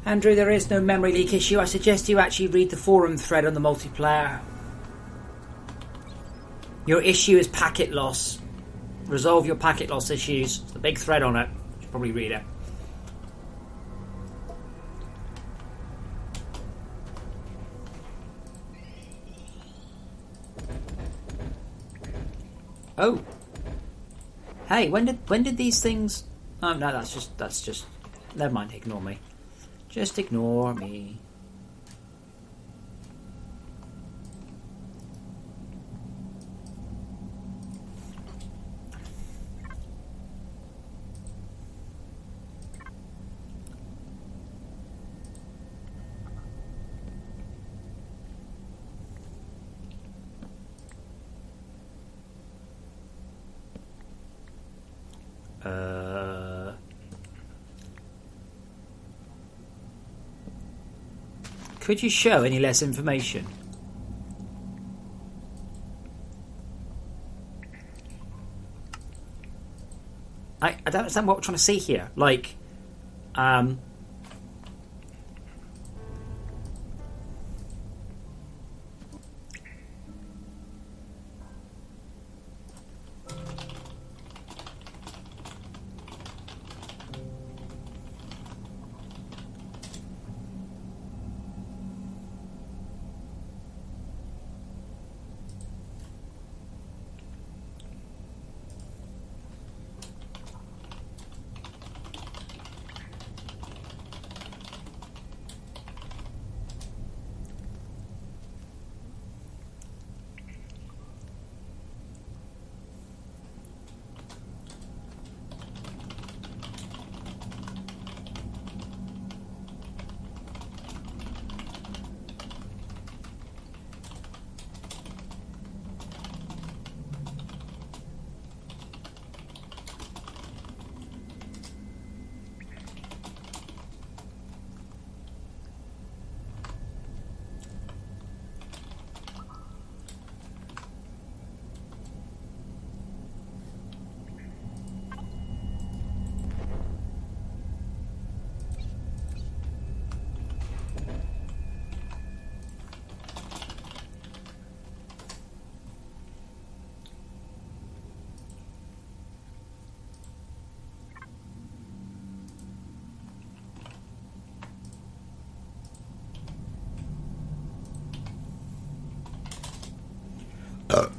Andrew, there is no memory leak issue. I suggest you actually read the forum thread on the multiplayer. Your issue is packet loss. Resolve your packet loss issues. There's a big thread on it. You should probably read it. Oh. Hey, when did these things... Oh, no, that's just... Never mind, ignore me. Just ignore me. Could you show any less information? I don't understand what we're trying to see here. Like,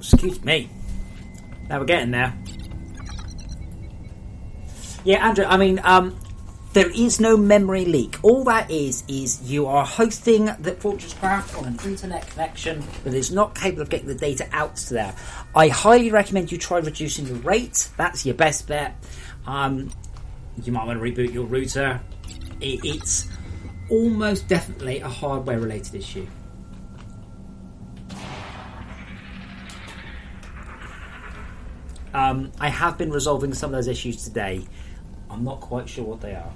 excuse me. Now we're getting there. Yeah, Andrew, I mean, there is no memory leak. All that is you are hosting the FortressCraft on an internet connection that is not capable of getting the data out to there. I highly recommend you try reducing the rate. That's your best bet. You might want to reboot your router. It's almost definitely a hardware-related issue. I have been resolving some of those issues today. I'm not quite sure what they are.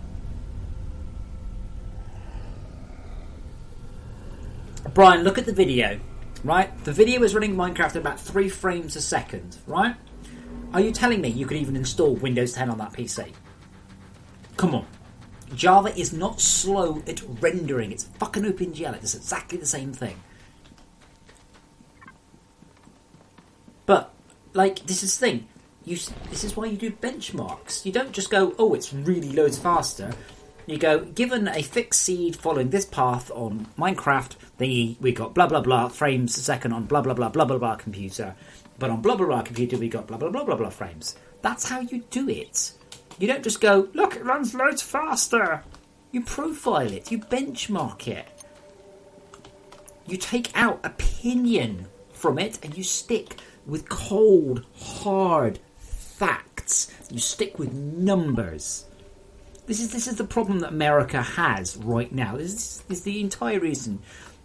Brian, look at the video, right? The video is running Minecraft at about 3 frames a second, right? Are you telling me you could even install Windows 10 on that PC? Come on. Java is not slow at rendering. It's fucking OpenGL. It does exactly the same thing. But, like, this is the thing. This is why you do benchmarks. You don't just go, oh, it's really loads faster. You go, given a fixed seed following this path on Minecraft, we got blah blah blah frames a second on blah blah blah blah blah blah computer. But on blah blah blah computer, we got blah blah blah blah blah frames. That's how you do it. You don't just go, look, it runs loads faster. You profile it. You benchmark it. You take out opinion from it and you stick with cold, hard facts. You stick with numbers. This is the problem that America has right now. This is the entire reason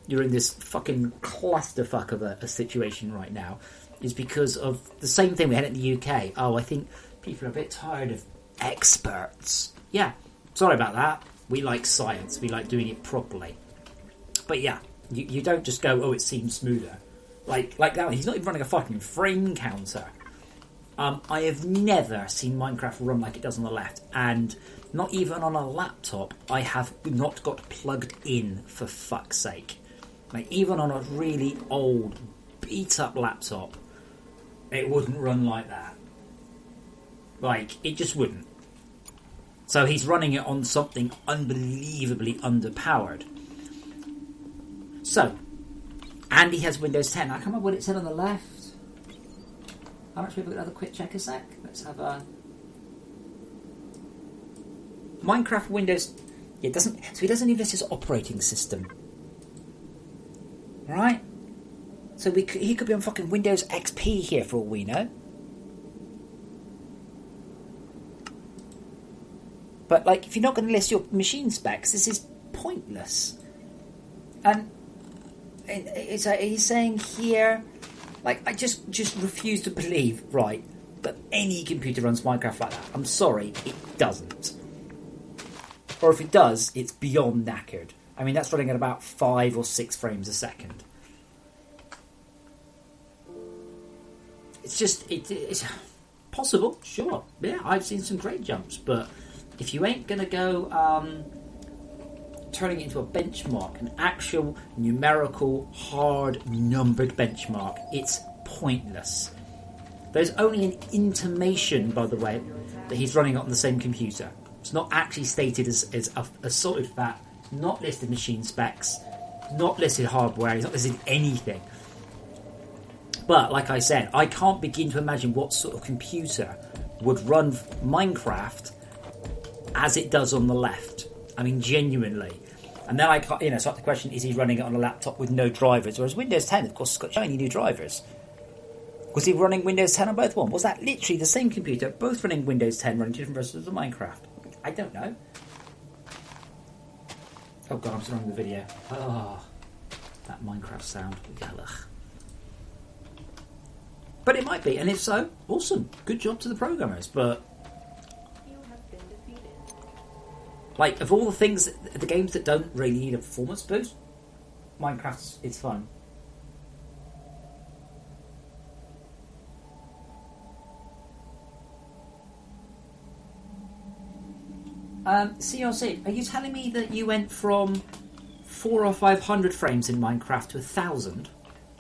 you're in this fucking clusterfuck of a situation right now, is because of the same thing we had in the UK. Oh, I think people are a bit tired of experts. Yeah, sorry about that. We like science. We like doing it properly. But yeah, you don't just go, oh, it seems smoother. Like that one. He's not even running a fucking frame counter. I have never seen Minecraft run like it does on the left, and not even on a laptop. I have not got plugged in, for fuck's sake. Like, even on a really old, beat-up laptop, it wouldn't run like that. Like, it just wouldn't. So he's running it on something unbelievably underpowered. So, and he has Windows 10. I can't remember what it said on the left. How much people got another quick check a sec? Let's have a Minecraft Windows. It doesn't. So he doesn't even list his operating system. Right? So he could be on fucking Windows XP here for all we know. But like, if you're not going to list your machine specs, this is pointless. And it's like he's saying here. Like, I just refuse to believe, right, that any computer runs Minecraft like that. I'm sorry, it doesn't. Or if it does, it's beyond knackered. I mean, that's running at about 5 or 6 frames a second. It's just, it's possible, sure. Yeah, I've seen some great jumps, but if you ain't going to go turning it into a benchmark, an actual numerical, hard numbered benchmark, it's pointless. There's only an intimation, by the way, that he's running it on the same computer. It's not actually stated as a solid fact, not listed machine specs, not listed hardware, it's not listed anything. But like I said, I can't begin to imagine what sort of computer would run Minecraft as it does on the left. I mean, genuinely. And then I can't, start the question, is he running it on a laptop with no drivers? Whereas Windows 10, of course, has got shiny new drivers. Was he running Windows 10 on both one? Was that literally the same computer, both running Windows 10, running two different versions of Minecraft? I don't know. Oh god, I'm still running the video. Oh, that Minecraft sound. Yuck. But it might be, and if so, awesome. Good job to the programmers, but like, of all the things, the games that don't really need a performance boost, Minecraft is fun. CRC, are you telling me that you went from 400 or 500 frames in Minecraft to 1,000?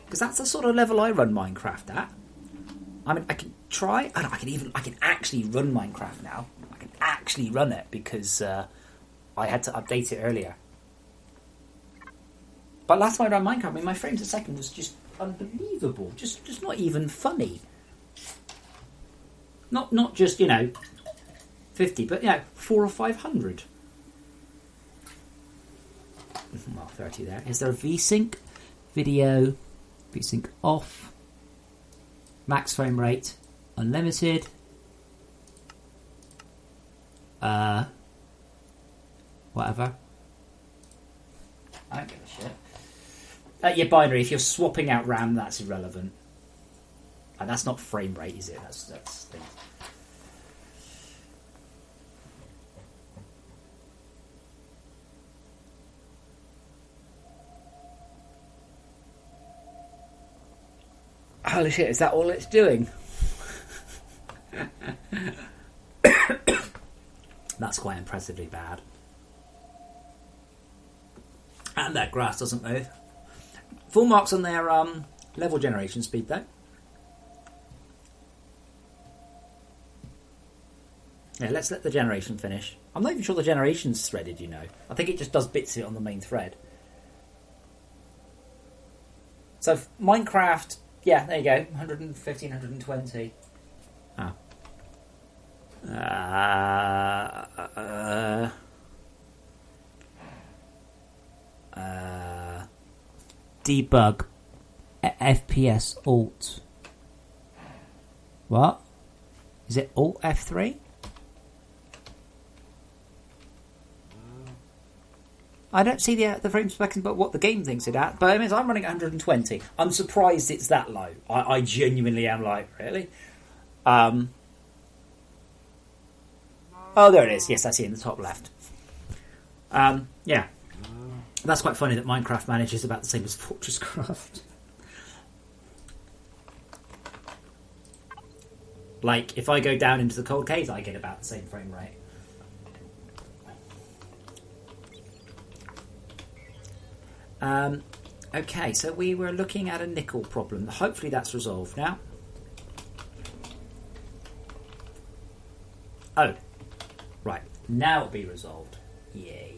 Because that's the sort of level I run Minecraft at. I mean, I can try. I can actually run Minecraft now. I can actually run it because I had to update it earlier. But last time I ran Minecraft, I mean, my frames a second was just unbelievable. Just not even funny. Not just 50, but 400 or 500. Well, 30 there. Is there a VSync? Video. VSync off. Max frame rate. Unlimited. Whatever. I don't give a shit. Your binary, if you're swapping out RAM, that's irrelevant. And that's not frame rate, is it? That's things. Holy shit, is that all it's doing? That's quite impressively bad. And that grass doesn't move. Full marks on their level generation speed, though. Yeah, let's let the generation finish. I'm not even sure the generation's threaded, I think it just does bits of it on the main thread. So, Minecraft, yeah, there you go. 115, 120. Oh. Debug FPS Alt. What? Is it Alt F3? I don't see the frames per second, but what the game thinks it at. But I mean, I'm running at 120. I'm surprised it's that low. I genuinely am like, really? Oh, there it is. Yes, I see it in the top left. Yeah. That's quite funny that Minecraft manages about the same as FortressCraft. Like, if I go down into the cold caves, I get about the same frame rate. Okay, so we were looking at a nickel problem. Hopefully that's resolved now. Oh, right. Now it'll be resolved. Yay.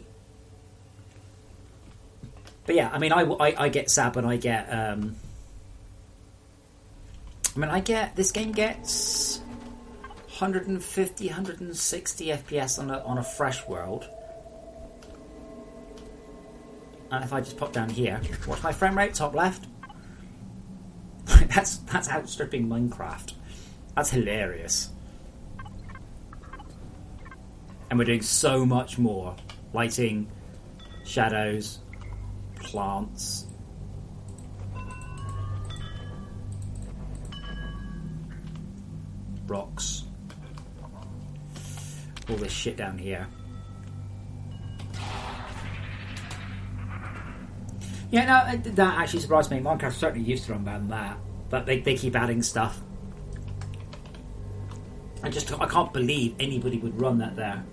But yeah, I mean, I get sab and I get... this game gets 150, 160 FPS on a fresh world. And if I just pop down here, what's my frame rate? Top left. that's outstripping Minecraft. That's hilarious. And we're doing so much more. Lighting, shadows, plants. Rocks. All this shit down here. Yeah, no, that actually surprised me. Minecraft certainly used to run better than that, but they keep adding stuff. I can't believe anybody would run that there.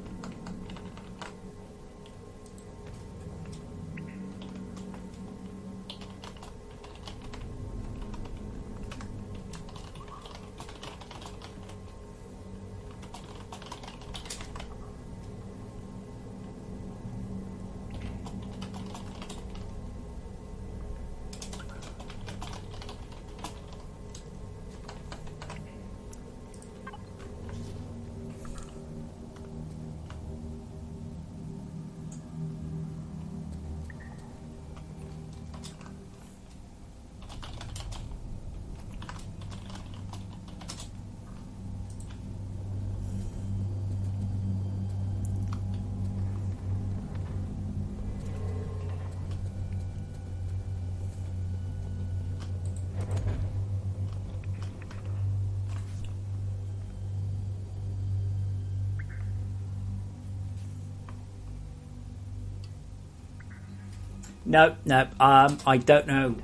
No, I don't know.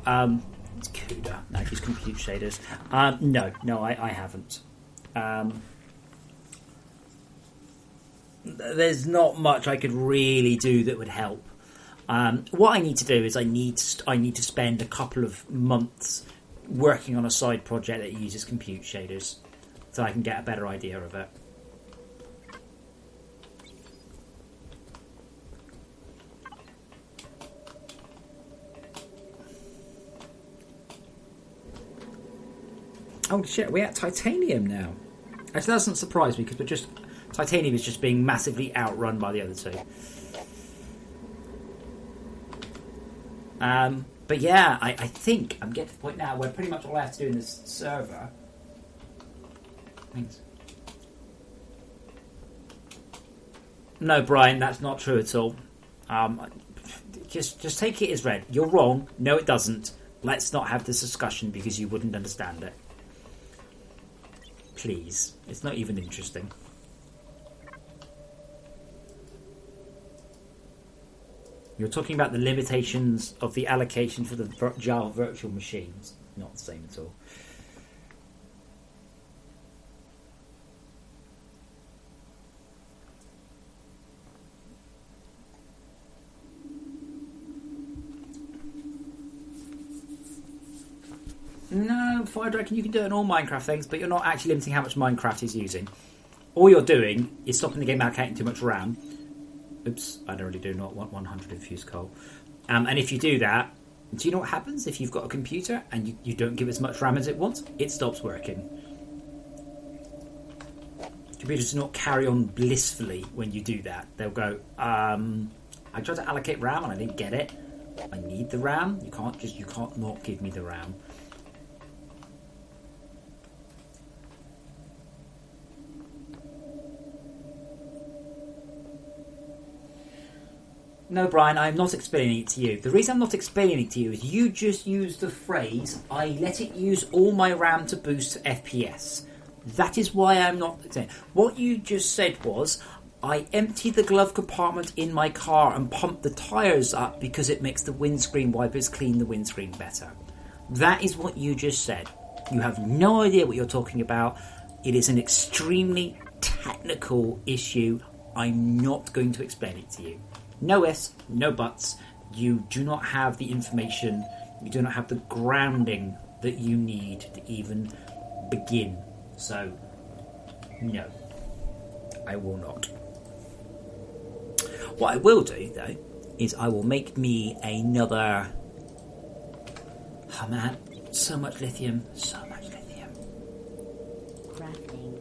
It's CUDA. No, just compute shaders. No, I haven't. There's not much I could really do that would help. What I need to do is I need to spend a couple of months working on a side project that uses compute shaders, so I can get a better idea of it. Oh shit, we're at titanium now. Actually, that doesn't surprise me because titanium is just being massively outrun by the other two. But yeah, I think I'm getting to the point now where pretty much all I have to do in this server. Thanks. No, Brian, that's not true at all. Just take it as read. You're wrong. No, it doesn't. Let's not have this discussion because you wouldn't understand it. Please. It's not even interesting. You're talking about the limitations of the allocation for the Java virtual machines. Not the same at all. No, Fire Dragon, you can do it on all Minecraft things, but you're not actually limiting how much Minecraft is using. All you're doing is stopping the game allocating too much RAM. Oops, I don't really do not want 100 infused coal. And if you do that, do you know what happens if you've got a computer and you don't give as much RAM as it wants? It stops working. Computers do not carry on blissfully when you do that. They'll go, I tried to allocate RAM and I didn't get it. I need the RAM. You can't not give me the RAM. No, Brian, I'm not explaining it to you. The reason I'm not explaining it to you is you just used the phrase, I let it use all my RAM to boost FPS. That is why I'm not saying. What you just said was, I empty the glove compartment in my car and pump the tyres up because it makes the windscreen wipers clean the windscreen better. That is what you just said. You have no idea what you're talking about. It is an extremely technical issue. I'm not going to explain it to you. No ifs, no buts. You do not have the information. You do not have the grounding that you need to even begin. So, no. I will not. What I will do, though, is I will make me another... Oh, man. So much lithium. So much lithium. Crafting.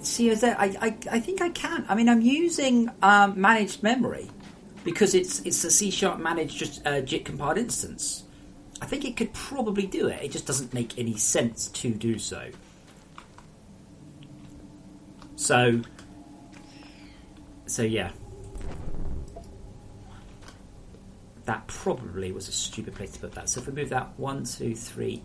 See, I think I can. I mean, I'm using managed memory because it's a C# managed JIT compiled instance. I think it could probably do it. It just doesn't make any sense to do so. So yeah. That probably was a stupid place to put that. So if we move that 1, 2, 3.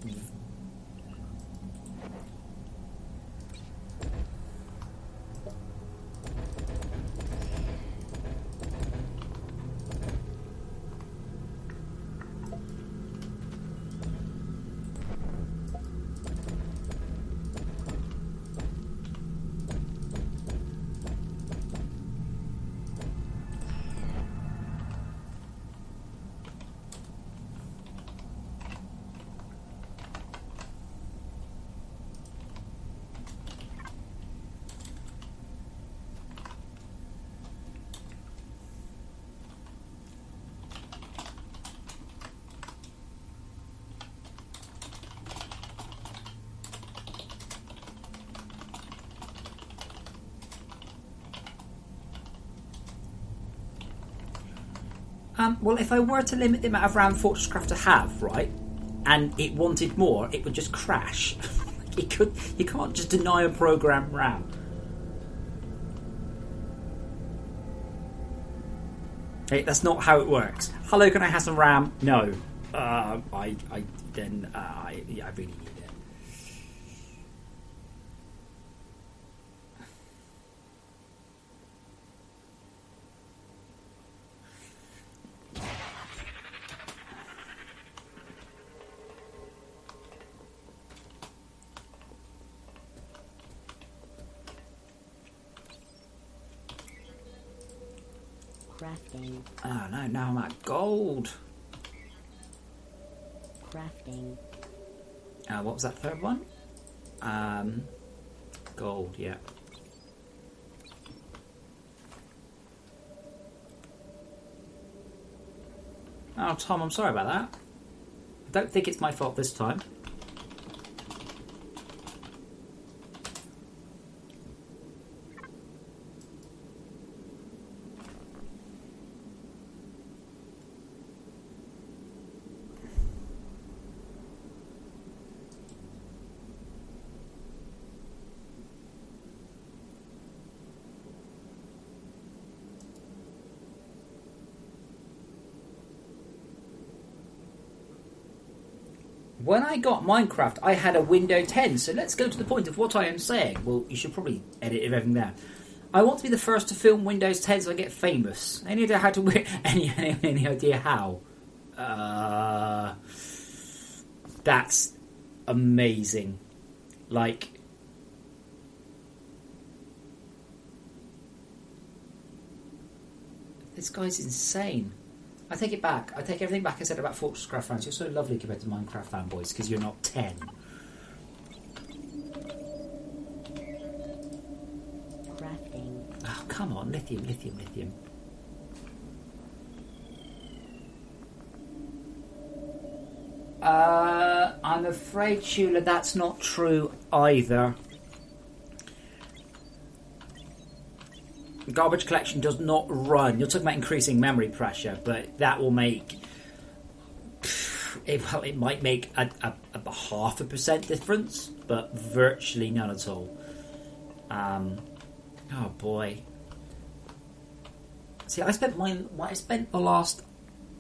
Well, if I were to limit the amount of RAM FortressCraft to have, right, and it wanted more, it would just crash. You can't just deny a program RAM. Hey, that's not how it works. Hello, can I have some RAM? No. I really need it. Crafting. Oh no, now I'm at gold. Crafting. What was that third one? Gold, yeah. Oh, Tom, I'm sorry about that. I don't think it's my fault this time. When I got Minecraft, I had a Windows 10, so let's go to the point of what I am saying. Well, you should probably edit everything there. I want to be the first to film Windows 10 so I get famous. Any idea how to... any idea how? That's amazing. Like... This guy's insane. I take it back. I take everything back I said about FortressCraft fans. You're so lovely compared to Minecraft fanboys because you're not 10. Crafting. Oh, come on. Lithium, lithium, lithium. I'm afraid, Shula, that's not true either. garbage collection does not run. You're talking about increasing memory pressure, but that will make it might make a 0.5% difference, but virtually none at all. Oh boy. See, I spent the last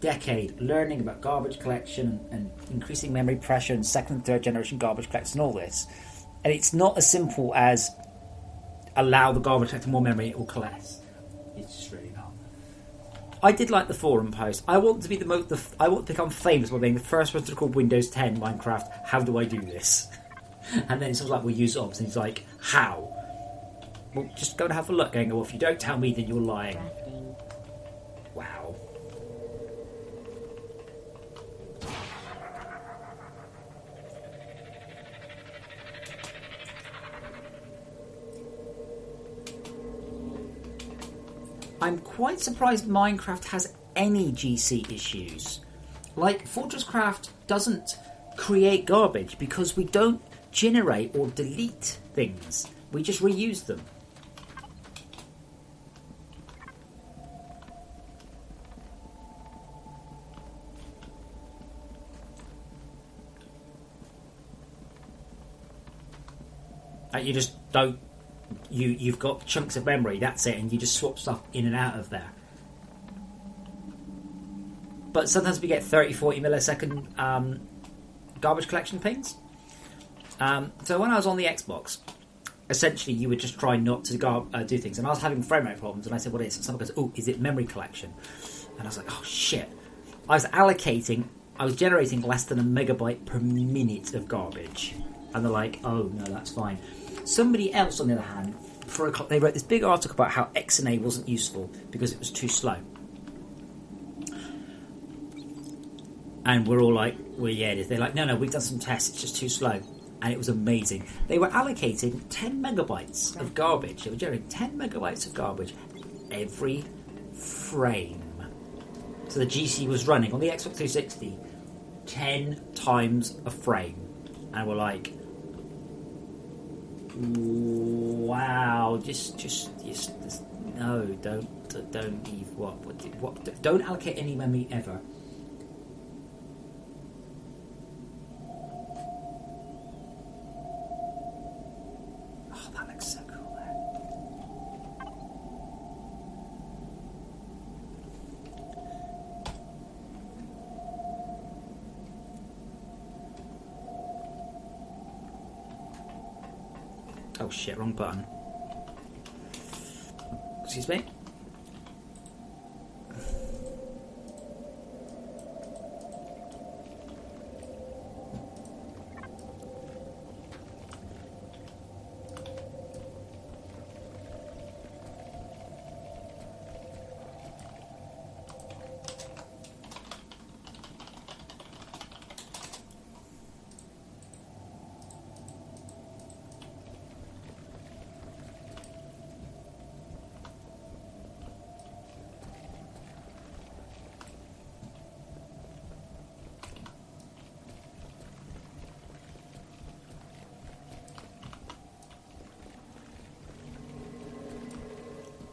decade learning about garbage collection and increasing memory pressure and second and third generation garbage collection and all this, and it's not as simple as allow the garbage collector more memory, it will collect. It's just really not. I did like the forum post. I want to be I want to become famous by being the first person to record Windows 10 Minecraft. How do I do this? And then it's sort of like, we'll use ops, and he's like, how? Well, just go and have a look. Going, well, if you don't tell me, then you're lying. Crafting. Wow. I'm quite surprised Minecraft has any GC issues. Like, FortressCraft doesn't create garbage because we don't generate or delete things. We just reuse them. And you just don't. You've got chunks of memory, that's it, and you just swap stuff in and out of there. But sometimes we get 30-40 millisecond garbage collection pings. So when I was on the Xbox, essentially you would just try not to do things. And I was having frame rate problems, and I said, what is it? And someone goes, oh, is it memory collection? And I was like, oh shit. I was generating less than a megabyte per minute of garbage. And they're like, oh no, that's fine. Somebody else, on the other hand, they wrote this big article about how XNA wasn't useful because it was too slow. And we're all like, well, yeah, it is. They're like, no, we've done some tests, it's just too slow. And it was amazing. They were allocating 10 megabytes of garbage. They were generating 10 megabytes of garbage every frame. So the GC was running on the Xbox 360 10 times a frame. And we're like, wow, just no, don't leave what don't allocate any memory ever. Oh, that looks so cool there. Oh shit, wrong button. Excuse me.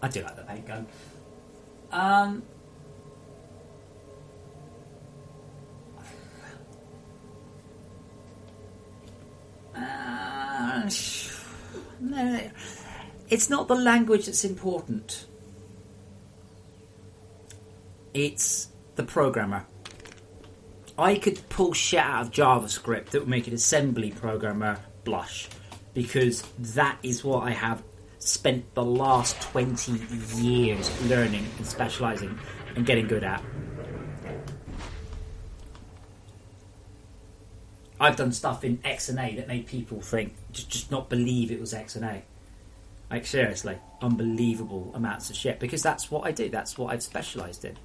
I do like the paint gun. No, it's not the language that's important. It's the programmer. I could pull shit out of JavaScript that would make an assembly programmer blush, because that is what I have spent the last 20 years learning and specialising and getting good at. I've done stuff in XNA that made people think, just not believe it was XNA. Like, seriously, unbelievable amounts of shit, because that's what I do, that's what I've specialised in.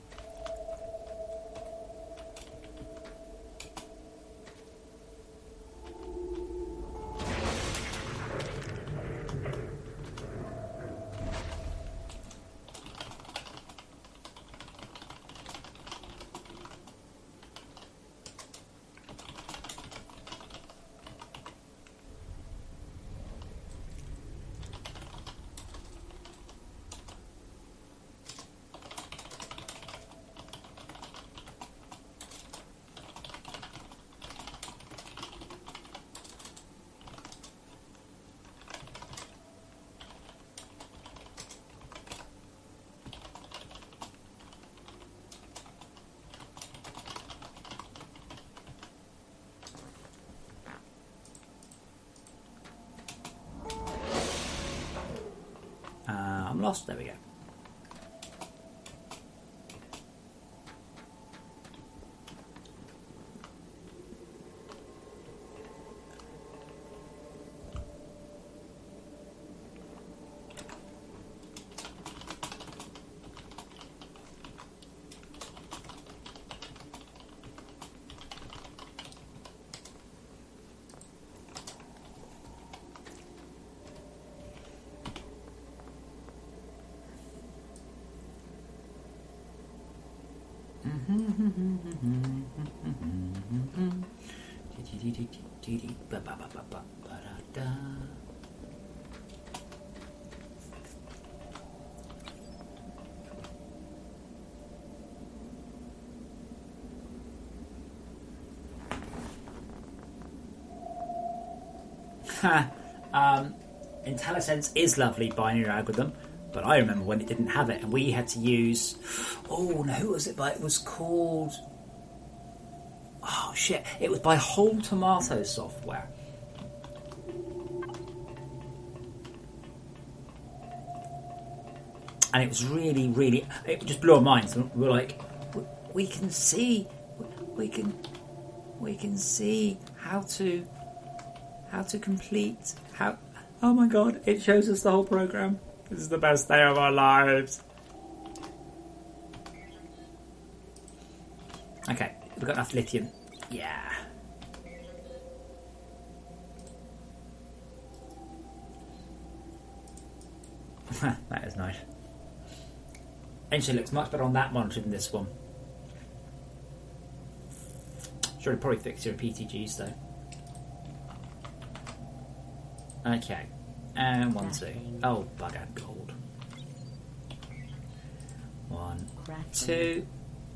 I'm lost. There we go. IntelliSense is lovely binary algorithm, but I remember when it didn't have it, and we had to use. Oh no, who was it by? It was called. Oh shit! It was by Whole Tomato Software. And it was really, really. It just blew our minds. We were like, we can see, we can see how to complete how. Oh my god! It shows us the whole program. This is the best day of our lives. Okay, we've got enough lithium. Yeah. That is nice. Actually, looks much better on that monitor than this one. Sure, it'll probably fix your PTGs though. Okay, and 1, 2. Oh, bugger, gold. 1, 2.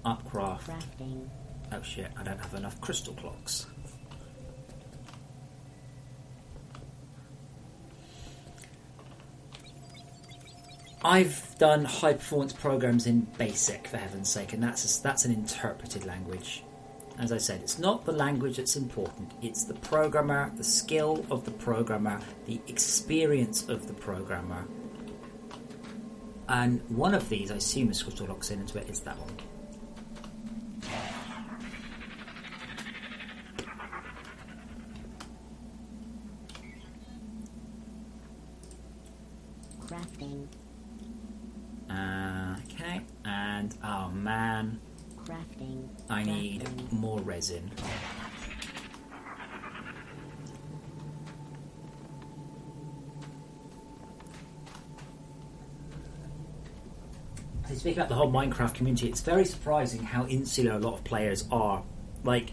Upcraft. Crafting. Oh shit, I don't have enough crystal clocks. I've done high performance programs in BASIC, for heaven's sake, and that's an interpreted language. As I said, it's not the language that's important, it's the programmer, the skill of the programmer, the experience of the programmer. And one of these, I assume, is crystal locks into it, is that one. Crafting. Okay, and oh man, Crafting. I need more resin. So speaking about the whole Minecraft community, it's very surprising how insular a lot of players are. Like,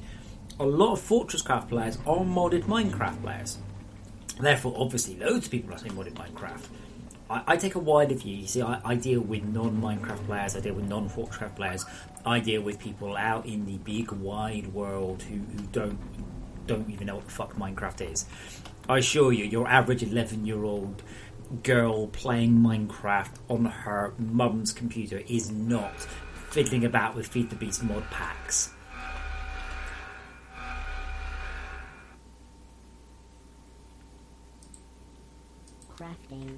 a lot of FortressCraft players are modded Minecraft players. Therefore, obviously, loads of people are saying modded Minecraft. I take a wider view. You see, I deal with non-Minecraft players, I deal with non-FortressCraft players, I deal with people out in the big, wide world who don't even know what the fuck Minecraft is. I assure you, your average 11-year-old girl playing Minecraft on her mum's computer is not fiddling about with Feed the Beast mod packs. Crafting.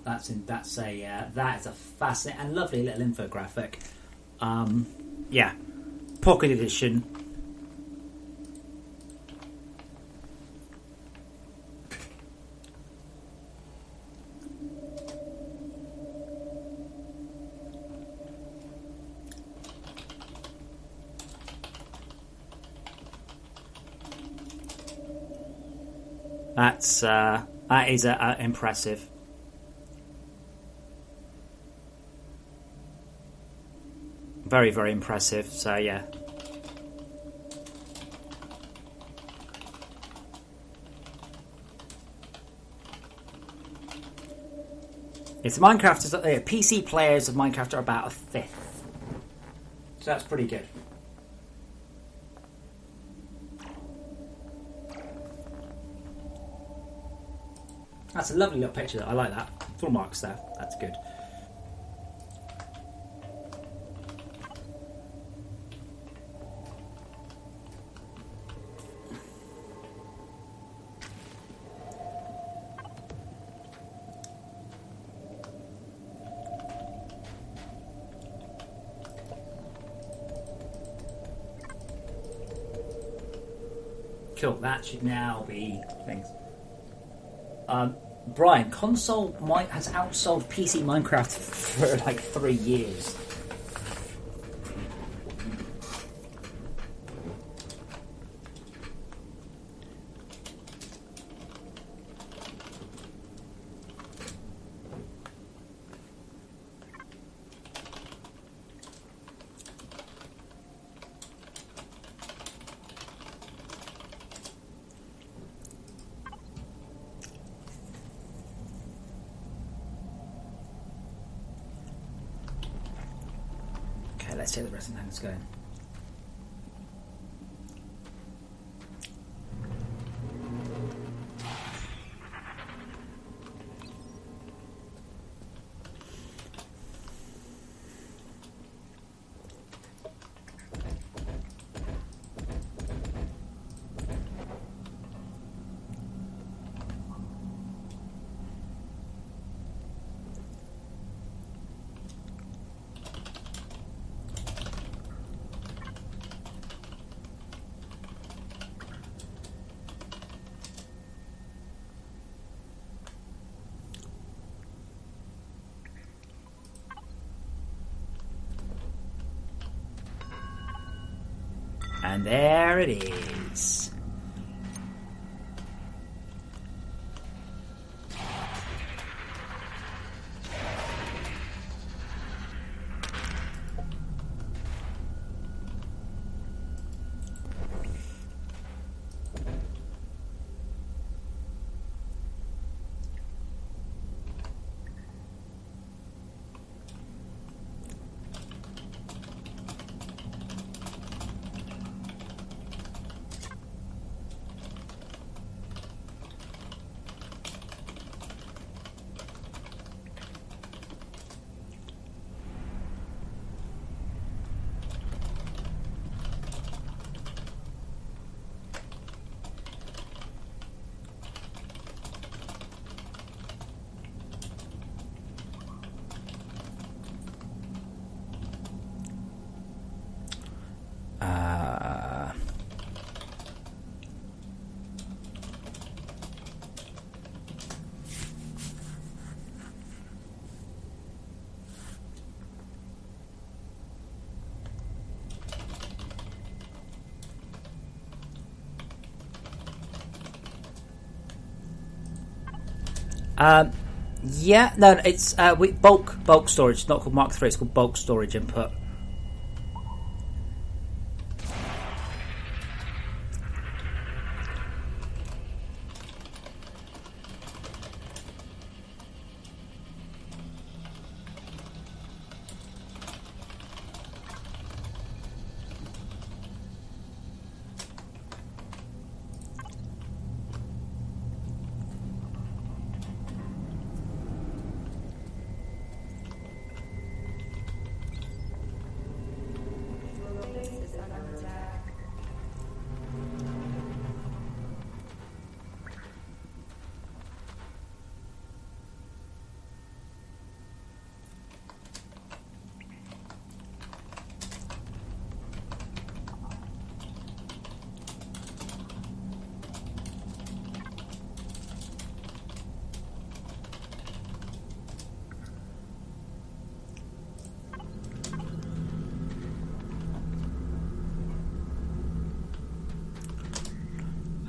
That is a fascinating and lovely little infographic. Yeah, pocket edition. That is impressive. Very, very impressive. So yeah. It's Minecraft. PC players of Minecraft are about a fifth, so that's pretty good. That's a lovely little picture. I like that. Full marks there. That's good. Cool. That should now be things. Brian, console has outsold PC Minecraft for like 3 years. Let's see how the rest of the thing's going. And there it is. Yeah, no, it's bulk storage. It's not called Mark III. It's called bulk storage input.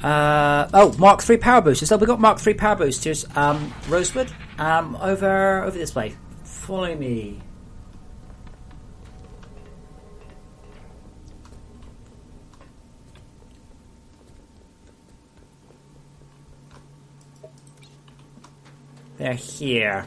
Mark 3 power boosters. So we got Mark 3 power boosters. Rosewood. Over this way. Follow me. They're here.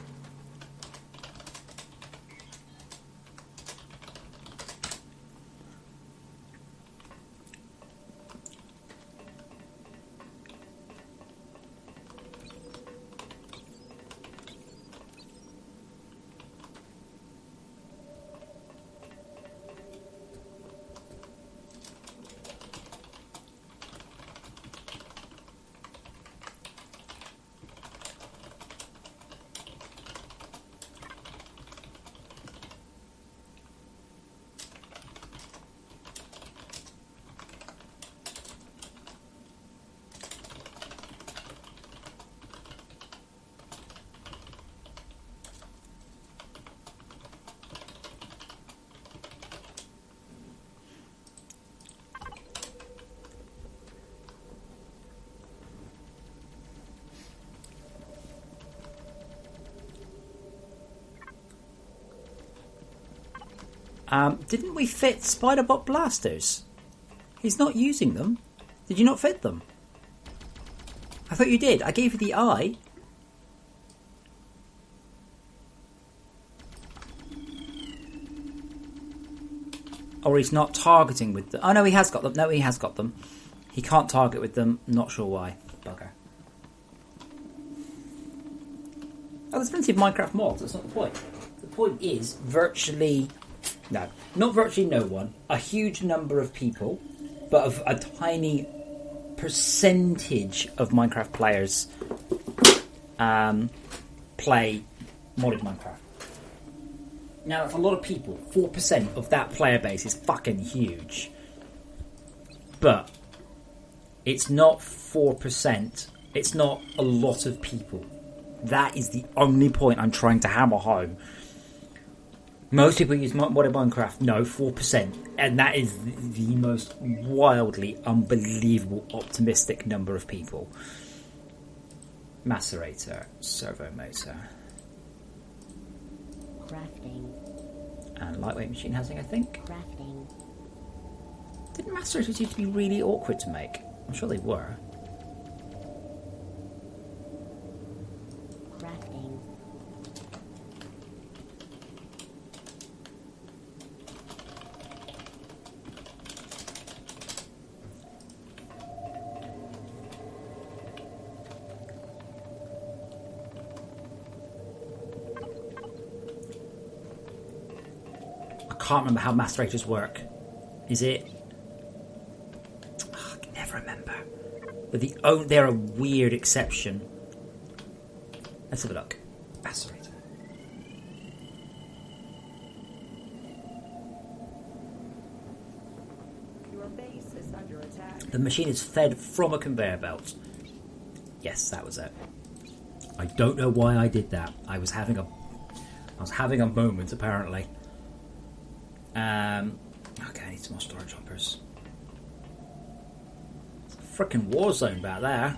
Didn't we fit Spiderbot blasters? He's not using them. Did you not fit them? I thought you did. I gave you the eye. Or he's not targeting with them. Oh no, he has got them. No, he has got them. He can't target with them. Not sure why. Bugger. Oh, there's plenty of Minecraft mods. That's not the point. The point is virtually... No, not virtually no one. A huge number of people, but of a tiny percentage of Minecraft players play modded Minecraft. Now, that's a lot of people. 4% of that player base is fucking huge. But it's not 4%. It's not a lot of people. That is the only point I'm trying to hammer home. Most people use modded Minecraft. No, 4%. And that is the most wildly unbelievable optimistic number of people. Macerator, servo motor. Crafting. And lightweight machine housing, I think. Crafting. Didn't macerators used to be really awkward to make? I'm sure they were. Crafting. I can't remember how macerators work. Is it... I can never remember. But they're a weird exception. Let's have a look. Macerator. Your base is under attack. The machine is fed from a conveyor belt. Yes, that was it. I don't know why I did that. I was having a moment, apparently. Okay, I need some more storage hoppers. It's a frickin' war zone back there.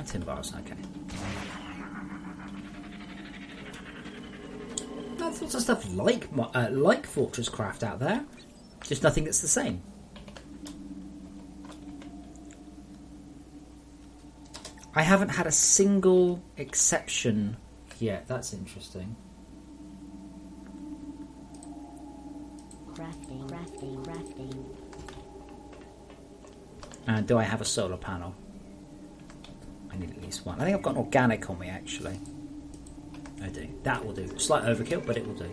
Tin bars, okay. There's lots of stuff like FortressCraft out there. Just nothing that's the same. I haven't had a single exception yet. That's interesting. Crafting. And do I have a solar panel? I need at least one. I think I've got an organic on me, actually. I do. That will do. Slight overkill, but it will do.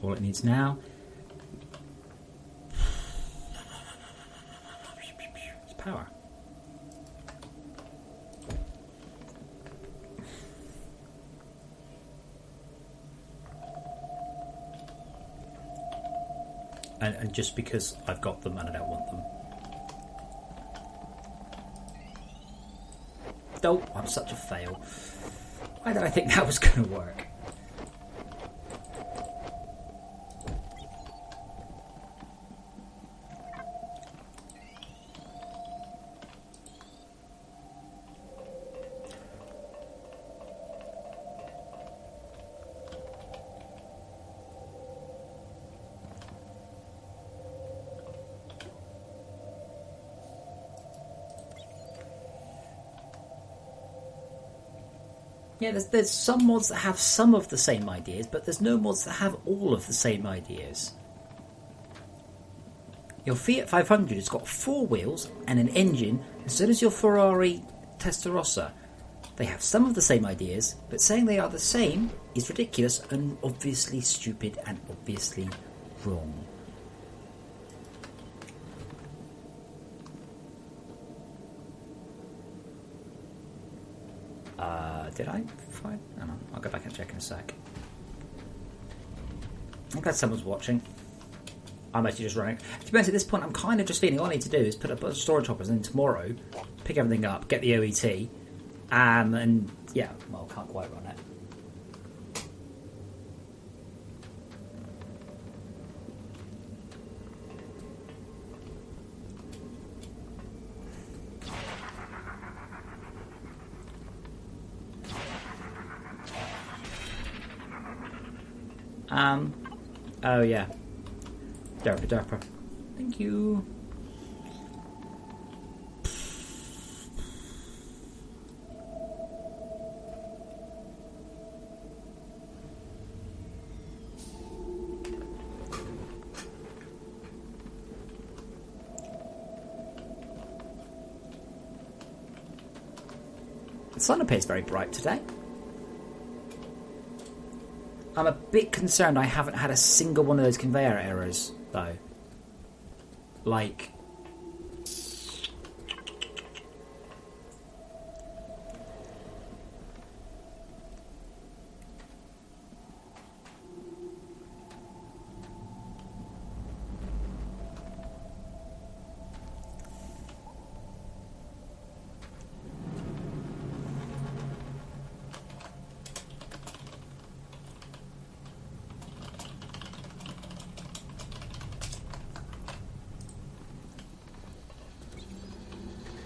All it needs now is power. and just because I've got them and I don't want them. Oh, I'm such a fail. Why did I think that was going to work? Yeah, there's some mods that have some of the same ideas, but there's no mods that have all of the same ideas. Your Fiat 500 has got 4 wheels and an engine, and so does your Ferrari Testarossa. They have some of the same ideas, but saying they are the same is ridiculous and obviously stupid and obviously wrong. Did I find? Oh, no, I'll go back and check in a sec. I'm glad someone's watching. I'm actually just running. To be honest, at this point, I'm kind of just feeling all I need to do is put up a storage hoppers and then tomorrow pick everything up, get the OET, and yeah, well, can't quite run it. Oh yeah. Derper. Thank you. The sun appears very bright today. I'm a bit concerned I haven't had a single one of those conveyor errors, though. Like...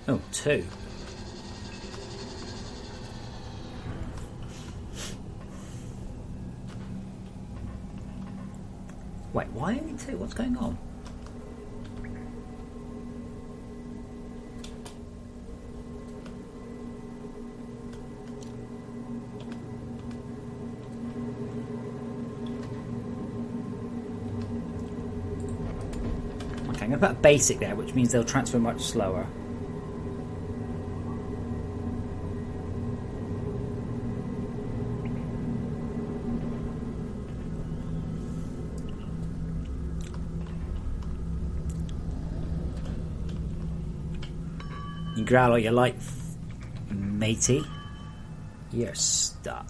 Oh, 2. Wait, why only 2? What's going on? Okay, I'm going to put a basic there, which means they'll transfer much slower. You growl all you like, matey. You're stuck.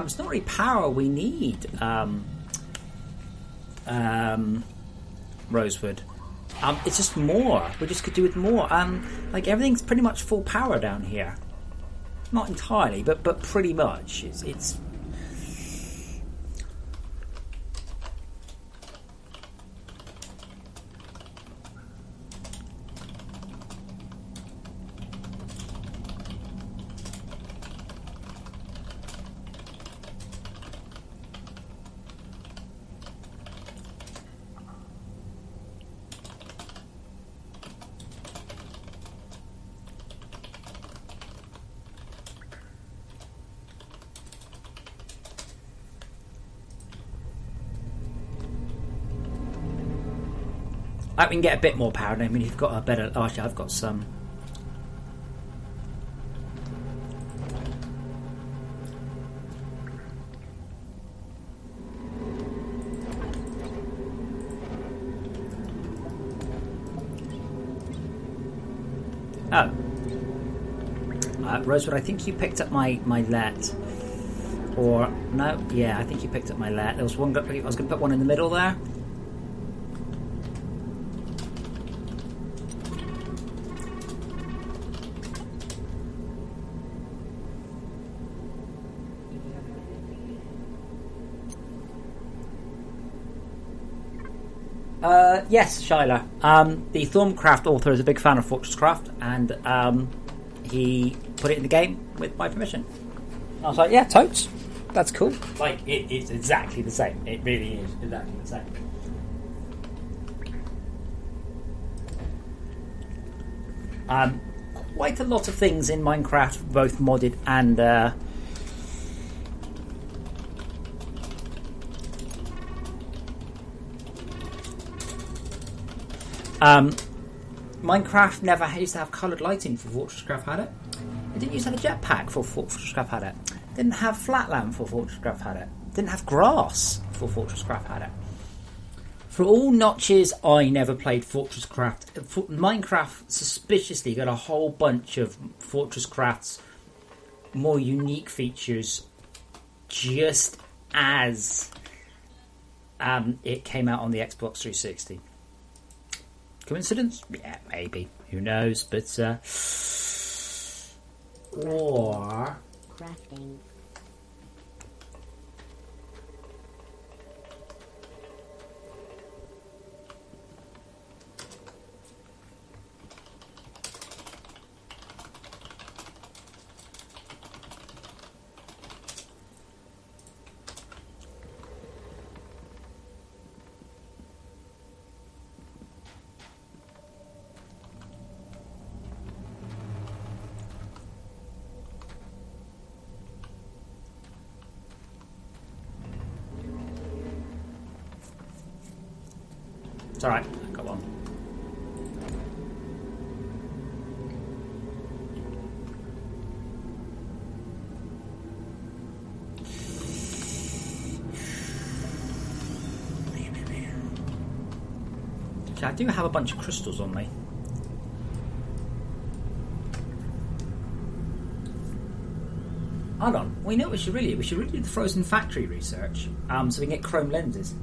It's not really power we need, Rosewood. It's just more. We just could do with more. Like everything's pretty much full power down here. Not entirely, but pretty much. It's I can get a bit more power. I mean, you've got a better. Oh, actually, I've got some. Oh, Rosewood. I think you picked up my let. Or no, yeah, I think you picked up my let. There was one. I was going to put one in the middle there. Yes, Shyla. The Thorncraft author is a big fan of FortressCraft, and he put it in the game with my permission. I was like, yeah, totes. That's cool. Like, it's exactly the same. It really is exactly the same. Quite a lot of things in Minecraft, both modded and Minecraft never used to have coloured lighting for FortressCraft had it. It didn't used to have a jetpack for FortressCraft had it. Didn't have flatland for FortressCraft had it. Didn't have grass for FortressCraft had it. For all notches, I never played FortressCraft. Minecraft suspiciously got a whole bunch of FortressCraft's more unique features just as it came out on the Xbox 360. Coincidence? Yeah, maybe. Who knows? But or Crafting. it's alright, I got one. Okay, I do have a bunch of crystals on me. Hold on, we know what we should really do the frozen factory research, so we can get chrome lenses.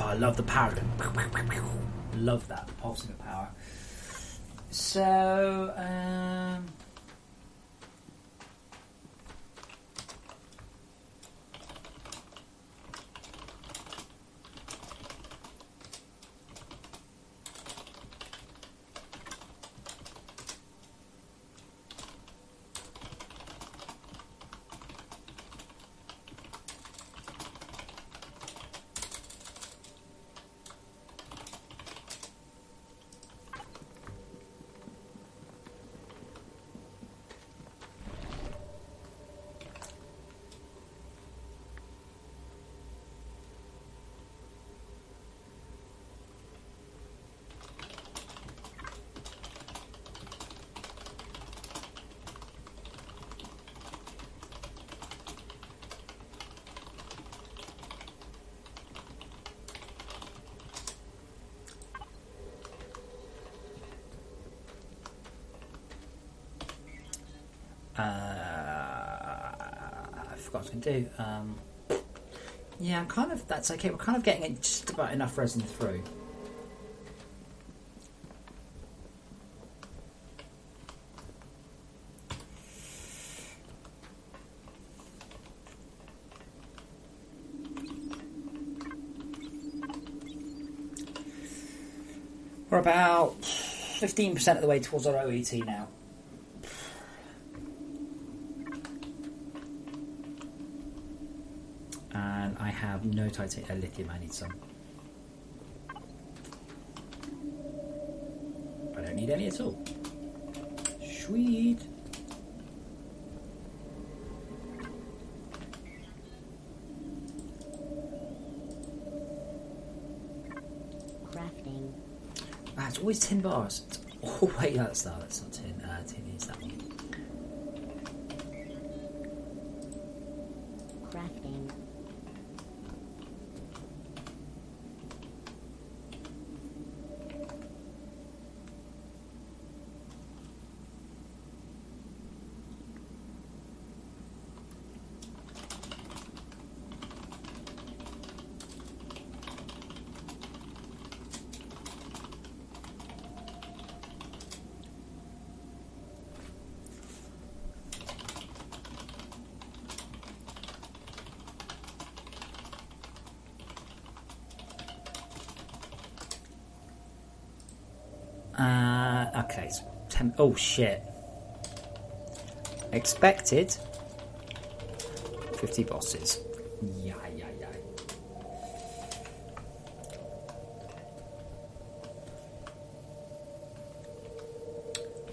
I love the power. Love that pulsing of power. So, I forgot what I was going to do. Yeah, I'm kind of. That's okay. We're kind of getting it just about enough resin through. We're about 15% of the way towards our OET now. And I have no lithium, I need some. I don't need any at all. Sweet. Crafting. Ah, it's always 10 bars. Oh wait, that's not 10. 10 is that one. Crafting. Okay, so 10. Oh shit. Expected 50 bosses. Yeah.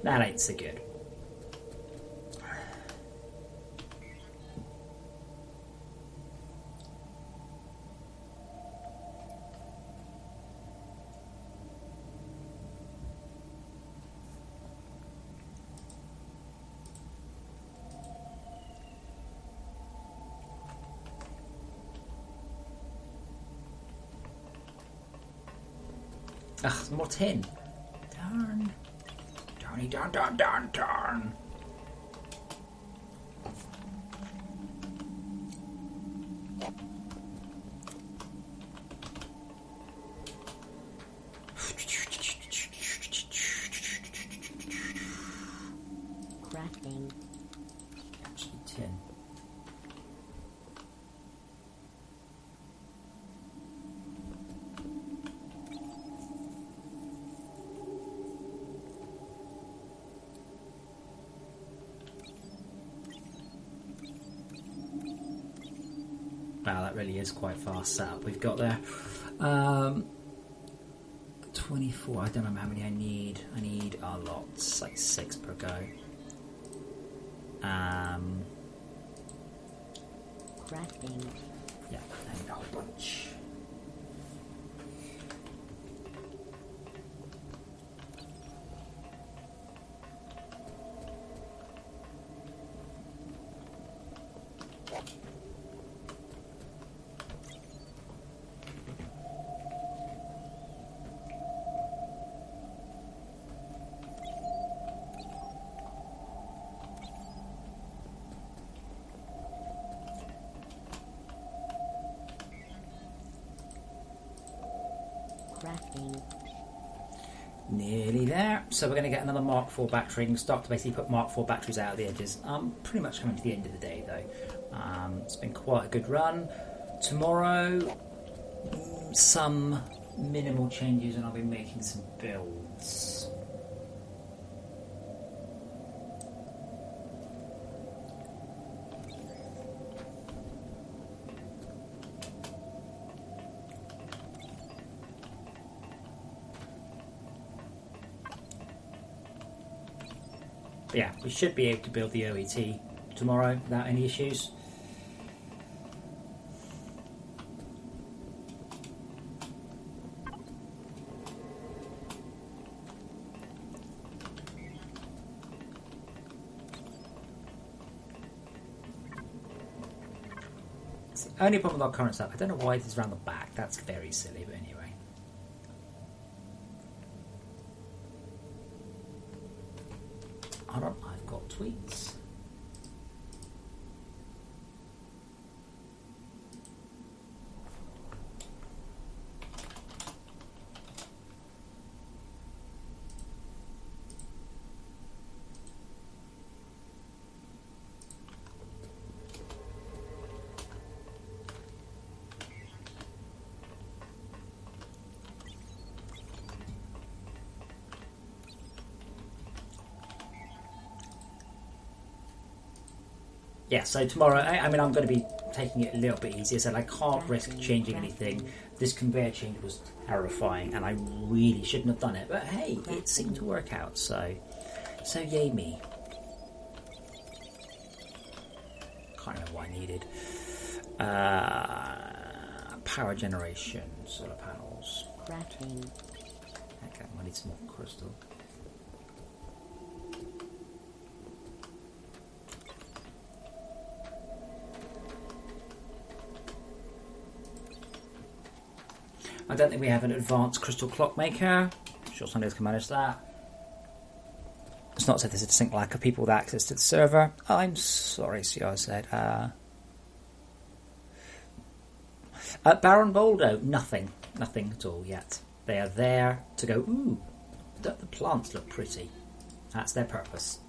That ain't so good. Ugh, more tin. Darn. Darn. Crafting. Actually, tin. Wow, that really is quite fast setup we've got there. 24. I don't remember how many I need. I need a lot. It's like 6 per go. Crafting. Yeah, I need a whole bunch. Crafting. Nearly there. So we're going to get another Mark IV battery and start to basically put Mark IV batteries out of the edges. I'm pretty much coming to the end of the day though. It's been quite a good run. Tomorrow, some minimal changes and I'll be making some builds. But yeah, we should be able to build the OET tomorrow without any issues. It's the only problem with our current setup. I don't know why this is around the back. That's very silly, but anyway. Hold on, I've got tweets. yeah, so tomorrow, I mean, I'm going to be taking it a little bit easier, so I can't risk changing anything. This conveyor change was terrifying, and I really shouldn't have done it. But hey, it seemed to work out, so yay me. Can't remember what I needed. Power generation, solar panels. Crafting. Okay, I need some more crystal. I don't think we have an advanced crystal clockmaker. I'm sure somebody else can manage that. It's not said there's a distinct lack of people with access to the server. Oh, I'm sorry, CR said. Baron Boldo, nothing at all yet. They are there to go, ooh, the plants look pretty. That's their purpose.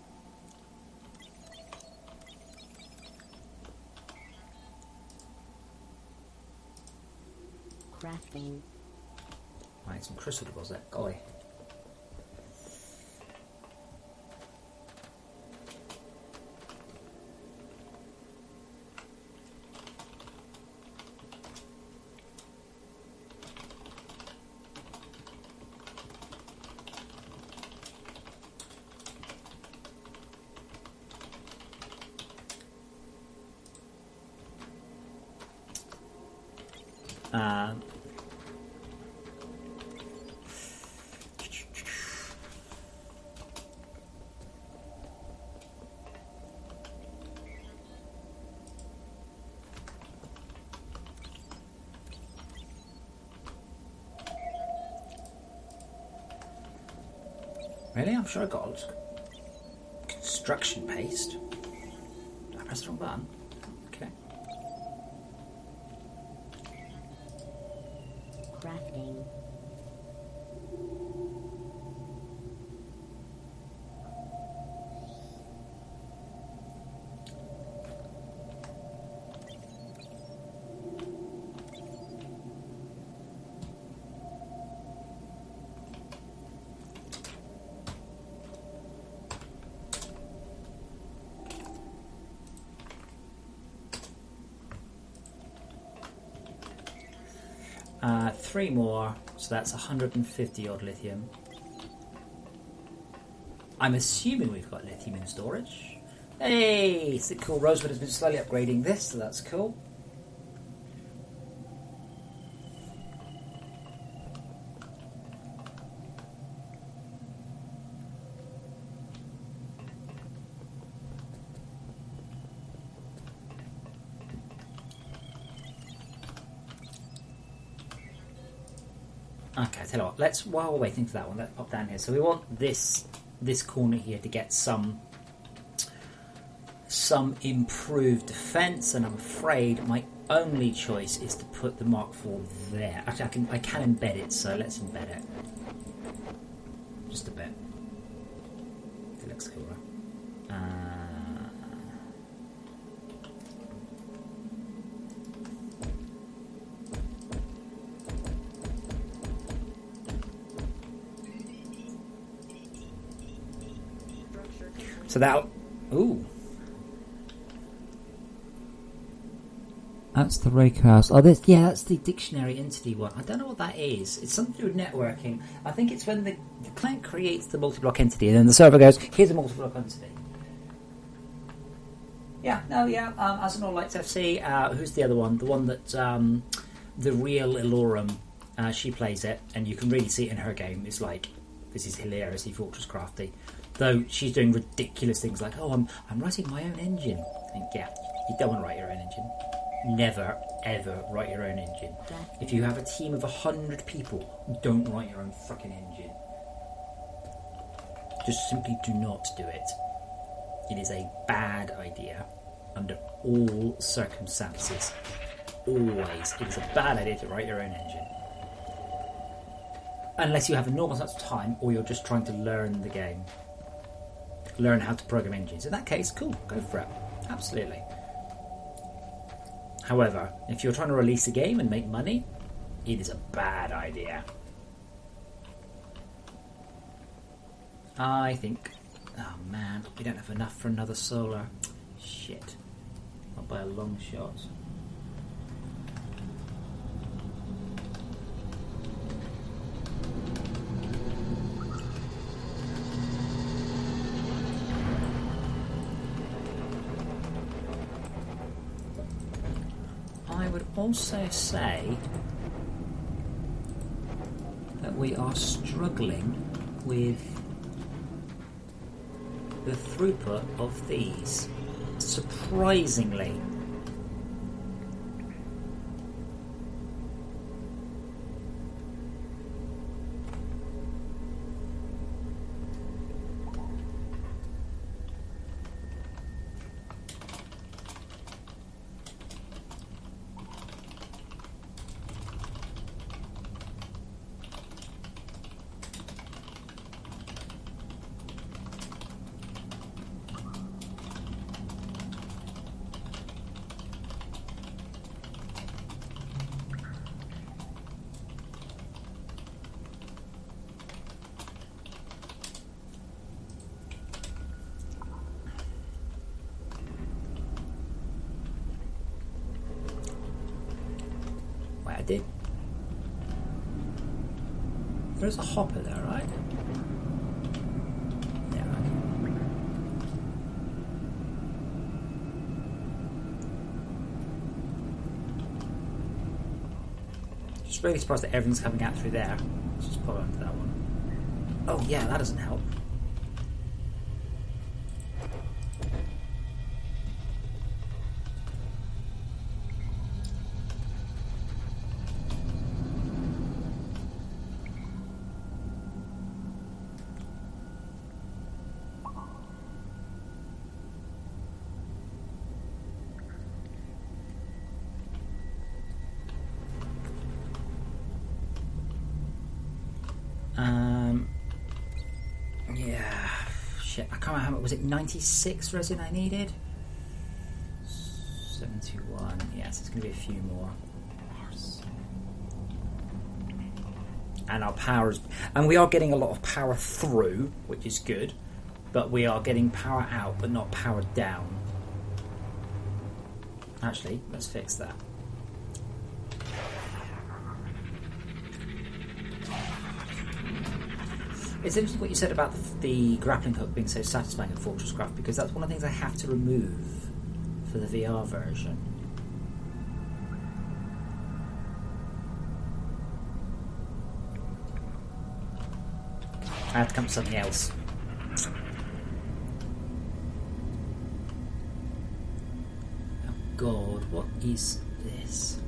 Crafting. I need some crystal deposit, golly. Really? I'm sure I got construction paste. Did I press the wrong button? Okay. Crafting. Three more, so that's 150 odd lithium. I'm assuming we've got lithium in storage. Hey, it's cool. Rosewood has been slowly upgrading this, so that's cool. Okay, tell you what, let's, while we're waiting for that one, let's pop down here. So we want this corner here to get some improved defense, and I'm afraid my only choice is to put the Mark IV there. Actually, I can embed it, so let's embed it. Just a bit. It looks cooler. So that, ooh, that's the Raycast. Oh, that's the dictionary entity one. I don't know what that is. It's something to do with networking. I think it's when the client creates the multi-block entity, and then the server goes, "Here's a multi-block entity." Yeah, no, yeah. As an All Lights FC, who's the other one? The one that the real Elorum, she plays it, and you can really see it in her game. It's like, this is hilariously FortressCrafty. Though she's doing ridiculous things like, oh, I'm writing my own engine. I think, yeah, you don't want to write your own engine. Never, ever write your own engine. If you have a team of 100 people, don't write your own fucking engine. Just simply do not do it. It is a bad idea under all circumstances. Always. It is a bad idea to write your own engine. Unless you have enormous amounts of time, or you're just trying to learn the game. Learn how to program engines. In that case, cool, go for it. Absolutely. However, if you're trying to release a game and make money, it is a bad idea. I think... Oh man, we don't have enough for another solar. Shit. Not by a long shot. I would also say that we are struggling with the throughput of these, surprisingly. Wait, I did. There's a hopper there, right? Yeah. Just really surprised that everything's coming out through there. Let's just put onto that one. Oh yeah, that doesn't help. Yeah, shit, I can't remember how much, was it 96 resin I needed? 71, yes, it's going to be a few more. And our power is, and we are getting a lot of power through, which is good, but we are getting power out, but not power down. Actually, let's fix that. It's interesting what you said about the grappling hook being so satisfying in FortressCraft, because that's one of the things I have to remove for the VR version. I have to come up with something else. Oh God, what is this?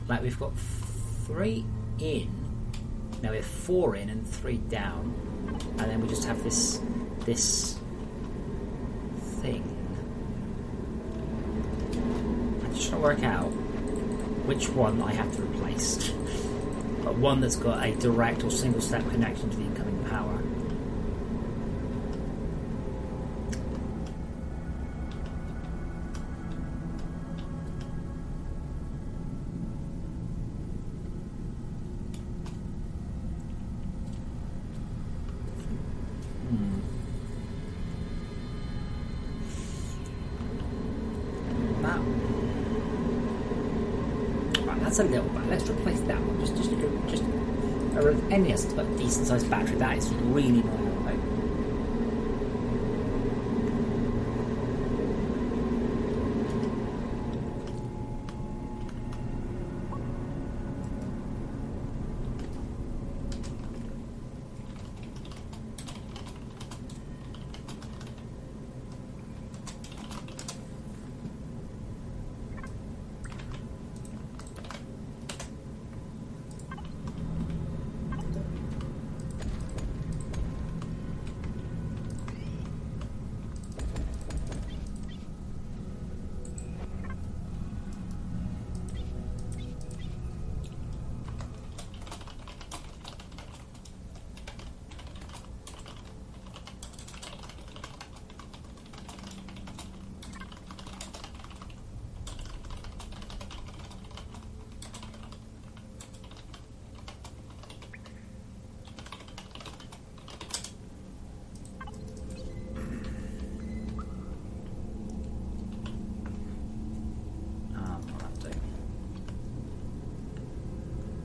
Like, we've got 3 in. No, we have 4 in and 3 down, and then we just have this thing. I'm just trying to work out which one I have to replace. But one that's got a direct or single step connection to the incoming power. That's a little bit. Let's replace that one. Just any has got a decent sized battery. That is really not right.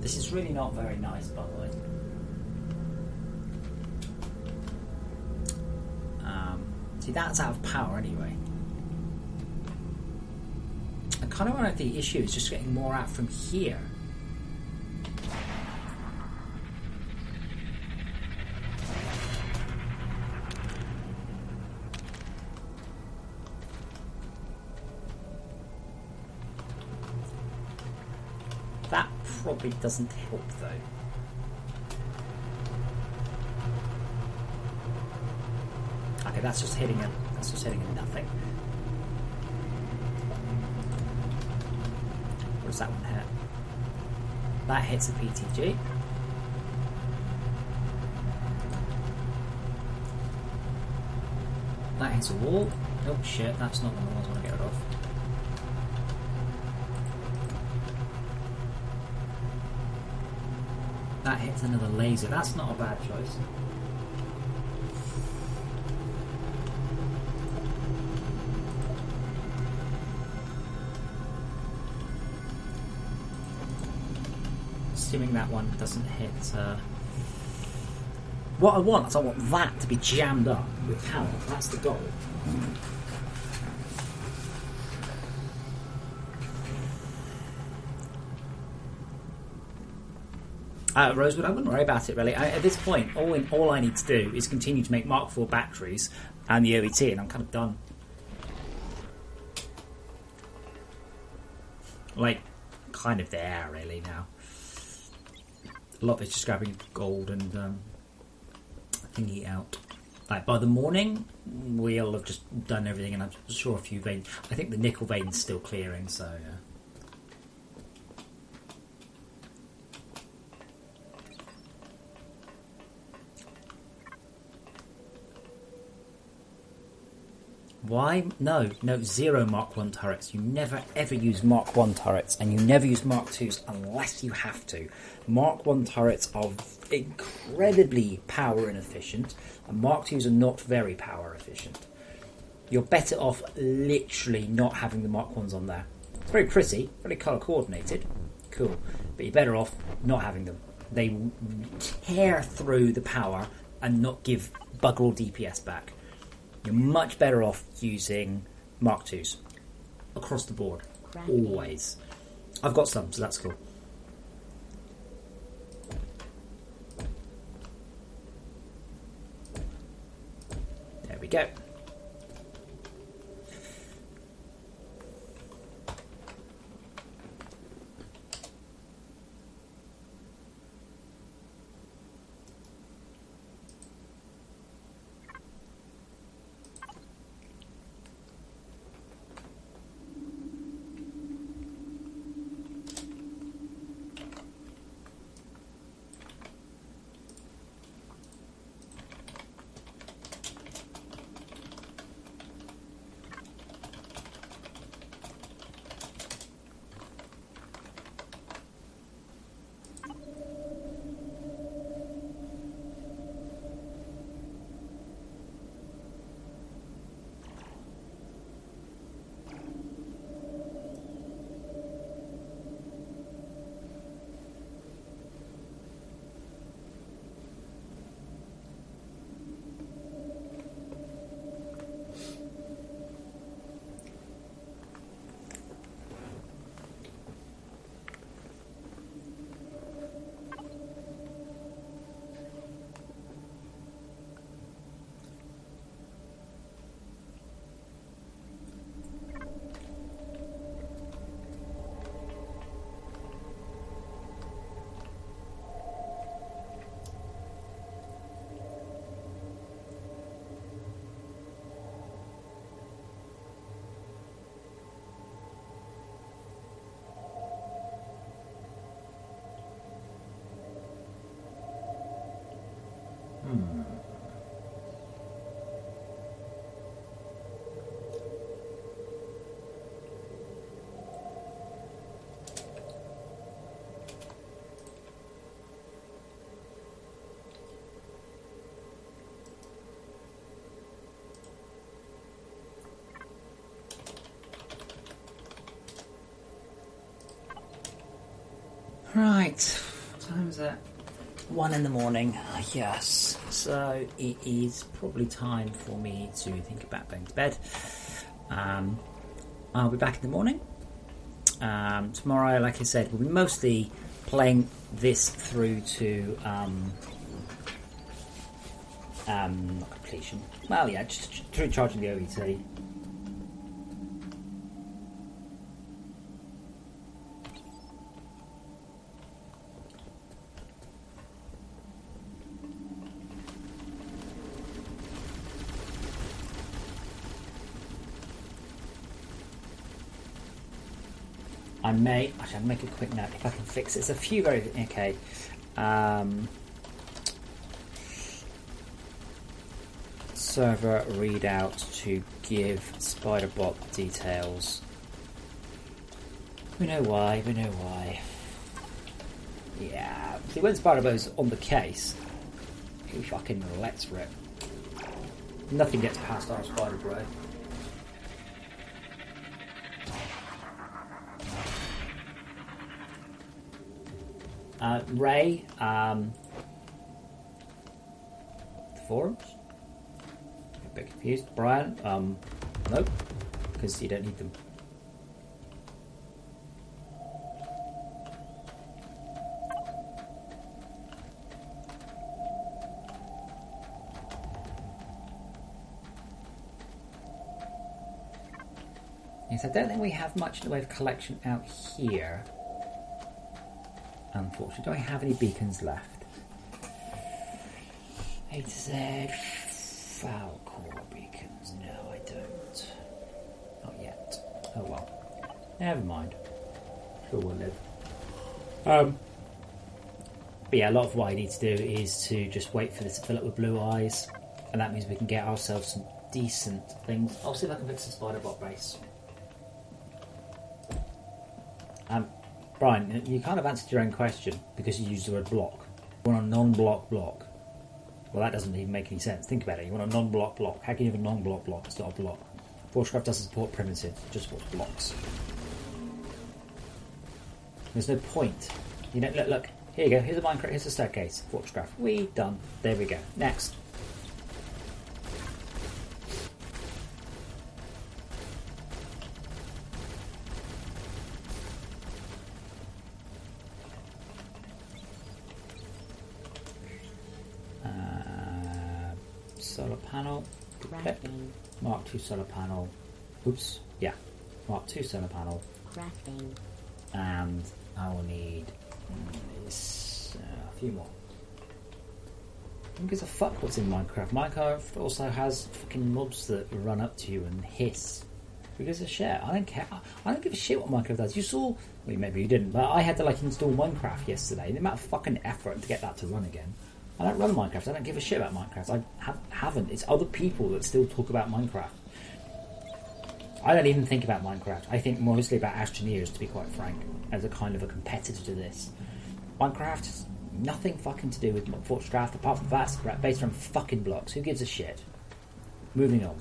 This is really not very nice, by the way. See, that's out of power anyway. I kind of wonder if the issue is just getting more out from here. That probably doesn't help though. Okay, that's just hitting a nothing. What does that one hit? That hits a PTG. That hits a wall. Oh shit, that's not one of the ones I want to get rid of. That hits another laser. That's not a bad choice. Assuming that one doesn't hit. What I want is I want that to be jammed up with power. That's the goal. Rosewood, I wouldn't worry about it really. At this point, all I need to do is continue to make Mark IV batteries and the OET, and I'm kind of done. Like, kind of there really now. A lot of it's just grabbing gold and thingy out. Like by the morning, we'll have just done everything, and I'm sure a few veins. I think the nickel vein's still clearing, so. Why? No, zero Mark 1 turrets. You never ever use Mark 1 turrets, and you never use Mark 2s unless you have to. Mark 1 turrets are incredibly power inefficient, and Mark 2s are not very power efficient. You're better off literally not having the Mark 1s on there. It's very pretty, very colour coordinated, cool, but you're better off not having them. They tear through the power and not give bugger all DPS back. You're much better off using Mark 2s across the board, always. I've got some, so that's cool. There we go. Right. time is it? 1 in the morning. Yes. So it is probably time for me to think about going to bed. I'll be back in the morning. Tomorrow, like I said, we'll be mostly playing this through to not completion. Well, yeah, just through charging the OET. I may actually I'll make a quick note if I can fix it. There's a few very okay. Server readout to give Spiderbot details. We know why. Yeah, see, when Spiderbot's on the case, he fucking lets rip. Nothing gets past our Spider-Bro. Ray, the forums? A bit confused. Brian, nope, because you don't need them. Yes, I don't think we have much in the way of collection out here. Unfortunately, do I have any beacons left? A to Z, foul core beacons. No, I don't. Not yet. Oh well. Never mind. Sure we'll live. But yeah, a lot of what I need to do is to just wait for this to fill up with blue eyes, and that means we can get ourselves some decent things. I'll see if I can fix the Spiderbot base. Brian, you kind of answered your own question because you used the word block. You want a non-block block. Well, that doesn't even make any sense. Think about it. You want a non-block block. How can you have a non-block block? It's not a block. FortressCraft doesn't support primitives. It just supports blocks. There's no point. You know, look. Here you go. Here's a Minecraft. Here's a staircase. FortressCraft. We done. There we go. Next. Solar panel. Crafting. Mark 2 solar panel. Oops. Yeah. Mark 2 solar panel. Crafting. And I will need this, a few more. Who gives a fuck what's in Minecraft? Minecraft also has fucking mobs that run up to you and hiss. Who gives a shit? I don't care. I don't give a shit what Minecraft does. You saw, well, maybe you didn't, but I had to install Minecraft yesterday. The amount of fucking effort to get that to run again. I don't run Minecraft. I don't give a shit about Minecraft. I haven't. It's other people that still talk about Minecraft. I don't even think about Minecraft. I think mostly about Astroneers, to be quite frank, as a kind of a competitor to this. Minecraft has nothing fucking to do with FortressCraft, apart from that it's based on fucking blocks. Who gives a shit? Moving on.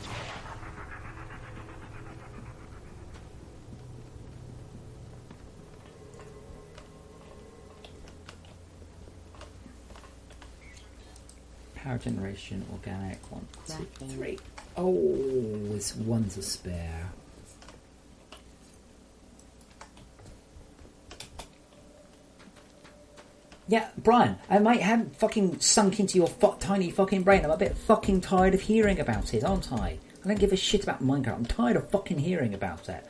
Power generation, organic, 1, 2, 3. Oh, it's 1 to spare. Yeah, Brian, I might have fucking sunk into your tiny fucking brain. I'm a bit fucking tired of hearing about it, aren't I? I don't give a shit about Minecraft. I'm tired of fucking hearing about it.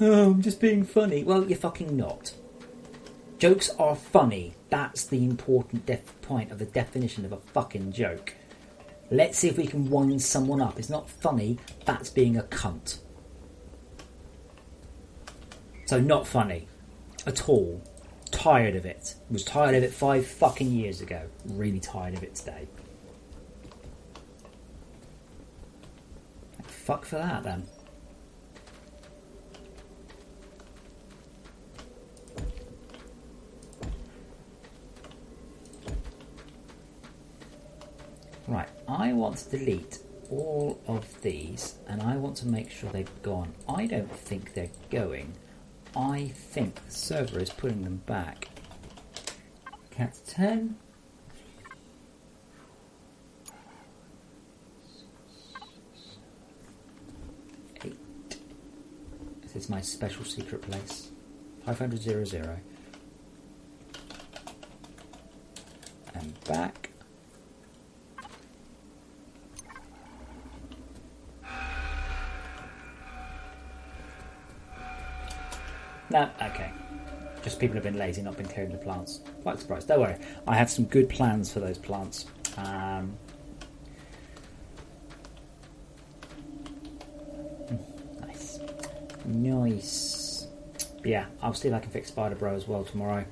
Oh, I'm just being funny. Well, you're fucking not. Jokes are funny. That's the important point of the definition of a fucking joke. Let's see if we can wind someone up. It's not funny. That's being a cunt. So not funny at all. Tired of it. Was tired of it 5 fucking years ago. Really tired of it today. Fuck for that then. Right, I want to delete all of these and I want to make sure they've gone. I don't think they're going. I think the server is putting them back. Cat's 10. This is my special secret place. 500. And back. No, okay. Just people have been lazy, not been clearing the plants. Quite surprised. Don't worry. I have some good plans for those plants. Nice. Nice. But yeah, I'll see if I can fix Spider Bro as well tomorrow.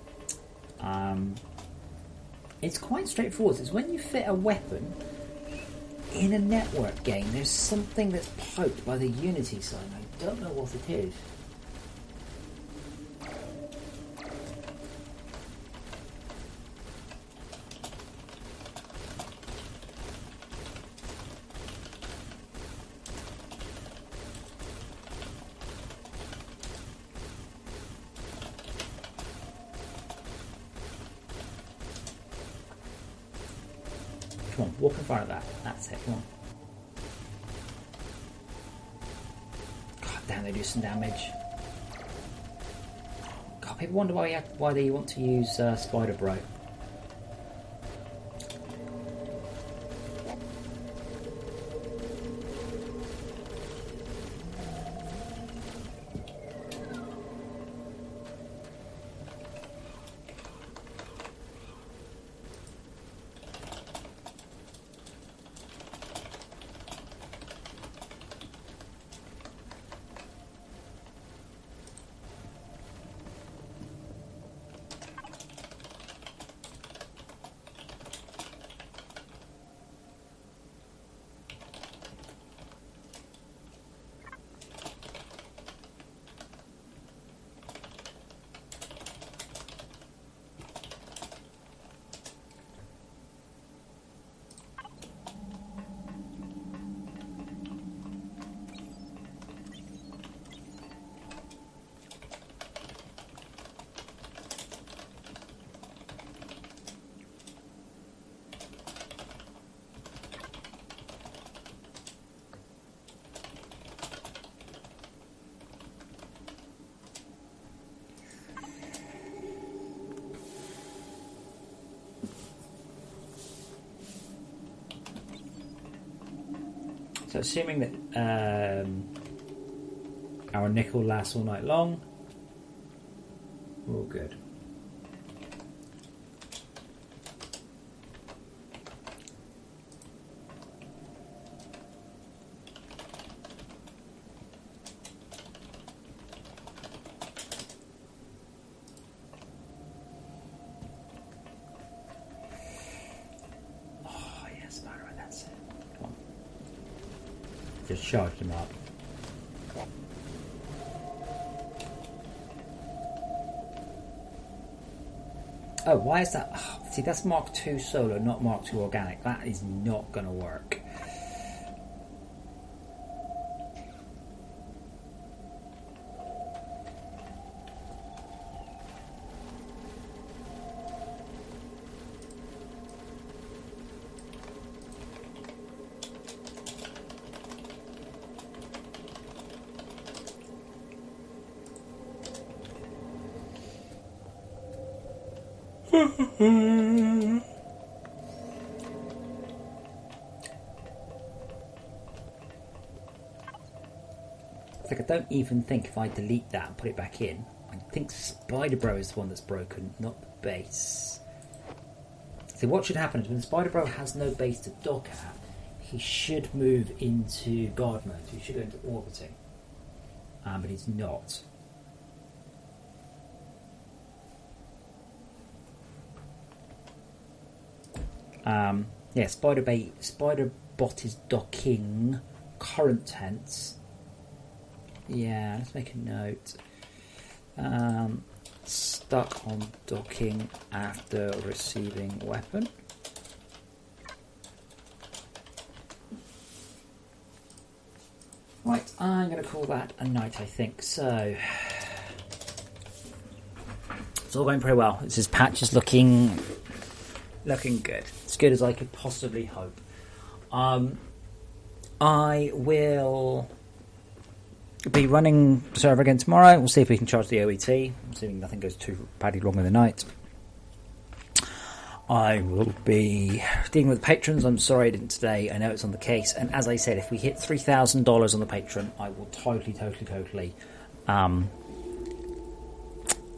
It's quite straightforward. It's when you fit a weapon in a network game, there's something that's poked by the Unity sign. I don't know what it is. Come on, walk in front of that. That's it, come on. God damn, they do some damage. God, people wonder why they want to use Spider Bro. So assuming that our nickel lasts all night long, we're all good. Oh yes, Spider, that's it. Come on. Just charged him up. Oh, why is that? Oh, see, that's Mark II Solo, not Mark II Organic. That is not going to work. It's like I don't even think if I delete that and put it back in, I think Spider Bro is the one that's broken, not the base. See, what should happen is when Spider Bro has no base to dock at, he should move into guard mode. He should go into orbiting, but he's not. Yeah, Spider Bot is docking. Current tense. Yeah, let's make a note. Stuck on docking after receiving weapon. Right, I'm going to call that a night, I think. So It's all going pretty well. This patch is looking good. As good as I could possibly hope. I will be running the server again tomorrow. We'll see if we can charge the OET, assuming nothing goes too badly wrong in the night. I will be dealing with patrons. I'm sorry I didn't today. I know it's on the case. And as I said, if we hit $3,000 on the patron, I will totally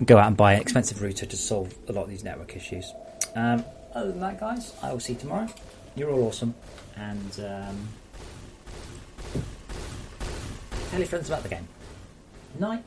go out and buy an expensive router to solve a lot of these network issues. Other than that, guys, I will see you tomorrow. You're all awesome. And tell your friends about the game. Night.